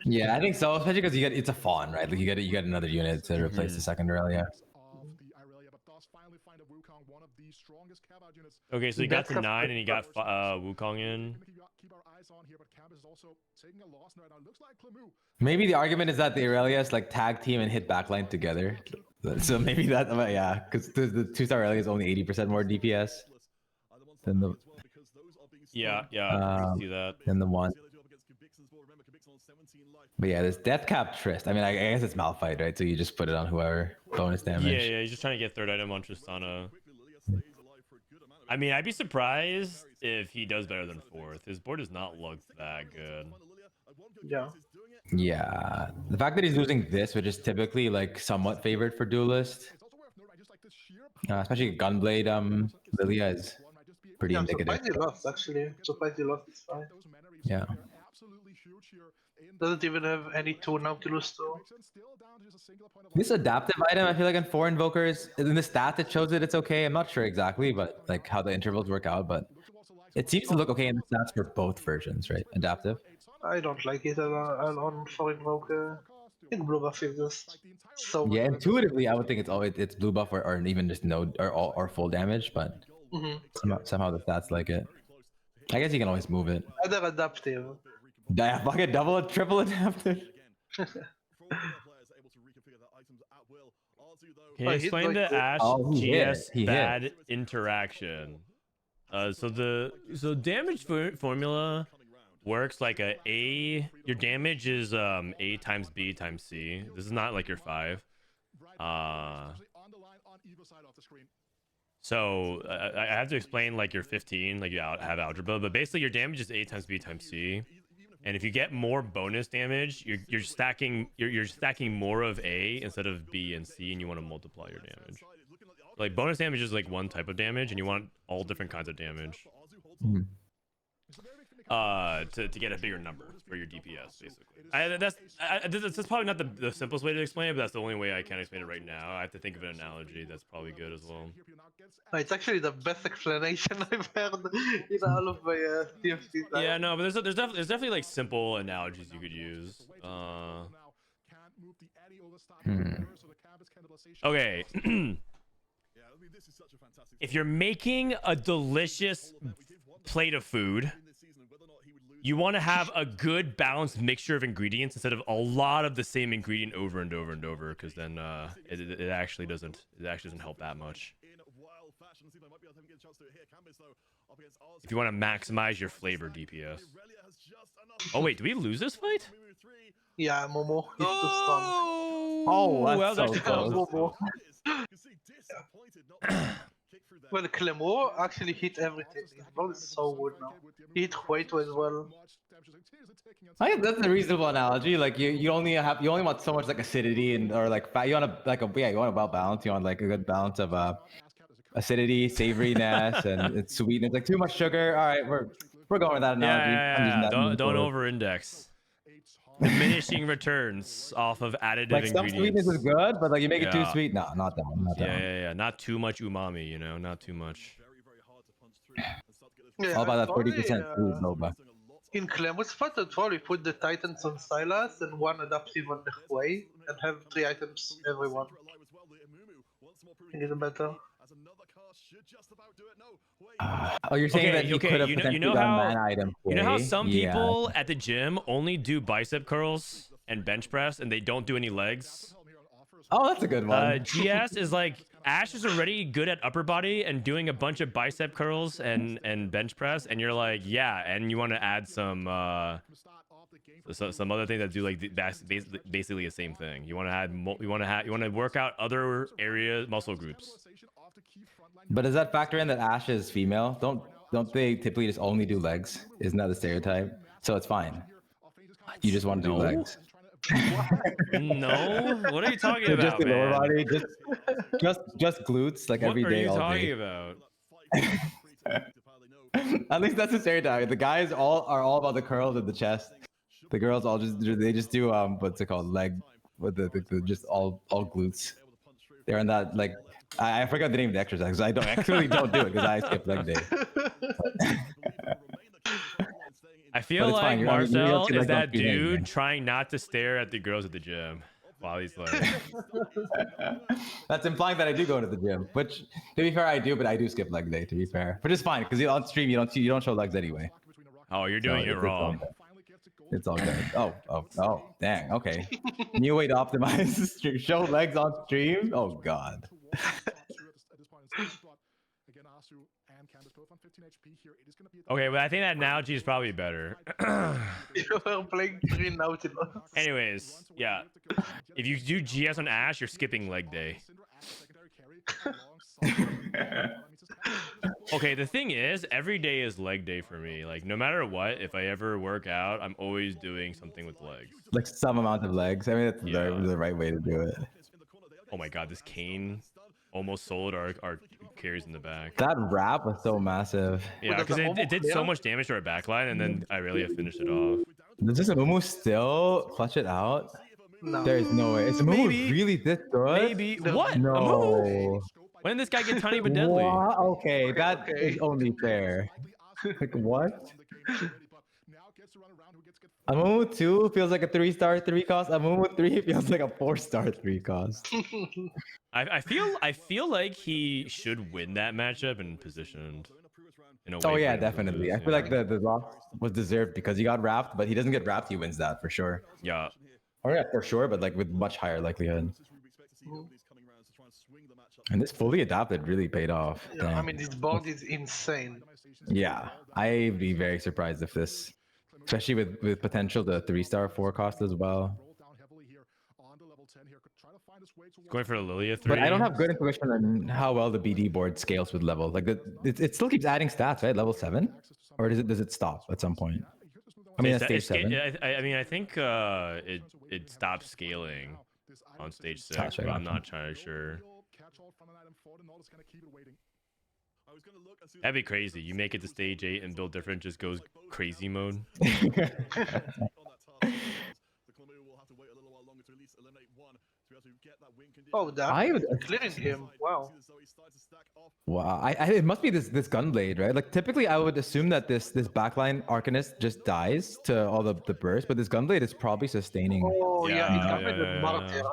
Yeah, I think so, especially because it's a fawn, right? Like you get another unit to replace the second Irelia. Okay, so he got to 9 and he got Wukong in. Maybe the argument is that the Aurelius like tag team and hit backline together. So maybe that, yeah, because the 2-star Aurelius is only 80% more DPS than the. Yeah, I can see that. Than the one. But yeah, this death cap Trist. I mean, I guess it's Malphite, right? So you just put it on whoever bonus damage. Yeah, he's just trying to get 3rd item on Tristana. I mean, I'd be surprised if he does better than 4th. His board does not look that good. Yeah, the fact that he's losing this, which is typically like somewhat favored for duelist, especially Gunblade, Lilia is pretty indicative. Surprised he lost, actually. Surprised he lost, it's fine. Yeah. Doesn't even have any 2 Nautilus too. This adaptive item, I feel like in 4 invokers, in the stats it shows that it's okay. I'm not sure exactly, but like how the intervals work out, but it seems to look okay in the stats for both versions, right? Adaptive. I don't like it on 4 invoker. I think blue buff is just so. Yeah, intuitively I would think it's blue buff or even just no or full damage, but somehow the stats like it. I guess you can always move it. Other adaptive. Yeah, fucking double and triple adaptive. Can you explain the Ashe GS bad interaction? So damage formula works like your damage is A times B times C. This is not like your 5. So I have to explain like your 15, like you have algebra, but basically your damage is A times B times C. And if you get more bonus damage, you're stacking more of A instead of B and C, and you want to multiply your damage. Like bonus damage is like one type of damage, and you want all different kinds of damage. To get a bigger number for your DPS, basically. That's probably not the simplest way to explain it, but that's the only way I can explain it right now. I have to think of an analogy that's probably good as well. It's actually the best explanation I've heard in all of my TFC. Yeah, no, but there's definitely like simple analogies you could use. Okay. If you're making a delicious plate of food, you want to have a good balanced mixture of ingredients instead of a lot of the same ingredient over and over and over, because then it actually doesn't help that much. If you want to maximize your flavor DPS. Oh wait, did we lose this fight? Yeah, Momo. He's too strong. Oh, that's so close. Well, Clemo actually hit everything. His build is so good now. He hit White as well. I think that's a reasonable analogy. Like you only want so much like acidity or like fat. You want you want a well balance. You want like a good balance of acidity, savoriness, and sweetness. Like too much sugar. All right, we're going with that analogy. Yeah. Don't over-index. Diminishing returns off of additive like some ingredients. sweetness is good, but like you make it too sweet. No, not that one. Yeah. Not too much umami, you know, not too much. Yeah, All about that 30% food, Nova. In Clemo's spot, I'd probably put the Titans on Silas and one adaptive on the Huey and have 3 items everyone. Even better. Oh, you're saying that you could have potentially done an item. You know how some people at the gym only do bicep curls and bench press and they don't do any legs? Oh, that's a good one. GS is like, Ashe is already good at upper body and doing a bunch of bicep curls and bench press, and you're like, yeah, and you want to add some other thing that do like basically the same thing. You want to add you want to work out other area muscle groups. But does that factor in that Ashe is female? Don't they typically just only do legs? Isn't that the stereotype? So it's fine. You just want to do legs. No, what are you talking about, just the man? lower body, just glutes, like every day, all day. What are you talking about? At least that's the stereotype. The guys are all about the curls and the chest. The girls they just do what's it called, leg with the just all glutes. They're in that like I forgot the name of the exercise. I actually don't do it because I skip leg day. I feel like Marcel is that dude trying not to stare at the girls at the gym while he's like. That's implying that I do go to the gym, which to be fair I do, but I do skip leg day. To be fair, but it's fine because on stream you don't show legs anyway. Oh, you're doing it wrong. It's all good. Oh, dang. Okay. New way to optimize show legs on stream. Oh God. Okay, but I think that analogy is probably better. You're playing 3 Nautilus. Anyways, yeah. If you do GS on Ashe, you're skipping leg day. Okay, the thing is, every day is leg day for me. Like, no matter what, if I ever work out, I'm always doing something with legs. Like some amount of legs. I mean, that's the right way to do it. Oh my God, this Kane almost sold our carries in the back. That wrap was so massive. Yeah, because it did so much damage to our backline, and then I really have finished it off. Does this Mumu still clutch it out? No. There's no way. Is Mumu really this good? Maybe. What? No. When did this guy get tiny but deadly? What? Okay, that is only fair. Like, what? Amumu 2 feels like a 3-star 3 cost. Amumu 3 feels like a 4-star 3 cost. I feel like he should win that matchup and positioned in a way. Oh yeah, definitely. I feel like the loss was deserved because he got wrapped, but he doesn't get wrapped, he wins that for sure. Yeah. Or yeah, for sure, but like with much higher likelihood. And this fully adapted really paid off. Yeah, I Dang. mean, this board is insane. Yeah, I'd be very surprised if this, especially with potential the 3-star 4 cost as well. Going for a Lilia 3. But I don't have good information on how well the BD board scales with level. Like it still keeps adding stats, right? Level 7, or does it stop at some point? I mean, at stage 7. I mean, I think it stops scaling on stage 6, Gotcha, but I'm gotcha. not trying to sure. That'd be crazy. You make it to stage 8 and build different just goes crazy mode. Oh, that clearing him. Wow. Wow, it must be this gunblade, right? Like typically I would assume that this backline Arcanist just dies to all the burst, but this gunblade is probably sustaining. Oh yeah, it's coming with Martyr.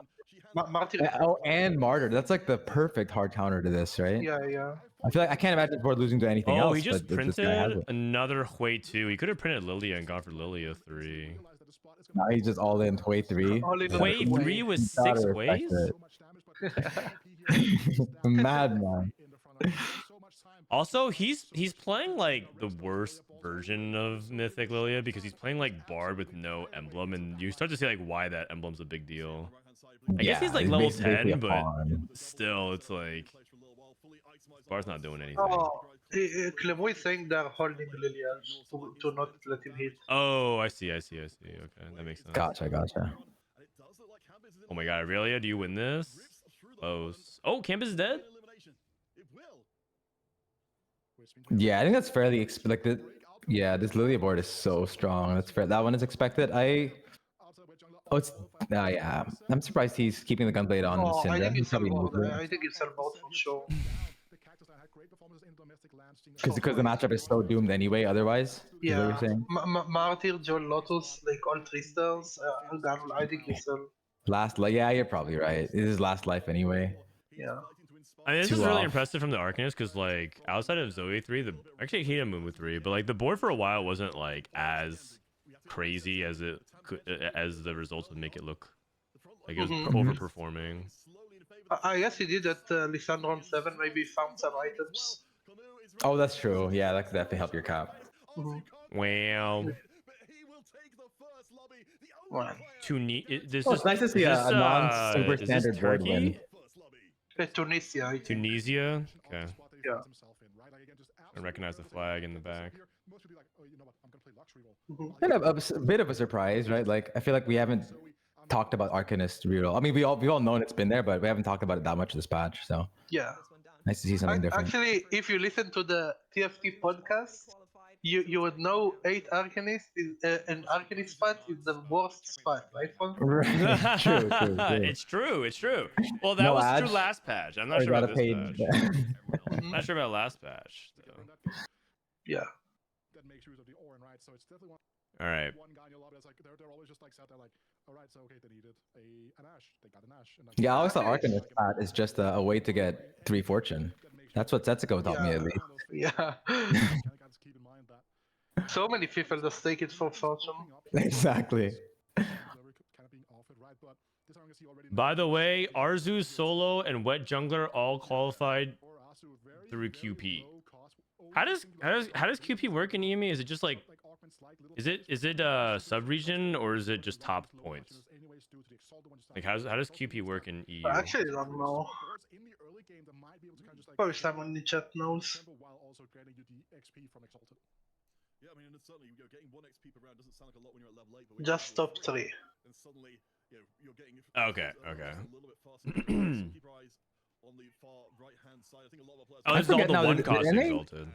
Martyr. Oh, and Martyr. That's like the perfect hard counter to this, right? Yeah, yeah. I feel like I can't imagine the board losing to anything else. Oh, he just but this guy has printed it. another Hui 2. He could have printed Lilia and gone for Lilia 3. Now he's just all in Hui 3. Hui 3 with 6 ways? Madman. Also, he's playing like the worst version of Mythic Lilia because he's playing like Bard with no emblem, and you start to see like why that emblem's a big deal. I guess he's like it's level basically 10, a but pawn. still, it's like Bard's not doing anything. Oh, Clemo is saying they're holding Lilia to not let him hit. Oh, I see. Okay, that makes sense. Gotcha. Oh my god, Aurelia, do you win this? Oh, Campus is dead? Yeah, I think that's fairly expected. Yeah, this Lilia board is so strong. That's fair. That one is expected. Yeah. I'm surprised he's keeping the gunblade on Oh, I Syndra. think He's it's probably Elbow. moved it. I think it's Elbow for sure. Because the matchup is so doomed anyway. Otherwise, is what Yeah. you're saying. Martyr, John Lotus, like all 3 stars. I think it's Yeah, you're probably right. This is last life anyway. yeah. I mean, this Two is really off. impressive from the Arcanist because, like, outside of Zoe 3, actually he didn't Mumu 3, but like the board for a while wasn't like as crazy as it could, as the results would make it look like it was overperforming. I guess he did at Lissandra on 7. Maybe found some items. Oh, that's true. Yeah, that could definitely help your cap. Wow. Wow. It's nice to see a non-super standard board win. Tunisia, I think. Tunisia? Okay. Yeah. I recognize the flag in the back. Kind of a bit of a surprise, right? Like I feel like we haven't talked about Arcanist reroll. I mean, we all known it's been there, but we haven't talked about it that much this patch. So Yeah. nice to see something different. Actually, if you listen to the TFT podcast, you would know 8 Arcanist and Arcanist spot is the worst spot, right? Right. True. It's true. Well, that was true last patch. I'm not sure about this patch. I'm not sure about last patch. So. Yeah. All right. Yeah, I always thought Arcanist stat is just a way to get 3 fortune. That's what Setsuko taught me at least. Yeah. So many people just take it for fortune. Exactly. By the way, Arzu, Solo, and Wet Jungler all qualified through QP. How does QP work in EME? Is it just like is it sub-region or is it just top points? Like how does QP work in EU? I actually don't know. Probably someone in the chat knows. Yeah, I mean, and certainly getting 1 XP per round doesn't sound like a lot when you're at level 8, but Just top 3. then suddenly, you're getting Okay. a little bit faster. Keep your eyes on the far right-hand side. I think a lot of players. Oh, this is all the one cost exalted.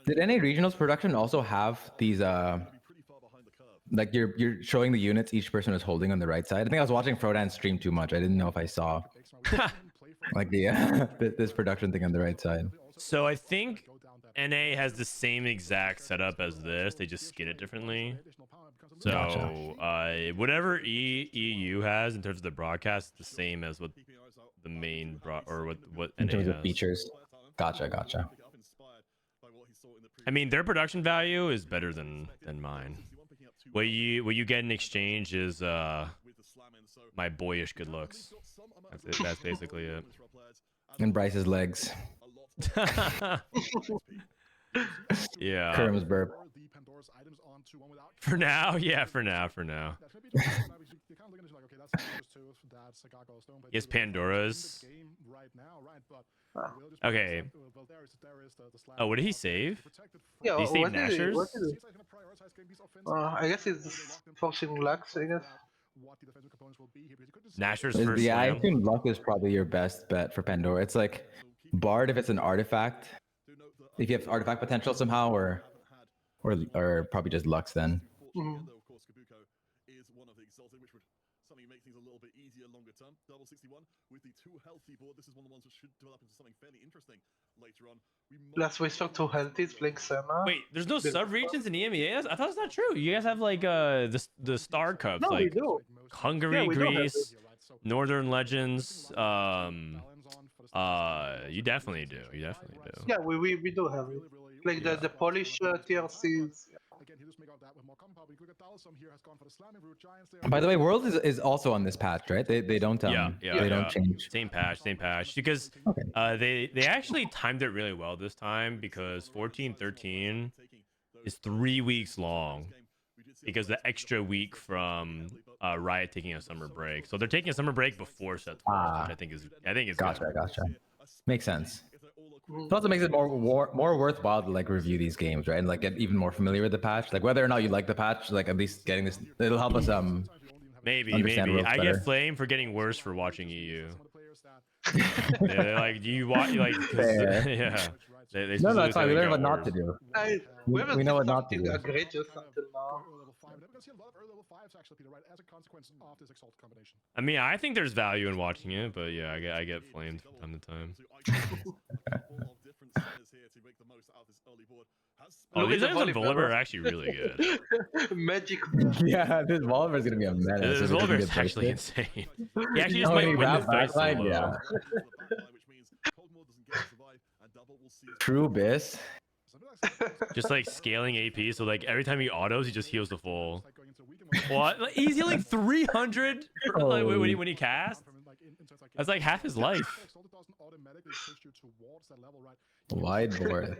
Did any regionals production also have these like you're showing the units each person is holding on the right side? I think I was watching Frodan stream too much. I didn't know if I saw like the this production thing on the right side. So I think NA has the same exact setup as this. They just skin it differently. So Gotcha. whatever EU has in terms of the broadcast, the same as what the main what In NA terms has. of features. Gotcha. I mean, their production value is better than mine. what you get in exchange is my boyish good looks. That's it. That's basically it. And Bryce's legs. Yeah. Kerm's burp. For now, yeah. For now. Yes, Pandora's. Okay. Oh, what did he save? Yeah, Did he save what did he- Nashers? what did he- I guess it's forcing Lux, I guess. Nashers first Yeah, I slam. assume luck is probably your best bet for Pandora. It's like Bard if it's an artifact. If you have artifact potential somehow, or probably just Lux then. Mhm. Is one of the exalted, which would suddenly make things a little bit easier longer term. Double 61 with the 2 healthy board. This is one of the ones that should develop into something fairly interesting later on. Last Whisper 2 healthy is playing Senna. Wait, there's no sub regions in EMEA? I thought it's not true. You guys have like the Star Cups, No, we like do. Hungary, Yeah, we do have Greece, Northern Legends. You definitely do. You definitely do. Yeah, we do have it. Like the Polish TRCs. By the way, World is also on this patch, right? They don't they don't change. Same patch because they actually timed it really well this time because 14-13 is 3 weeks long because the extra week from Riot taking a summer break. So they're taking a summer break before set 12, which I think is Gotcha. good. Makes sense. It also makes it more worthwhile to like review these games, right? And like get even more familiar with the patch. Like whether or not you like the patch, like at least getting this, it'll help us Maybe understand Worlds I better. get flamed for getting worse for watching EU. They're like, do you watch like? Yeah. They No, specifically it's fine. say We they learn what got not to worse. do. We haven't We know seen what not to something do. egregious until now. I mean, I think there's value in watching it, but yeah, I get flamed from time to time. Oh, Look these at the items on Volibear. Volibear are actually really good. Magic. Yeah, this Volibear is gonna be a menace. This if it doesn't Volibear is get actually bursted. insane. He actually just Oh, might he win wrapped this fight backline, solo. yeah. True Biss. Just like scaling AP, so like every time he autos, he just heals the full. What? Like, he's healing 300 like, when he casts? That's like half his life. Wide board.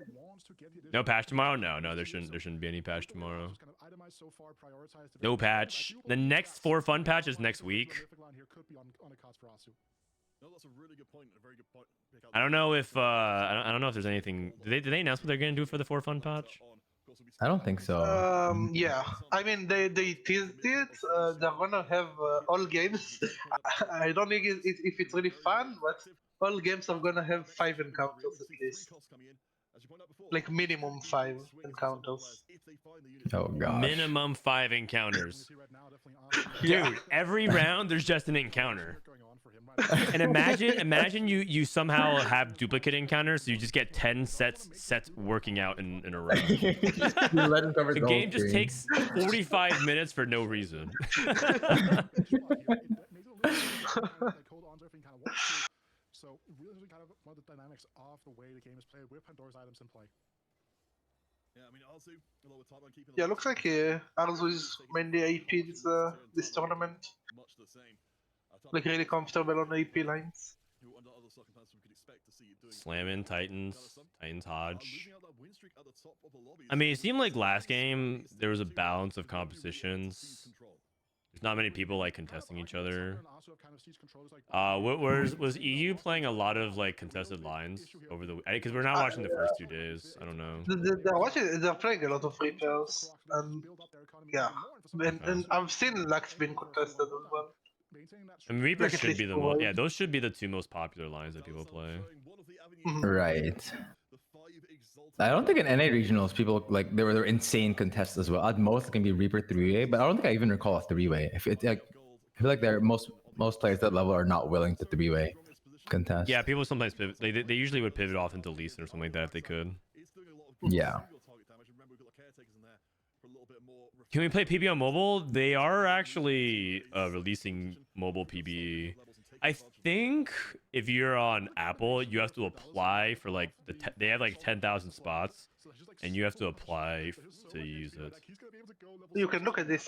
No patch tomorrow? No, there shouldn't be any patch tomorrow. No patch. The next 4 fun patch is next week. I don't know if I don't know if there's anything. Did they announce what they're gonna do for the 4 fun patch? I don't think so. Yeah, I mean they teased it. They're gonna have all games. I don't think if it's really fun, but all games are gonna have 5 encounters at least. Like minimum 5 encounters. Oh gosh. Minimum 5 encounters. Dude, every round there's just an encounter. And imagine you somehow have duplicate encounters, so you just get 10 sets working out in a row. The game just takes 45 minutes for no reason. So really kind of one of the dynamics of the way the game is played with Pandora's items in play. Yeah, I mean, Arzu, although we're tight on keeping Yeah, looks like Arzu is mainly AP this tournament. much the same. Like really comfortable on AP lines. Under other soccer plans we could expect to see it doing. Slamming Titans Hodge. I mean, it seemed like last game there was a balance of compositions. There's not many people like contesting each other. Was EU playing a lot of like contested lines over the because we're not watching the first 2 days. I don't know. They're playing a lot of repairs, and yeah, and I've seen Lux being contested as well. And Reaper Like at should be least the most. 4. Yeah, those should be the 2 most popular lines that people play. Right. I don't think in NA regionals people like there were insane contests as well. At most it can be Reaper 3-way, but I don't think I even recall a 3-way. If it like, I feel like there most players at that level are not willing to 3-way contest. Yeah, people sometimes pivot. They usually would pivot off into Lee Sin or something like that if they could. Yeah. Can we play PB on mobile? They are actually releasing mobile PB. I think if you're on Apple, you have to apply for like they have like 10,000 spots, and you have to apply to use it. You can look at this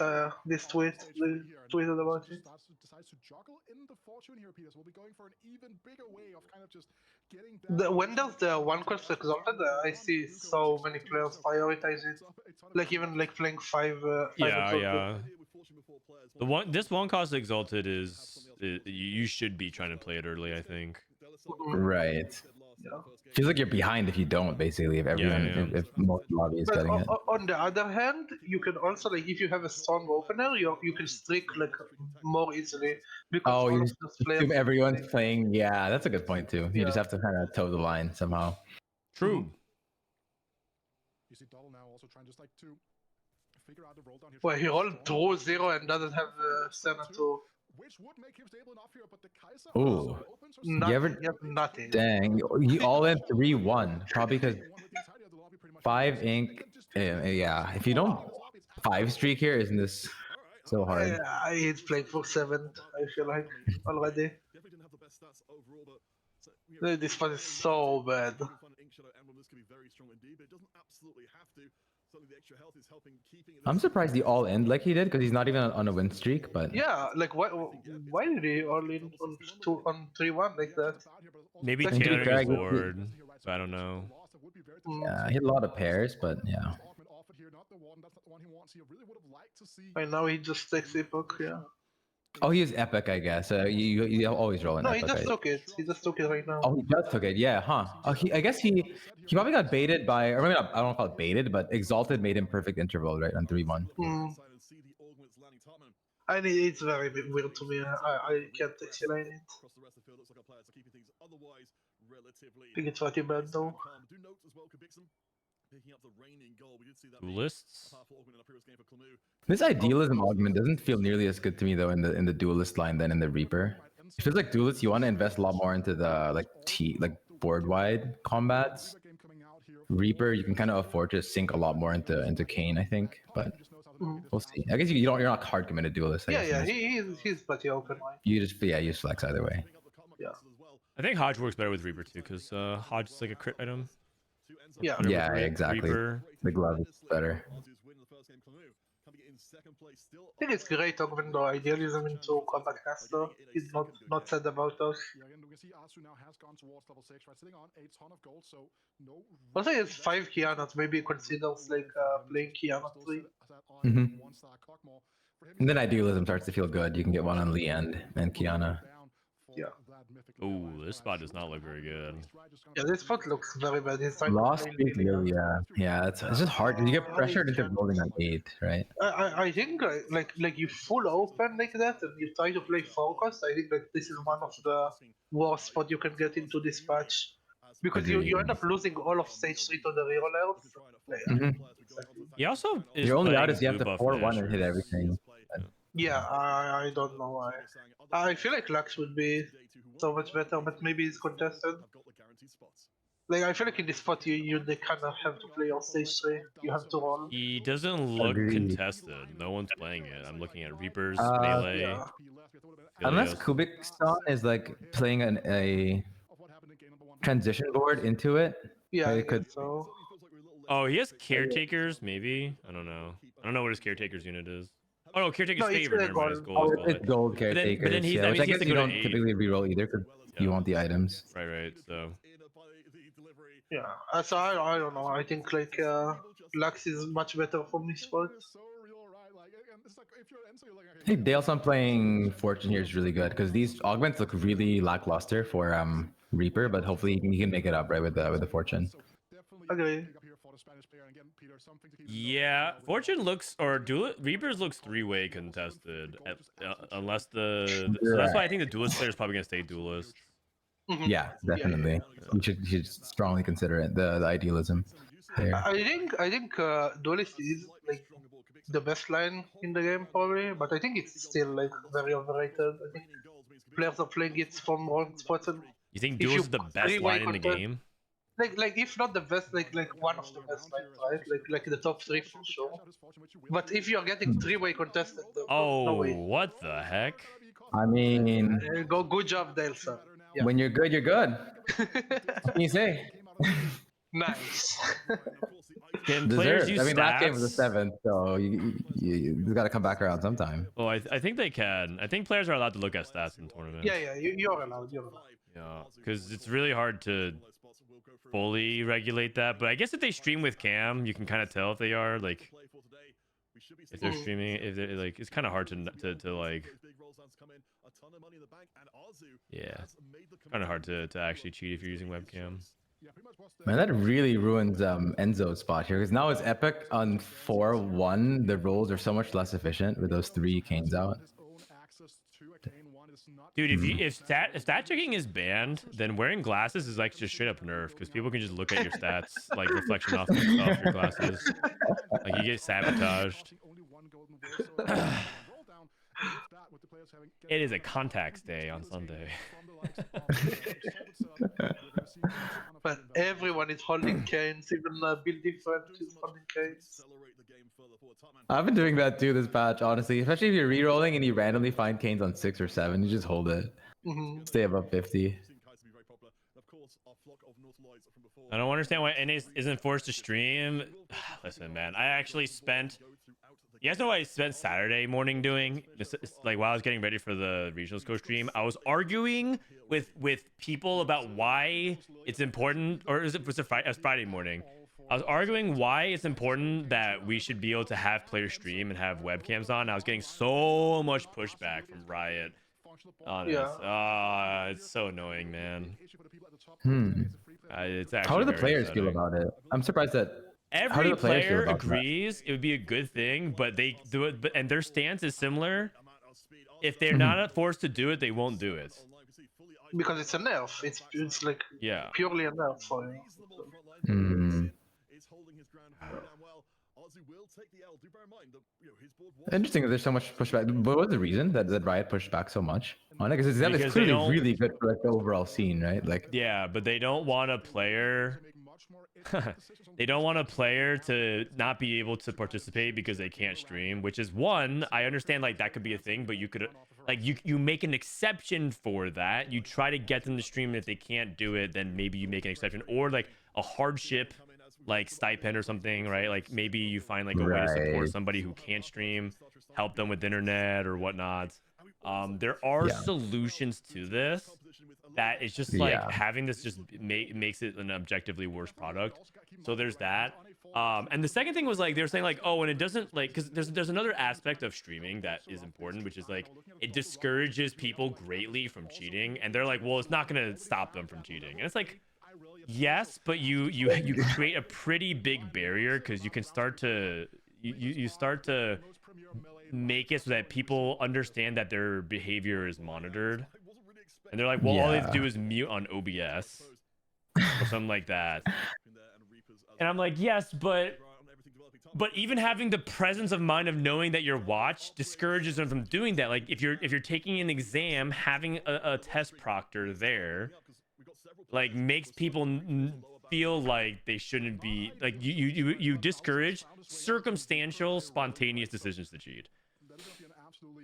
tweet. They tweeted about it. Decides to juggle in the fortune here, Peters. Will be going for an even bigger way of kind of just getting that. When there's the one quest exalted, I see so many players prioritize it. Like even like playing five exalted. This one cost exalted is you should be trying to play it early, I think. Right. Feels like you're behind if you don't, basically, if everyone, if most lobby is getting it. On the other hand, you can also, like, if you have a strong opener, you can streak like more easily because you assume everyone's playing. Yeah, that's a good point too. You just have to kind of toe the line somehow. True. You see Double now also trying just like to figure out the roll down here. Well, he rolled 2-0 and doesn't have Senator. Which would make him stable enough here, but the Kaiser Ooh. Nothing. Dang, you all in 3-1, probably because 5 ink. Yeah, if you don't 5 streak here, isn't this so hard? He's playing for 7th, I feel like, already. This spot is so bad. I'm surprised he all in like he did because he's not even on a win streak. But yeah, like why did he all in on 3-1 like that? Maybe tailoring his board. I don't know. Yeah, he had a lot of pairs, but yeah. And now he just takes Epoch, yeah. Oh, he is epic, I guess. You always roll an epic. No, he just took it. He just took it right now. Oh, he just took it. Yeah, huh? Oh, I guess he probably got baited by, or maybe not, I don't know if call it baited, but Exalted made him perfect interval right on 3-1. I mean, it's very weird to me. I can't explain it. I think it's pretty bad though. Duelists? This idealism augment doesn't feel nearly as good to me though in the duelist line than in the Reaper. It feels like duelists, you want to invest a lot more into the like board wide combats. Reaper, you can kind of afford to sink a lot more into Kane, I think, but we'll see. I guess you're not hard committed duelist. He's pretty open. You just flex either way. Yeah. I think Hodge works better with Reaper too, because Hodge is like a crit item. Yeah, exactly. Reaper. The glove is better. I think it's great augment though. Idealism into combat caster. He's not sad about us. Also, he has 5 Kianas. Maybe he considers like playing Kiana 3. And then idealism starts to feel good. You can get one on Lee and Kiana. Yeah. Oh, this spot does not look very good. Yeah, this spot looks very bad. Lost streak, yeah. It's just hard because you get pressured into rolling on 8, right? I think like you full open like that and you try to play focus. I think like this is one of the worst spot you can get into this patch because you end up losing all of stage 3 to the rerollers. He also is your only out is you playing have to blue buff 4-1 and hit everything. Yeah, I don't know why. I feel like Lux would be so much better, but maybe it's contested. Like I feel like in this spot you kind of have to play on stage 3. You have to roll. He doesn't look contested. No one's playing it. I'm looking at Reapers, melee. Yeah. Unless Kubik-san is like playing a transition board into it. Yeah, it could. So. Oh, he has caretakers, maybe? I don't know. I don't know what his caretakers unit is. Oh no, caretaker's favorite. Never mind, it's gold. It's gold caretaker. But then which I guess you don't typically reroll either because you want the items. Right. So. Yeah. So I don't know. I think like Lux is much better from this spot. I think Daleson playing Fortune here is really good because these augments look really lackluster for Reaper, but hopefully he can make it up right with the Fortune. Okay. Yeah, Fortune looks Reapers looks 3-way contested, unless so that's why I think the duelist player is probably gonna stay duelist. Yeah, definitely. You should strongly consider it the idealism. There. I think duelist is like the best line in the game probably, but I think it's still like very overrated. I think players are playing it from wrong spots. And you think duelist is the best line in the game? Like if not the best, like one of the best lines, right? Like the top 3 for sure. But if you're getting 3-way contested, no way. What the heck? I mean, good job, Daleson. Yeah. When you're good, you're good. What can you say? Nice. Can players Deserved. use I mean, last game was stats? the 7th, so you got to come back around sometime. Oh, I think they can. I think players are allowed to look at stats in tournaments. Yeah, you're allowed. You're allowed. Yeah, because it's really hard to fully regulate that. But I guess if they stream with cam, you can kind of tell if they are like if they're streaming. If they're like, it's kind of hard to like. Yeah, kind of hard to actually cheat if you're using webcam. Man, that really ruins Enzo's spot here because now it's Epic on 4-1. The rolls are so much less efficient with those 3 canes out. Dude, if stat checking is banned, then wearing glasses is like just straight up nerf because people can just look at your stats like reflection off your glasses. Like you get sabotaged. It is a contacts day on Sunday. But everyone is holding canes, even Bill Different is holding canes. I've been doing that too this patch, honestly. Especially if you're re-rolling and you randomly find canes on 6 or 7, you just hold it. Stay above 50. I don't understand why NA isn't forced to stream. Listen, man, I actually spent. You guys know what I spent Saturday morning doing? Like while I was getting ready for the regionals co stream, I was arguing with people about why it's important, or was it Friday morning? I was arguing why it's important that we should be able to have players stream and have webcams on. I was getting so much pushback from Riot on it. It's so annoying, man. It's actually How do the very players upsetting. feel about it? I'm surprised that Every player agrees it would be a good thing, but they do it, and their stance is similar. If they're not forced to do it, they won't do it. Because it's a nerf. It's like purely a nerf for you. Interesting that there's so much pushback. What was the reason that Riot pushed back so much on it? Because it's clearly really good for like the overall scene, right? Like yeah, but they don't want a player. They don't want a player to not be able to participate because they can't stream, which is one. I understand like that could be a thing, but you could like you make an exception for that. You try to get them to stream, and if they can't do it, then maybe you make an exception, or like a hardship like stipend or something, right? Like maybe you find like a way to support somebody who can't stream, help them with internet or whatnot. There are solutions to this. That is just like having this just makes it an objectively worse product. So there's that. And the second thing was like they were saying like, oh, and it doesn't like, because there's another aspect of streaming that is important, which is like it discourages people greatly from cheating. And they're like, well, it's not gonna stop them from cheating. And it's like, yes, but you create a pretty big barrier because you can start to you start to make it so that people understand that their behavior is monitored. And they're like, well, all they have to do is mute on OBS or something like that. And I'm like, yes, but even having the presence of mind of knowing that you're watched discourages them from doing that. Like if you're taking an exam, having a test proctor there, like makes people feel like they shouldn't be like you discourage circumstantial, spontaneous decisions to cheat.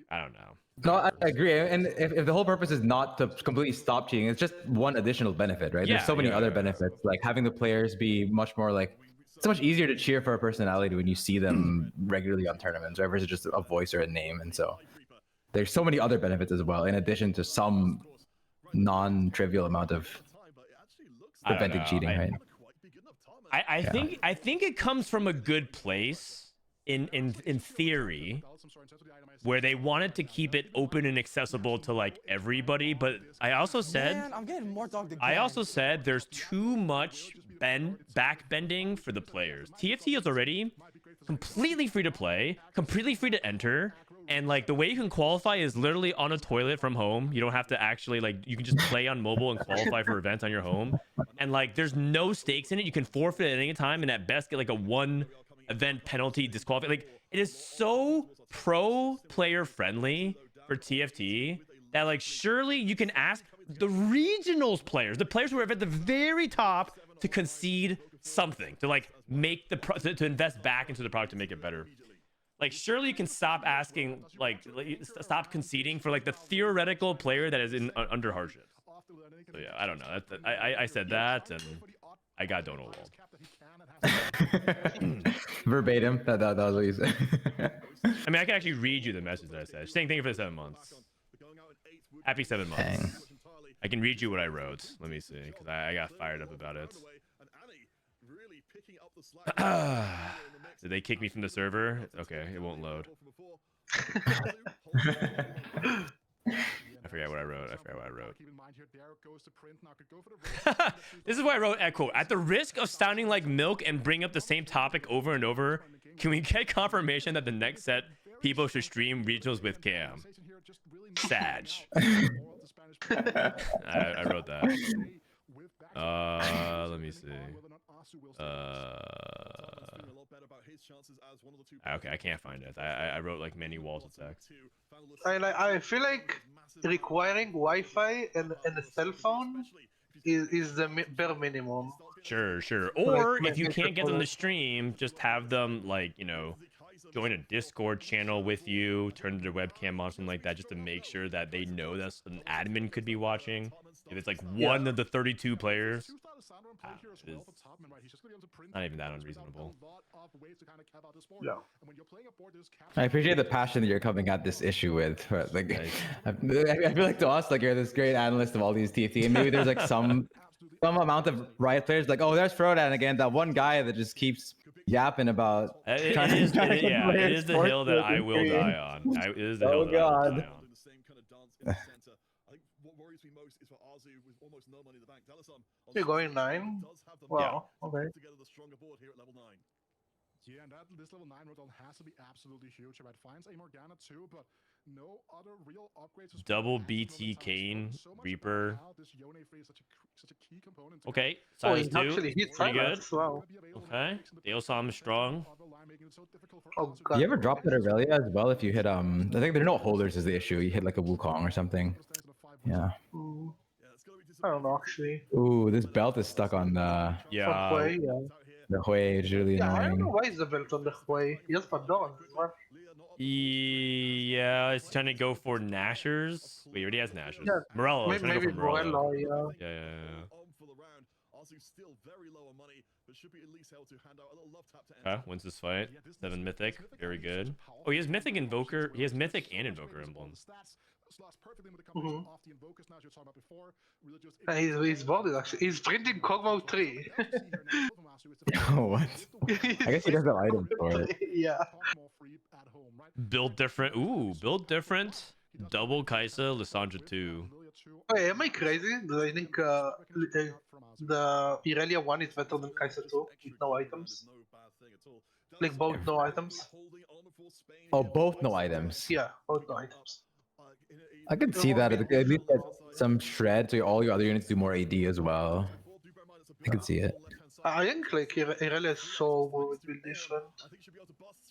I don't know. No, I agree. And if the whole purpose is not to completely stop cheating, it's just one additional benefit, right? There's so many other benefits, like having the players be much more like, it's so much easier to cheer for a personality when you see them regularly on tournaments, right? Versus just a voice or a name. And so there's so many other benefits as well, in addition to some non-trivial amount of preventing cheating, right? I think it comes from a good place in theory, where they wanted to keep it open and accessible to like everybody, but I also said there's too much back bending for the players. TFT is already completely free to play, completely free to enter, and like the way you can qualify is literally on a toilet from home. You don't have to actually like, you can just play on mobile and qualify for events on your home, and like there's no stakes in it. You can forfeit at any time and at best get like a 1 event penalty disqualify. Like it is so pro player friendly for TFT that like surely you can ask the regionals players, the players who are at the very top, to concede something, to like make the to invest back into the product to make it better. Like surely you can stop asking, like stop conceding for like the theoretical player that is in under hardship. So yeah, I don't know. I said that, and I got Donald Wall. Verbatim. That was what you said. I mean, I can actually read you the message that I said. Saying thank you for the 7 months. Happy 7 months. Dang. I can read you what I wrote. Let me see, because I got fired up about it. Did they kick me from the server? Okay, it won't load. I forget what I wrote. This is what I wrote at quote. At the risk of sounding like milk and bring up the same topic over and over, can we get confirmation that the next set people should stream regionals with Cam? Sag. I wrote that. Let me see. Okay, I can't find it. I wrote like many walls of text. I feel like requiring Wi-Fi and a cell phone is the bare minimum. Sure. Or if you can't get them to stream, just have them like, you know, join a Discord channel with you, turn their webcam on, something like that, just to make sure that they know that an admin could be watching. If it's like one of the 32 players, it's not even that unreasonable. Yeah. I appreciate the passion that you're coming at this issue with. But like, I feel like to us, like you're this great analyst of all these TFT, and maybe there's like some amount of Riot players, like, oh, there's Frodan again, that one guy that just keeps yapping about. It is the hill that I will die on. It is the hill that I will die on. You're going 9? Wow, okay. Yeah, and this level 9 rotal has to be absolutely huge. Right, finds a Morgana too, but no other real upgrades. Double BT Kane Reaper. Okay, Silas 2. Pretty good. Wow. Okay, Deosam strong. Oh, you ever drop that Aurelia as well if you hit I think there are no holders is the issue. You hit like a Wukong or something. Yeah. I don't know actually. Ooh, this belt is stuck on the the Hui, is really annoying. I don't know why is the belt on the Hui. He has Pandora. Yeah, it's trying to go for Nashers. Wait, he already has Nashers. Yeah, Morello. It's trying to go for Morello. Yeah. Okay, wins this fight. 7 Mythic. Very good. Oh, he has Mythic Invoker. He has Mythic and Invoker emblems. He's boarded actually. He's printing Kobuko 3. What? I guess he doesn't have items for it. Yeah. Build different. Ooh, build different. Double Kaisa, Lissandra 2. Wait, am I crazy? Do I think the Irelia 1 is better than Kaisa 2 with no items? Like both no items? Oh, both no items. Yeah, both no items. I can see that. At least get some shred so all your other units do more AD as well. I can see it. I think like Irelia is so will be different.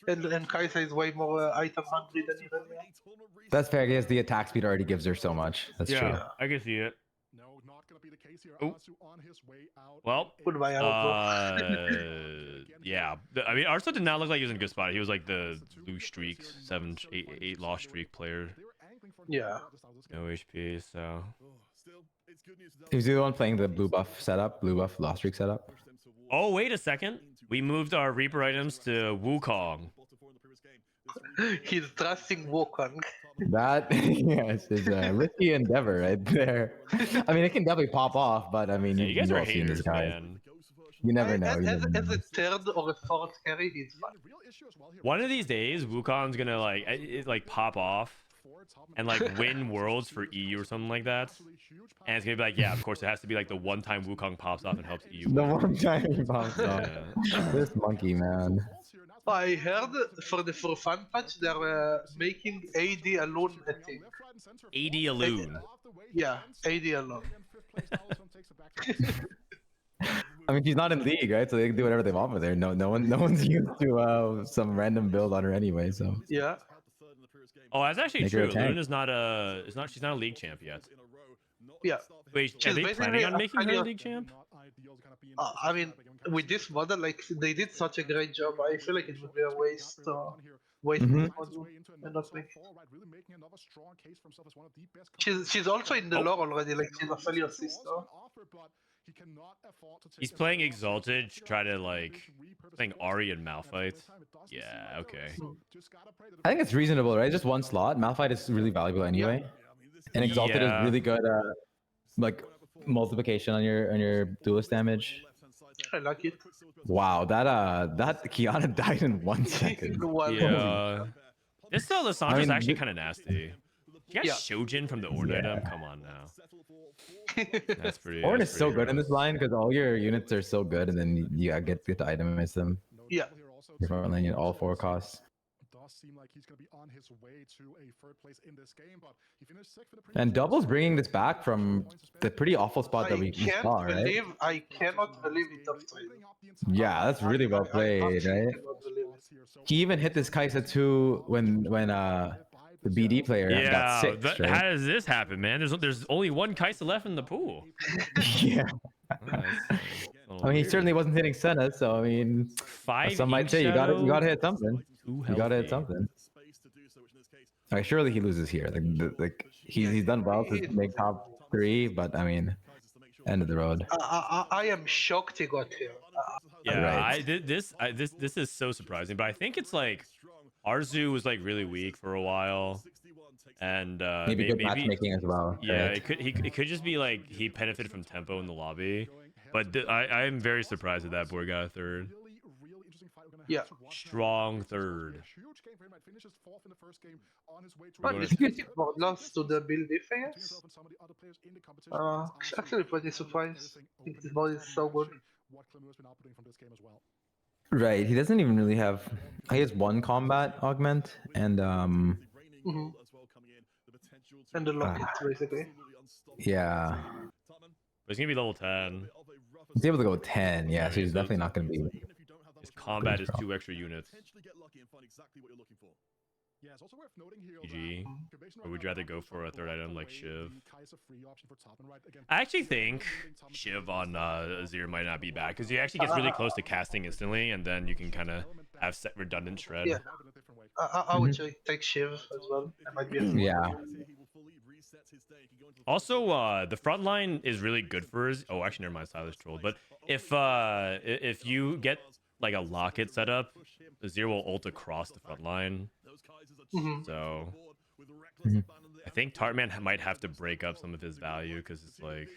And Kaisa is way more item hungry than Irelia. That's fair. I guess the attack speed already gives her so much. That's true. Yeah, I can see it. Oh. Well, goodbye, yeah. I mean, Arso did not look like he was in a good spot. He was like the blue streak, 8 lost streak player. Yeah. No HP, so. He was the one playing the blue buff setup, blue buff lost streak setup. Oh, wait a second. We moved our Reaper items to Wukong. He's trusting Wukong. That, yes, is a risky endeavor right there. I mean, it can definitely pop off, but I mean, you guys are haters, this guy. man. You never know. As a third or a fourth carry, he's fine. One of these days, Wukong's gonna like pop off and like win worlds for EU or something like that. And it's gonna be like, yeah, of course, it has to be like the one time Wukong pops off and helps EU. The one time he pops off. This monkey, man. I heard for fun patch they're making AD alone, I think. AD alone. Yeah, AD alone. I mean, she's not in league, right? So they can do whatever they want with her. No one's used to some random build on her anyway. So yeah. Oh, that's actually true. Luna is not she's not a league champ yet. Yeah. Wait, are they planning on making her a league champ? I mean, with this model, like they did such a great job. I feel like it would be a waste. She's also in the lore already. Like she's a failure sister. He cannot afford to take He's playing Exalted to try to like playing Ari and Malphite. Yeah, okay. I think it's reasonable, right? Just one slot. Malphite is really valuable anyway, and Exalted is really good at like multiplication on your duelist damage. I like it. Wow, that Kiana died in 1 second. Yeah. This Lissandra's I mean, actually kind of nasty. She got Yeah. Shojin from the Ornn item. Come on now. That's pretty. Ornn that's is so pretty good in this gross. line because all your units are so good, and then you get to itemize them. Yeah. Your front line at all 4 costs. Does seem like he's going to be on his way to a third place in this game, but he finished sixth for the And Double's bringing this back from the pretty awful spot that we saw, right? I cannot believe it top 3. Yeah, that's really well played, right? He even hit this Kaisa 2 when the BD player got Yeah, 6, right? how does this happen, man? There's only one Kaisa left in the pool. Yeah. Oh, I mean, he certainly wasn't hitting Senna, so I mean, 5 some might Ink say you Shadow, gotta hit something. 2 You gotta hit healthy. something. Like, surely he loses here. Like he's done well to make top 3, but I mean, end of the road. I am shocked he got here. Yeah, Right. this is so surprising, but I think it's like Arzu was like really weak for a while, and Maybe good matchmaking as well. Yeah, right? it could just be like he benefited from tempo in the lobby, but I'm very surprised that that boy got a third. Yeah. Strong third. But this critic board lost to the build defense. Actually pretty surprised. I think this board is so good. Right. He doesn't even really have. He has 1 combat augment and Mm-hmm. And the locket, basically. yeah. But he's gonna be level 10. He's able to go 10. Yeah, so he's definitely not gonna be. His combat is 2 extra units. Yeah, it's also worth noting here GG. that Or would you rather go for a third item like Shiv? Kai'Sa free option for top and right. Again, I actually think Shiv on Azir might not be bad because he actually gets really close to casting instantly, and then you can kind of have set redundant shred. Yeah. I would take Shiv as well. That might be a Yeah. Also, the front line is really good for his. Oh, actually, never mind. Silas trolled. But if you get like a locket set up, Azir will ult across the front line. So I think Tartman might have to break up some of his value because it's like.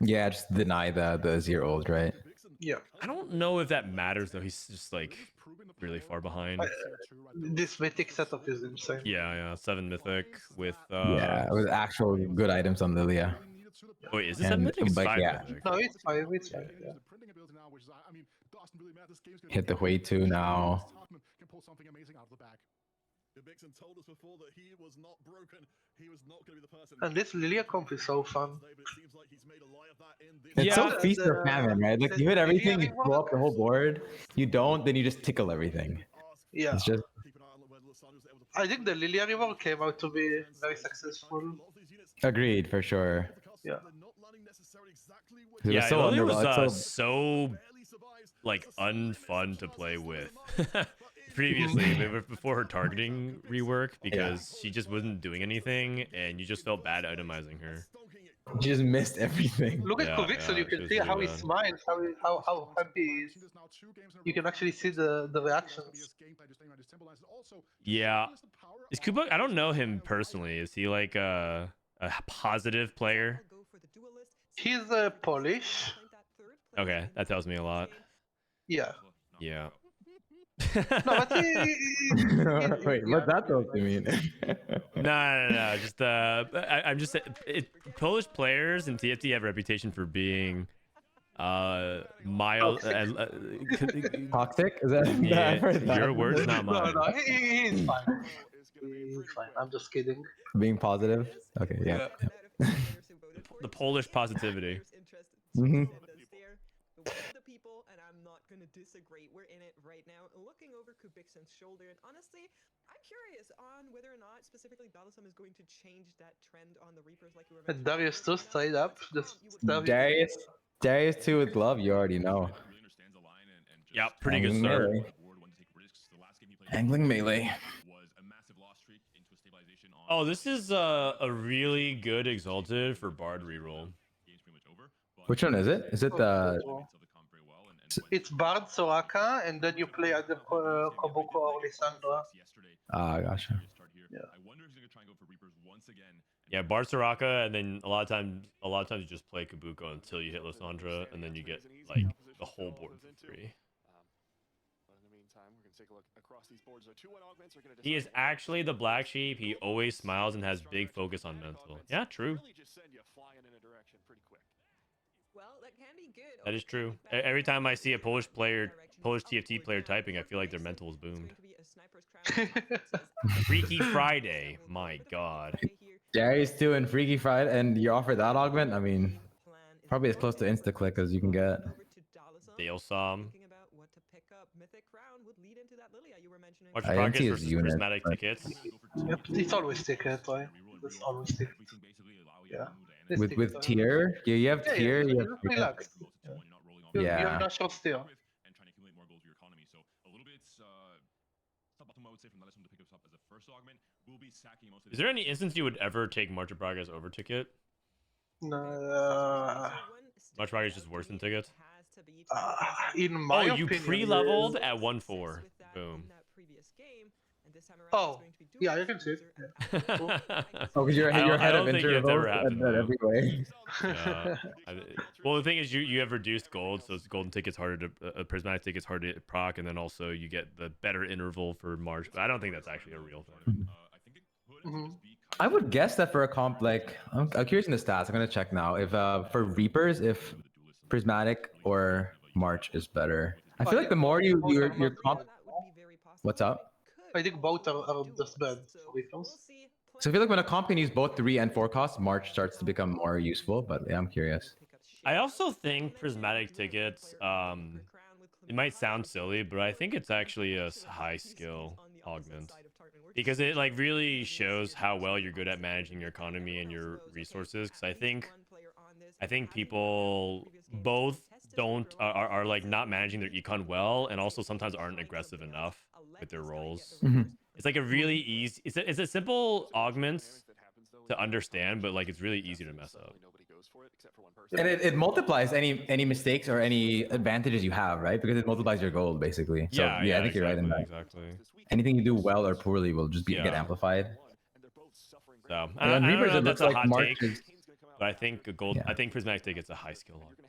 Yeah, just deny the 0 ult, right? Yeah. I don't know if that matters though. He's just like really far behind. This mythic setup is insane. Yeah, 7 mythic with Yeah, with actual good items on Lilia. Wait, is this 7 mythic? It's But 5 yeah, mythic. No, it's fine. It's fine. Yeah. hit the way 2 now. Bixen told us before that he was not broken. He was not going to be the person. And this Lilia comp is so fun. It's so Yeah, feast or famine, right? Like you hit everything, you blow up the whole board. You don't, then you just tickle everything. Yeah. It's just I think the Lilia River came out to be very successful. agreed for sure. Yeah. It was Yeah, so Lilia underwhelming. was so like unfun to play with previously before her targeting rework because she just wasn't doing anything and you just felt bad itemizing her. You just missed everything. Look at Yeah, Kobuko, yeah, you she can was see really how he bad. smiles, how happy he is. You can actually see the reactions. Yeah. Is Kubo? I don't know him personally. Is he like a positive player? He's Polish. Okay, that tells me a lot. Yeah. Yeah. No, but Wait, what's that supposed to mean? No. Just I'm just Polish players in TFT have a reputation for being mild Toxic? Is that? yeah, I've heard that. your words, not mine. No, he's fine. He's fine. I'm just kidding. Being positive. Okay, yeah. The Polish positivity. Mhm. The people, and I'm not gonna disagree. We're in it right now, looking over Kubiksen's shoulder, and honestly, I'm curious on whether or not specifically Balisam is going to change that trend on the Reapers, like you were And mentioning. Darius too straight up. Just Darius 2 with glove, you already know. Yeah, pretty good Angling start. melee. Angling melee. Oh, this is a really good exalted for Bard reroll. Which one is it? Is it the? It's Bard Soraka, and then you play either Kobuko or Lissandra. Ah, gotcha. Yeah. Yeah, Bard Soraka, and then a lot of times you just play Kobuko until you hit Lissandra, and then you get like the whole board for free. He is actually the black sheep. He always smiles and has big focus on mental. Yeah, true. That is true. Every time I see a Polish TFT player typing, I feel like their mental is boomed. Freaky Friday, my god. Gary's doing Freaky Friday, and you offer that augment? I mean, probably as close to insta-click as you can get. Dale Som. Watch I didn't progress see his versus unit, prismatic but- tickets. Yep, it's always ticket, right? It's always ticket. Yeah. It's With ticket, right? tier, you have Yeah, tier, yeah, you have relax. You Yeah. have natural steer. Is there any instance you would ever take March of Progress over ticket? No, March of Progress is just worse than tickets? in my you opinion, pre-leveled at 1-4. Boom. Oh, yeah, you can see it. Yeah. Cool. Oh, because you're I don't ahead of think it's ever intervals happened, and though. every way. Yeah. Well, the thing is, you have reduced gold, so golden ticket's harder to prismatic ticket's harder to proc, and then also you get the better interval for March. But I don't think that's actually a real thing. Mhm. I would guess that for a comp like I'm curious in the stats. I'm gonna check now. If for Reapers, if Prismatic or March is better. I feel like the more your comp. What's up? I think both are just bad for Reapers. So I feel like when a comp can use both 3 and 4 costs, March starts to become more useful. But yeah, I'm curious. I also think prismatic tickets. It might sound silly, but I think it's actually a high skill augment because it like really shows how well you're good at managing your economy and your resources. Because I think people both are like not managing their econ well, and also sometimes aren't aggressive enough with their roles. It's like a really easy. It's a simple augment to understand, but like it's really easy to mess up. And it multiplies any mistakes or any advantages you have, right? Because it multiplies your gold basically. So yeah, I think you're right in that. Exactly. Anything you do well or poorly will just get amplified. So And on I don't Reapers, know it if that's looks a like hot March take, is. but I think Yeah. I think prismatic ticket's a high skill augment.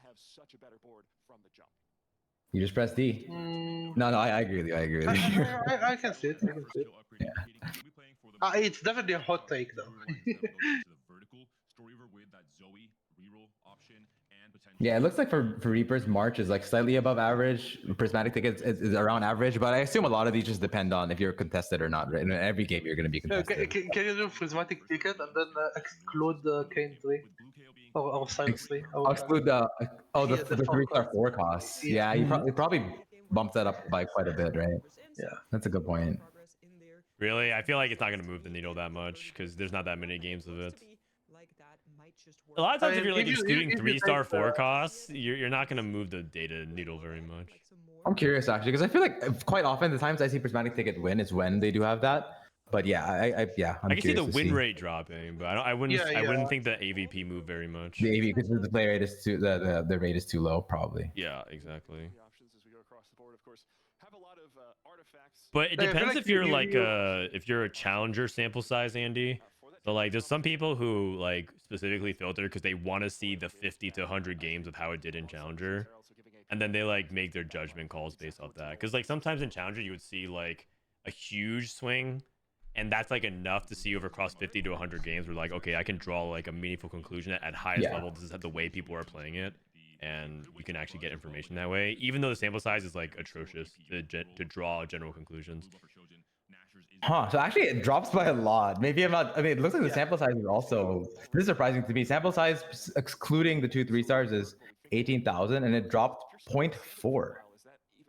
You just press D. No, I agree with you. I agree with you. I can see it. I can see it. Yeah. It's definitely a hot take, though. Yeah, it looks like for Reapers, March is like slightly above average. Prismatic tickets is around average, but I assume a lot of these just depend on if you're contested or not. Right? In every game, you're going to be contested. Can you do prismatic ticket and then exclude Kane 3 or Silence 3? I'll exclude the the 3-star 4 costs. Yeah, you Mhm. probably bumped that up by quite a bit, right? Yeah, that's a good point. Really, I feel like it's not going to move the needle that much because there's not that many games of it. A lot of times, if you're like excluding 3-star 4 costs, you're not going to move the data needle very much. I'm curious actually because I feel like quite often the times I see Prismatic ticket win is when they do have that. But yeah, I'm I can see the curious to win rate dropping, but I wouldn't think the AVP move very much. The AV because the play rate is too the rate is too low probably. Yeah, exactly. But it I feel depends like if you're you- like if you're a challenger sample size, Andy. So like there's some people who like specifically filter because they want to see the 50 to 100 games of how it did in challenger, and then they like make their judgment calls based off that. Because like sometimes in challenger you would see like a huge swing, and that's like enough to see over across 50 to 100 games. We're like, okay, I can draw like a meaningful conclusion at highest Yeah. level. This is the way people are playing it, and you can actually get information that way, even though the sample size is like atrocious to draw general conclusions. Huh. So actually it drops by a lot. Maybe I'm not. I mean, it looks like the sample size is also. This is surprising to me. Sample size excluding the 2 3-stars is 18,000, and it dropped 0.4.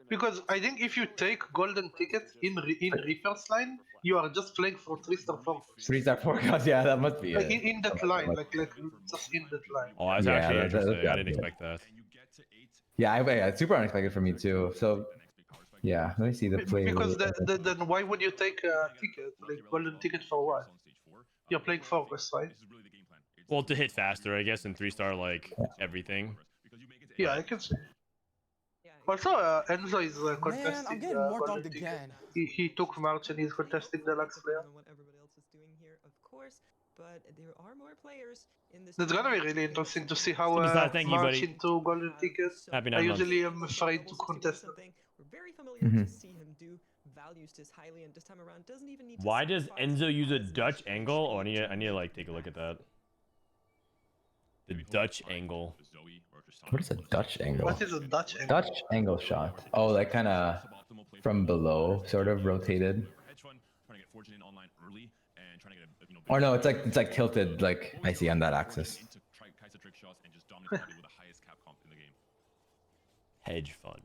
Because I think if you take golden tickets in Reaper's line, you are just playing for 3-star 4. 3-star 4 costs. Yeah, that must be Like it. in that line, like just in that line. Oh, that's Yeah, actually that's interesting. I gotta didn't be it. expect that. Yeah, it's super unexpected for me too. So yeah, let me see the play. Because then why would you take a ticket, like golden ticket for what? You're playing focus, right? Well, to hit faster, I guess, in 3-star like everything. Yeah, I can see. Also, Enzo is contesting. I'm getting more Golden dogged Ticket. again. He took March and he's contesting the Lux player. What everybody else is doing here, of course, but there are more players in this. That's gonna be really interesting to see how thank you, March buddy. into Golden Ticket. Happy I 9 months. usually am afraid to contest them. We're very familiar to see him do. Values this highly, and this time around doesn't even need to. Why does Enzo use a Dutch angle? Oh, I need to like take a look at that. The Dutch angle. What is a Dutch angle? What is a Dutch angle? Dutch angle shot. Oh, like kind of from below, sort of rotated. Or no, it's like tilted. Like I see on that axis. Hedge fund.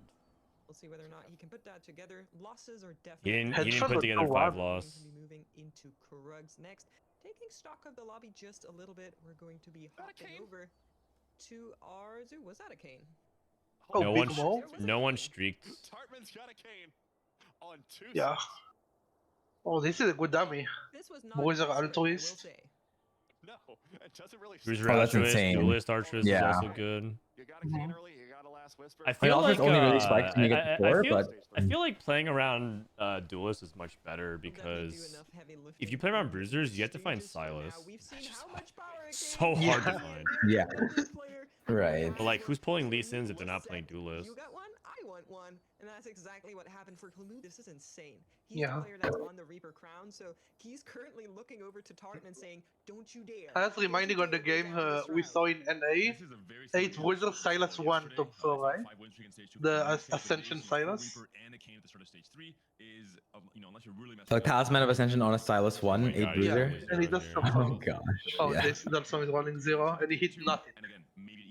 We'll see whether or not he can put that together. Losses are He definitely. didn't put together 5 loss. Moving into Krugs next. Taking stock of the lobby just a little bit, we're going to be hopping over to our zoo. Was that a cane? Oh, no one streaked. Tartman's got a cane on 2. Yeah. Oh, this is a good dummy. This was not Bruiser altruist. No, it doesn't really. Bruiser Oh, that's altruist, insane. duelist altruist Yeah. is also good. You got a cane early. You got a last whisper. I feel like only really spikes when you get to 4, but I feel like playing around duelist is much better because if you play around bruisers, you have to find Silas. So hard to find. yeah, right. But like, who's pulling Lee Sins if they're not playing duelist? You got one, I want one, and that's exactly what happened for Kalu. This is insane. He's Yeah. the player that's on the Reaper crown, so he's currently looking over to Tartan and saying, "Don't you dare." That's reminding on the game we saw in NA. 8 Bruiser, Silas 1 top 4, right? The Ascension Silas. So Talisman of Ascension on a Stylus 1, 8 God, bruiser. Yeah, and he does Oh something. gosh. Oh, yeah. this is also running 0, and he hit nothing.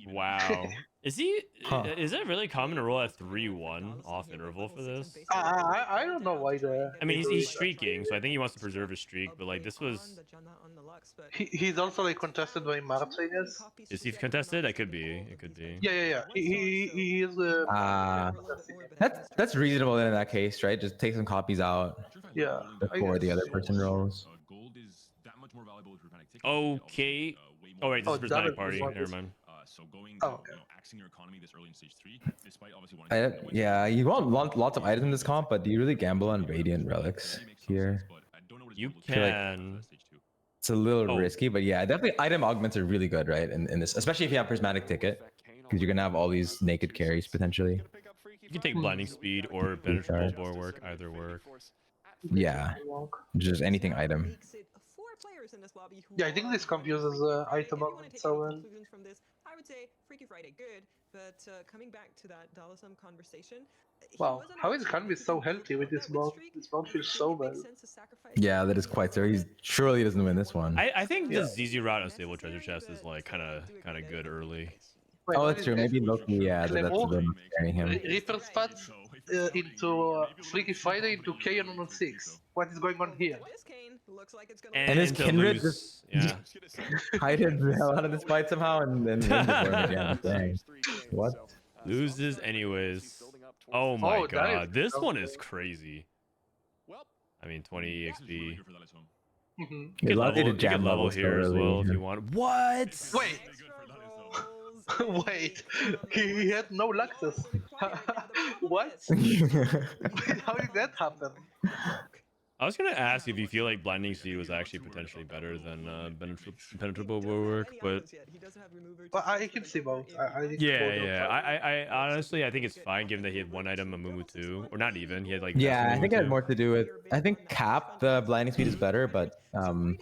Wow. Is he? Huh. Is it really common to roll at 3-1 off interval for this? I don't know why the. I mean, he's streaking, so I think he wants to preserve his streak. But like, this was. He's also like contested by March, I guess. Is he contested? It could be. It could be. Yeah. He is. That's reasonable in that case, right? Just take some copies out Yeah. before the other person rolls. Okay. Oh wait, this is Prismatic party. Prismatic. Never mind. Oh, okay. Yeah, you want lots of items in this comp, but do you really gamble on Radiant Relics here? You feel like- can. It's a little Oh. risky, but yeah, definitely item augments are really good, right? In this, especially if you have Prismatic Ticket, because you're gonna have all these naked carries potentially. You can take blinding speed or penetrable bulwark. Either work. Yeah, just anything item. Makes it 4 players in this lobby who Yeah, I think are this confuses item augment so well. conclusions from this. I would say Freaky Friday good, but coming back to that Dallasum conversation. Wow, how is Hanvi so healthy with this board? This board feels so well. Yeah, that is quite so. He surely doesn't win this one. I think the ZZ route on stable treasure chest is like kind of good early. Wait, Oh, what that's is true. this? Maybe Loki, yeah, that's Clevo? been carrying him. Reaper spots into Freaky Friday into K on 6. What is going on here? This cane looks like it's gonna And his to Kindred lose- yeah. Hided the hell out of this fight somehow and then wins it for him again. Dang. What? Loses anyways. Oh my Oh, that is god, this so one good. is crazy. I mean, 20 EXP. Mhm. You could allows you to level, jam level levels so here as early, well if yeah. you want. What? Wait, wait. He had no Luxus. What? How did that happen? I was gonna ask if you feel like blinding seed was actually potentially better than penetrable bulwark, but Well, I can see both. I think both yeah, are yeah. fine. I honestly I think it's fine given that he had one item Amumu too, or not even. He had like Yeah, I Amumu think it had too. more to do with. I think cap the blinding speed is better, but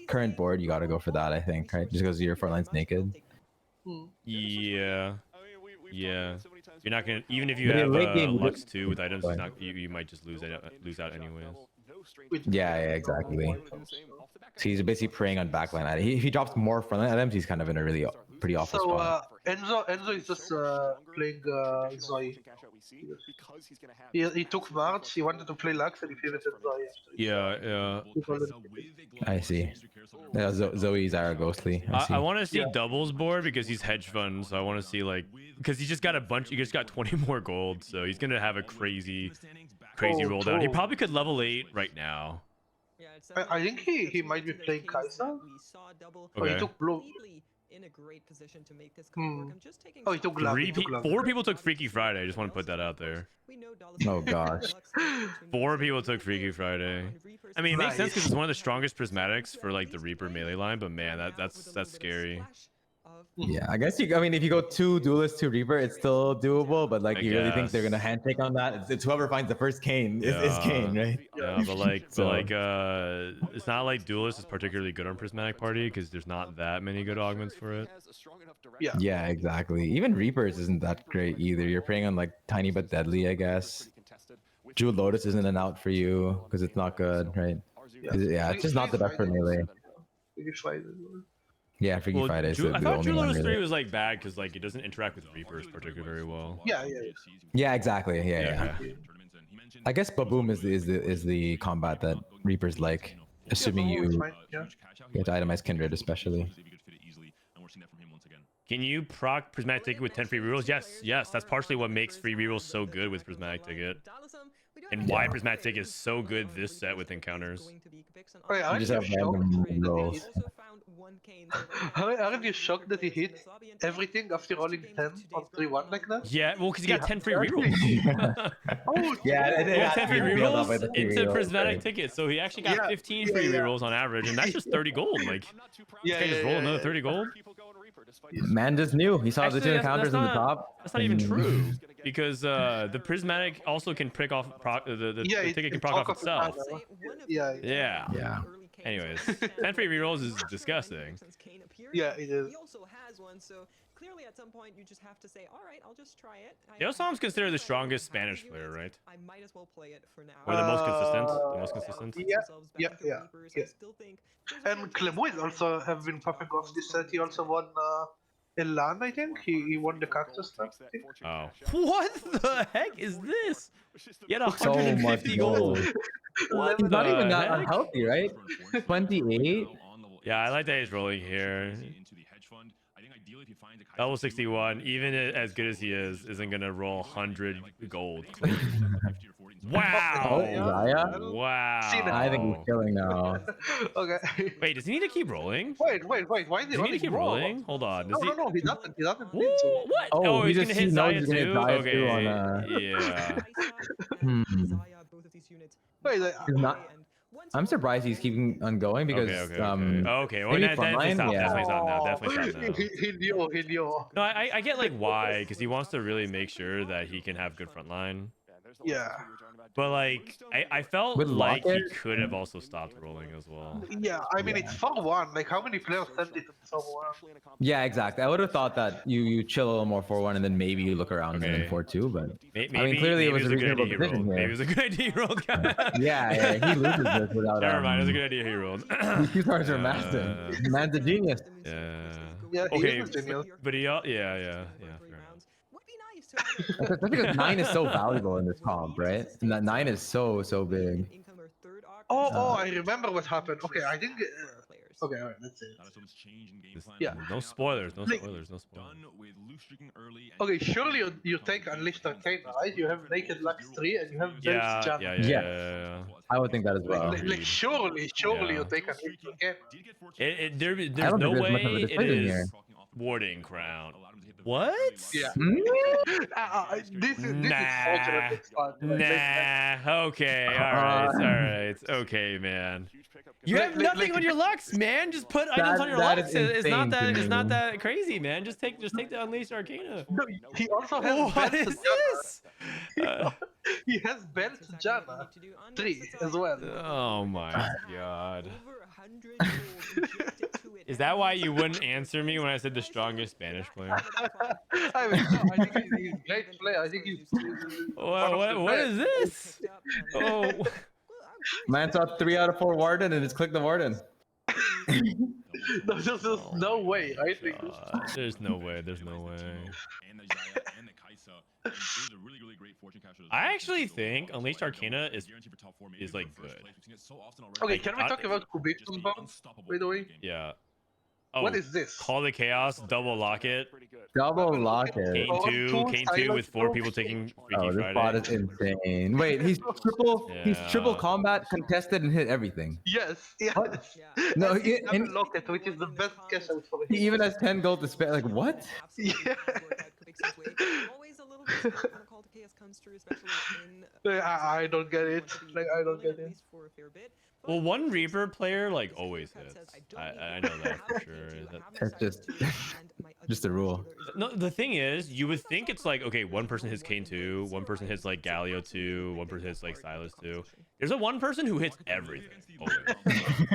current board you gotta go for that. I think right, just because your front line's naked. Yeah. Yeah. You're not gonna even if you But in have late game, you Lux just- 2 with items, Go it's ahead. not you might just lose out anyways. Yeah, exactly. So he's basically preying on backline items. If he drops more frontline items, he's kind of in a really pretty awful So spot. Enzo is just playing Zoe. He took March. He wanted to play Lux, and he pivoted Zoe. Yeah. I see. Yeah, Zoe's are ghostly. I want to see doubles board because he's hedge fund, so I want to see like because he just got a bunch. He just got 20 more gold, so he's gonna have a crazy roll down. He probably could level 8 right now. I think he might be playing Kai'Sa. Or he Okay. took blue. in a great position to make this card work. I'm just taking Oh, he took Glove. Four people took Freaky Friday. I just want to put that out there. Oh gosh. 4 people took Freaky Friday. I mean, it makes sense because it's one of the strongest prismatics for like the Reaper melee line, but man, that's scary. Yeah, I guess I mean, if you go 2 Duelist, 2 Reaper, it's still doable. But like, you really think they're gonna handshake on that? It's whoever finds the first Kane is Kane, right? Yeah, but like, it's not like Duelist is particularly good on Prismatic Party because there's not that many good augments for it. Yeah. Yeah, exactly. Even Reapers isn't that great either. You're preying on like Tiny but Deadly, I guess. Jewel Lotus isn't an out for you because it's not good, right? Yeah, it's just not the best for melee. Yeah, Freaky Friday. I thought Jewel Lotus 3 was like bad because like it doesn't interact with Reapers particularly very well. Yeah, exactly. Yeah. I guess Baboom is the combat that Reapers like, assuming you get to itemize Kindred, especially. Can you proc Prismatic Ticket with 10 free rerolls? Yes. That's partially what makes free rerolls so good with Prismatic Ticket. And why Prismatic Ticket is so good this set with encounters. You just have random rolls. Aren't you shocked that he hit everything after rolling 10 on 3-1 like that? Yeah, well, because he got 10 free rerolls. He got 10 free rerolls into Prismatic Ticket, so he actually got 15 free rerolls on average, and that's just 30 gold. Like, you can't just roll another 30 gold. Man just knew. He saw the 2 encounters in the top. That's not even true, because the Prismatic also can pick off the ticket can proc off itself. Yeah. Anyways, 10 free rerolls is disgusting. Yeah, it is. He also has one, so clearly at some point you just have to say, all right, I'll just try it. Yosam's considered the strongest Spanish player, right? I might as well play it for now. Or the most consistent. The most consistent. Yeah. And Clemo is also have been popping off this set. He also won Elan, I think. He won the cactus stuff. Oh. What the heck is this? He had So 150 gold. He's not even that unhealthy, right? 28. Yeah, I like that he's rolling here. Level 61, even as good as he is, isn't gonna roll 100 gold. Wow! Zaya? Wow! I think he's killing now. Okay. Wait, does he need to keep rolling? Wait. Why Does he need to keep rolling? Hold on. No, he doesn't. He doesn't need to. What? Oh, he's gonna hit Zaya too? Okay. Yeah. Wait, I'm surprised he's keeping on going because okay. Well, maybe definitely stop now. He knew. No, I get like why, because he wants to really make sure that he can have good frontline. Yeah. But like, I felt With like he Locket? could have also stopped rolling as well. Yeah, I mean it's 4-1. Like how many players send it to 4-1? Yeah, exactly. I would have thought that you chill a little more 4-1 and then maybe you look around and then 4-2, but I mean clearly it was a reasonable decision here. Maybe it was a good idea he rolled. yeah, he loses this without. Never mind, it was a good idea he rolled. These 2 cards are massive. Man's a genius. Yeah, okay, he is a genius. but he yeah. That's because 9 is so valuable in this comp, right? And that 9 is so big. Oh, I remember what happened. Okay, I think. Okay, alright, let's see. Yeah. No spoilers. Okay, surely you take Unleashed Arcane, right? You have Naked Lux 3 and you have James Chan. Yeah. I would think that as well. Like surely you take Unleashed Arcane. There's no way it is Warding Crown. What? Yeah. This is Nah. Okay. All right. Okay, man. You have nothing on your Lux, man. Just put items on your Lux. It's not that crazy, man. Just take the Unleashed Arcana. No, he also has what is this? He has Bent Jana 3 as well. Oh my god. Is that why you wouldn't answer me when I said the strongest Spanish player? I mean, no, I think he's a great player. I think he's what is this? Oh. Man saw 3 out of 4 Warden and just clicked the Warden. There's no way, right? There's no way. I actually think Unleashed Arcana is like good. Okay, can we talk about Kobuko bounce, by the way? Yeah. Oh, What is this? Call the Chaos, double lock it. Double lock it. Kane 2 with 4 people taking Freaky Oh, this Friday. bot is insane. Wait, he's triple combat, contested, and hit everything. Yes, yes. No, and he, he double lock it, which is the best cash out for him. he even has 10 gold to spare. Like, what? Yeah. Always a little bit when a call to chaos comes through, especially in I don't get it. Like, I don't get it. for a fair bit. Well, one Reaper player like always hits. I know that for sure. That's just a rule. No, the thing is, you would think it's like, okay, one person hits Kane 2, one person hits like Galio 2, one person hits like Silas 2. There's a one person who hits everything, always.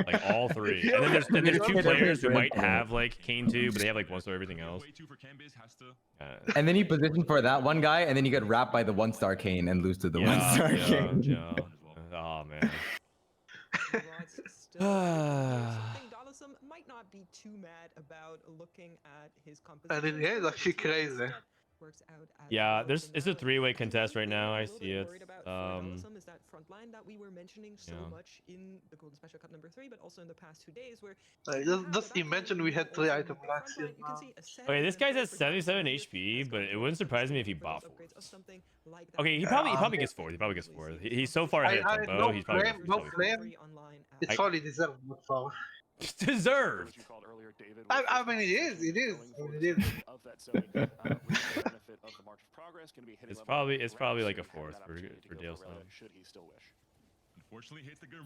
Like all three. And then there's two players who might have like Kane 2, but they have like one star everything else. And then you position for that one guy, and then you get wrapped by the 1-star Kane and lose to the 1-star Kane. Yeah. Oh man. Might not be too mad about looking at his And in the end, it's actually crazy. Yeah, it's a 3-way contest right now. I see it. Is that front line that we were mentioning so much in the Golden Special Cup number 3, but also in the past 2 days, where just imagine we had 3 item blocks here now. Okay, this guy's at 77 HP, but it wouldn't surprise me if he bought 4. Okay, he probably gets 4. He probably gets 4. He's so far ahead of tempo. He's probably no flame. It's only deserved, not 4. Deserved. I mean, it is. It is. It is. It's probably like a 4th for Dale Sun.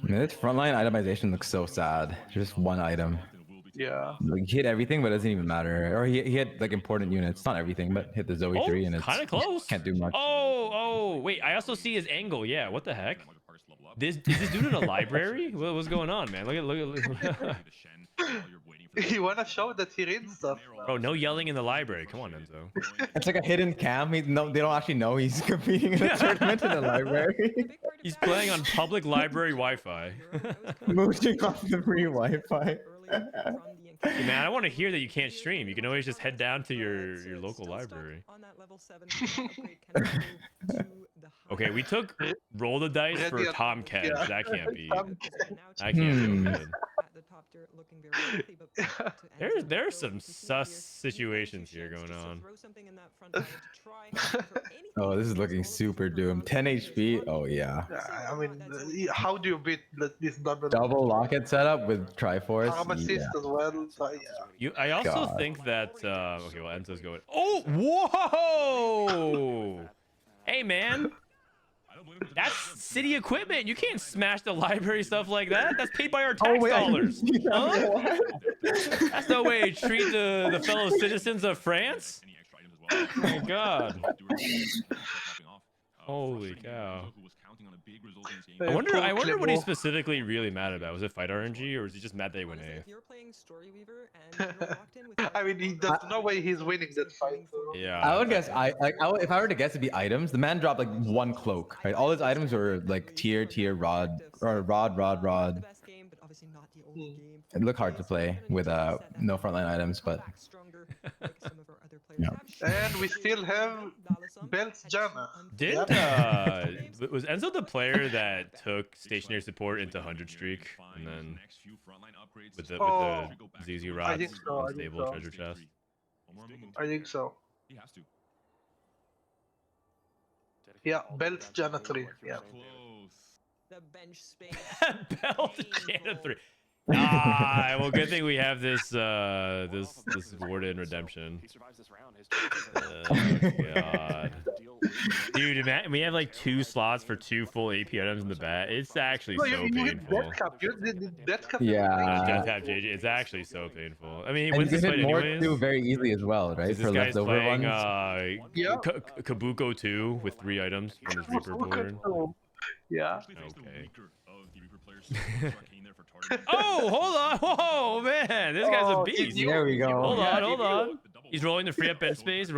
This frontline itemization looks so sad. Just one item. Yeah. Like, he hit everything, but it doesn't even matter. Or he hit like important units. Not everything, but hit the Zoe 3 and it's kind of close. Can't do much. Oh, wait. I also see his angle. Yeah. What the heck? Is this dude in a library? What's going on, man? Look at. You wanna show that he reads stuff? Bro, no yelling in the library. Come on, Enzo. It's like a hidden cam. They don't actually know he's competing in a tournament in the library. He's playing on public library Wi-Fi. Mooching off the free Wi-Fi. Hey, man, I want to hear that you can't stream. You can always just head down to your local library. Okay, we took roll the dice for Tom Kedge. That can't be. That can't be good. There's some sus situations here going on. Oh, this is looking super doomed. 10 HP. Oh yeah. I mean, how do you beat this double locket setup with Triforce? Arm assist as well. So, yeah. I also think that okay, well, Enzo's going. Oh, whoa! Hey, man. That's city equipment. You can't smash the library stuff like that. That's paid by our tax dollars. Huh? That's no way to treat the fellow citizens of France. Oh my god. Holy cow. I wonder what he's specifically really mad about. Was it fight RNG or is he just mad they win A? I mean, there's no way he's winning that fight. Yeah. I would guess if I were to guess, it'd be items. The man dropped like 1 cloak, right? All his items were like tier, rod, or rod. It looked hard to play with no frontline items, but. Yeah. And we still have Belts Jana. Was Enzo the player that took stationary support into 100 streak and then with the ZZ rods unstable treasure chest? I think so. Yeah, Belts Jana 3. Yeah. The bench space. Belts Jana 3. Ah, well, good thing we have this this Warden redemption. God. Dude, man, we have like 2 slots for 2 full AP items in the bat. It's actually so painful. Yeah. Death Cap JJ. It's actually so painful. I mean, he and wins this fight more anyways. too very easily as well, right? This For guy's leftover playing ones. Kabuko 2 with 3 items from his Reaper board. Yeah. Okay. Oh, hold on. Whoa, man. This guy's a beast. There we go. Hold on. He's rolling the free up bench space.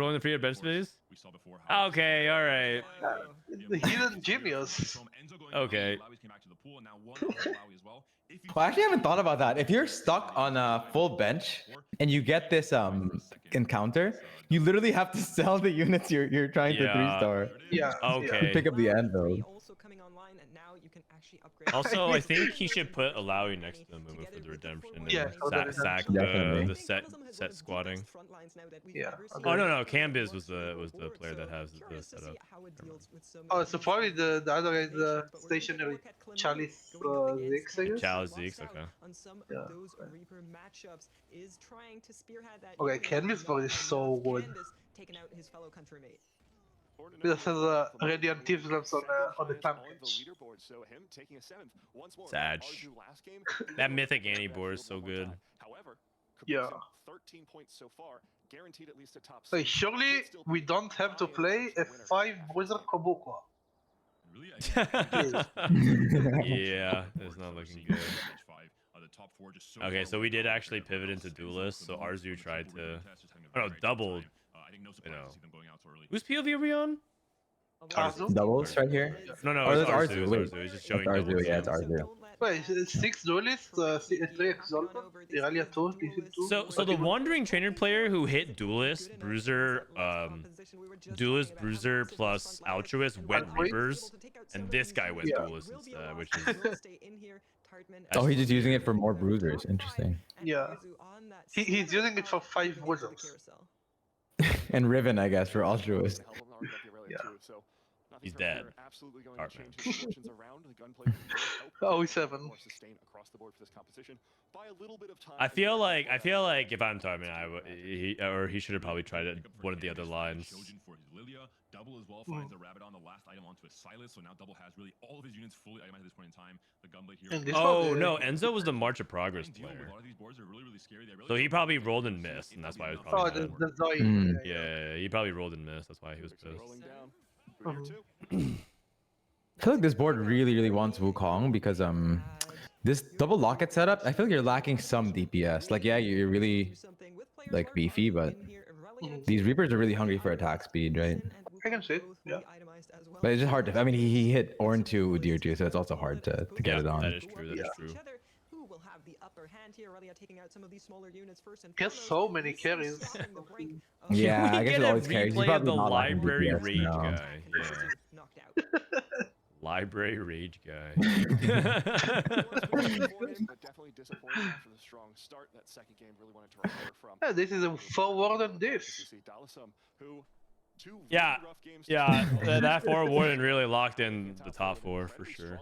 Okay, all right. The hidden genius. Okay. Well, I actually haven't thought about that. If you're stuck on a full bench and you get this encounter, you literally have to sell the units you're trying to 3-star. Yeah. Okay. To pick up the Anvil. Also coming online, and now you can actually upgrade. Also, I think he should put allowing next to the movement for the redemption and Yeah, sack Definitely. the set squatting. Yeah. Oh no, Cambiz was the player that has the setup. Oh, so probably the other guy is stationary Chalice Ziggs, I guess. Chalice Ziggs, okay. Yeah. Reaper matchups is trying to spearhead that. Okay, Canvas ball is so good. Taking out his fellow countrymate. This has Radiant Tieflams on the package. Sag. That Mythic Annie board is so good. Yeah. 13 points so far, guaranteed at least a top So surely we don't have to play a 5 bruiser Kobuko. Yeah, it's not looking good. Okay, so we did actually pivot into duelists. So Arzu tried to, doubled. You know, whose POV are we on? Arzu? Doubles right here. No, Oh, it's that's Arzu. Arzu. It's just showing It's Arzu. doubles. Yeah, it's Arzu. Wait, 6 duelists, 3 exalted, Iralia 2, DC 2. So the wandering trainer player who hit duelist, bruiser, duelist, bruiser plus altruist went reapers, and this guy went duelist instead, which is. Oh, he's just using it for more bruisers. Interesting. Yeah. He's using it for 5 bruisers. And Riven, I guess, for altruist. Yeah. He's dead. Oh, 7. I feel like if I'm talking, he should have probably tried it one of the other lines. Double as well finds the rabbit on the last item onto a Silas, so now Double has really all of his units fully itemized at this point in time. The Gunblade here. Oh no, Enzo was the March of Progress player. So he probably rolled and missed, and that's why he was probably. Oh, the Zoe. Yeah, he probably rolled and missed. That's why he was pissed. I feel like this board really wants Wukong because this double locket setup, I feel like you're lacking some DPS. Like yeah, you're really like beefy, but these Reapers are really hungry for attack speed, right? I can see it, yeah. But it's just hard to. I mean, he hit Ornn 2 Udyr 2, so it's also hard to get it on. That is true. That is true. Who will have the upper hand here? Aurelia taking out some of these smaller units first and He has so many carries. Yeah, I guess it always carries. He's Replay of probably the not lacking library DPS rage now. guy. Yeah. Library rage guy. Definitely disappointed after the strong start. That second game really wanted to recover from. Yeah, this is a forward on this. Yeah, that forward warden really locked in the top 4 for sure.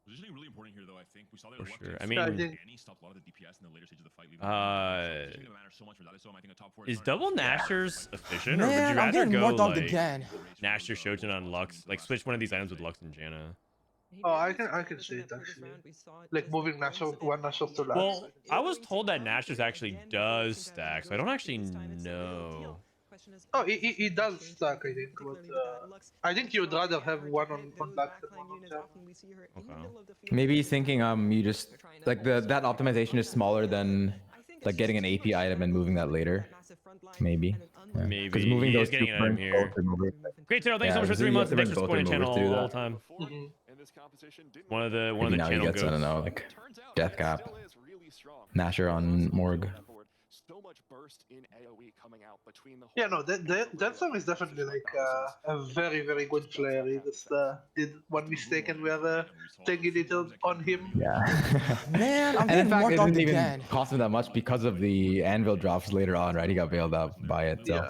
Positioning really important here, though. I think we saw that For a sure. lot I mean, Annie stopped a lot of the DPS in the later stage of the fight. Is double Nashor's efficient, or would Man, you I'm rather getting go more dogged like again. Nashor Shoten on Lux, like switch one of these items with Lux and Janna? Oh, I can see it actually. Like moving one Nashor to last. Well, I was told that Nashor's actually does stack, so I don't actually know. Oh, he does stack, I think. But, I think you'd rather have one on black than one on Jam. Okay. Maybe he's thinking you just like that optimization is smaller than like getting an AP item and moving that later. Maybe. Yeah. Maybe. Because moving He those is getting two an item first here. both remove it. Great Taro, thanks so much for 3 months. Thanks for supporting the channel all the time. One of the Maybe now he channel gets, I don't know, like Death Cap. Nashor on Morg. So much burst in AoE coming out between the. Yeah, no, that song is definitely like a very good player. He just did one mistake and we are taking it on him. Yeah. Man, I'm And in getting fact, more it dogged didn't even again. cost him that much because of the Anvil drops later on, right? He got bailed out by it. So,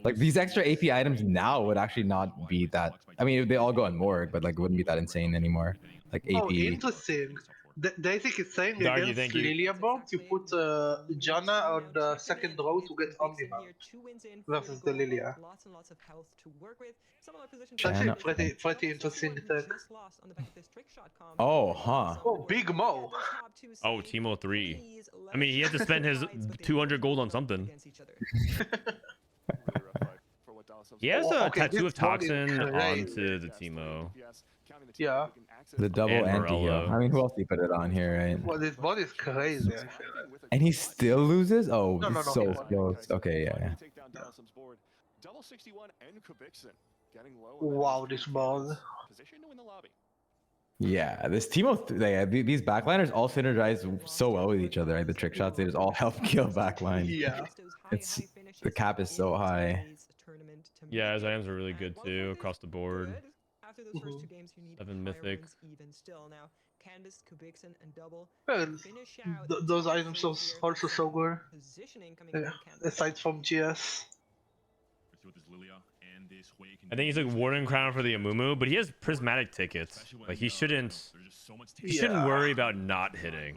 like these extra AP items now would actually not be that. I mean, they all go on Morg, but like it wouldn't be that insane anymore. Like AP. Oh, interesting. Daisy is saying Darky, against thank you. Lilia board, you put Janna on the second row to get Omnimap versus the Lilia. Janna. That's pretty interesting tech. Oh, huh. Oh, Big Mo. Oh, Teemo 3. I mean, he had to spend his 200 gold on something. He has a okay, tattoo this of Toxin body is onto the Teemo. Yeah. The double And anti-heal. Morello. I mean, who else do you put it on here, right? Well, this body is crazy. And he still loses? Oh, No, he's no, so no. close. Okay, yeah. Double 61 and Kubikson getting low. Wow, this board. Position to win the lobby. Yeah, this Teemo, these backliners all synergize so well with each other. Right? The trick shots, they just all help kill backline. Yeah. The cap is so high. Yeah, his items are really good too across the board. After those first 2 games, you need 7 higher mythic. wins even still. Now, Candace, Kubikson, and Double Well, finish out those top items three are here. also so good. Positioning coming Yeah, from Candace. aside from GS. I think he's like Warden Crown for the Amumu, but he has prismatic tickets. Like he shouldn't worry about not hitting.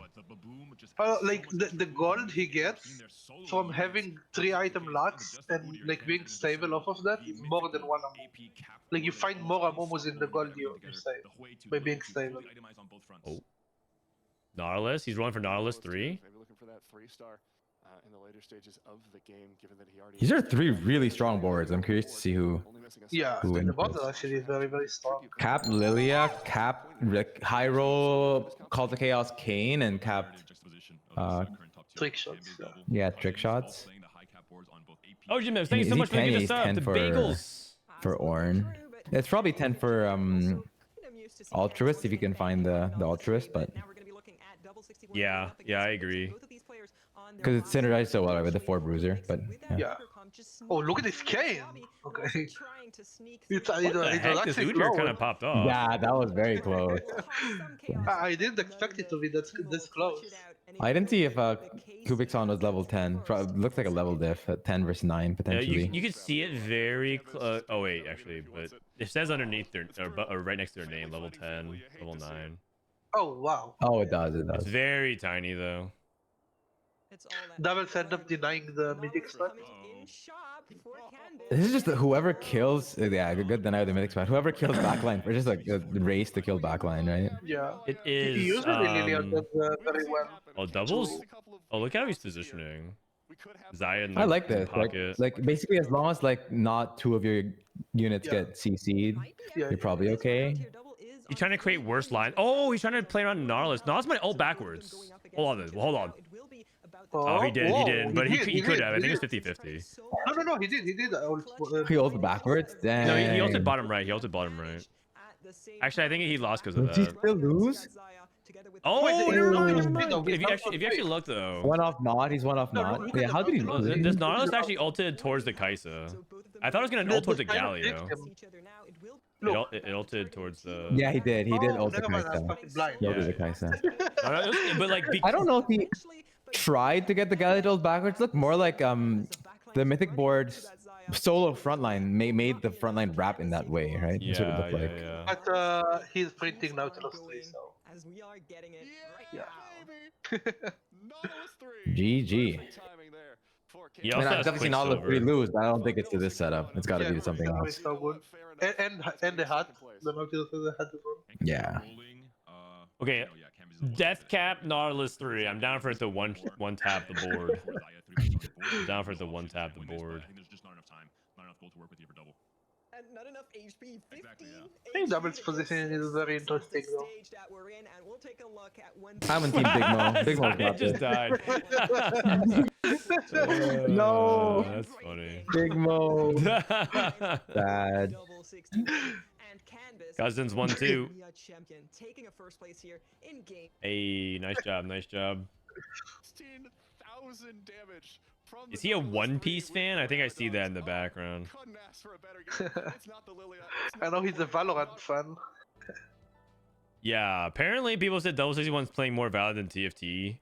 Like the gold he gets from having 3 item locks and like being stable off of that is more than 1 Amumu. Like you find more Amumus in the gold you save by being stable. Oh. Nautilus, he's rolling for Nautilus 3. Maybe looking for that 3-star in the later stages of the game, given that he already. These are 3 really strong boards. I'm curious to see who. Yeah, who the wins bot this. actually is very, very strong. Cap Lilia, Cap High Roll, Call to Chaos Kane, and Cap. Trick shots. Yeah, trick shots. Oh, Jim, thank you so Is much he for giving 10? us up. He's The 10 bagels. for Ornn. It's probably 10 for Altruist if you can find the Altruist, but Yeah, I agree. because it's synergized so well with the 4 Bruiser. But Yeah. Oh, look at this Kane. Okay. It's What the heck? This actually Udyr close. kind of popped off. yeah, that was very close. I didn't expect it to be this close. I didn't see if Kubikson was level 10. Looks like a level diff at 10 versus 9 Yeah, potentially. you can see it very close. Oh wait, actually, but it says underneath their or right next to their name, level 10, level 9. Oh wow. Oh, it does. It It's does. very tiny though. Double end up denying the mythic spot. This is just whoever kills. Yeah, good deny the mythic spot. Whoever kills backline, or just like a race to kill backline, right? Yeah. It is. Usually Lilia does very well. Oh, doubles. Oh, look how he's positioning. Zaya in the I like this. pocket. Like basically, as long as like not 2 of your units get CC'd, you're probably okay. He's trying to create worse lines. Oh, he's trying to play around Nautilus. Nautilus might ult backwards. Hold on. Hold on. Oh, he did. He did. But he could have. I think it's 50-50. No, he did. He did. He ulted backwards. Dang. No, he ulted bottom right. He ulted bottom right. Actually, I think he lost because of Does he that. still lose? Oh, no. If you actually look though, One off not. He's one off not. Yeah, how did he lose? this Nautilus actually ulted towards the Kaisa. I thought it was gonna ult towards the Galio. It ulted towards the. Yeah, he did. He did ult the never mind, Kaisa. I'm fucking blind. He ulted the Kaisa. But like, I don't know if he tried to get the Galio ult backwards. Look more like the mythic board solo frontline made the frontline wrap in that way, right? That's what it looked like. Yeah. But he's printing Nautilus 3, so. As we are getting it Yeah. GG. He I also mean, I've has definitely seen all the Quicksilver. 3 lose, but I don't think it's to this setup. It's got to be to something definitely else. so good. And the hat. The Nautilus has a hat as well. Yeah. Okay, Death Cap Nautilus 3. I'm down for it to one tap the board. I'm down for it to one tap the board. and not enough HP. 15 I think Double's position is very interesting though. stage that we're in, and we'll take a look at when I'm in team Big Mo. Big Mo It got just this. died. No. That's funny. Big Mo. Bad. Cousins 1-2. champion taking a first place here in game. Hey, nice job, nice job. 16,000 damage. Is he a One Piece fan? I think I see that in the background. I know he's a Valorant fan. Yeah, apparently people said Double 61's playing more Valorant than TFT.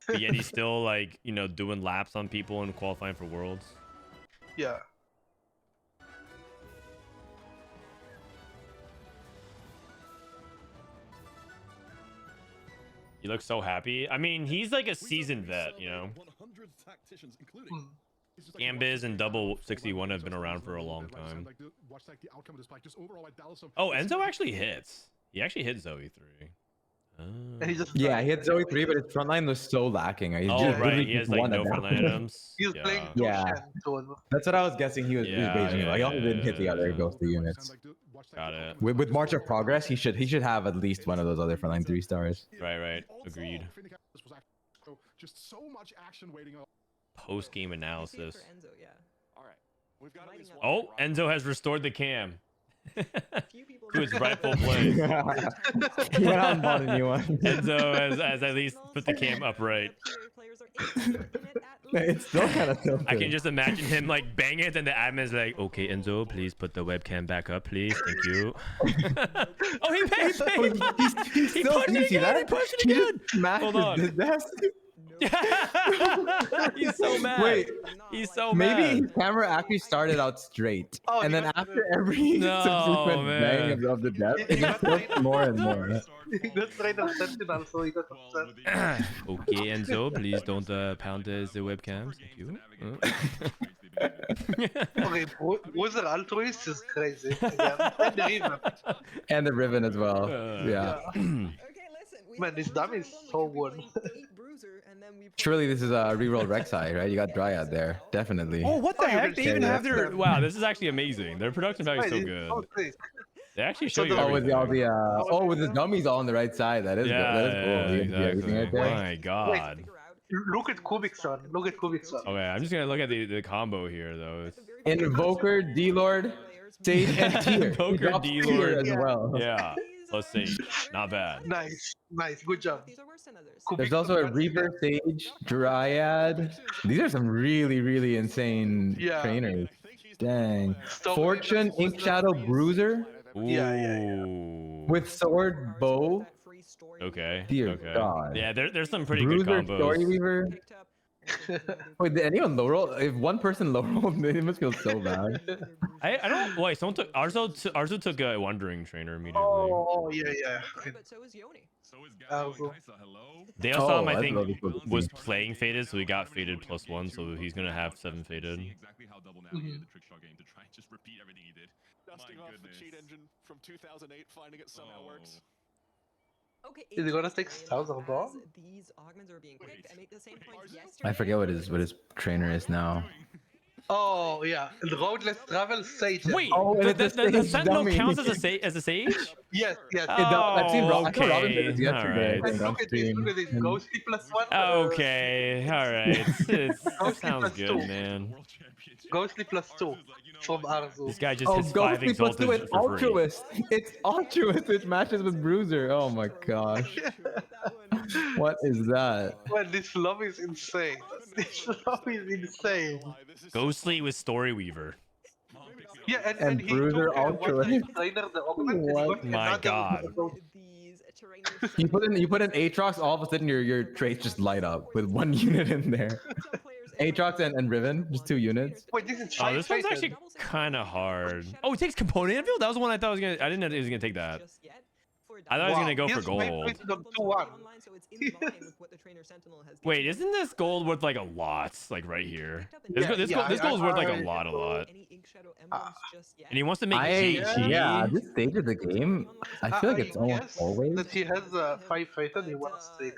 But yet he's still like, you know, doing laps on people and qualifying for Worlds. Yeah. He looks so happy. I mean, he's like a seasoned vet, you know. Gambiz and Double 61 have been around for a long time. Oh, Enzo actually hits. He actually hit Zoe 3. Yeah, he had Zoe 3, but his frontline was so lacking. He Oh, just right. literally He has just like won no it now. frontline items. He's Yeah. playing Yeah. Ghost. That's what I was guessing. He was raging. Yeah, Like, he also didn't hit the other yeah. Ghost of units. Got it. With March of Progress, he should have at least one of those other frontline 3 stars. Right. Agreed. Just so much action waiting on. Post-game analysis. Enzo, yeah. All right. We've got at least one Oh, Enzo has restored the cam. To its rightful place. He went out and bought a new one. Enzo has at least put the cam upright. It's still kind of tilted. I can just imagine him like bang it, and the admin's like, "Okay, Enzo, please put the webcam back up, please. Thank you." Oh, he paid. He's He still, pushed did you it see again. that? He pushed it He again. just smashed Hold on. his desk. He's so mad. Wait, he's so maybe mad. his camera actually started out straight, Oh, and he then got after every No, subsequent man. bang of the desk, it just tilts more and more. He got straight on Sentinel, so he got upset. Okay, Enzo, please don't pound the webcams. Thank you. Okay, Bruiser altruist is crazy. Again. And the Riven. And the Riven as well. Yeah. Man, this dummy is so good. Surely this is a reroll Rek'Sai, right? You got Dryad there, definitely. Oh, what the Oh, you heck? can They even say have that. their. Wow, this is actually amazing. Their production value is so Wait, good. oh, please. They actually show So you the- Oh, with everything. all with the dummies all on the right side. That is good. That is cool. You can see everything right there. My God. Look at Kubikson. Look at Kubikson. Okay, I'm just gonna look at the combo here though. It's... Invoker, D-Lord, Sage, and Tier. Invoker, D-Lord. as well. Yeah, let's see. Not bad. Nice, nice, good job. There's also a Reaper, Sage, Dryad. These are some really, really insane Yeah. trainers. Dang. Stone Fortune, Raiders, Ink Shadow, Bruiser Ooh. with sword, bow. Okay. Dear okay. God. Yeah, there's some pretty Bruiser, good combos. Story Weaver. Wait, did anyone low roll? If one person low rolled, they must feel so bad. I don't. Wait, someone took Arzo took a Wandering Trainer immediately. Oh, yeah, yeah. But so is Yoni. They also Oh, I that's think what this was playing faded, so he got faded +1, so he's gonna have 7 faded. Exactly how double navigated the trick shot game to try and just repeat everything he did. Dusting off the cheat engine from 2008, finding it somehow works. Okay, Is he gonna take Thousand Bomb? these augments are being picked. I make the same point I forget what his trainer is now. Oh, yeah. The Roadless Travel Sage. Wait, Oh, and the it's a sage Sentinel dummy. counts as a sage? Yes, yes. I've seen Robin okay. did this yesterday. Alright. I think, on Look at this, stream. look at this. Ghostly +1. Okay, all right. That Ghostly sounds +2. good, man. Ghostly +2 from Arzu. This guy just Oh, hits 5 Ghostly plus 2 exalted and for free. Altruist. It's Altruist, which matches with Bruiser. Oh my gosh. What is that? Well, this lobby is insane. This lobby is insane. Ghostly with Story Weaver. Yeah, And he Bruiser took, Altruist. Trainer, the augment, and he What? got My another God. You put in Aatrox, all of a sudden your traits just light up with one unit in there. Aatrox and Riven, just 2 units. Wait, this is Oh, this one's actually kind of hard. Oh, it takes Component Anvil? That was the one I thought was gonna. I didn't know he was gonna take that. I thought he was gonna go for gold. Wait, isn't this gold worth like a lot? Like right here. This, Yeah, this gold is worth like a I- lot. And he wants to make GG. Yeah, this stage of the game, I feel like it's almost guess always. that he has 5 fated, he wants to take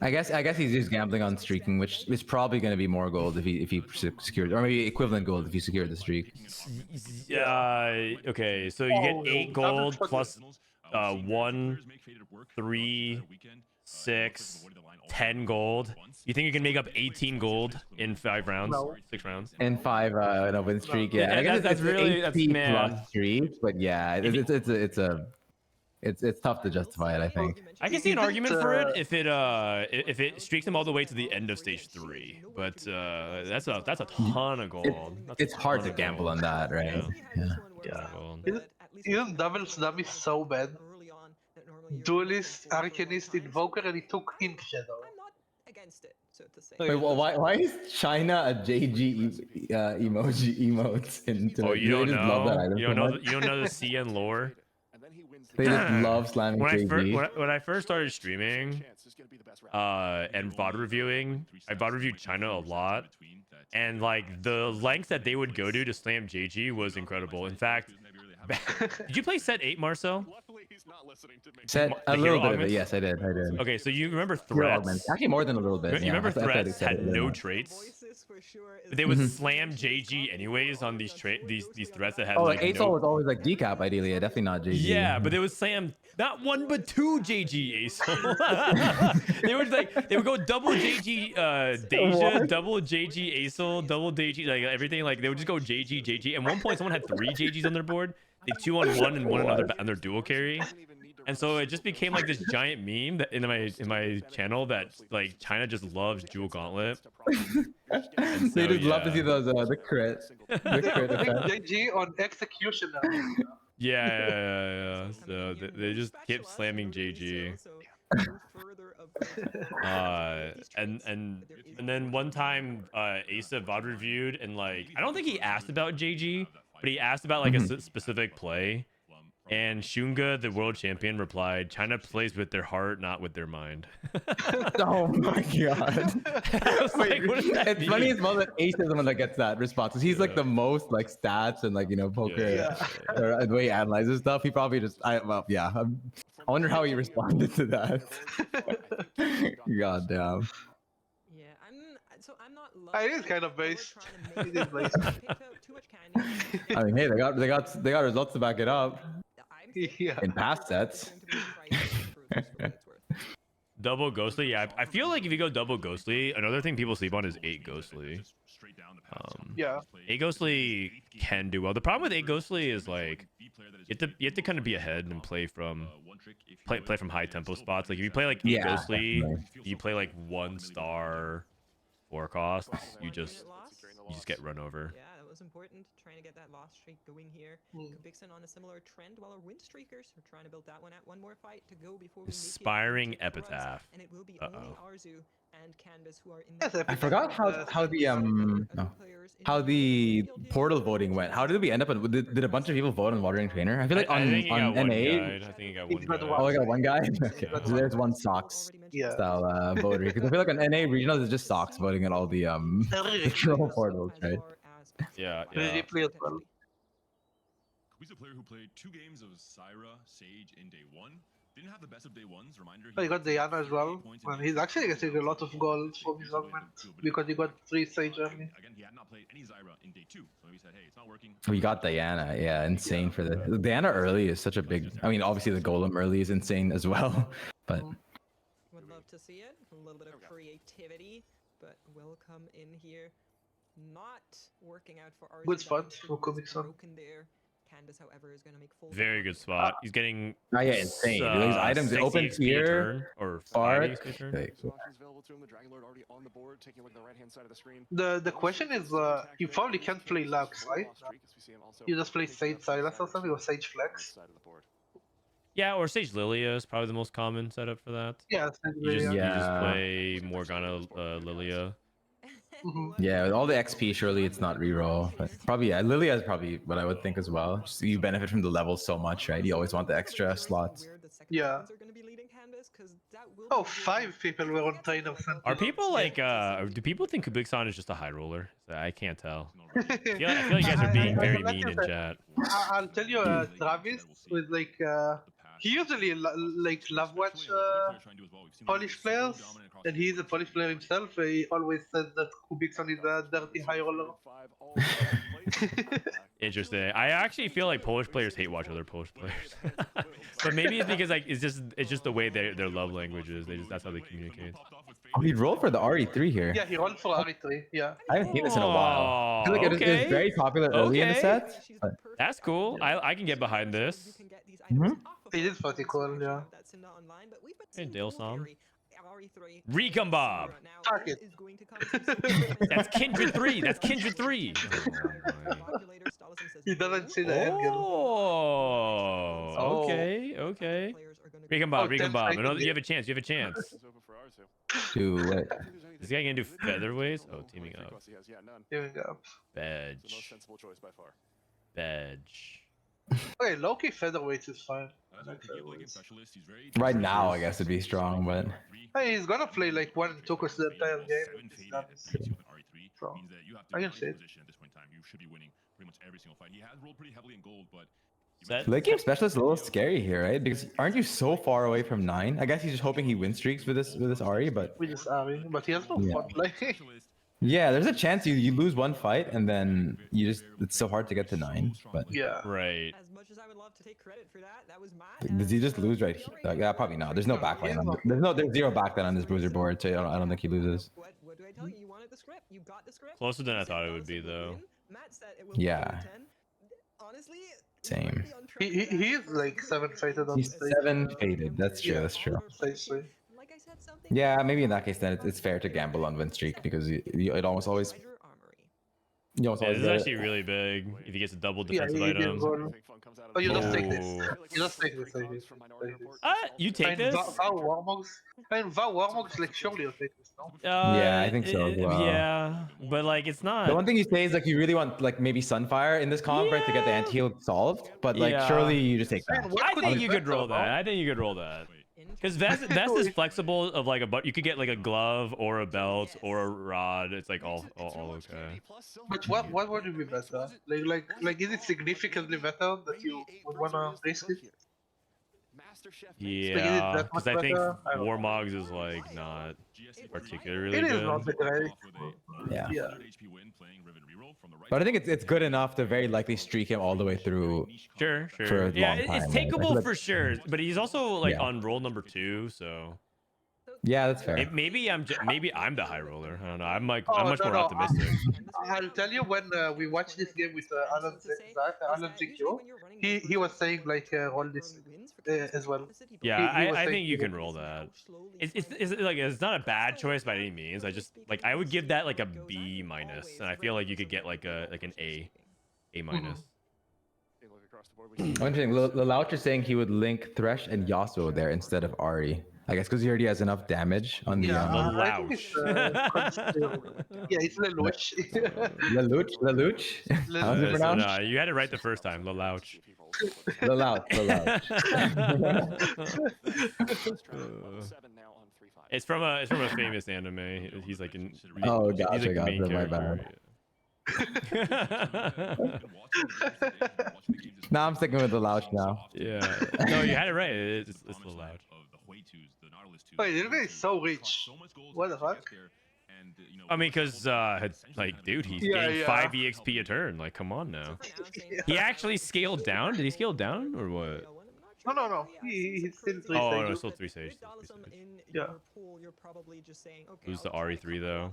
I guess he's just gambling on streaking, which is probably going to be more gold if he secured, or maybe equivalent gold if he secured the streak. Okay, so you get 8 gold plus 1, 3, 6, 10 gold. You think you can make up 18 gold in 5 rounds? No. 6 rounds? And 5 win streak, yeah. Yeah, I guess that's it's really- an that's- 8 man. plus streak, but yeah, it's tough to justify it. I think. I can see an Isn't, argument for it if it streaks him all the way to the end of stage 3, but that's a ton of gold. That's a It's hard ton to of gamble gold. on that, right? Yeah. Yeah. Gold. Isn't Doubles Dummy so bad? Duelist, Arcanist, Invoker, and he took Ink Shadow. Against it, so to say. Wait, well, why is China a JG emotes into Oh, you don't just love that know? item You so don't know? much? You don't know the CN lore? They just love slamming JG. When I first started streaming, and VOD reviewing, I VOD reviewed China a lot, and like the lengths that they would go to slam JG was incredible. In fact, did you play set 8, Marcel? Set The a hero little bit of it. augments? Yes, I did. Okay, so you remember Hero threats? augments. Actually, more than a little bit. You yeah. remember I thought threats it had really no much. traits? They would slam JG anyways on these threats that had Oh, like like no... ASOL was always like decap ideally. Definitely not JG. Yeah, but they would slam not 1 but 2 JG ASOL. they would go double JG Deja, What? double JG ASOL, double JG, like everything. Like they would just go JG. At one point, someone had 3 JGs on their board. They 2-on-1 and one another on their dual carry. And so it just became like this giant meme that in my channel that like China just loves Jewel Gauntlet. And They so, just love to see those the crit effect. JG on executioner. Yeah. So they just keep slamming JG. And then one time Asa VOD reviewed, and like I don't think he asked about JG, but he asked about like a specific play, and Shunga, the world champion, replied, "China plays with their heart, not with their mind." Oh my god. Wait, what does that it's mean? funny as well that Ace is the one that gets that response. 'Cause he's like the most like stats and like poker or the way he analyzes stuff. He probably just I wonder how he responded to that. God damn. Yeah, I'm not. It is kind of based. It is based. I mean, hey, they got results to back it up. Yeah. In past sets. Double Ghostly, yeah. I feel like if you go double Ghostly, another thing people sleep on is 8 Ghostly. Yeah. 8 Ghostly can do well. The problem with 8 Ghostly is like you have to kind of be ahead and play from high tempo spots. Like if you play like 8 Ghostly, you play like 1-star 4 costs, you just get run over. Yeah, that was important. Trying to get that loss streak going here. Kubikson on a similar trend, while our win streakers are trying to build that one out. One more fight to go before we Aspiring Epitaph. And it will be only Arzu and Canvas who are in I forgot how the portal voting went. How did we end up? Did a bunch of people vote on Watering Trainer? I feel like on NA. I think he got one guy. Oh, I got one guy. Okay, so there's one Socks style voter because I feel like on NA regionals it's just Socks voting at all the portals, right? Yeah. Really play as well. He's a player who played 2 games of Syra Sage in day 1. Didn't have the best of day 1s. Reminder. He got Diana as well, and he's actually getting a lot of gold from his augment because he got 3 Sage early. Again, he had not played any Zyra in day 2, so he said, "Hey, it's not working." We got Diana, yeah, insane for the Diana early is such a big. I mean, obviously the Golem early is insane as well, but. Would love to see it. A little bit of creativity, but will come in here. Not working out for Arzu. Good spot for Kubikson. Candace, however, is going to make full. Very good spot. He's getting insane. These items open tier or Spark. The question is, you probably can't play Lux, right? You just play Sage Silas or something, or Sage Flex. Yeah, or Sage Lilia is probably the most common setup for that. Yeah, you just play Morgana Lilia. Yeah, with all the XP, surely it's not reroll. But probably, Lilia is probably what I would think as well. Just, you benefit from the levels so much, right? You always want the extra slots. Yeah. Oh, 5 people were on trainer. Are people like, do people think Kubikson is just a high roller? I can't tell. I feel like you guys are being very mean in chat. I'll tell you, Travis was like, he usually love watch Polish players, and he's a Polish player himself. He always says that Kubikson is a dirty high roller. Interesting. I actually feel like Polish players hate watch other Polish players, but maybe it's because like it's just the way their love language is. That's how they communicate. Oh, he rolled for the RE3 here. Yeah, he rolled for RE3. Yeah. I haven't seen this in a while. I feel like it was very popular early in the set. But... That's cool. I can get behind this. It is pretty cool, yeah. Hey, Dale Sam. Recon Bob. Target. That's Kindred 3. That's Kindred 3. He doesn't see the end game. Oh, okay. Recon Bob. You have a chance. Do what? Is this guy gonna do featherweights? Oh, teaming up. Teaming up. Badge. Okay, low-key featherweight is fine. Right now, I guess it'd be strong, but hey, he's gonna play like 1 and 2 because the entire game. So I can see it. Late game specialist is a little scary here, right? Because aren't you so far away from 9? I guess he's just hoping he win streaks with this Ari, but with this Ari, but he has no fun. Like. Yeah, there's a chance you lose one fight and then it's so hard to get to 9. But yeah, right. As much as I would love to take credit for that, that was my. Does he just lose right here? Yeah, probably not. There's no backline on. There's 0 backline on this bruiser board, so I don't think he loses. What do I tell you? You wanted the script. You got the script. Closer than I thought it would be, though. Matt said it will yeah. honestly, Same. He is like 7 fated on He's stage. 7 faded. That's true. Yeah. That's true. Stage 3. Like I said, something. Yeah, maybe in that case then it's fair to gamble on win streak because it almost always. You almost Yeah, always this is get it. actually really big. If he gets a double Yeah, defensive he did item. one. Oh, you just take this. Oh. You just take this. You take this? Vow Warmogs. I mean, Vow Warmogs, like, surely you'll take this, no? Yeah, I think so as well. Yeah, but like it's not. The one thing you say is like you really want like maybe Sunfire in this comp, right, to get the anti-heal solved, but like Yeah. surely you just take that. I think you could roll that. I think you could roll that. Because Vest is flexible of like you could get like a glove or a belt or a rod. It's like all okay. But what would be better? Like is it significantly better that you would wanna risk it? Yeah, that because much I think better? I don't know. Warmogs is like not particularly It is good. not the great. Yeah. But I think it's good enough to very likely streak him all the way through. Sure. For a Yeah, long it's time, right? I takeable feel like- for sure. But he's also like Yeah. on roll number 2, so Yeah, that's fair. maybe I'm the high roller. I don't know. I'm much Oh, more no, optimistic. I'll tell you when we watched this game with Alan ZQ, he was saying like roll this as well. Yeah, He was I saying think you to can roll roll that. It's like it's not a bad choice by any means. I just like I would give that like a B minus, and I feel like you could get like an A minus. One thing, Lelouch is saying he would link Thresh and Yasuo there instead of Ahri. I guess because he already has enough damage on the. I think it's, yeah, it's Lelouch. Lelouch. How's it pronounced? No, you had it right the first time. Lelouch. Lelouch. It's from a famous anime. He's like in. Oh, he's gotcha, like the main gotcha, my character. Now I'm sticking with Lelouch now. Yeah. No, you had it right. It's Lelouch. Wait, Ilve is so rich. What the fuck? I mean, because like, dude, he's Yeah, getting yeah. 5 EXP a turn. Like, come on now. He actually scaled down. Did he scale down or what? No. He's still 3 Oh, no, stages. still 3 stage. Yeah. Who's the RE3 though?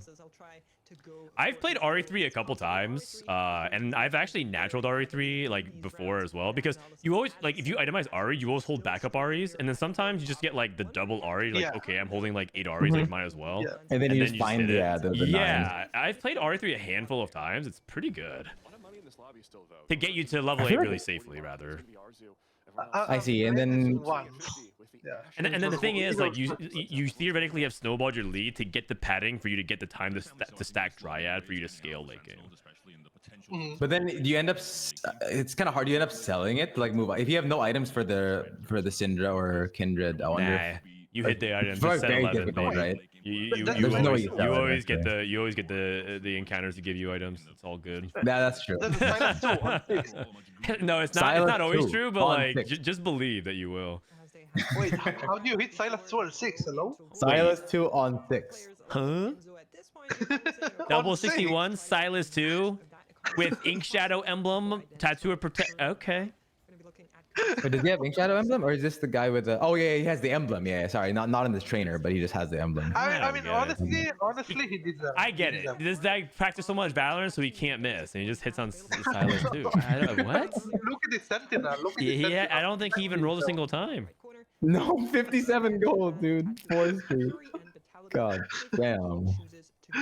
I've played RE3 a couple times, and I've actually naturaled RE3 like before as well, because you always like if you itemize RE, you always hold backup REs, and then sometimes you just get like the double RE. Like, Yeah. okay, I'm holding like 8 REs, like might as well. Yeah. And then you just find hit it. the Yeah, I've played RE3 a handful of times. It's pretty good to get you to level 8 really safely, rather. I see, and then Yeah. And then the thing is, like, you theoretically have snowballed your lead to get the padding for you to get the time to stack Dryad for you to scale late game. But then you end up. It's kind of hard. You end up selling it to like move on. If you have no items for the Syndra or Kindred, I wonder. Nah, you hit the items. It's It's set very 11, difficult, baby. right? You There's no way always, you sell it, always get actually. the encounters to give you items. It's all good. Yeah, that's true. That's Silence 2 on 6. No, it's not. Silas It's not always 2 true, but on like 6. just believe that you will. Wait, how do you hit Silence 2 on 6? Hello? Silas 2 on 6. Huh? Double 61, Silas 2, with Ink Shadow emblem, tattoo of protect. Okay. But does he have Ink Shadow emblem, or is this the guy with the? Oh yeah, he has the emblem. Yeah, sorry, not in this trainer, but he just has the emblem. I mean, get it. honestly, he did that. I get it. This guy practiced so much Valorant, so he can't miss, and he just hits on Silas too. What? Look at the Sentinel. Look at the Yeah, Sentinel. I don't think he even rolled a single time. No, 57 gold, dude. 4 streak. God damn.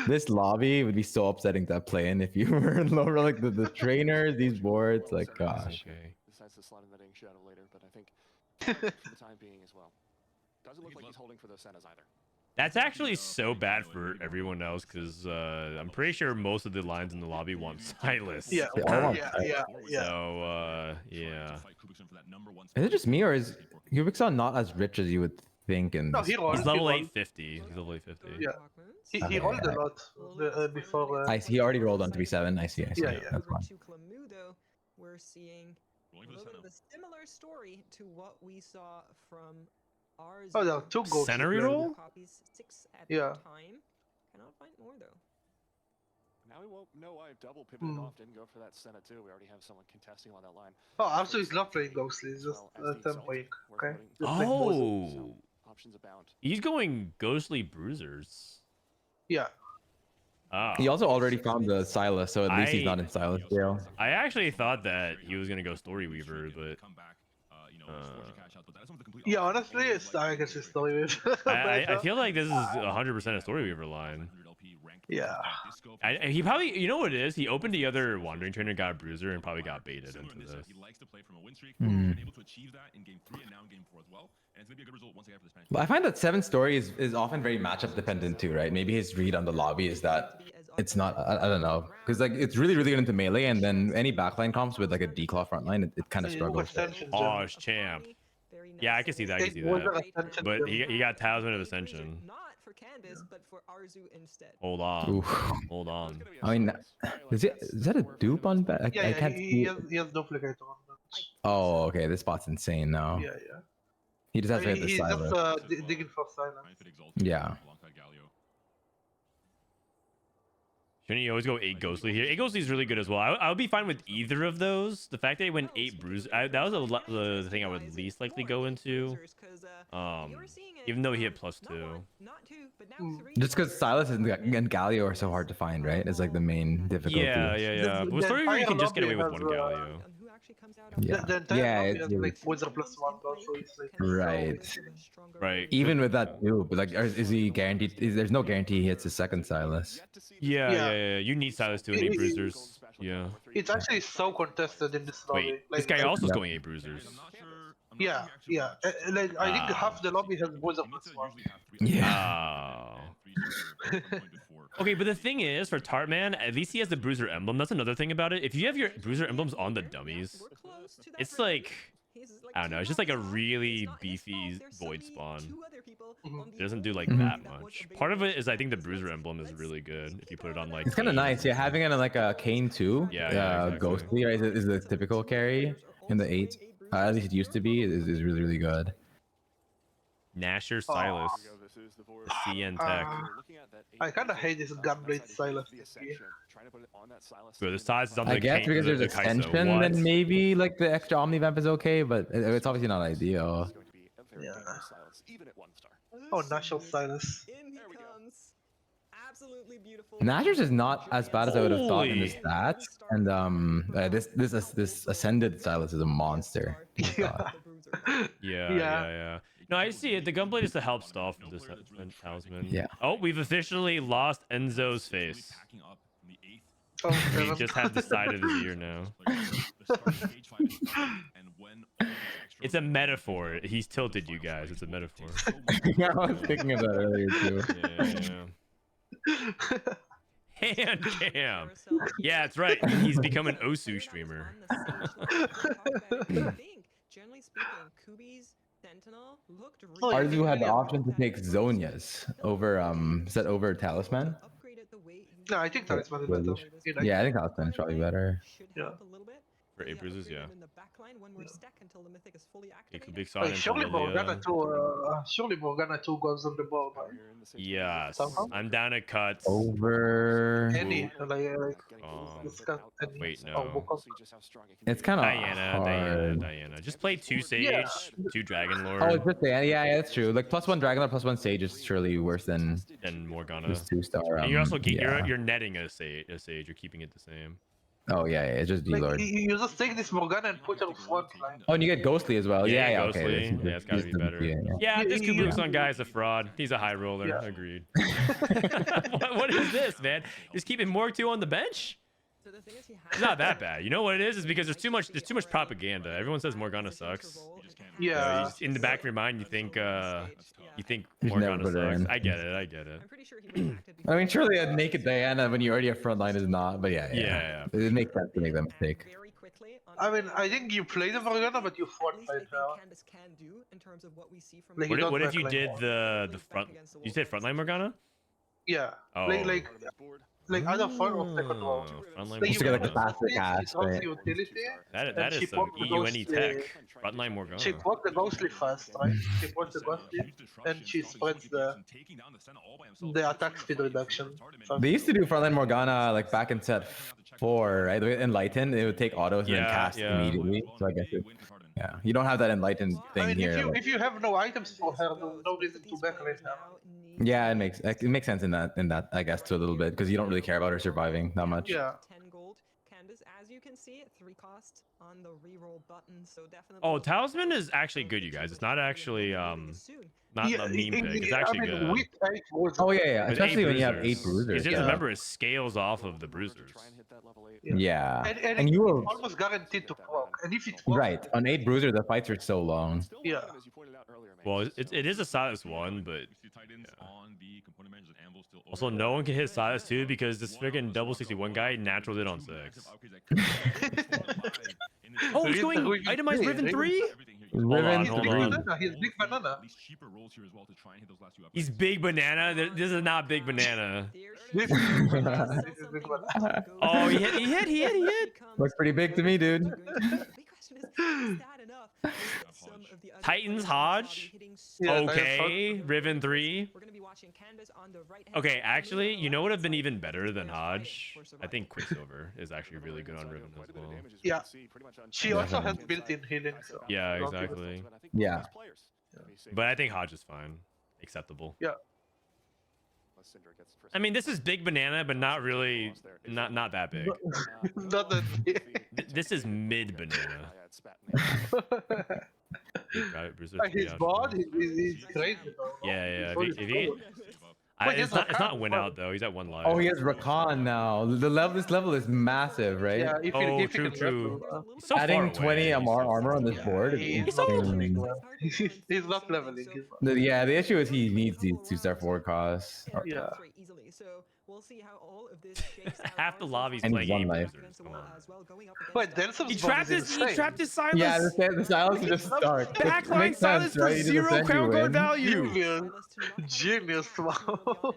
This lobby would be so upsetting to play in if you were in lower, like the trainers, these boards, like gosh. Okay. Decides to slide in that ink shadow later, but I think for the time being as well. Doesn't look like he's holding for those Sennas either. That's actually so bad for everyone else, because I'm pretty sure most of the lines in the lobby want Silas. Yeah. Yeah. So, yeah. Is it just me, or is Kubikson not as rich as you would think? And No, he rolled. He's level 850. He's level 850. Yeah. He rolled a lot before. I see. He already rolled on 3-7. I see. Yeah. That's fine. To Clamudo, we're seeing a little bit of a similar story to what we saw from ours. Oh, there are 2 goals. Center reroll? Copies 6 at Yeah. a time. Cannot find more though. Now we won't know why double pivoted off, didn't go for that Senna too. We already have someone contesting on that line. Oh, also he's not playing Ghostly. He's just tempoing. Okay. Oh. Options abound. He's going Ghostly Bruisers. Yeah. He also already found the Silas, so at least he's not in Silas jail. I actually thought that he was gonna go Story Weaver, but Yeah, honestly, I guess it's Story Weaver. I feel like this is 100% a Story Weaver line. Yeah. He probably, you know what it is? He opened the other Wandering Trainer, got a Bruiser, and probably got baited into this. But I find that 7 Story is often very matchup dependent too, right? Maybe his read on the lobby is that it's not, I don't know, because like it's really good into melee, and then any backline comps with like a declaw frontline, it kind of struggles. Oh, it's champ. Yeah, I can see that. I can see that. But he got Talisman of Ascension. But for Arzu instead. Hold on. Oof. Hold on. I mean, is that a dupe on back? I can't see. He has duplicator on that. Oh, okay. This spot's insane now. Yeah. He just has to hit the He's Silas. just digging for silence. Yeah. Shouldn't you always go 8 Ghostly here? 8 Ghostly is really good as well. I would be fine with either of those. The fact that he went 8 Bruiser, that was the thing I would least likely go into. Even though he had +2. Just because Silas and Galio are so hard to find, right? It's like the main difficulty. Yeah. But with Story Weaver, you can just get away with 1 Galio. Yeah. The entire lobby has like Wizard +1 also. Right. Even with that dupe, like, is he guaranteed? There's no guarantee he hits his second Silas. Yeah. You need Silas to 8 Bruisers. Yeah. It's actually so contested in this lobby. Wait, this guy also is going 8 Bruisers. Yeah. Like I think half the lobby has Wizard +1. Yeah. Okay, but the thing is, for Tartman, at least he has the Bruiser emblem. That's another thing about it. If you have your Bruiser emblems on the dummies, it's like, I don't know, it's just like a really beefy Void spawn. It doesn't do like that much. Part of it is I think the Bruiser emblem is really good if you put it on like... It's kind of nice, yeah, having it on like a Kane too. Yeah, exactly. Ghostly, right, is the typical carry in the 8. At least it used to be, is really good. Nasher Silas. CN Tech. I kind of hate this Gunblade Silas. Bro, the size is on the I guess because there's extension, then maybe like the extra Omnivamp is okay, but it's obviously not ideal. Yeah. Oh, National Silas. Nasher's is not as bad as I would have thought in the stats, and this Ascended Silas is a monster. Yeah. No, I see it. The Gunblade is to help stall for this talisman. Yeah. Oh, we've officially lost Enzo's face. We just have the side of his ear now. It's a metaphor. He's tilted, you guys. It's a metaphor. Yeah, I was thinking of that earlier too. Hand cam. Yeah, that's right. He's become an Osu streamer. Generally speaking, Kubi's Sentinel looked Arzu had the option to take Zonia's over Talisman. No, I think Talisman is better. Yeah, I think Talisman is probably better. Yeah. For 8 bruises, yeah. It could be Wait, exciting. surely Morgana 2 goes on the board, right? Yes. Somehow? I'm down to cut. Over. Any, Wait, no. It's kind of hard. Diana. Just play 2 Sage, Yeah. 2 Dragon Lord. Oh, it's just Diana. Yeah, that's true. Like +1 Dragon Lord, +1 Sage is surely worse than Morgana. this 2-star. And you're also you're netting a sage. You're keeping it the same. Oh yeah, it's just D-Lord. You just take this Morgana and put it on front line. Oh, and you get Ghostly as well. Yeah, Ghostly. okay. Yeah, it's gotta be better. Yeah, this Kobuko guy's a fraud. He's a high roller. Yeah. Agreed. what is this, man? Just keeping Morg 2 on the bench? It's not that bad. You know what it is? It's because there's too much propaganda. Everyone says Morgana sucks. Yeah. So in the back of your mind, you think Morgana sucks. I get it. I mean, surely a naked Diana when you already have frontline is not, but yeah. It makes sense to make that mistake. I mean, I think you play the Morgana, but you frontline her. Like, What if you did the front? You said frontline Morgana? Yeah. Oh. Like either front or second row. Frontline Just to get like a Morgana. faster cast, right? That is some EUNE tech. Frontline Morgana. She brought the Ghostly first, right? She brought the Ghostly, and she spreads the attack speed reduction. They used to do frontline Morgana like back in set 4, right? Enlighten, it would take autos and then cast immediately. So I guess you don't have that Enlighten thing I mean, here. if you have no items for her, no reason to backline her. Yeah, it makes sense in that I guess to a little bit because you don't really care about her surviving that much. Yeah. 10 gold. Canvas, as you can see, 3 cost on the reroll button, so definitely. Oh, Talisman is actually good, you guys. It's not actually not a meme pick. It's actually good. with 8 bruisers. Oh yeah, With especially when you have 8 Because bruisers. just Yeah. remember, it scales off of the bruisers. Yeah. And you were almost guaranteed to proc. And if it procs, right on 8 bruiser, the fights are so long. Yeah. Well, it is a Silas 1, but Yeah. also no one can hit Silas 2 because this freaking double 61 guy naturaled it on 6. Oh, he's going itemized Riven 3? Riven Hold on. He's big banana. He's big banana. This is not big banana. Oh, he hit. Looks pretty big to me, dude. Titans Hodge. Okay, Riven 3. Okay, actually, you know what would have been even better than Hodge? I think Quicksilver is actually really good on Riven as well. Yeah. She also has built-in healing. So Yeah, exactly. Yeah. But I think Hodge is fine. Acceptable. Yeah. I mean, this is big banana, but not really, not that big. Not that big. This is mid banana. His body is crazy. Yeah. It's not win out though. He's at 1 life. Oh, he has Rakan now. This level is massive, right? Yeah, if true. He's So adding far 20 away. armor on this board. He's not leveling. Yeah, the issue is he needs these 2-star forward costs. Yeah. We'll see how all of this shakes out. Half the lobby's And playing 1 8 life. bruisers. Come on. Wait, there's some He trapped his Silas. Yeah, the Silas is just stark. Backline Silas for 0 crown guard value. Genius, wow.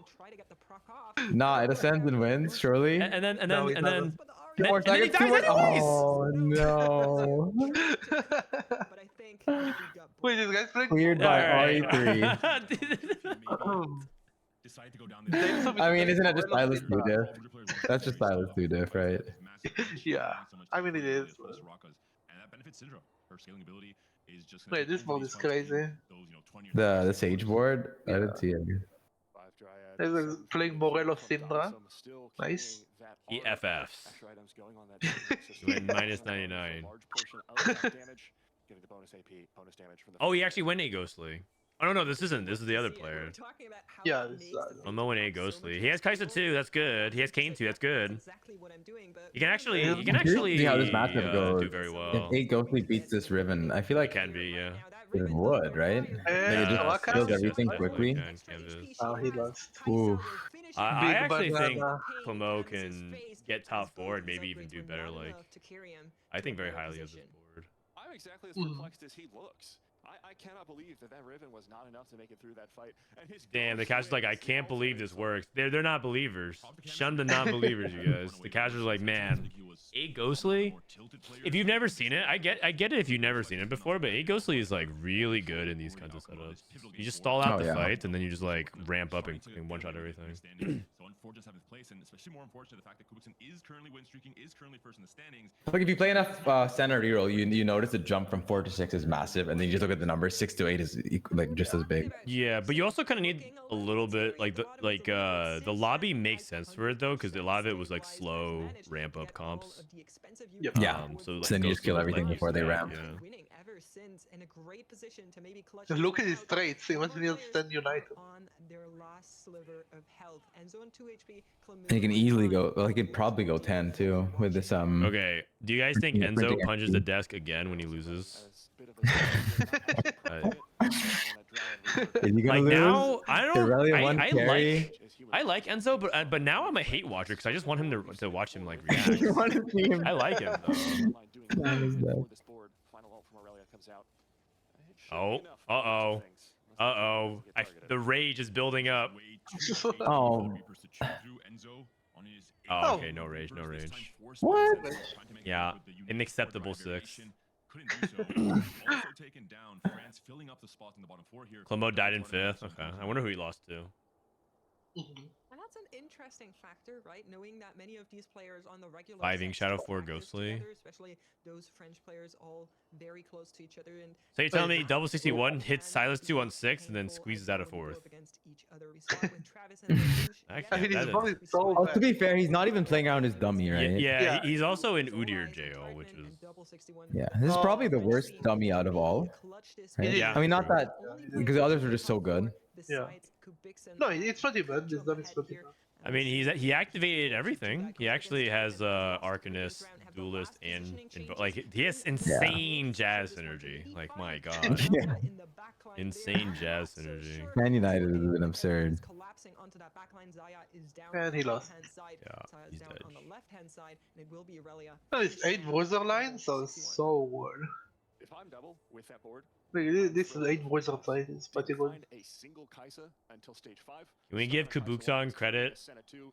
Nah, it ascends and wins, surely. And then 2 more and then he seconds. dies anyways. Oh no. Wait, this guy's playing. Cleared by Alright. RE3. I mean, isn't it just Silas 2 diff? That's just Silas 2 diff, right? Yeah, I mean it is. Wait, this board is crazy. The Sage board? I didn't see it. There's playing Morelos Syndra. Nice. He FFs. Win minus 99. Oh, he actually went 8 Ghostly. Oh no, this isn't. This is the other player. Yeah. I'm going 8 Ghostly. He has Kaisa 2. That's good. He has Kane 2. That's good. He can actually See how this matchup goes. do very well. If 8 Ghostly beats this Riven, I feel like It can be, yeah. it would, right? Like it just kills everything quickly. Oh, he lost. Ooh. I actually think banana. Clemo can get top 4 and maybe even do better. Like, I think very highly of this board. I'm exactly as perplexed as he looks. I cannot believe that Riven was not enough to make it through that fight. And his Damn, the casual's like, I can't believe this works. They're not believers. Shun the non-believers, you guys. The casual's like, man, 8 Ghostly? If you've never seen it, I get it if you've never seen it before, but 8 Ghostly is like really good in these kinds of setups. You just stall out the fight and then you just like ramp up and one-shot everything. So unfortunate to have his place, and especially more unfortunate the fact that Kobuko is currently win streaking, is currently first in the standings. Like if you play enough center reroll, you notice the jump from 4 to 6 is massive, and then you just look at the numbers. 6 to 8 is like just as big. Yeah, but you also kind of need a little bit like the lobby makes sense for it though, because a lot of it was like slow ramp up comps. Yeah. So, like, then you just kill Ghostly everything was before they used to ramp. that, yeah. Winning ever since in a great position to maybe clutch. Look at his traits. He must need stand united. On their last sliver of health. Enzo on 2 HP. And he can easily go. Well, he could probably go 10 too with this. Okay. Do you guys think Yeah, Enzo printing punches the desk again when he loses? Is he gonna Like lose? now, I don't. Irelia one carry. I like Enzo, but now I'm a hate watcher because I just want him to watch him like react. You want to see him? I like him though. Oh, uh-oh. The rage is building up. Oh. Oh, okay, no rage. What? Yeah, an acceptable 6. Clemo died in 5th. Okay, I wonder who he lost to. that's an interesting factor, right? Knowing that many of these players on the regular Vibing sets Shadow do 4 practice Ghostly. together, especially those French players all very close to each other. And So you tell me double 61 hits Silas 2 on 6 and then squeezes out a fourth. I mean, his body is so Oh, bad. to be fair, he's not even playing around his dummy, right? Yeah, he's also in Udyr jail, which is Yeah, this is probably the worst dummy out of all. Right? Yeah, I mean, not true. that because the others are just so good. Yeah. No, it's pretty bad. This dummy is pretty bad. I mean, he activated everything. He actually has Arcanist, Duelist, and like he has insane jazz synergy. Like my god, Yeah. insane jazz synergy. Man United has been absurd. And he lost. Yeah, he's dead. No, it's 8 Wizard lines, so it's so weird. If I'm double with that board, Like, this is 8 Wizard lines. It's pretty good. find a single Kaisa until stage 5. Can we give Kobuko credit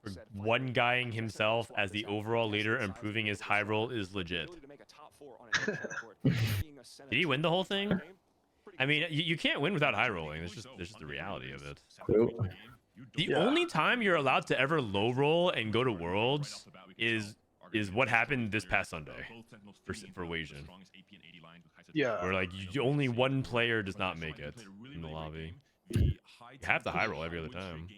for one guying himself as the overall leader and proving his high roll is legit? Did he win the whole thing? I mean, you can't win without high rolling. There's just the reality of it. The only time you're allowed to ever low roll and go to Worlds is what happened this past Sunday for Wasian. Yeah. Where like only one player does not make it in the lobby. You have to high roll every other time.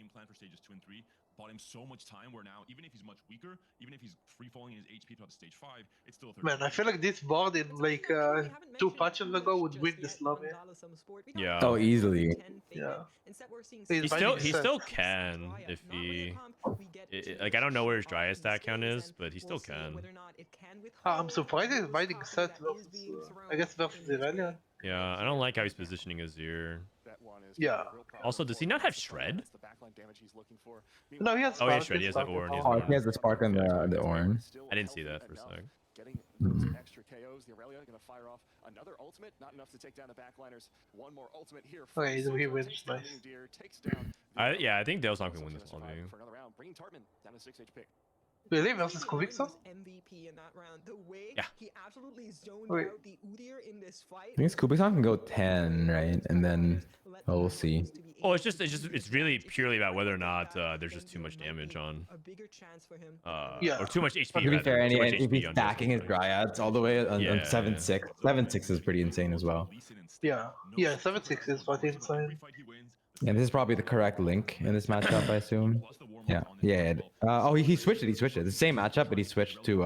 Bought him so much time where now, even if he's much weaker, even if he's free falling in his HP throughout stage 5, it's still a Man, I feel like this board in like 2 patches ago would win this lobby. Yeah. Oh, easily. Yeah. He still can if he like I don't know where his Dryad stat count is, but he still can. I'm surprised he's binding set versus I guess versus Irelia. Yeah, I don't like how he's positioning Azir. Yeah. Also, does he not have Shred? No, he has Oh, yeah, Spark, Shred. He has the Orn. Oh, he has the spark and the Orn. I didn't see that for a sec. Getting those extra KOs, the Aurelia gonna fire off another ultimate, not enough to take down the backliners. One more ultimate here. Okay, he wins, nice. Takes down Yeah, I think Dale's can win this lobby. for another round, bringing Tartman down to 6 HP. Really? Versus Kobuko? MVP in that round. The way Yeah. he absolutely zoned Wait. out the Udyr in this fight. I think Kobuko can go 10, right? And then we'll see. Oh, it's really purely about whether or not there's just too much damage on. Yeah. Or too much HP. To be rather, fair, and too much if he's HP on stacking his Dryads all the way on Yeah. 7-6. 7-6 is pretty insane as well. Yeah. Yeah, 7-6 is pretty insane. And this is probably the correct link in this matchup, I assume. Yeah. Yeah. Oh, he switched it. He switched it. The same matchup, but he switched to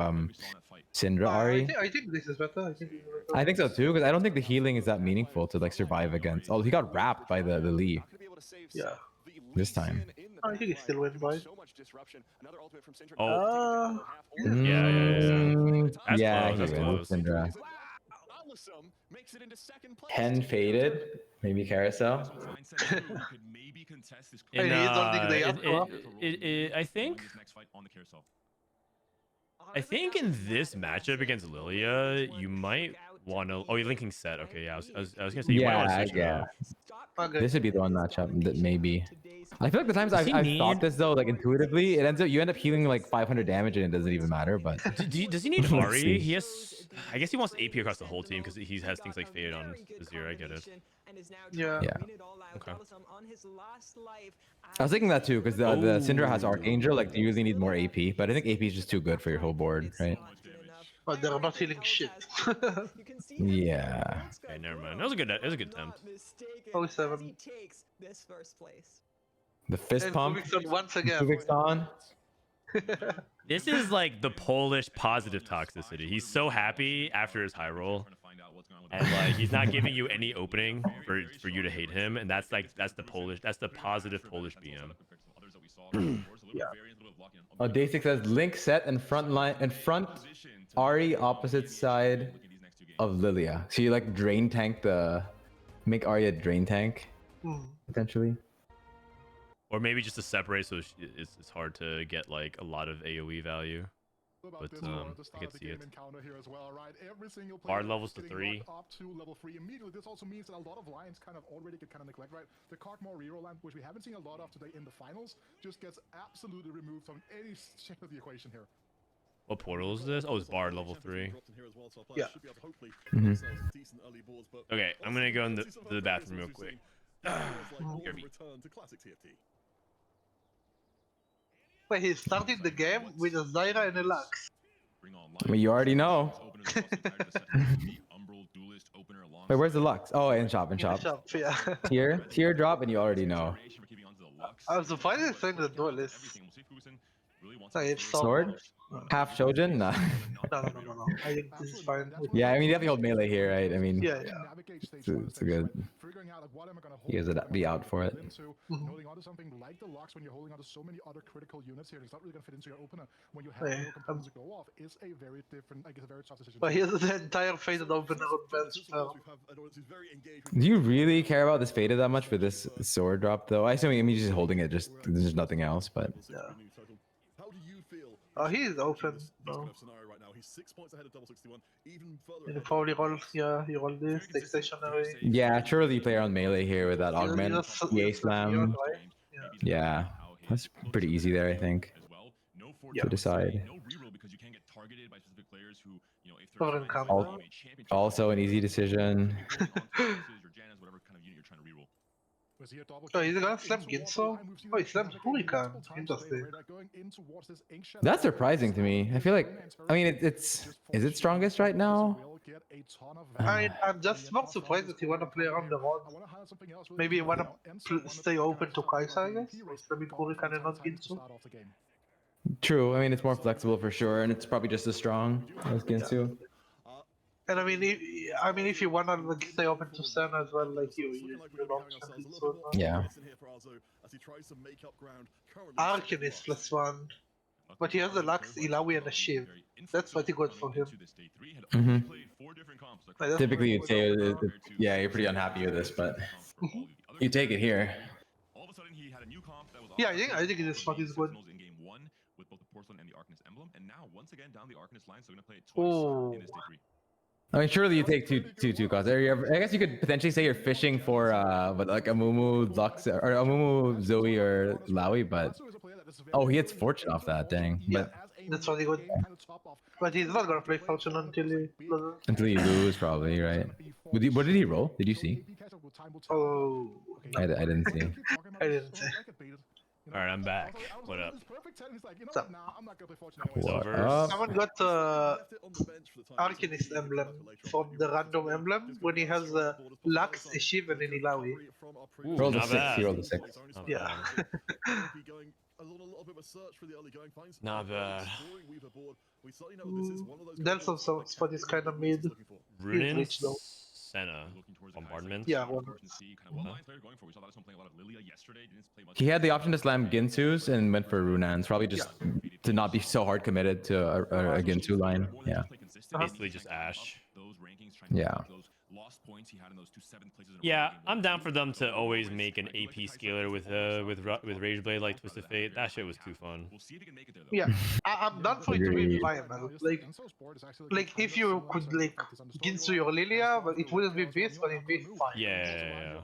Syndra Ari. I think this is better. I think so too, because I don't think the healing is that meaningful to like survive against. Oh, he got wrapped by the Lee. Yeah. This time. I think he still wins, right? Oh. Yeah. That's Yeah, close, he that's wins. close. Syndra. 10 faded. Maybe Carousel. I think in this matchup against Lilia, you might want to. Oh, you're linking set. Okay, yeah. I was gonna say you might want to switch it up. This would be the one matchup that maybe. I feel like the times I've thought this though, like intuitively, you end up healing like 500 damage and it doesn't even matter. But does he need Ari? He has. I guess he wants AP across the whole team because he has things like Fade on Azir. I get it. Yeah. Okay. I was thinking that too because the Syndra has Archangel. Like you usually need more AP, but I think AP is just too good for your whole board, right? But they're not healing shit. Yeah. Okay, never mind. That was a good attempt. 07. The fist And pump. Kobuko once again. Kubik's on. This is like the Polish positive toxicity. He's so happy after his high roll, and like he's not giving you any opening for you to hate him, and that's the positive Polish BM. Yeah. Oh, Day6 says link set and front Ari opposite side of Lilia. So you like drain tank make Ari a drain tank potentially. Or maybe just to separate, so it's hard to get like a lot of AOE value. But I can see it. Hard levels to 3. Up to level 3 immediately. This also means that a lot of lines kind of already get kind of neglect, right? The Cockmore reroll line, which we haven't seen a lot of today in the finals, just gets absolutely removed from any check of the equation here. What portal is this? Oh, it's Bard level 3. Yeah. Okay, I'm gonna go to the bathroom real quick. Return to classic TFT. But he started the game with a Zyra and a Lux. I mean, you already know. Wait, where's the Lux? Oh, in shop, in shop. Yeah. Tier drop, and you already know. I'm surprised he's saying the duelist. Sword? Half Shojin? Nah. No. I think this is fine. Yeah, I mean, you have the old melee here, right? I mean, yeah. It's a good. He has to be out for it. Holding onto something like the Lux when you're holding onto so many other critical units here, it's not really gonna fit into your opener. When you have no components to go off, is a very different, I guess, a very tough decision. But here's the entire faded opener on bench. Do you really care about this faded that much for this sword drop, though? I assume he's just holding it, just there's nothing else, but. Yeah. Oh, he is open. No. He's 6 points ahead of double 61. Even You probably roll, yeah, you roll this, take stationary. Yeah, truly play around melee here with that augment, EA slam. Yeah, that's pretty easy there, I think. To decide. Also an easy decision. Oh, he's gonna slam Ginso? Oh, he slammed Hurricane. Interesting. That's surprising to me. I feel like, I mean, is it strongest right now? I'm just not surprised that you wanna play around the rod. Maybe you wanna stay open to Kai'Sa, I guess? Or slamming Hurricane and not Ginso? True, I mean, it's more flexible for sure, and it's probably just as strong as Ginsu. And I mean, if you wanna like, stay open to Sen as well, like you don't Ginsu. Yeah. Arcan is +1. But he has a Lux, Ilawi, and a Shiv. That's pretty good for him. Typically, you'd say, yeah, you're pretty unhappy with this, but you take it here. Yeah, I think this spot is good. With both the Porcelain and the Arcanist emblem, and now once again down the Arcanist line, so we're gonna play it twice in this day 3. I mean, surely you take two costs. I guess you could potentially say you're fishing for but like a Mumu Lux or a Mumu Zoe or Lowy, but oh, he gets Fortune off that, dang. Yeah, but that's really good. But he's not gonna play Fortune until he loses. Until you lose, probably, right? What did he roll? Did you see? Oh, I didn't see. I didn't see. All right, I'm back. What up? What's up? Someone got Arcanist emblem from the random emblem when he has Lux, a Shiv, and an Ilawi. Rolled a 6. He rolled a 6. Yeah. Not bad. Delta spot is kind of mid. Runin Senna bombardment. Yeah. He had the option to slam Ginsu's and went for Runans, probably just to not be so hard committed to a Ginsu line. Yeah. Basically just Ash. Yeah. Yeah, I'm down for them to always make an AP scaler with Rage Blade like Twisted Fate. That shit was too fun. Yeah, I'm down for it to be viable. Like if you could like Ginsu your Lilia, but it wouldn't be beast, but it'd be fine. Yeah.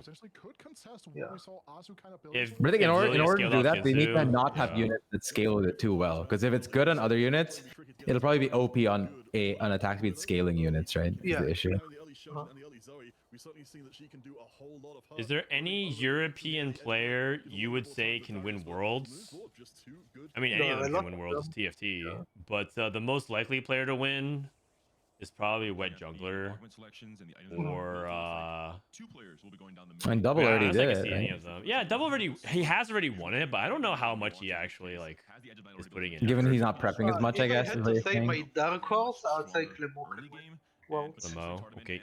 But I think in order to do that, they need to not have units that scale with it too well. Because if it's good on other units, it'll probably be OP on attack speed scaling units, right? Yeah. Is the issue. Is there any European player you would say can win Worlds? I mean, any of them can win Worlds, TFT. But the most likely player to win is probably Wet Jungler or and Double already did it. Any of them. Yeah, Double he has already won it, but I don't know how much he actually like is putting in. Given he's not prepping as much, I guess. If I had to say my dark horse, I would say Clemo. Lemo, okay.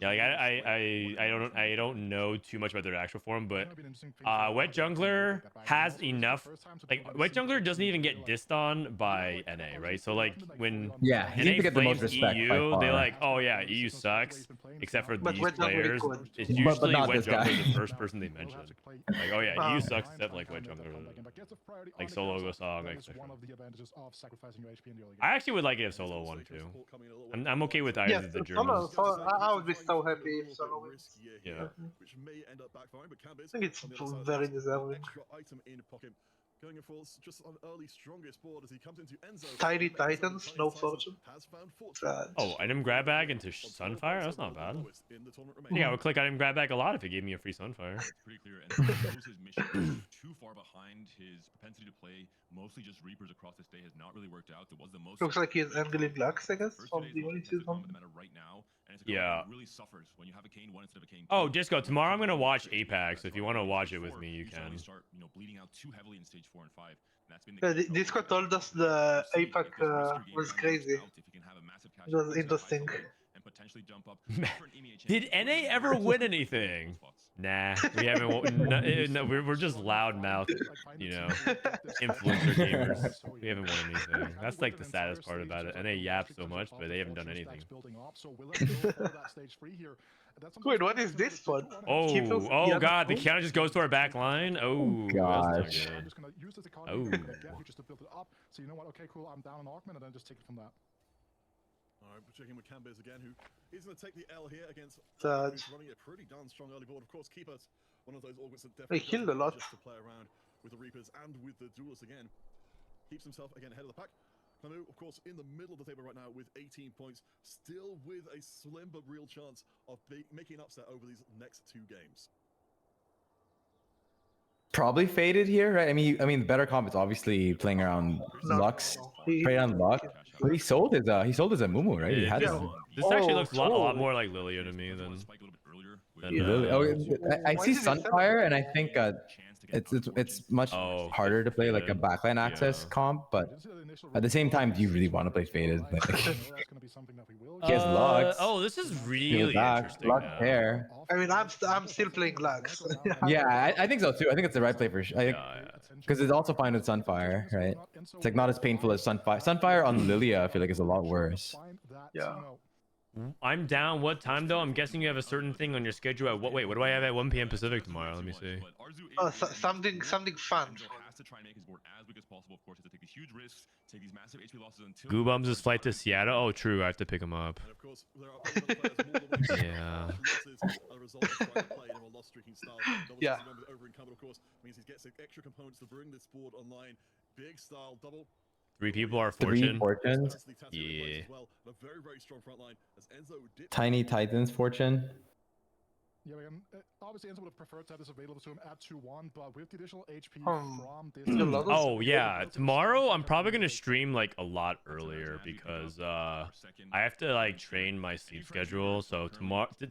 Yeah, like I don't know too much about their actual form, but Wet Jungler has enough. Like Wet Jungler doesn't even get dissed on by NA, right? So like when he NA needs to get the most flames respect EU, they like, oh yeah, EU sucks, except for these players. It's usually Wet Jungler the first person they mention. Like, oh yeah, EU sucks except like Wet Jungler, like Solo Gosong, etc. I actually would like it if Solo won too. I'm okay with either of the Germans. I would be so happy if Solo wins. Yeah. I think it's very deserving. going for just an early strongest board as he comes into Enzo. Tiny Titans, no fortune. Oh, item grab bag into Sunfire? That's not bad. Yeah, I would click item grab bag a lot if it gave me a free Sunfire. Pretty clear, and he knows his mission is too far behind. His propensity to play mostly just Reapers across this day has not really worked out. There was the most. Looks like he's angling Lux, I guess, from the only season. Right now, and it's yeah. Really suffers when you have a Kane 1 instead of a Kane 2. Oh, Disco, tomorrow I'm gonna watch Apex. So if you want to watch it with me, you can. Start, bleeding out too heavily in stage 4 and 5. That's been Disco told us the APAC was crazy. It was interesting. And potentially jump up. Did NA ever win anything? Nah, we haven't. No, we're just loudmouth, influencer gamers. We haven't won anything. That's like the saddest part about it. NA yaps so much, but they haven't done anything. Wait, what is this one? Oh god, the counter just goes to our back line. Oh gosh. Oh. So you know what? Okay, cool. I'm down on Arkman, and then just take it from that. All right, we're checking with Cambiz again, who is going to take the L here against who's running a pretty darn strong early board. Of course, keep us one of those augments that they definitely killed a lot just to play around with the Reapers and with the Duelists again. Keeps himself again ahead of the pack. Camus, of course, in the middle of the table right now with 18 points, still with a slim but real chance of making an upset over these next 2 games. Probably faded here, right? I mean, the better comp is obviously playing around Lux, playing on Lux. But he sold his Amumu, right? He had this actually looks a lot more like Lilia to me than I see Sunfire, and I think it's much harder to play like a backline access comp, but at the same time, do you really want to play faded? Like, he has Lux. Oh, this is really interesting. Lux pair. I mean, I'm still playing Lux. Yeah, I think so too. I think it's the right play for sure. Because it's also fine with Sunfire, right? It's like not as painful as Sunfire. Sunfire on Lilia, I feel like, is a lot worse. Yeah. I'm down. What time though? I'm guessing you have a certain thing on your schedule at what? Wait, what do I have at 1 p.m. Pacific tomorrow? Let me see. Oh, something fun. Has to try and make his board as big as possible. Of course, he has to take these huge risks, take these massive HP losses until. Goobums' flight to Seattle. Oh, true. I have to pick him up. Yeah. Yeah. Of course, means he gets extra components to bring this board online. Big style double. 3 people are Fortune. Yeah. Tiny Titans Fortune. Yeah, obviously Enzo would have preferred to have this available to him at 2-1, but with the additional HP from this... Oh, yeah. Tomorrow, I'm probably going to stream, like, a lot earlier because I have to, like, train my sleep schedule. So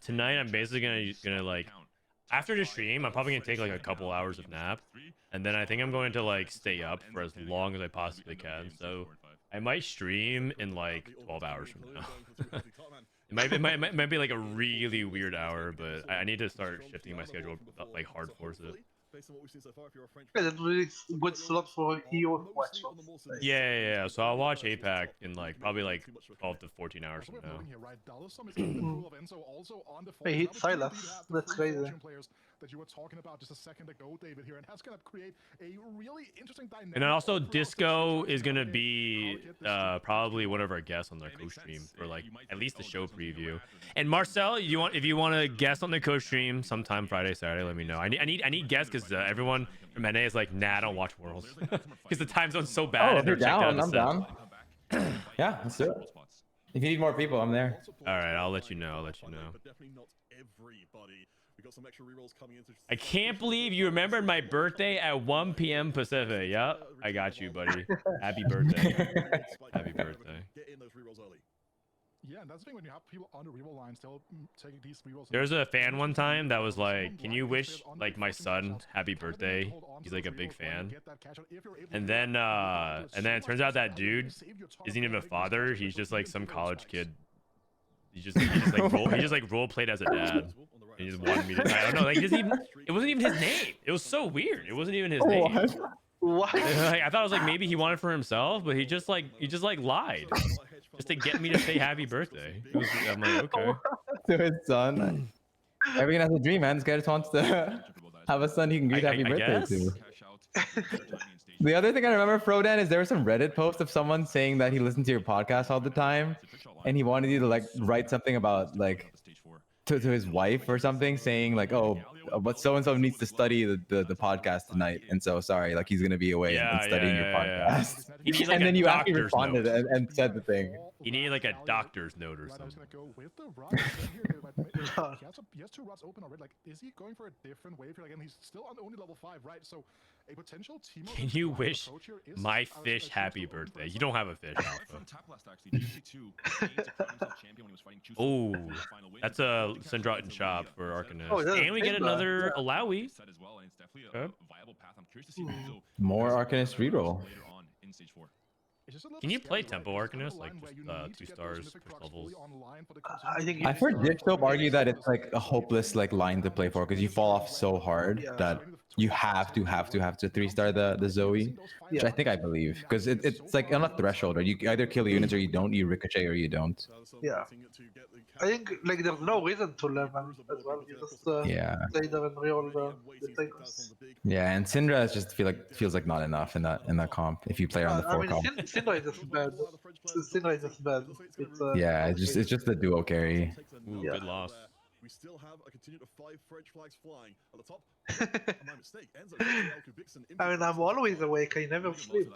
tonight, I'm basically going to, like... After the stream, I'm probably going to take, like, a couple hours of nap. And then I think I'm going to, like, stay up for as long as I possibly can. So I might stream in, like, 12 hours from now. It might be, like, a really weird hour, but I need to start shifting my schedule, like, hard force it. Yeah, that's really good slot for EU watch. Yeah. So I'll watch APAC in like probably like 12 to 14 hours from now. I hit Silas. That's crazy. That you were talking about just a second ago, David, here, and that's gonna create a really interesting dynamic. And then also Disco is gonna be probably one of our guests on the co-stream for like at least the show preview. And Marcel, if you want to guest on the co-stream sometime Friday, Saturday, let me know. I need guests because everyone from NA is like, nah, I don't watch Worlds because the time zone's so bad. Oh, if you're down, I'm down. Yeah, let's do it. If you need more people, I'm there. All right, I'll let you know. I can't believe you remembered my birthday at 1 p.m. Pacific. Yep, I got you, buddy. Happy birthday. Happy birthday. Yeah, and that's the thing when you have people on the reroll line still taking these rerolls. There's a fan one time that was like, "Can you wish like my son happy birthday?" He's like a big fan. And then it turns out that dude isn't even a father. He's just like some college kid. He just role played as a dad. He just wanted me to. I don't know. Like it wasn't even his name. It was so weird. It wasn't even his name. What? Like, I thought it was like maybe he wanted for himself, but he just like lied just to get me to say happy birthday. I'm like, okay. To his son. Everyone has a dream, man. This guy just wants to have a son he can greet happy birthday to. The other thing I remember, Frodan, is there was some Reddit post of someone saying that he listened to your podcast all the time, and he wanted you to like write something about like to his wife or something, saying like, oh, but so and so needs to study the podcast tonight, and so sorry, like he's gonna be away and studying your podcast. You need like and a then you actually doctor's responded note. and said the thing. You need like a doctor's note or something. He has 2 rods open already. Like, is he going for a different wave here? Again, he's still on only level 5, right? So a potential team. Can you wish my fish happy birthday? You don't have a fish, Alpha. Oh, that's a Syndrot and shop for Arcanist. And we get another Alawi. Okay. More Arcanist reroll. Can you play Tempo Arcanist like just 2 stars, push levels? I've heard Ditchdope argue that it's like a hopeless like line to play for because you fall off so hard that you have to 3-star the Zoe, which I think I believe because it's like on a threshold, or you either kill units or you don't, you ricochet or you don't. Yeah, I think like there's no reason to level as well. You just stay there and reroll the cycles. Yeah, and Syndra is just feels like not enough in that comp if you play her on the 4 comp. Syndra is just bad. Syndra is just bad. It's just the duo carry. Ooh, good loss. We still have a continued of 5 French flags flying at the top. My mistake. I mean, I'm always awake. I never sleep.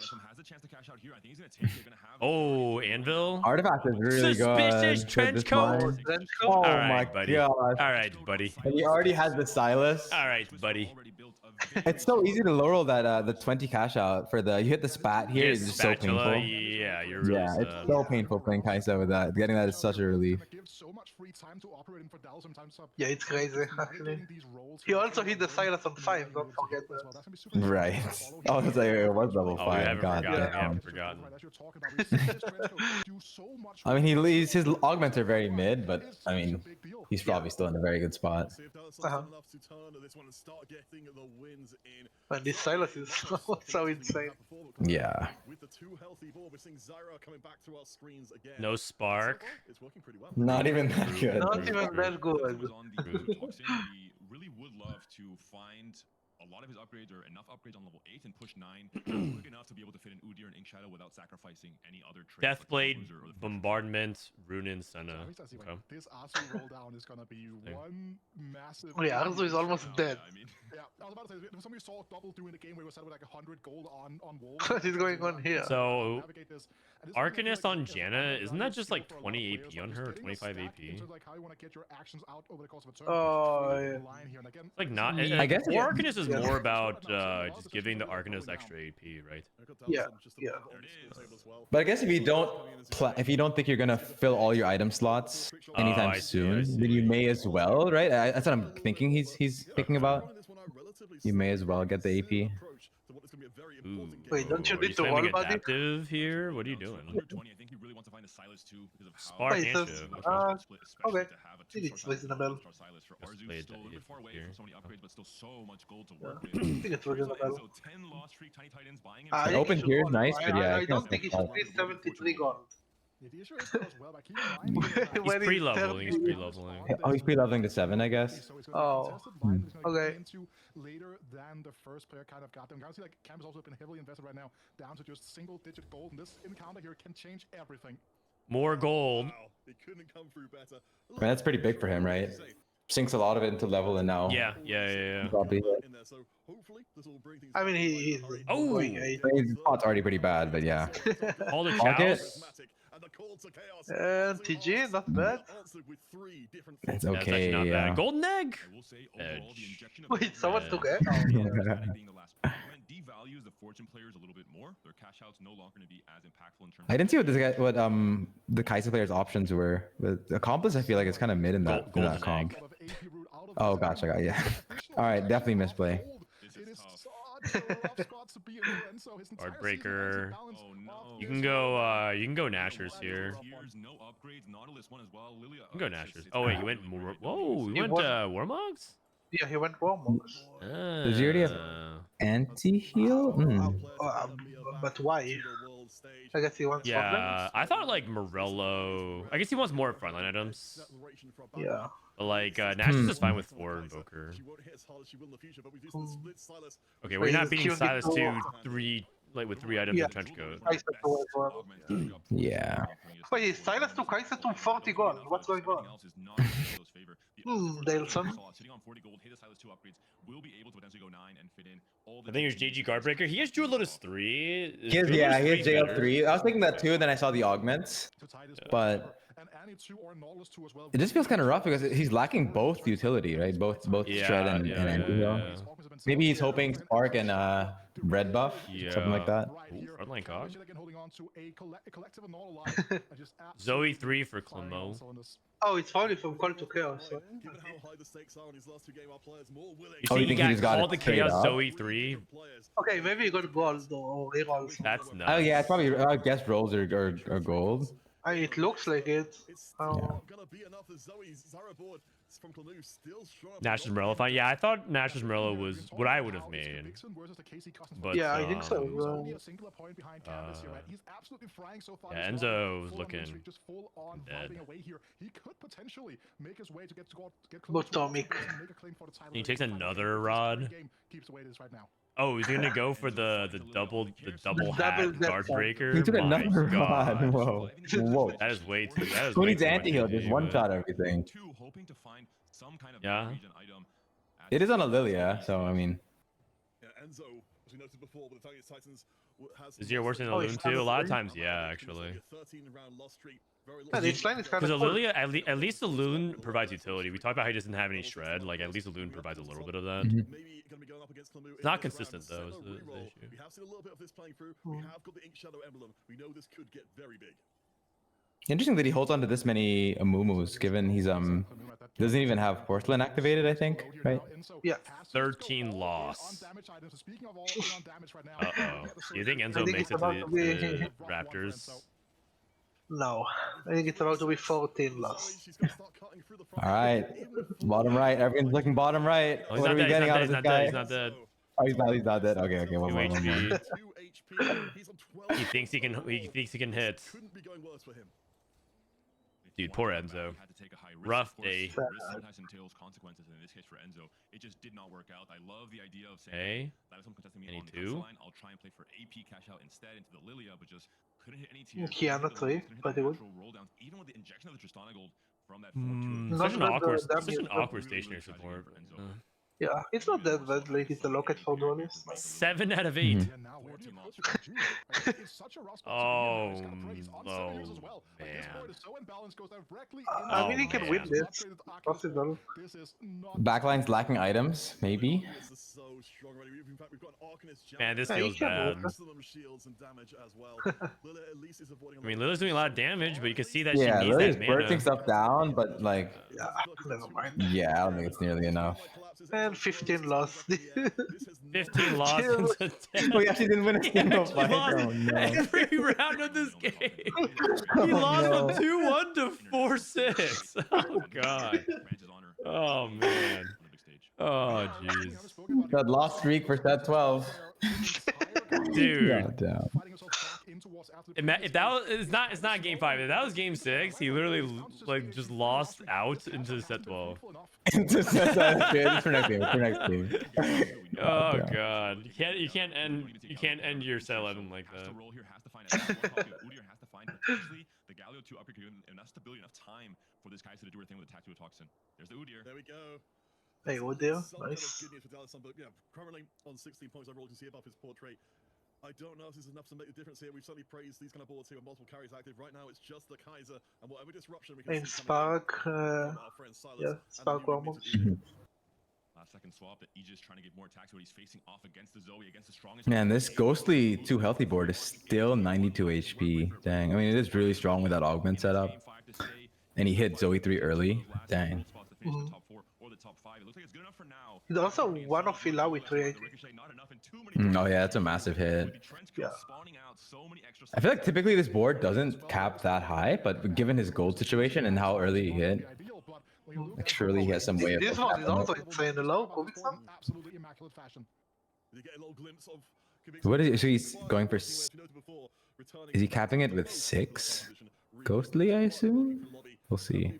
Oh, Anvil. Artifact is really Suspicious good. trench coat. Oh All my right, buddy. god. All right, buddy. And he already has the Silas. All right, buddy. It's so easy to low roll that the 20 cash out for the you hit the spat here. It's just so Spatula, painful. yeah, you're really It's so painful playing Kai'Sa with that. Getting that is such a relief. Yeah, it's crazy actually. He also hit the Silas on 5. Don't forget that. Right. Oh, it's like it was level 5. God We damn. haven't forgotten. I mean, his augments are very mid, but I mean, he's probably still in a very good spot. And this Silas is so insane. Yeah. No spark. Not even that good. Not even that good. Really would love to find a lot of his upgrades or enough upgrades on level 8 and push 9 quick enough to be able to fit an Udyr and Ink Shadow without sacrificing any other traits. Deathblade, Bombardment, Runin, Senna. Okay. This Arzu roll down is gonna be one massive. Oh yeah, Arzu is almost dead. Yeah, I was about to say, somebody saw double doing the game where we set with like 100 gold on wall. What is going on here? So, Arcanist on Janna, isn't that just like 20 AP on her, or 25 AP? Oh, yeah. Like not. I guess Arcanist is more about just giving the Arcanist extra AP, right? Yeah. But I guess if you don't think you're gonna fill all your item slots anytime soon, then you may as well, right? That's what I'm thinking. He's thinking about. You may as well get the AP. Ooh. Wait, don't you Are need to spamming wall body? adaptive here? What are you doing? Spark Wait, and so, shiv. okay. I think it's reasonable. I think it's reasonable. Open tier is nice, but yeah. I don't think he should be 73 gold. He's pre-leveling. He's pre-leveling. Oh, he's pre-leveling to 7, I guess. Oh, okay. Later than the first player kind of got them. You can see like Camp has also been heavily invested right now, down to just single-digit gold, and this encounter here can change everything. More gold. It couldn't come through better. I mean, that's pretty big for him, right? Sinks a lot of it into level, and now. Yeah. Probably. I mean, he's going 8. His spot's already pretty bad, but yeah. All the Pocket. cows. And TG, not bad. It's okay. Not Yeah. bad. Golden egg. Edge. Wait, someone took it? Devalues the fortune players a little bit more. Their cash outs no longer going to be as impactful in terms. I didn't see what the Kai'Sa players' options were. But Accomplice, I feel like it's kind of mid in that comp. Oh, gotcha. Yeah. All right, definitely misplay. Heartbreaker. You can go Nashers here. You can go Nashers. Oh wait, you went more. Whoa, you went Warmogs? Yeah, he went Warmogs. Does he already have anti-heal? But why? I guess he wants. Yeah, I thought like Morello. I guess he wants more frontline items. Yeah. But like Nashers is fine with 4 Invoker. Okay, we're not beating Silas 2, 3 like with 3 items Yeah. and trench coat. Kaiser 2 as well. Yeah. Wait, Silas to Kaiser to 40 gold. What's going on? Delson. I think it's JG Guardbreaker. He has Jewel Lotus 3. He has, yeah, he has JL3. I was thinking that too, then I saw the augments. But it just feels kind of rough because he's lacking both utility, right? Both Shred and Anvil. Maybe he's hoping Spark and red buff, something like that. Ooh, frontline cog. Zoe 3 for Clemo. Oh, it's probably from Call to Chaos. Right? You think he just got called the Chaos Zoe 3? Okay, maybe he got gold or rerolls. That's nuts. Oh yeah, it's probably I guess rolls or gold. It looks like it. Nash's Morello fine. Yeah, I thought Nash's Morello was what I would have made. But yeah, I think so. Yeah, Enzo was looking dead. Atomic. He takes another rod. Oh, he's gonna go for the double hat guard breaker. He took another rod. God. Whoa. That is way too. That is Who way needs too much anti-heal? Just energy, one but- shot everything. Yeah. It is on a Lilia, so I mean. Is your worse than the Loon too? A lot of times, yeah, actually. This line is kind Because of Lilia, at least the Loon provides utility. We talked about how he doesn't have any shred. Like at least the Loon provides a little bit of that. It's not consistent though. Is the issue. We have seen a little bit of this playing through. We have got the Ink Shadow emblem. We know this could get very big. Interesting that he holds on to this many Amumus, given he's doesn't even have Porcelain activated, I think, right? Yeah. 13 loss. Uh-oh. Do you think Enzo makes it to the Raptors? No, I think it's about to be 14 loss. All right, bottom right. Everyone's looking bottom right. Oh, he's what not are we dead, getting out of he's this not guy? dead, he's not dead. Oh, he's not dead. Okay. One 2 more. HP. He thinks he can hit. Dude, poor Enzo. Rough day. Sometimes entails consequences, and in this case for Enzo, it just did not work out. I love the idea of saying, Any two? I'll try and play for AP cash out instead into the Lilia, but just couldn't hit any tier. Kiana 3, pretty good. Even with the injection of the Tristana gold from that Such an awkward stationary support. Yeah, it's not that bad, like it's a locket for duelists. 7 out of 8. Oh, man. I mean, he can win this. Possible. Backline's lacking items, maybe. Man, this feels bad. I mean, Lilia's doing a lot of damage, but you can see that she needs Lilia's that mana. bursting stuff down, but like, Never mind. yeah, I don't think it's nearly enough. And 15 lost. 15 lost. We actually didn't win a single fight. Oh, no. Every round of this game. He lost from 2-1 to 4-6. Oh, God. Oh, man. Oh, jeez. That lost streak for set 12. Dude. Goddamn. If that was, it's not game 5. If that was game 6, he literally like just lost out into set 12. Into set 12. It's for next game. Oh God, you can't end your set 11 like that. The Galio 2 upgrade enough stability, enough time for this Kaiser to do her thing with the Tactical Toxin. There's the Udyr. There we go. Hey, Udyr, nice. Good news for Demacian, but yeah, currently on 16 points overall. You can see above his portrait. I don't know if this is enough to make the difference here. We've certainly praised these kind of boards here with multiple carries active. Right now, it's just the Kaiser, and whatever disruption we can And see Spark, yeah, Spark almost. Last second swap that Aegis trying to get more attacks, but he's facing off against the Zoe, against the strongest. Man, this Ghostly 2 healthy board is still 92 HP. Dang, I mean, it is really strong with that augment setup. And he hit Zoe 3 early. Dang. He's also one of Phila with 380. Oh yeah, that's a massive hit. Yeah. I feel like typically this board doesn't cap that high, but given his gold situation and how early he hit, like surely he has some way of... This one is also insane low, Kobuko. What is, so he's going for... Is he capping it with 6? Ghostly, I assume? We'll see.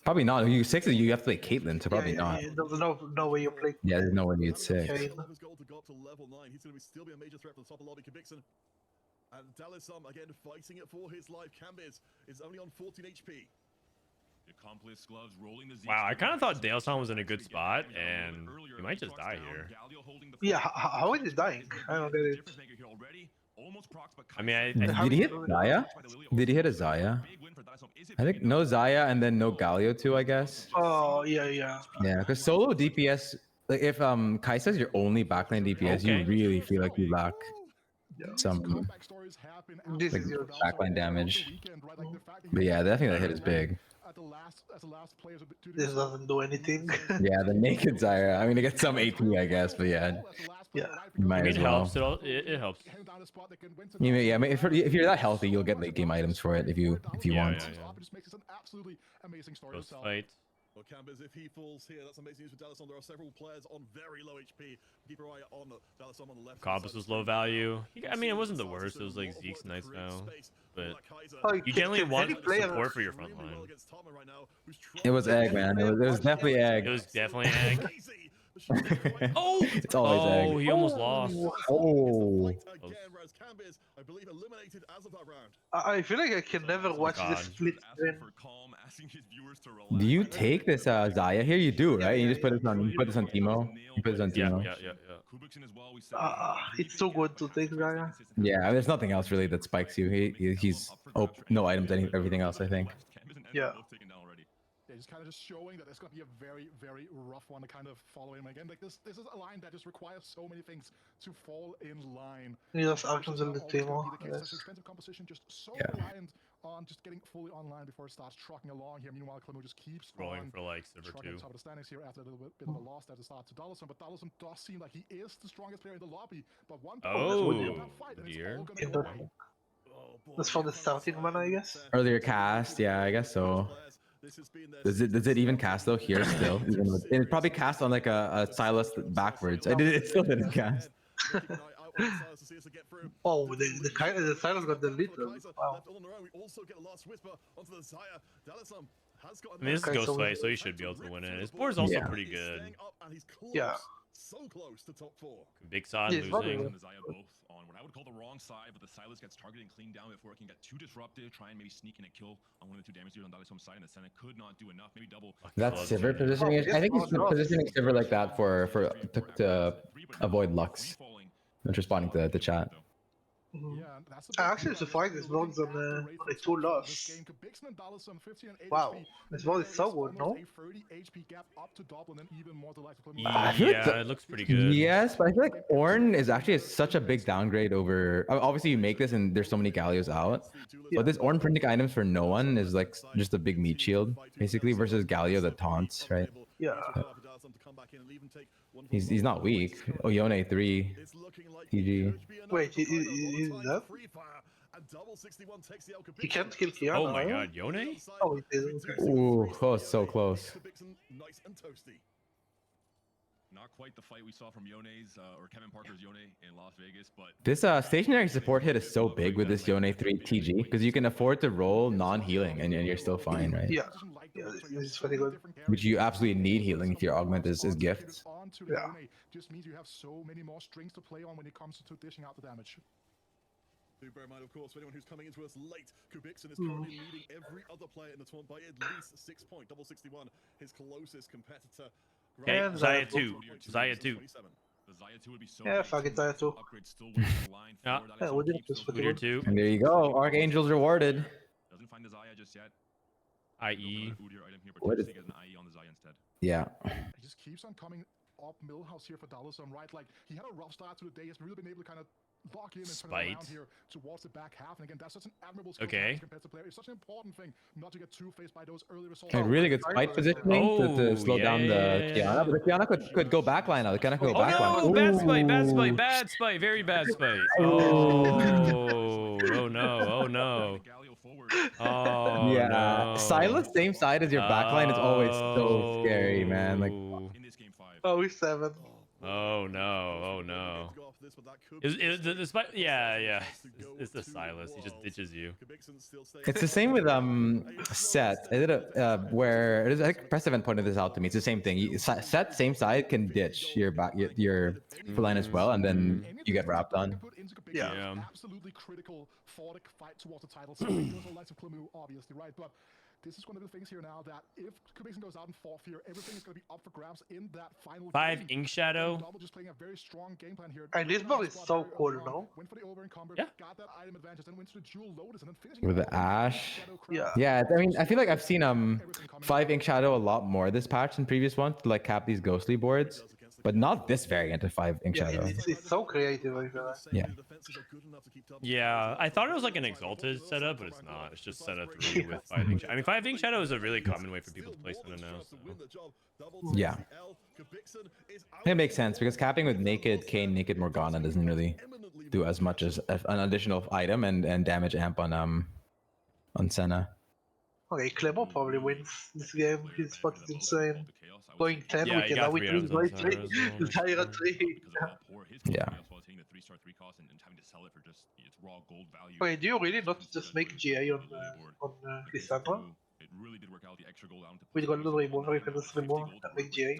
Probably not. You 6 you have to play Caitlyn, so probably not. There's no way you play. Yeah, there's no way you'd 6. Okay. got to level 9. He's going to still be a major threat for the top of lobby. Kubikson and Demacian again fighting it for his life. Cambiz is only on 14 HP. Wow, I kind of thought Demacian was in a good spot, and he might just die here. Yeah, how is he dying? I don't get it. I mean, Did he hit Zaya? Did he hit a Zaya? I think no Zaya and then no Galio too, I guess. Oh, yeah. Yeah, because solo DPS, like if Kai'Sa's your only backline DPS, you really feel like you lack some This like is your backline damage. But yeah, I think that hit is big. This doesn't do anything. Yeah, the naked Zaya. I mean, it gets some AP, I guess, but yeah, Yeah. you might as well. It helps. You may, yeah, I mean, if you're that healthy, you'll get late game items for it if you want. Ghost fight. Well, Cambiz, if he falls here, that's amazing news for Demacian. There are several players on very low HP. Keep your eye on Demacian on the left. Combus was low value. I mean, it wasn't the worst. It was like Zeke's nice now, but Oh, you generally want support for your front line. It was egg, man. It was definitely egg. It was definitely egg. Oh, it's always egg. Oh, he almost lost. Oh. I feel like I can never watch this split screen. Do you take this Zaya here? You do, right? You just put this on. You put this on Timo. You put this on Timo. Yeah. It's so good to take Zaya. Yeah, I mean, there's nothing else really that spikes you. He's no items, everything else. I think. Yeah. Yeah, just kind of showing that it's going to be a very, very rough one to kind of follow him again. Like this is a line that just requires so many things to fall in line. Yes, actions in the Timo. Such expensive composition, just so reliant on just getting fully online before it starts trucking along here. Meanwhile, Clemo just keeps rolling for like Silver 2. Top of the standings here after a little bit of a loss at the start to Demacian, but Demacian does seem like he is the strongest player in the lobby. But one dear. That's from the starting mana, I guess. Earlier cast, yeah, I guess so. Does it even cast though here still? It probably cast on like a Silas backwards. It still didn't cast. Oh, the Silas got the little. Wow. I mean, this is Ghost fight, so he should be able to win it. His board's also pretty good. Yeah. So close to top 4. Big side losing. The Zaya both on what I would call the wrong side, but the Silas gets targeted and cleaned down before it can get too disruptive. Try and maybe sneak in a kill on one of the 2 damage dealers on Demacian's side, and the Senate could not do enough. Maybe double. That's Sivir positioning. I think he's positioning Sivir like that to avoid Lux. I'm responding to the chat. I actually survived this board on a 2 loss. Wow, this board is so good, no? Yeah, it looks pretty good. Yes, but I feel like Ornn is actually such a big downgrade over. Obviously, you make this and there's so many Gallios out, but this Ornn printing items for no one is like just a big meat shield, basically, versus Galio that taunts, right? Yeah. He's not weak. Oh, Yone 3. TG. Wait, he's that? He can't kill Kiana. Oh my god, Yone? Oh, he did. Okay. Ooh, close, so close. Not quite the fight we saw from Yone's or Kevin Parker's Yone in Las Vegas, but This stationary support hit is so big with this Yone 3 TG because you can afford to roll non-healing and you're still fine, right? Yeah, this is very good. Which you absolutely need healing if your augment is gift. Yeah. Just means you have so many more strings to play on when it comes to dishing out the damage. Do bear in mind, of course, for anyone who's coming into us late, Kubikson is currently leading every other player in the tournament by at least 6 points. 61, his closest competitor. Okay, Zaya 2. Zaya 2. the Zaya 2 would be so fuck it, Zaya 2. upgrade still waiting in line for Yeah, we did this for Leader 2. And there you go, Archangel's rewarded. Doesn't find the Zaya just yet. IE. What is- Get an IE on the Zaya instead. Yeah. He just keeps on coming up Millhouse here for Demacian, right? Like, he had a rough start to the day. He's really been able to kind of lock in and turn it around here towards the back half. And again, that's such an admirable skill compared to player. It's such an important thing not to get two-faced by those early results. Okay, really good spike positioning to slow down the Kiana, but the Kiana could go backline now. The Kiana could go backline. No, bad spite, bad spite, bad spite, very bad spite. Oh, oh no, oh no. Oh, yeah. no. Silas, same side as your backline is always so scary, man. Like, Oh, he's 7. Oh no! Oh no! Yeah. It's the Silas. He just ditches you. It's the same with Set. I did a where I think Press Event pointed this out to me. It's the same thing. Set same side can ditch your back your full line as well, and then you get wrapped on. Yeah. Absolutely critical for the fight towards the title. So it goes all likes of Klamu, obviously, right? But this is one of the things here now that if Kubixen goes out in 4th here, everything is going to be up for grabs in that final 5 game. Ink Shadow. Double just playing a very strong game plan here. And this board is so cool, no? Went for the over encumber, Yeah. got that item advantage, then went to the Jewel Lotus, and then finishing With the Ash. Yeah. Yeah, I mean, I feel like I've seen 5 Ink Shadow a lot more this patch than previous ones to like cap these ghostly boards, but not this variant of 5 Ink Shadow. It's so creative. I feel like. Yeah. Yeah, I thought it was like an exalted setup, but it's not. It's just set up 3 with 5 Ink Shadow. I mean, 5 Ink Shadow is a really common way for people to play Sentinels now. So. Yeah. It makes sense because capping with Naked Kayn, Naked Morgana doesn't really do as much as an additional item and damage amp on Senna. Okay, Clemo probably wins this game. His spot is insane. Going 10, Yeah, we he can got now 3 win items on 3. Senna as well. Zyra 3. Yeah. Okay, do you really not just make GA on Lissandra? With Golden Remover, you can just remove and make GA.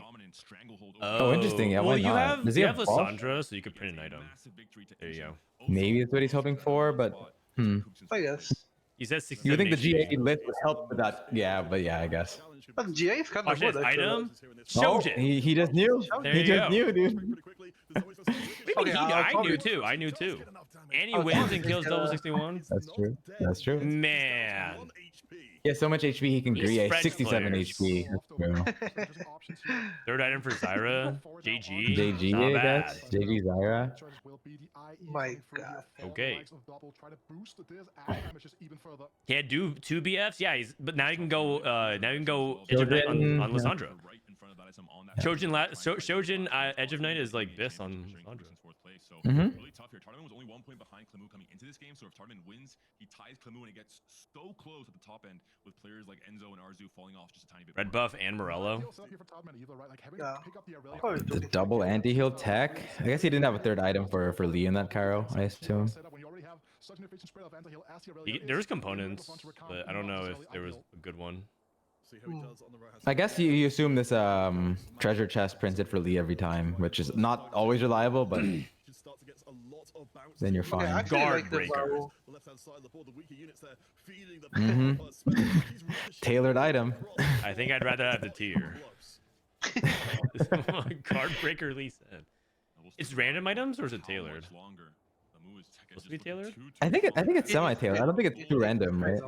Oh, interesting. Yeah, well, why you not? have Does he you have have buff? Lissandra, so you could print an item. There you go. Maybe that's what he's hoping for, but I guess. He says 67 you would think the HP. GA list would help with that. Yeah, but yeah, I guess. But GA is kind of Watch this good. item. Oh, Shojin. he just knew. There He you just go. knew, dude. Okay, I knew too. I knew too. And he wins and kills double 61. That's true. That's true. Man. He has so much HP he can These grease. French 67 players. HP. That's true. Third item for Zyra. JG. JG, Not I bad. guess. JG Zyra. My God. Okay. He had 2 BFs. Yeah, but now you can go. Now you can go Edge of Night on Lissandra. Shojin Edge of Night is like this on Lissandra. Really tough here. Tardaman was only 1 point behind Klamu coming into this game, so if Tardaman wins, he ties Klamu and it gets so close at the top end with players like Enzo and Arzu falling off just a tiny bit. Red buff and Morello. Yeah. The double anti-heal tech. I guess he didn't have a third item for Lee in that Caro, I assume. There was components, but I don't know if there was a good one. I guess you assume this treasure chest printed for Lee every time, which is not always reliable, but then you're fine. Yeah, I actually Guard like the breaker. Varro. Tailored item. I think I'd rather have the tier. Card breaker Lee said. It's random items or is it tailored? Supposed to be tailored? I think it's semi-tailored. I don't think it's too random, right?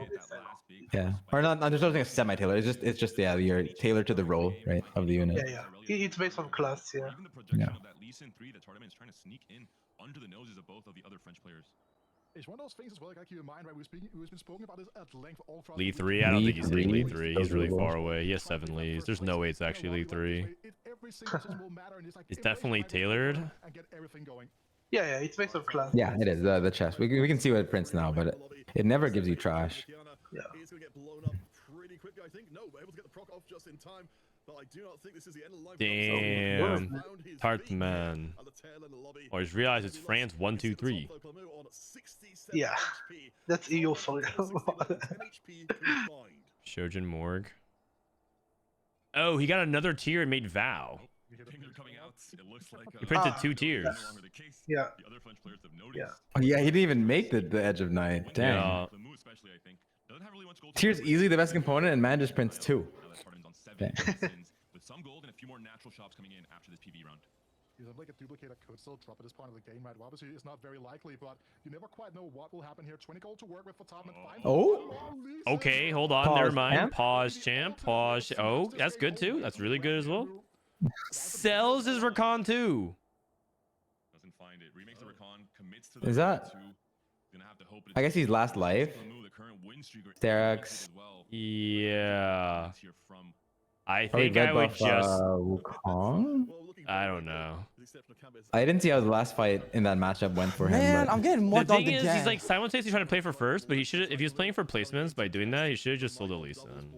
Yeah, or not. There's nothing semi-tailored. It's just yeah, you're tailored to the role, right, of the unit. Yeah. It's based on class, yeah. Even the projection of that Lee Sin 3 that Tardaman is trying to sneak in under the noses of both of the other French players. It's one of those things as well, like keep in mind, right? We've been speaking about this at length all throughout. Lee 3? I don't think he's hitting Lee 3. He's really far away. He has 7 Lees. There's no way it's actually Lee 3. It's definitely tailored. Yeah, it's based on class. Yeah, it is the chest. We can see what it prints now, but it never gives you trash. Yeah. He's going to get blown up pretty quickly, I think. No, able to get the proc off just in time. But I do not think this is the end of the line. Damn. Tartman. Or he's realized it's France 1, 2, 3. Yeah, that's EU for you. Shojin Morg. Oh, he got another tier and made Vow. He printed 2 tiers. Yeah. Oh, yeah, he didn't even make the Edge of Night. Damn. Yeah. Tier's easily the best component, and man just prints 2. Dang. With some gold and a few more natural shops coming in after this PV round. Like a duplicator could still drop at this point of the game, right? Well, obviously, it's not very likely, but you never quite know what will happen here. 20 gold to work with for Topman. Oh. Okay, hold on. Pause, Never mind. champ. Pause, champ. Pause. Oh, that's good too. That's really good as well. Sells his Recon too. Doesn't find it. Remakes the Recon, commits to the Is that? Gonna have to hope I guess he's last life. Sterax. Yeah. I Probably think I red would buff, just. Wukong? I don't know. I didn't see how the last fight in that matchup went for him. Man, but... I'm getting more The thing dogged is, again. he's like simultaneously trying to play for first, but he should. If he was playing for placements by doing that, he should have just sold a Lee Sin.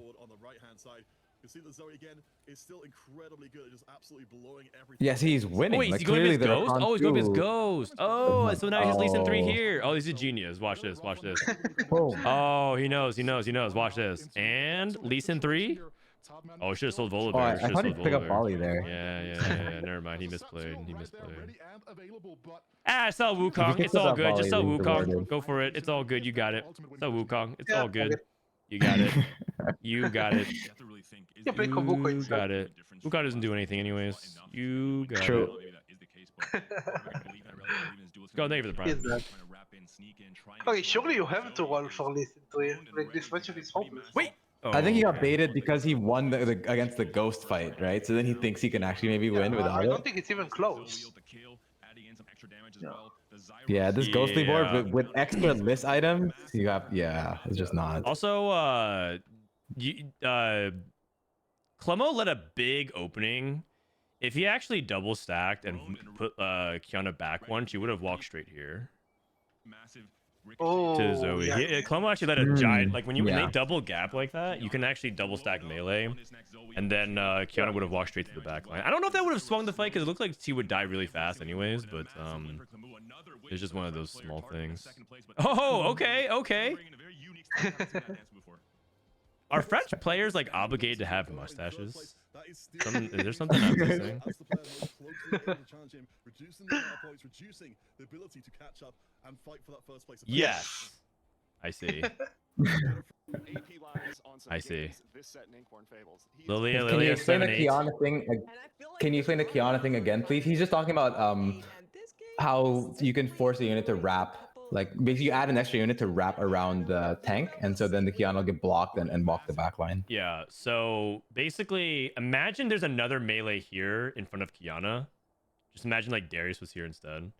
You see the Zoe again is still incredibly good, just absolutely blowing everything. Yes, he's winning. Oh, wait, like, he's going for his clearly ghost? Oh, he's going for his two. ghost. Oh, so now he has Lee Sin 3 Oh. here. Oh, he's a genius. Watch this. Watch this. Boom. Oh, he knows. Watch this. And Lee Sin 3? Oh, should have sold Volibear. Oh, I thought he'd pick up Volley there. Yeah. Never mind. He misplayed. Ah, sell Wukong. It's all good. Just sell Wukong. Go for it. It's all good. You got it. Sell Wukong. It's all good. You got it. You got it. You got it. Wukong doesn't do anything anyways. You got it. Go, thank you for the prime. Okay, surely you have to roll for Lee Sin 3. Like, this matchup is hopeless. Wait! I think he got baited because he won against the ghost fight, right? So then he thinks he can actually maybe win without I it. don't think it's even close. Yeah, this ghostly board with extra list items, you have it's just not. Also, Clemmo let a big opening. If he actually double stacked and put Kiana back one, she would have walked straight here. Oh, to Zoe. yeah. Clemmo actually let a giant, like when they double gap like that, you can actually double stack melee, and then Kiana would have walked straight to the back line. I don't know if that would have swung the fight because it looked like she would die really fast anyways, but it's just one of those small things. Oh, okay. Are French players like obligated to have mustaches? Is there something I'm missing? Yes, I see. I see. Lilia, Can you explain the Kiana thing? Can you explain the Kiana thing again, please? He's just talking about how you can force a unit to wrap. Like, basically, you add an extra unit to wrap around the tank, and so then the Kiana will get blocked and walk the back line. Yeah, so basically, imagine there's another melee here in front of Kiana. Just imagine like Darius was here instead.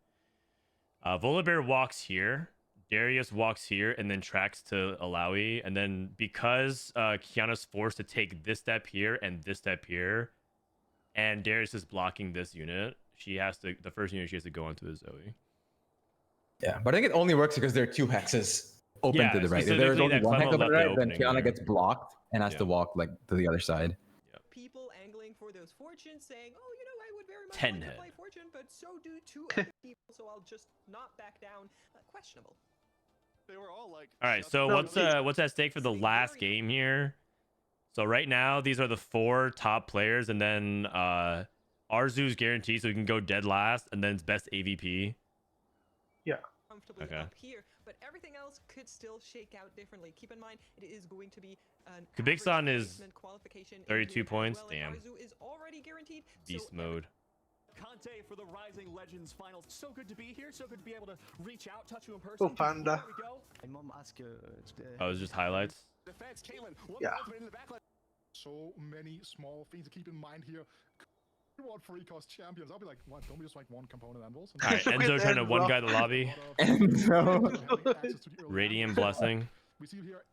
Volibear walks here, Darius walks here, and then tracks to Alawi. And then because Kiana's forced to take this step here and this step here, and Darius is blocking this unit, the first unit she has to go onto is Zoe. Yeah, but I think it only works because there are two hexes open to the right. If there's only one hex open to the right, then Kiana gets blocked and has to walk like to the other side. People angling for those fortunes, saying, "Oh, you know, I would very much 10 like head. to play fortune, but so do two other people, so I'll just not back down." Questionable. They were all like. All right, so what's at stake for the last game here? So right now, these are the 4 top players, and then Arzu's guaranteed, so we can go dead last, and then it's best AVP. Yeah. Comfortably up here, but everything else could still shake out differently. Keep in mind, it is going to be an Kubikson is qualification 32 points. well. Damn. Arzu is already guaranteed. Beast mode. Conte for the Rising Legends finals. So good to be here. So good to be able to reach out, touch you in person. Oh, Panda. My mom asked. Oh, it's just highlights. Defense, Caitlyn. Yeah. So many small things to keep in mind here. You want free cost champions? I'll be like, what? Don't we just like one component Anvils? All right, Enzo trying to one guy the lobby. Enzo. Radiant blessing. We see here,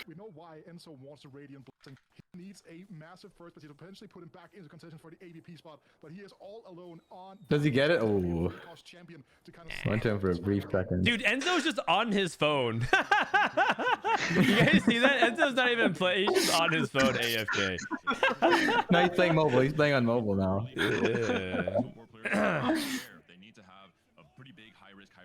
we know why Enzo wants a Radiant Blessing. He needs a massive first place to potentially put him back into contention for the AVP spot, but he is all alone on... Does he get it? Oh. Went to him for a brief second. Dude, Enzo's just on his phone. You guys see that? Enzo's not even playing. He's just on his phone AFK. No, he's playing mobile. He's playing on mobile now. Yeah.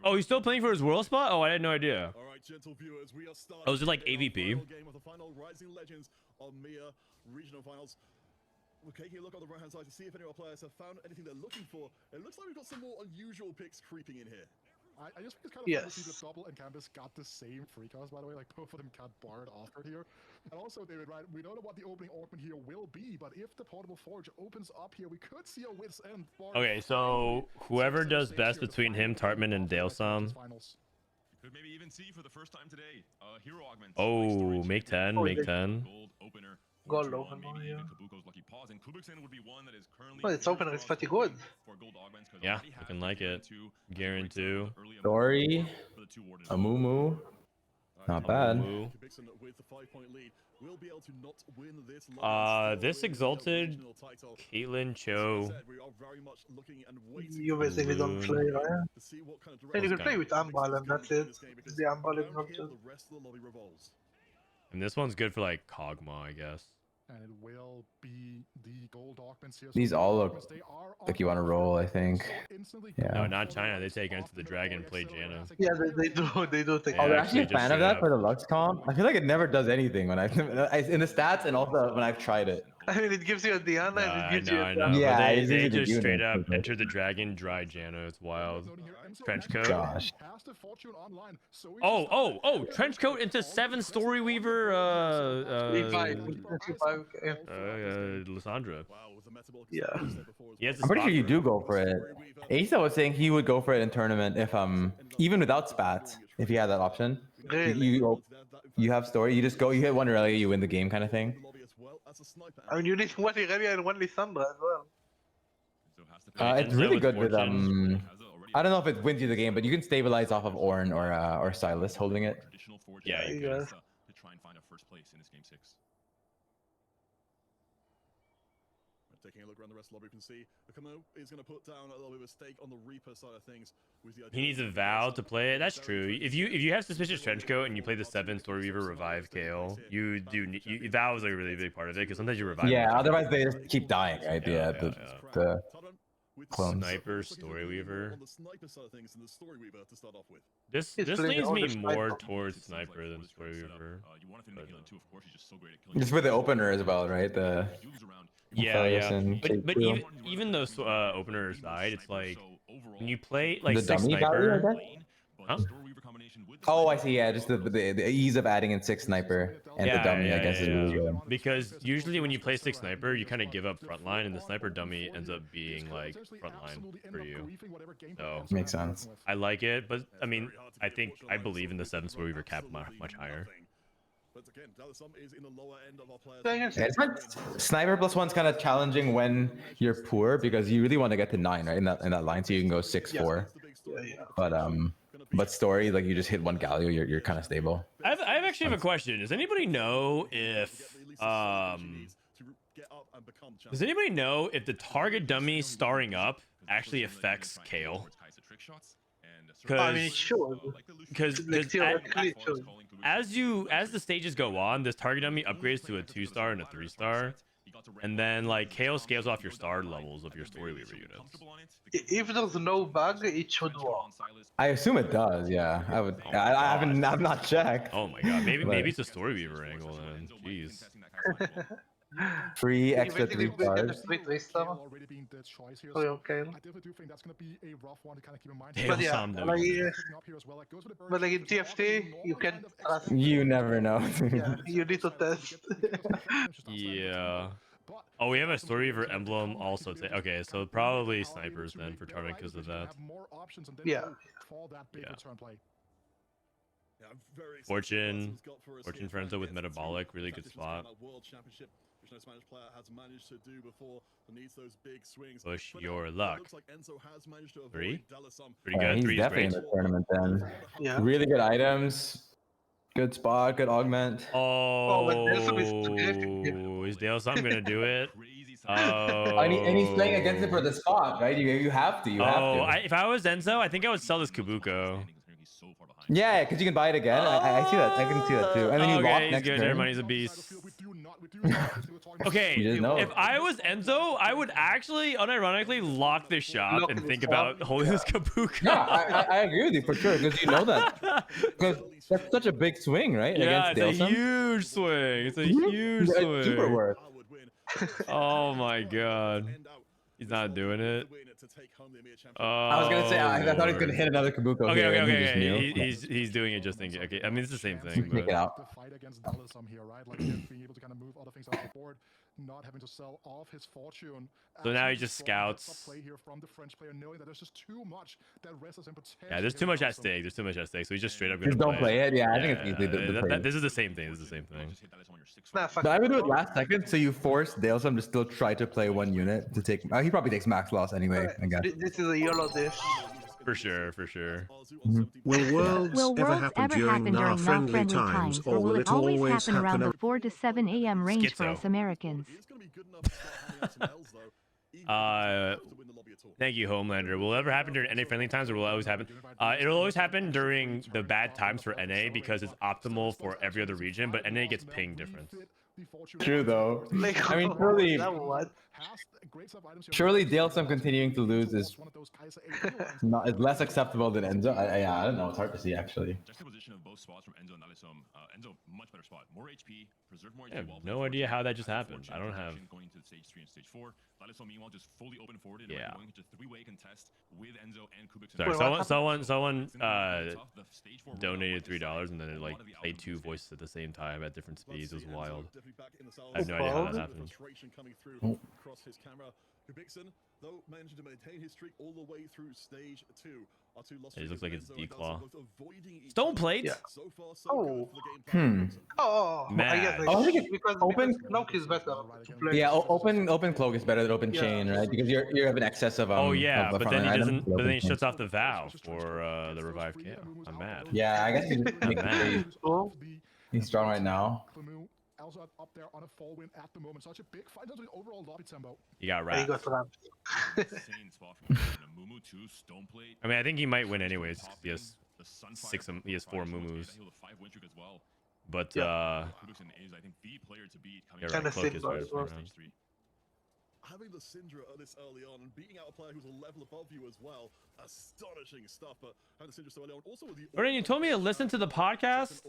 Oh, he's still playing for his world spot? Oh, I had no idea. All right, gentle viewers, we are starting. Oh, is it like AVP? Game of the final Rising Legends on Mia regional finals. We're taking a look on the right-hand side to see if any of our players have found anything they're looking for. It looks like we've got some more unusual picks creeping in here. I just think it's kind of fun to see that Double and Canvas got the same free cost, by the way. Like, both of them got barred offered here. And also, David, right, we don't know what the opening ornament here will be, but if the Portable Forge opens up here, we could see a Wit's End. Okay, so whoever does best between him, Tartman, and Dalesum. Could maybe even see for the first time today, hero augments. Oh, make 10, make 10. Gold opener. Gold opener, maybe yeah. even Kobuko's lucky pause, and Kubikson would be one that is currently. Well, its opener is pretty good. Yeah, looking like it. Guarantee. Story. Amumu. Not bad. This exalted Caitlyn Cho. You basically don't play, right? And you can play with Umbral, and that's it. The Umbral is not good. And this one's good for like Kog'Maw, I guess. and it will be the gold augments here. These all look like you want to roll, I think. Yeah. No, not China. They take Enter the Dragon and play Jano. Yeah, they do. They do take. Oh, they're actually a just fan of straight that up- for the Lux comp. I feel like it never does anything when I in the stats and also when I've tried it. I mean, it gives you a Diana and I it gives know, you I a know. Yeah, but it's they easy to just do straight that, up but- Enter the Dragon, dry Jano. It's wild. Trench coat. Gosh. Oh! Trench coat into 7 Story Weaver. Lysandra. Yeah. He has a I'm pretty spot sure you for do it. go for it. Asa was saying he would go for it in tournament if even without spats, if he had that option. You have story, you just go, you hit one early, you win the game kind of thing. I mean, you need one Irelia and one Lysandra as well. It's Enzo really with good with Fortune. I don't know if it wins you the game, but you can stabilize off of Ornn or Silas holding it. Yeah, you guys. To try and find a first place in this game 6. Taking a look around the rest of the lobby, you can see Kobuko is going to put down a little bit of a stake on the Reaper side of things. With the idea He needs a vow to play it. That's true. If you have suspicious trench coat and you play the 7 Story Weaver revive KO, you do vow is like a really big part of it because sometimes you revive. Yeah, otherwise they just keep dying, right? Yeah, The clones. Sniper Story Weaver. on the sniper side of things and the Story Weaver to start off with. This He's leads playing all me the more sniper. towards Sniper than Story Weaver. You want to think Nick too, of course, he's just so great at killing. Just with the opener as well, right? The Yeah. and But K2. even though opener aside, it's like when you play like The 6 dummy Sniper. value, I guess? Huh? Oh, I see. Yeah, just the ease of adding in 6 sniper and the dummy, I guess, is really good. Because usually when you play 6 Sniper, you kind of give up frontline, and the Sniper dummy ends up being like frontline for you. So Makes sense. I like it, but I mean, I believe in the 7 Story Weaver cap much higher. But again, Demacian is in the lower end of our players. Yeah, it's like Sniper +1's kind of challenging when you're poor because you really want to get to 9, right? In that line, so you can go 6-4. But story, like you just hit one Galio, you're kind of stable. I actually have a question. Does anybody know if the target dummy starring up actually affects Kale? I mean, sure. Because Theoretically, sure. as the stages go on, this target dummy upgrades to a 2-star and a 3-star, and then like Kale scales off your star levels of your Story Weaver units. If there's no bug, it should work. I assume it does. Yeah, I would. I've not checked. Oh my god, maybe it's a Story Weaver angle then. Jeez. Free extra 3 stars. Oh, okay. I definitely do think that's going to be a rough one to kind of keep in mind. But yeah, but like in TFT, you can trust. You never know. Yeah, you need to test. Yeah. Oh, we have a Story Weaver emblem also. Okay, so probably snipers then for tournament because of that. Yeah. Fortune Frenzo with metabolic, really good spot. Push your luck. 3? Pretty good. He's 3 is definitely great. in the tournament then. Yeah. Really good items. Good spot. Good augment. Oh, but is Dale Sam gonna do it? Oh, and he's playing against it for the spot, right? You have to. You have to. If I was Enzo, I think I would sell this Kobuko. Yeah, because you can buy it again. I see that. I can see that too. And then you lock he's next good. turn. Never mind, he's a beast. Okay, You just know. if I was Enzo, I would actually unironically lock this shop and think about holding this Kobuko. Yeah, I agree with you for sure because you know that. Because that's such a big swing, right? Yeah, Against it's a Dalesum. huge swing. It's a huge It's swing. super worth. Oh my god. He's not doing it. I was gonna say I thought he was gonna hit another Kobuko. Okay, here, and he just knew. He's doing it just thinking. Okay, I mean it's the same thing. Take it out. The fight against Demacian here, right? Like being able to kind of move other things off the board, not having to sell off his fortune. So now he just scouts. Play here from the French player, knowing that there's just too much that rests in potential. Yeah, there's too much at stake. There's too much at stake. So he's just straight up gonna Just don't play it. Yeah, I think it's easily the play. This is the same thing. This is the same thing. But I would do it last second, so you force Dalesum to still try to play one unit to take. He probably takes max loss anyway. I guess. This is a yellow dish. For sure, for sure. Will worlds ever happen during non-friendly times, or will it always happen around the 4 to 7 a.m. range for Schizo. us Americans? Thank you, Homelander. Will it ever happen during NA friendly times, or will it always happen? It'll always happen during the bad times for NA because it's optimal for every other region, but NA gets ping difference. True though. Like, I mean, surely Dalesome continuing to lose is not is less acceptable than Enzo. I don't know. It's hard to see actually. Juxtaposition of both spots from Enzo and Demacian. Enzo much better spot, more HP, preserve more HP. I have no idea how that just happened. I don't have. Going to stage 3 and stage 4. Demacian meanwhile just fully open forwarded. Yeah. Going into three-way contest with Enzo and Kubik. Sorry, someone donated $3 and then it like played two voices at the same time at different speeds. It was wild. I have no idea how that happened. Kubikson, though, managed to maintain his streak all the way through stage 2. It looks like it's D-Claw. Stone plates? Yeah. So far, so Oh. Oh, Man. I guess I think it's because open cloak is better to play. Yeah, open cloak is better than open chain, right? Because you have an excess of oh yeah, of but then he frontline doesn't. items. But then he Open shuts chain. off the valve for the revive KO. I'm mad. Yeah, I guess I'm mad. he's strong right now. Also up there on a 4 win at the moment. Such a big fight into the overall lobby tempo. He got He wrapped. got wrapped. insane spot from Mumu to stone plate. I mean, I think he might win anyways. 'Cause he has he has 4 Mumus. But Kubikson is, I think, the player to beat coming yeah, right, cloak is better well. around. having the Syndra this early on and beating out a player who's a level above you as well, astonishing stuff. But having the Syndra so early on, also with the Brennan, you told me to listen to the podcast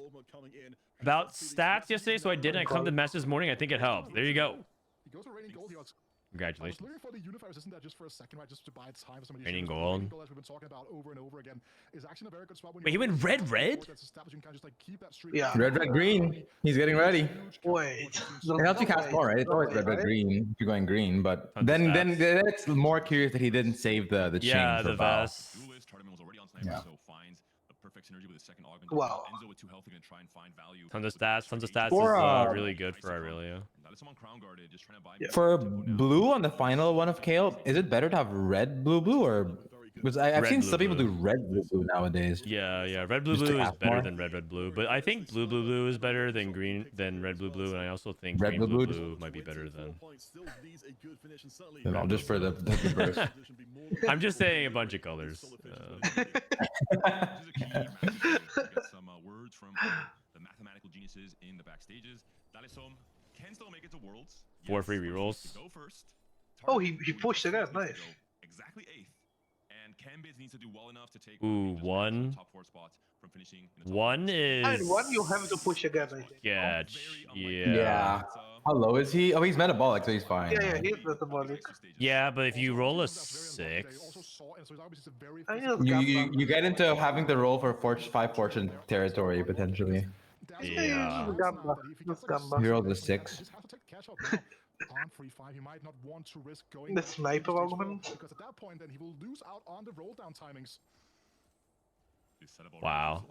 about stats yesterday, so I did. And I come to mess this morning. I think it helped. There you go. He goes for raining gold. He was Congratulations. looking for the unifiers, isn't that just for a second, right? Just to buy time for some of these Raining ships. gold. Raining gold, as we've been talking about over and over again, is actually in a very good spot when Wait, he you're went red? that's established, you can just like keep that streak Yeah. going. Red, green. He's getting ready. Wait. It helps you cast more, right? It's always red, green if you're going green, but then it's more curious that he didn't save the chain. Yeah, for the Val. vest. Yeah. Wow. Tons of stats. Tons of stats For, is really good for Irelia. For blue on the final one of Kale, is it better to have red, blue, or because I've Red, seen blue, some people blue. do red, blue nowadays. Yeah. Red, blue, Just to blue is cast better more. than red, blue. But I think blue is better than red, blue. And I also think Red, green, blue, blue might be better than. No, just for the burst. I'm just saying a bunch of colors. Some words from the mathematical geniuses in the backstages. Dalisom can still make it to Worlds. 4 free rerolls. Go first. Oh, he pushed again. Nice. Exactly 8th. And Cambids needs to do well enough to take Ooh, 1. top 4 spots from finishing in the top 1 is. And one you have to push again, I think. Yeah. How low is he? Oh, he's metabolic, so he's fine. Yeah, he's metabolic. Yeah, but if you roll a 6. You get into having to roll for 5 fortune territory potentially. Yeah. Gamba. That's Gamba. He rolled a 6. On free 5, he might not want to risk going The down to sniper stage 4, argument. because at that point then he will lose out on the roll down timings. Wow.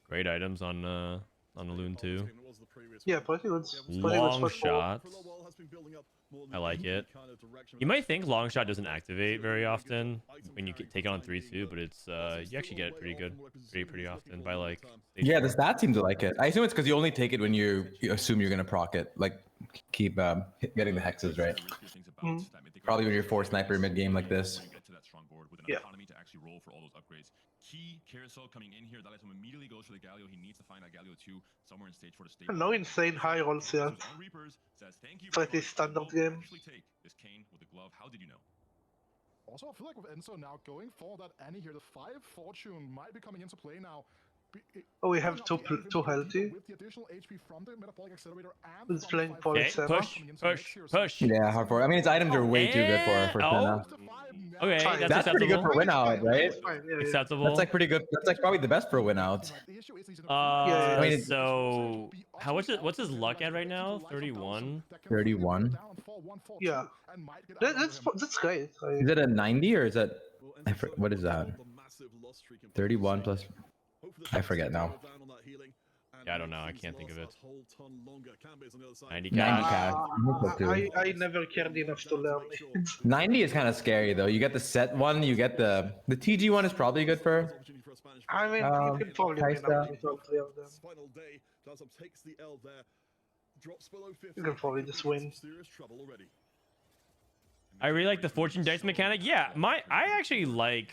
Great items on the Loon too. Yeah, pretty good. Long shot. I like it. You might think long shot doesn't activate very often when you take it on 3-2, but it's you actually get it pretty good, pretty often by like. Yeah, the stats seem to like it. I assume it's because you only take it when you assume you're gonna proc it, like keep getting the hexes right. Probably when you're 4 sniper mid game like this. Yeah. Key carousel coming in here. Dalisom immediately goes for the Galio. He needs to find that Galio 2 somewhere in stage 4 to stay. No insane high rolls yet. Pretty standard game. This cane with the glove. How did you know? Also, I feel like with Enzo now going for that Annie here, the 5 fortune might be coming into play now. Oh, we have two healthy. With the additional HP from the metabolic accelerator and It's playing for Okay, Senna. push. Yeah, hard for. I mean, his items are way too good for Senna. Okay, Fine. that's pretty good acceptable. for win out, right? Fine, yeah. Acceptable. That's like pretty good. That's like probably the best for win out. I mean, So what's his luck at right now? 31. 31. Yeah. That's great. Is it a 90 or is that? What is that? 31 plus. I forget now. Yeah, I don't know. I can't think of it. 90 90 cash. cash. I never cared enough to learn it. 90 is kind of scary though. You get the set one. You get the TG one is probably good for. I mean, you can probably win Kaisa. out with all 3 of them. Final day, Dalisom takes the L there. Drops below 50. You can probably just win. Serious trouble already. I really like the fortune dice mechanic. Yeah, I actually like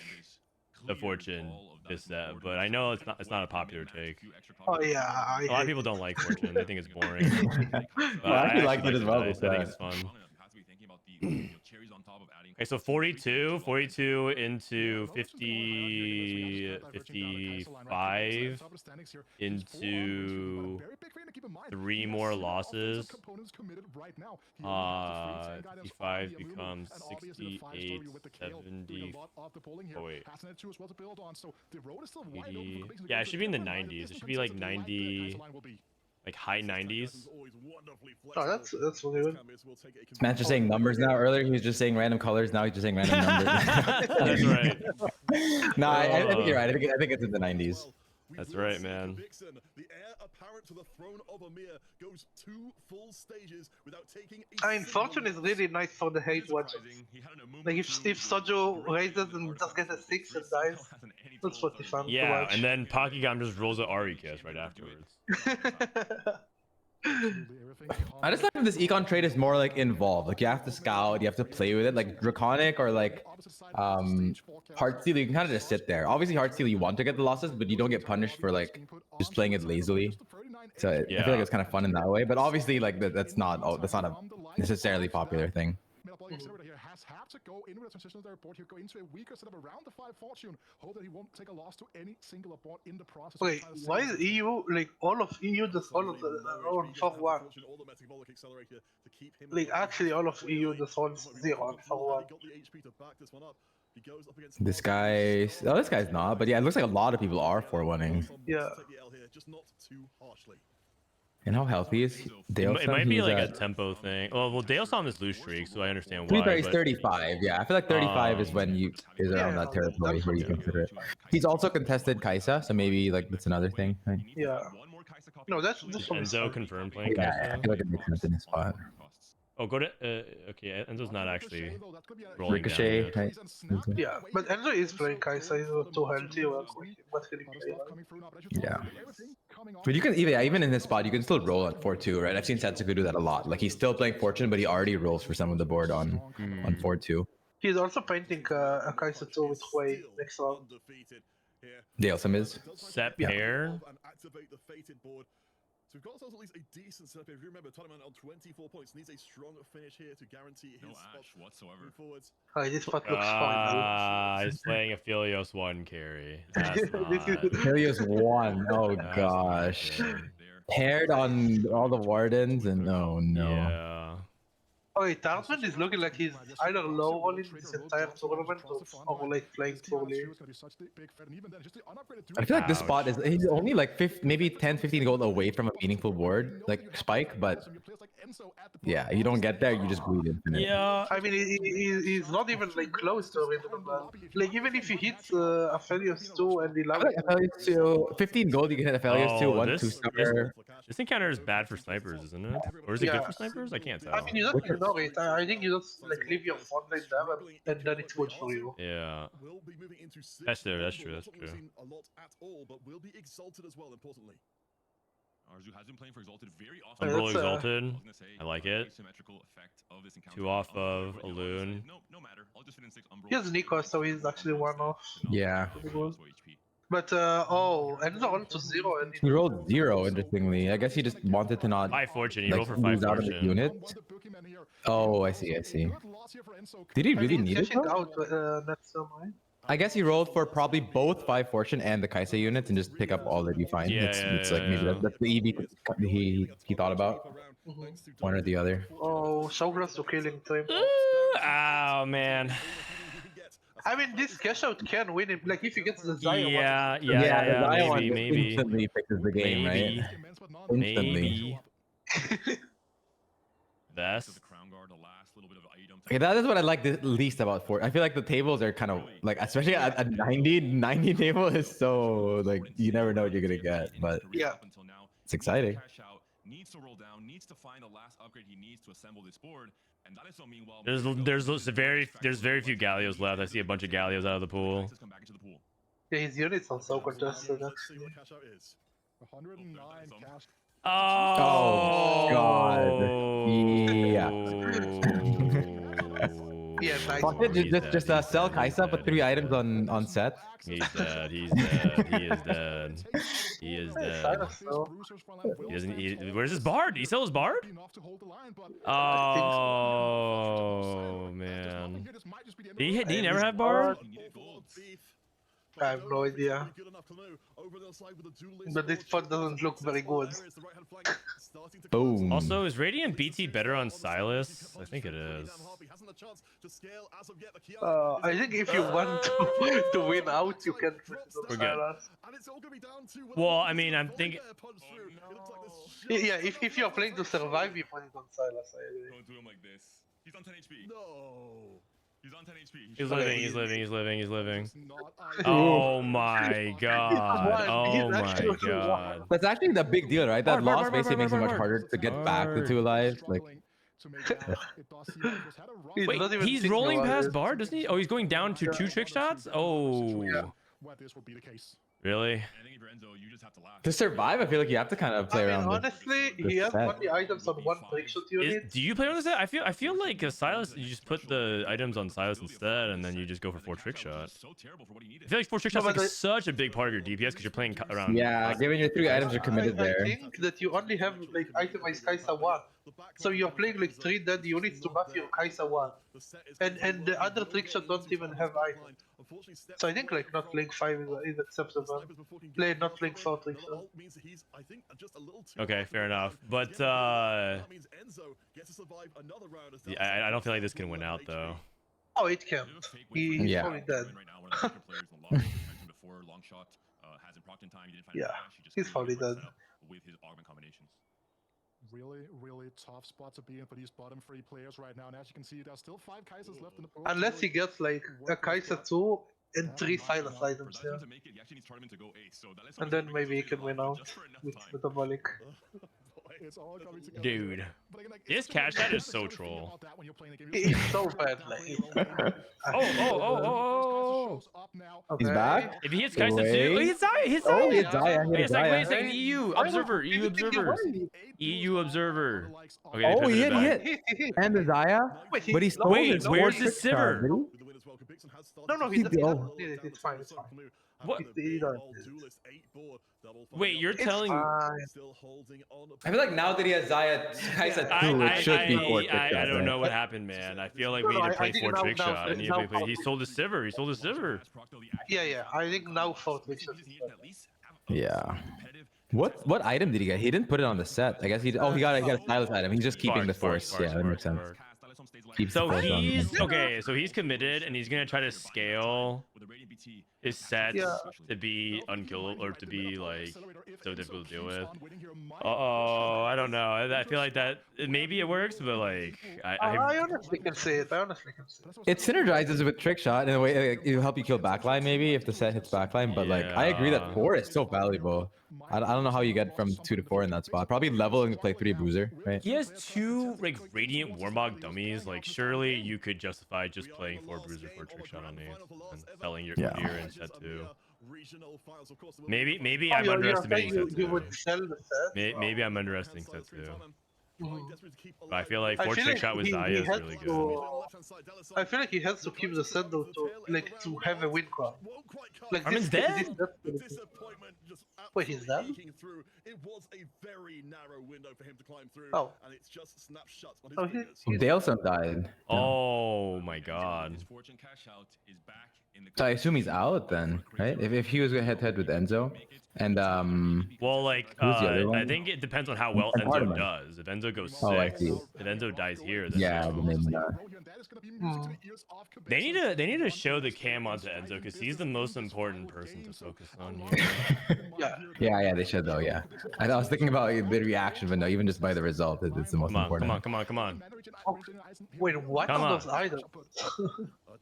the fortune this set, but I know it's not a popular take. Oh yeah, A lot of people don't like Fortune. They think it's boring. But I actually liked like it as well. dice. I think it's fun. Okay, so 42 into 50, 55 into 3 more losses. 55 becomes 68, 70. Oh wait. 80. Yeah, it should be in the 90s. It should be like 90, like high 90s. Oh, that's really good. This man's just saying numbers now. Earlier he was just saying random colors. Now he's just saying random numbers. That's right. No, I think you're right. I think it's in the 90s. That's right, man. The heir apparent to the throne of Amir goes 2 full stages without taking I mean, Fortune is really nice for the hate watchers. Like if Sojo raises and just gets a 6 and dies, that's pretty fun to watch. And then Pakigam just rolls an Ari kiss right afterwards. I just like that this econ trade is more like involved. Like you have to scout, you have to play with it. Like Draconic or like Heartsteel, you can kind of just sit there. Obviously Heartsteel you want to get the losses, but you don't get punished for like just playing it lazily. So I feel like it's kind of fun in that way. But obviously like that's not a necessarily popular thing. Have to go in with a transitional report. He'll go into a weaker setup around the 5 Fortune. Hope that he won't take a loss to any single abort in the process. Wait, why is EU like all of EU just follows the own 4-1? Like actually all of EU just holds 0 on 4-1. This guy's not, but yeah, it looks like a lot of people are 4-1-ing. Yeah. And how healthy is Dale? It might be like a tempo thing. Well, Dale's on this loose streak, so I understand why. He's 35. Yeah, I feel like 35 is when you is around that territory where you consider it. He's also contested Kaisa, so maybe like that's another thing. Right? Yeah. No, that's Enzo confirmed playing Yeah, Kaisa. I feel like it makes sense in his spot. Oh, go to okay. Enzo's not actually rolling Ricochet, down right? Yeah, but Enzo is playing Kaisa. He's not too healthy. What can he play? Yeah. But you can even in his spot, you can still roll on 4-2, right? I've seen Setsuku do that a lot. Like he's still playing Fortune, but he already rolls for some of the board on 4-2. He's also painting a Kaisa 2 with Huey next round. Dale, some is set pair. So we've got ourselves at least a decent setup here. If you remember, Tournament on 24 points needs a strong finish here to guarantee his spot whatsoever. Forwards. Oh, this spot looks fine. He's playing a Philios 1 carry. That's not... Philios 1. Oh gosh. Paired on all the wardens and oh no. Yeah. Oh, wait, Tartman is looking like he's either low rolling this entire tournament or like playing poorly. I feel like this spot is he's only like maybe 10-15 gold away from a meaningful board like spike, but yeah, you don't get there, you just bleed infinite. Yeah, I mean he's not even like close to a reasonable. Like even if he hits Aphelios 2 and he loves Aphelios 2, 15 gold you can hit Aphelios 2, 1 2-star. This encounter is bad for snipers, isn't it? Or is it good for snipers? I can't tell. I mean, you don't ignore it. I think you just like leave your front line there and then it's good for you. Yeah. That's true. That's true. A lot at all, but will be exalted as well, importantly. Arzu has been playing for Exalted very often. Umbral Exalted. I like it. 2 off of a loon. No matter. I'll just fit in 6 Umbral. He has Nico, so he's actually 1 off. Yeah. But Enzo rolled to 0 and he rolled 0, interestingly. I guess he just wanted to not 5 fortune. He like, rolled for 5 out of the fortune. unit. Oh, I see. Did he really need it? I guess he rolled for probably both 5 fortune and the Kaisa units and just pick up all that you find. It's like maybe that's the EV he thought about. One or the other. Oh, so close to killing time. Oh man. I mean, this cash out can win him. Like if he gets the Zion. Yeah, maybe. Instantly fixes the game, maybe. right? Instantly. That's. Okay, that is what I like the least about Fort. I feel like the tables are kind of like, especially a 90 table is so like you never know what you're gonna get, but yeah, it's exciting. Needs to roll down, needs to find the last upgrade he needs to assemble this board, and that is so meanwhile. There's very few Gallios left. I see a bunch of Gallios out of the pool. Yeah, his units are so contested. 109 cash. Oh God. Yeah. Yeah, nice. Fuck it, He's dead, just he's sell dead, he's Kaisa, put dead, 3 he's items dead. on set. He's dead. He's dead. He is dead. He is dead. He doesn't. Where's his bard? Did he sell his bard? Oh man. Did he never have bard? I have no idea. But this spot doesn't look very good. Boom. Also, is Radiant BT better on Silas? I think it is. I think if you want to win out, you can put it on We're good. Silas. Well, I mean, I'm thinking. Yeah, if you're playing to survive, you put it on Silas. I agree. Don't do him like this. He's on 10 HP. No. He's on 10 HP. He's living. He's living. He's living. He's living. Oh my god. Oh my god. That's actually the big deal, right? That loss basically makes it much harder to get back to 2 lives. Like, wait, he's rolling past Bard, doesn't he? Oh, he's going down to 2 trick shots? Oh. Really? to survive, I feel like you have to kind of play around. Honestly, he has only items on 1 trick shot unit. Do you play on this set? I feel like Silas, you just put the items on Silas instead, and then you just go for 4 trick shot. I feel like 4 trick shots is like such a big part of your DPS because you're playing around. Yeah, given your 3 items are committed there. I think that you only have like itemized Kaisa 1. So you're playing like 3 dead units to buff your Kaisa 1. And the other trick shot don't even have items. So I think like not playing 5 is acceptable. Not playing 4 trick shot. Okay, fair enough. But I don't feel like this can win out though. Oh, it can. He's probably dead. Yeah, he's probably dead. With his augment combinations. Really tough spot to be in for these bottom 3 players right now. And as you can see, there's still 5 Kaisers left in the pool. Unless he gets like a Kaisa 2 and 3 Silas items, yeah. And then maybe he can win out with Metabolic. Dude, this cash out is so troll. It's so bad, like. Oh. He's back? If he hits Kaisa 2, oh, he hits Zaya. Oh, he hits Zaya. Wait a second. EU observer. EU observer. EU observer. Okay, oh, he hit. And the Zaya? But he stole his where's his Sivir? No, he doesn't. It's fine. It's fine. What? Wait, you're telling me? I feel like now that he has Zaya, Kaisa 2, it should be 4 trick shot. I don't know what happened, man. I feel like we need to play 4 trick shot. He sold his Sivir. He sold his Sivir. Yeah. I think now 4 trick shot. Yeah. What item did he get? He didn't put it on the set. I guess he. Oh, he got a Silas item. He's just keeping the force. Yeah, that makes sense. So he's okay. So he's committed, and he's gonna try to scale his sets to be unkillable or to be like so difficult to deal with. Oh, I don't know. I feel like that maybe it works, but like I honestly can say it. It synergizes with trick shot in a way. Like, it'll help you kill backline maybe if the set hits backline. But like I agree that 4 is so valuable. I don't know how you get from 2 to 4 in that spot. Probably leveling to play 3 Bruiser, right? He has 2 like Radiant Warmog dummies. Like surely you could justify just playing 4 Bruiser for trick shot on 8 and selling your gear in set 2. Maybe I'm underestimating set 2. Maybe I'm underestimating set 2. But I feel like 4 trick shot with Zaya is really good. I feel like he has to keep the set though to have a win crowd. Like Armin's dead? Wait, he's dead? It was a very narrow window for him to climb through, and it's just snapshots on his Daleson died. Oh my god. So I assume he's out then, right? If he was going head-to-head with Enzo, and well, like I think it depends on how well Enzo does. If Enzo goes 6, if Enzo dies here, then they need to show the cam onto Enzo because he's the most important person to focus on here. yeah, they should though. Yeah, I was thinking about the reaction, but no, even just by the result, it's the most important. Come on. Oh, wait, what are those items?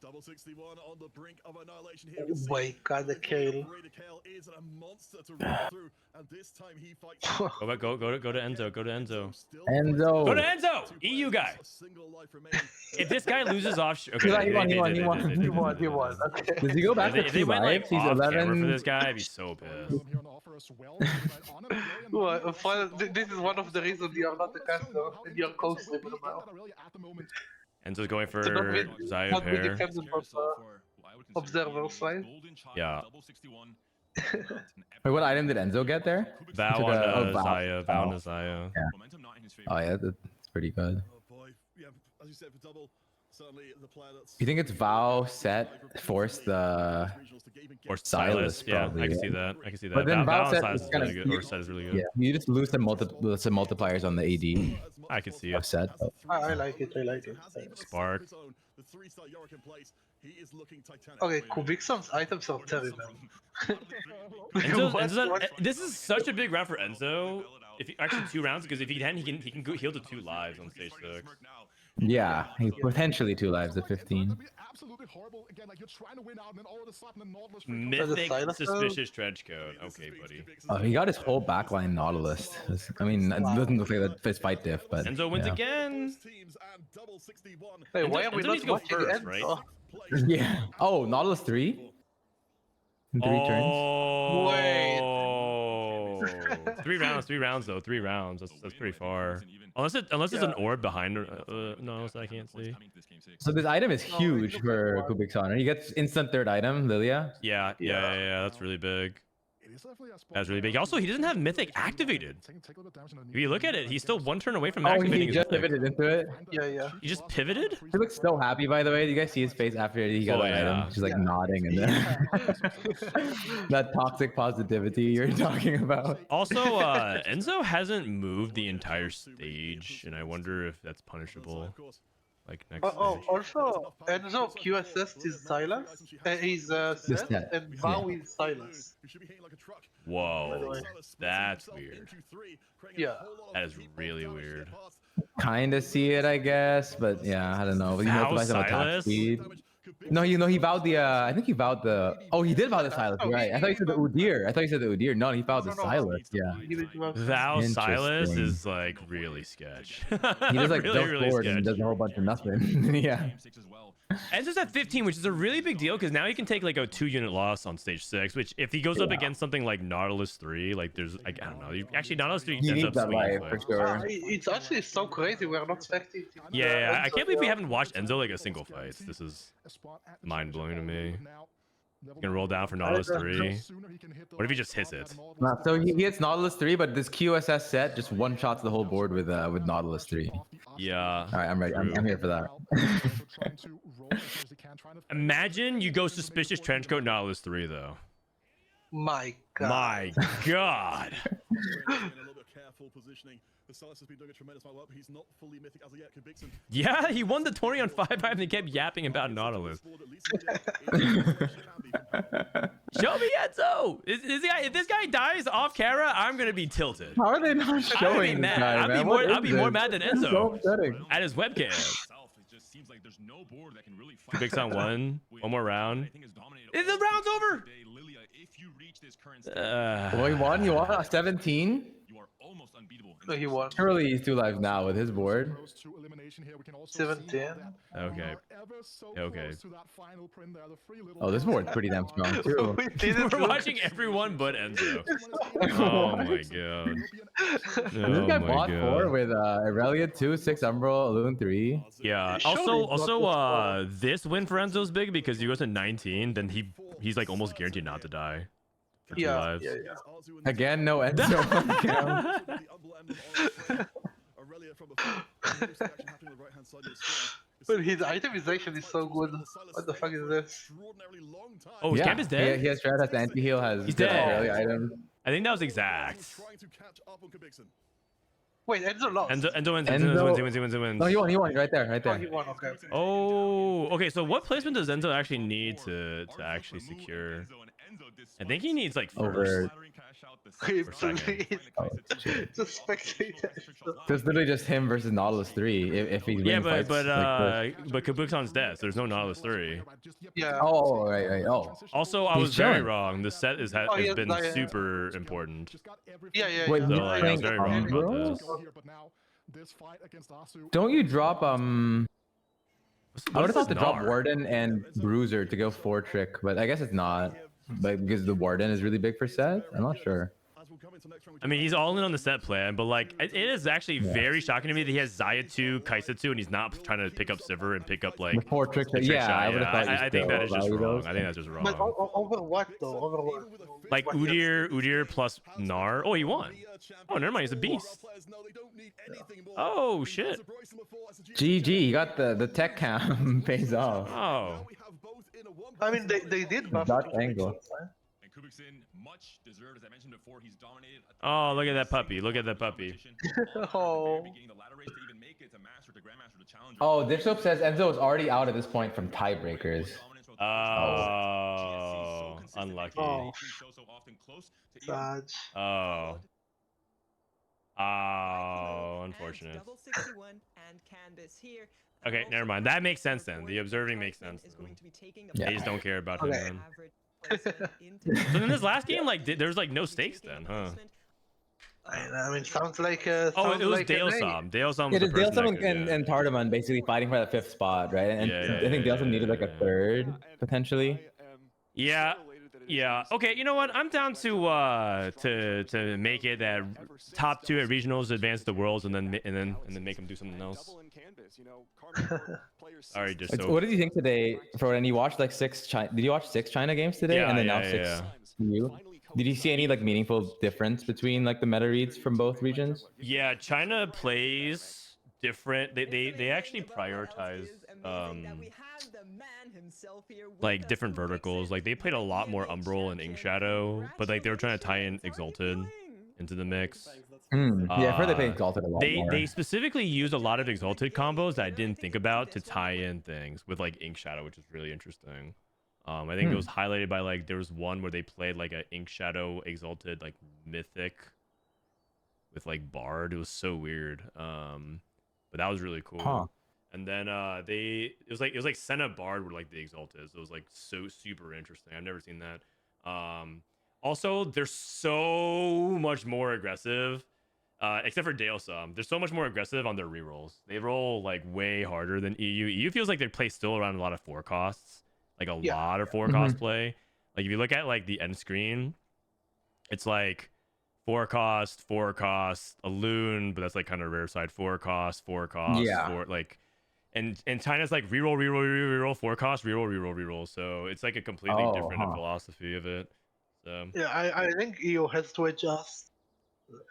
Double 61 on the brink of annihilation here. Oh my god, the Kale. Is a monster to run through, and this time he fights. Go to Enzo. Go to Enzo. Go to Enzo. EU guy. If this guy loses off, okay. He won. Okay. Does he go back to 2 If they went like He's off 11 camera for this guy, I'd be so pissed. Well, this is one of the reasons you are not a caster and you're co-streamer now. Enzo's going for Zaya not be pair. dependent on observer side. Yeah. Wait, what item did Enzo get there? Vow on Zaya. Vow on Zaya. Yeah. Oh yeah, that's pretty good. Oh boy, yeah, as you said for double, certainly the player that's. You think it's Vow, Set, Force the Or Silas? Yeah, Probably, I can see that. I can see that. But then Vow Vow and Set Silas is is kind really of good. Or Set is really good. Yeah, you just lose some multipliers on the AD. I can see it. Set. But... I like it. I like it. Spark. Okay, Kubixon's items are terrible. This is such a big round for Enzo. If he, actually 2 rounds, because if he can go heal to 2 lives on stage 6. Yeah, potentially 2 lives at 15. Mythic suspicious trench coat. Okay, buddy. Oh, he got his whole backline Nautilus. I mean, it doesn't look like that fight diff, but Enzo wins again. Hey, why are we not watching first, Enzo? right? Yeah. Oh, Nautilus 3? In 3 turns? Wait. 3 rounds, 3 rounds though. 3 rounds. That's pretty far. Unless it's an orb behind. No, I can't see. So this item is huge for Kubixon. He gets instant 3rd item, Lilia. Yeah. That's really big. That's really big. Also, he doesn't have Mythic activated. If you look at it, he's still 1 turn away from activating. He just pivoted into it. Yeah. He just pivoted? He looks so happy, by the way. Do you guys see his face after he got that item? He's like nodding and then that toxic positivity you're talking about. Also, Enzo hasn't moved the entire stage, and I wonder if that's punishable. Like next stage. Also, Enzo QSS is Silas. He's Set, and Vow is Silas. Whoa, that's weird. Yeah. That is really weird. Kinda see it, I guess, but yeah, I don't know. He multiplies on attack speed. No, he vowed the. I think he vowed the. Oh, he did vow the Silas. You're right. I thought he said the Udyr. No, he vowed the Silas. Yeah. Vow Silas is like really sketch. He does like really forward and does a whole bunch of nothing. Yeah. Enzo's at 15, which is a really big deal because now he can take like a 2-unit loss on stage 6. Which if he goes up against something like Nautilus 3, like there's like I don't know. Actually, Nautilus 3 ends up swinging. For sure. It's actually so crazy. We're not expecting. Yeah, I can't believe we haven't watched Enzo like a single fight. This is mind blowing to me. Gonna roll down for Nautilus 3. What if he just hits it? So he hits Nautilus 3, but this QSS set just one-shots the whole board with Nautilus 3. Yeah. All right, I'm ready. I'm here for that. Imagine you go suspicious trenchcoat Nautilus 3 though. My God. My God. Yeah, he won the tourney on 5-5 and he kept yapping about Nautilus. Show me Enzo! If this guy dies off camera, I'm gonna be tilted. How are they not showing this guy, I'll be more mad than Enzo so at his webcam. Kubixon won. One more round. The round's over! Well, he won. He won 17. No, he won. Surely he's 2 lives now with his board. 17. Okay. Oh, this board's pretty damn strong too. We're watching everyone but Enzo. Oh my God. This guy bought 4 with Aurelia 2, 6 Umbral, Loon 3. Yeah. Also, this win for Enzo's big because he goes to 19, then he's like almost guaranteed not to die. For 2 lives. Again, no Enzo. But his item is actually so good. What the fuck is this? Oh, his camp is dead? He has Shred, has anti-heal, has He's dead. early item. I think that was exact. Wait, Enzo lost. Enzo wins. No, he won right there. Oh, he won, okay. Oh, okay. So what placement does Enzo actually need to actually secure? I think he needs like first. Just spectator. It's literally just him versus Nautilus 3. If he but Kabuxon's dead, so there's no Nautilus 3. Yeah. Oh, right. Oh. Also, I was very wrong. The set has been super important. Yeah. Wait, so like, I was very wrong about this. Don't you drop I would have thought to drop Warden and Bruiser to go 4 trick, but I guess it's not. But because the Warden is really big for set, I'm not sure. I mean, he's all in on the set plan, but like, it is actually very shocking to me that he has Xayah 2, Kaisa 2, and he's not trying to pick up Sivir and pick up like the 4 trick the trick shot. I would have thought. I think that is just value wrong. those. I think that's just wrong. But over what though? Over what? Like Udyr plus Gnar. Oh, he won. Oh, never mind. He's a beast. Oh shit. GG, he got the tech cam pays off. Oh. I mean, they did buff Dutch angle. Oh, look at that puppy. Look at that puppy. Oh, Dipsoap says Enzo is already out at this point from tiebreakers. Oh, unlucky. Oh. Sad. Oh. Oh, unfortunate. Okay, never mind. That makes sense then. The observing makes sense. They just don't care about him then. So in this last game, like, there's like no stakes then, huh? I mean, sounds like oh, it was like Deosam. Deosam was Yeah, the person Deosam that could, and Tardaman basically fighting for that 5th spot, right? And I think Deosam needed like a 3rd potentially. Yeah. Yeah. Okay. You know what? I'm down to make it that top 2 at regionals advance the worlds, and then make them do something else. All right. Just so. What did you think today, Frodan? You watched like 6 China? Did you watch 6 China games today? Yeah, and then yeah, now 6 yeah. you? Did you see any like meaningful difference between like the meta reads from both regions? Yeah, China plays different. They actually prioritize like different verticals. Like they played a lot more Umbral and Ink Shadow, but like they were trying to tie in Exalted into the mix. Yeah, I've heard they play Exalted a lot more. They specifically used a lot of Exalted combos that I didn't think about to tie in things with like Ink Shadow, which is really interesting. I think it was highlighted by like there was one where they played like a Ink Shadow Exalted like Mythic with like Bard. It was so weird. But that was really cool. Huh. And then it was like Senna Bard were like the Exalted. So it was like so super interesting. I've never seen that. Also, they're so much more aggressive. Except for Deosam, they're so much more aggressive on their rerolls. They roll like way harder than EU. EU feels like they play still around a lot of 4 costs. Like a lot of 4 cost play. Like if you look at like the end screen, it's like 4 cost, a loon, but that's like kind of rare side. 4 cost, 4 like, and China's like reroll, 4 cost, reroll. So it's like a completely different philosophy of it. So yeah, I think EU has to adjust.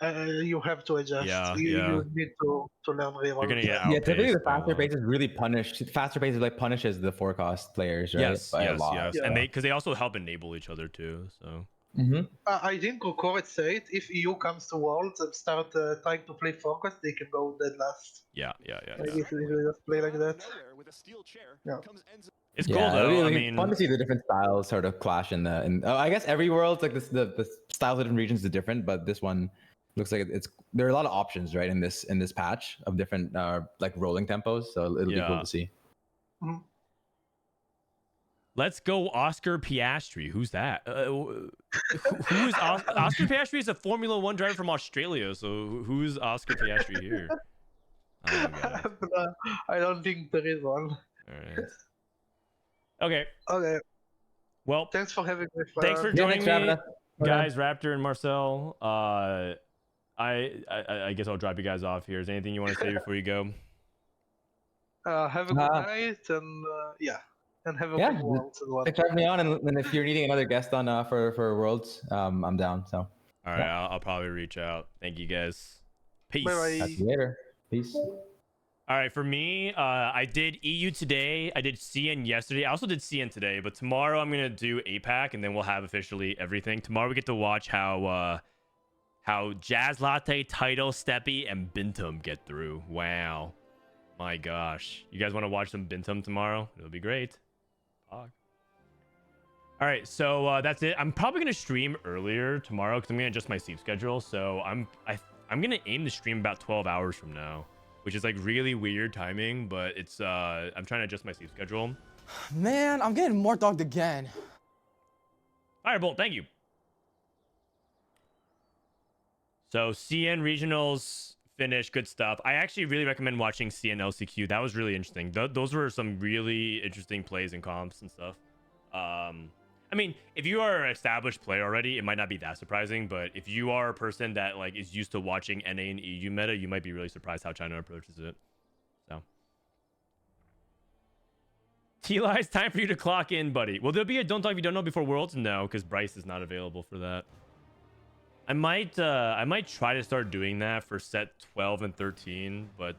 You have to adjust. You need to learn reroll. You're gonna get yeah, typically the faster pace is really punished. Faster pace is like punishes the 4 cost players, right? Yes. And they also help enable each other too. So. I think Koret said if EU comes to Worlds and start trying to play focus, they can go dead last. Yeah. If they just play like that. Yeah. It's cool though. I mean, fun to see the different styles sort of clash in the. I guess every World's like this. The styles of different regions are different, but this one looks like there are a lot of options, right, in this patch of different like rolling tempos. So it'll be cool to see. Let's go, Oscar Piastri. Who's that? Who is Oscar Piastri? Is a Formula 1 driver from Australia. So who's Oscar Piastri here? I don't think there is one. All right. Okay. Well, thanks for having me. Thanks for joining me, guys. Raptor and Marcel. I guess I'll drop you guys off here. Is there anything you want to say before you go? Have a good night, and and have a good Worlds as well. Thanks for having me on, and if you're needing another guest on for Worlds, I'm down. So. All right, I'll probably reach out. Thank you guys. Peace. Bye-bye. Talk to you later. Peace. All right, for me, I did EU today. I did CN yesterday. I also did CN today, but tomorrow I'm gonna do APAC, and then we'll have officially everything. Tomorrow we get to watch how Jazz Latte, Title, Steppy, and Bintum get through. Wow, my gosh, you guys want to watch some Bintum tomorrow? It'll be great. All right, so that's it. I'm probably gonna stream earlier tomorrow because I'm gonna adjust my sleep schedule. So I'm gonna aim to stream about 12 hours from now, which is like really weird timing, but it's I'm trying to adjust my sleep schedule. Man, I'm getting more dogged again. All right, Bolt, thank you. So CN regionals finish, good stuff. I actually really recommend watching CN LCQ. That was really interesting. Those were some really interesting plays and comps and stuff. I I mean, if you are an established player already, it might not be that surprising. But if you are a person that like is used to watching NA and EU meta, you might be really surprised how China approaches it. So, T-Lie, it's time for you to clock in, buddy. Will there be a Don't Talk If You Don't Know before Worlds? No, because Bryce is not available for that. I might try to start doing that for set 12 and 13, but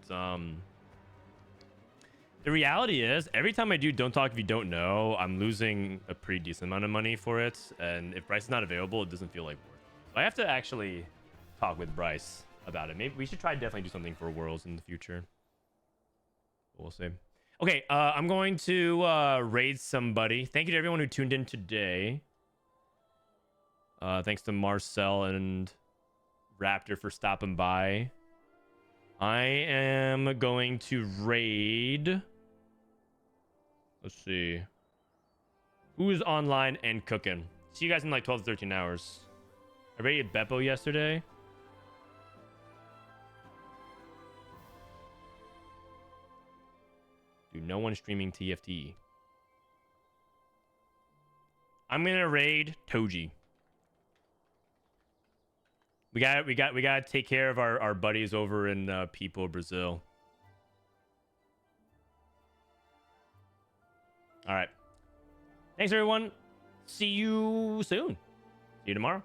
the reality is every time I do Don't Talk If You Don't Know, I'm losing a pretty decent amount of money for it, and if Bryce is not available, it doesn't feel like worth it. So I have to actually talk with Bryce about it. Maybe we should try to definitely do something for Worlds in the future. We'll see. Okay, I'm going to raid somebody. Thank you to everyone who tuned in today. Thanks to Marcel and Raptor for stopping by. I am going to raid. Let's see. Who is online and cooking? See you guys in like 12 to 13 hours. I raided Beppo yesterday. Dude, no one streaming TFT. I'm gonna raid Toji. We gotta take care of our buddies over in People, Brazil. All right. Thanks everyone. See you soon. See you tomorrow.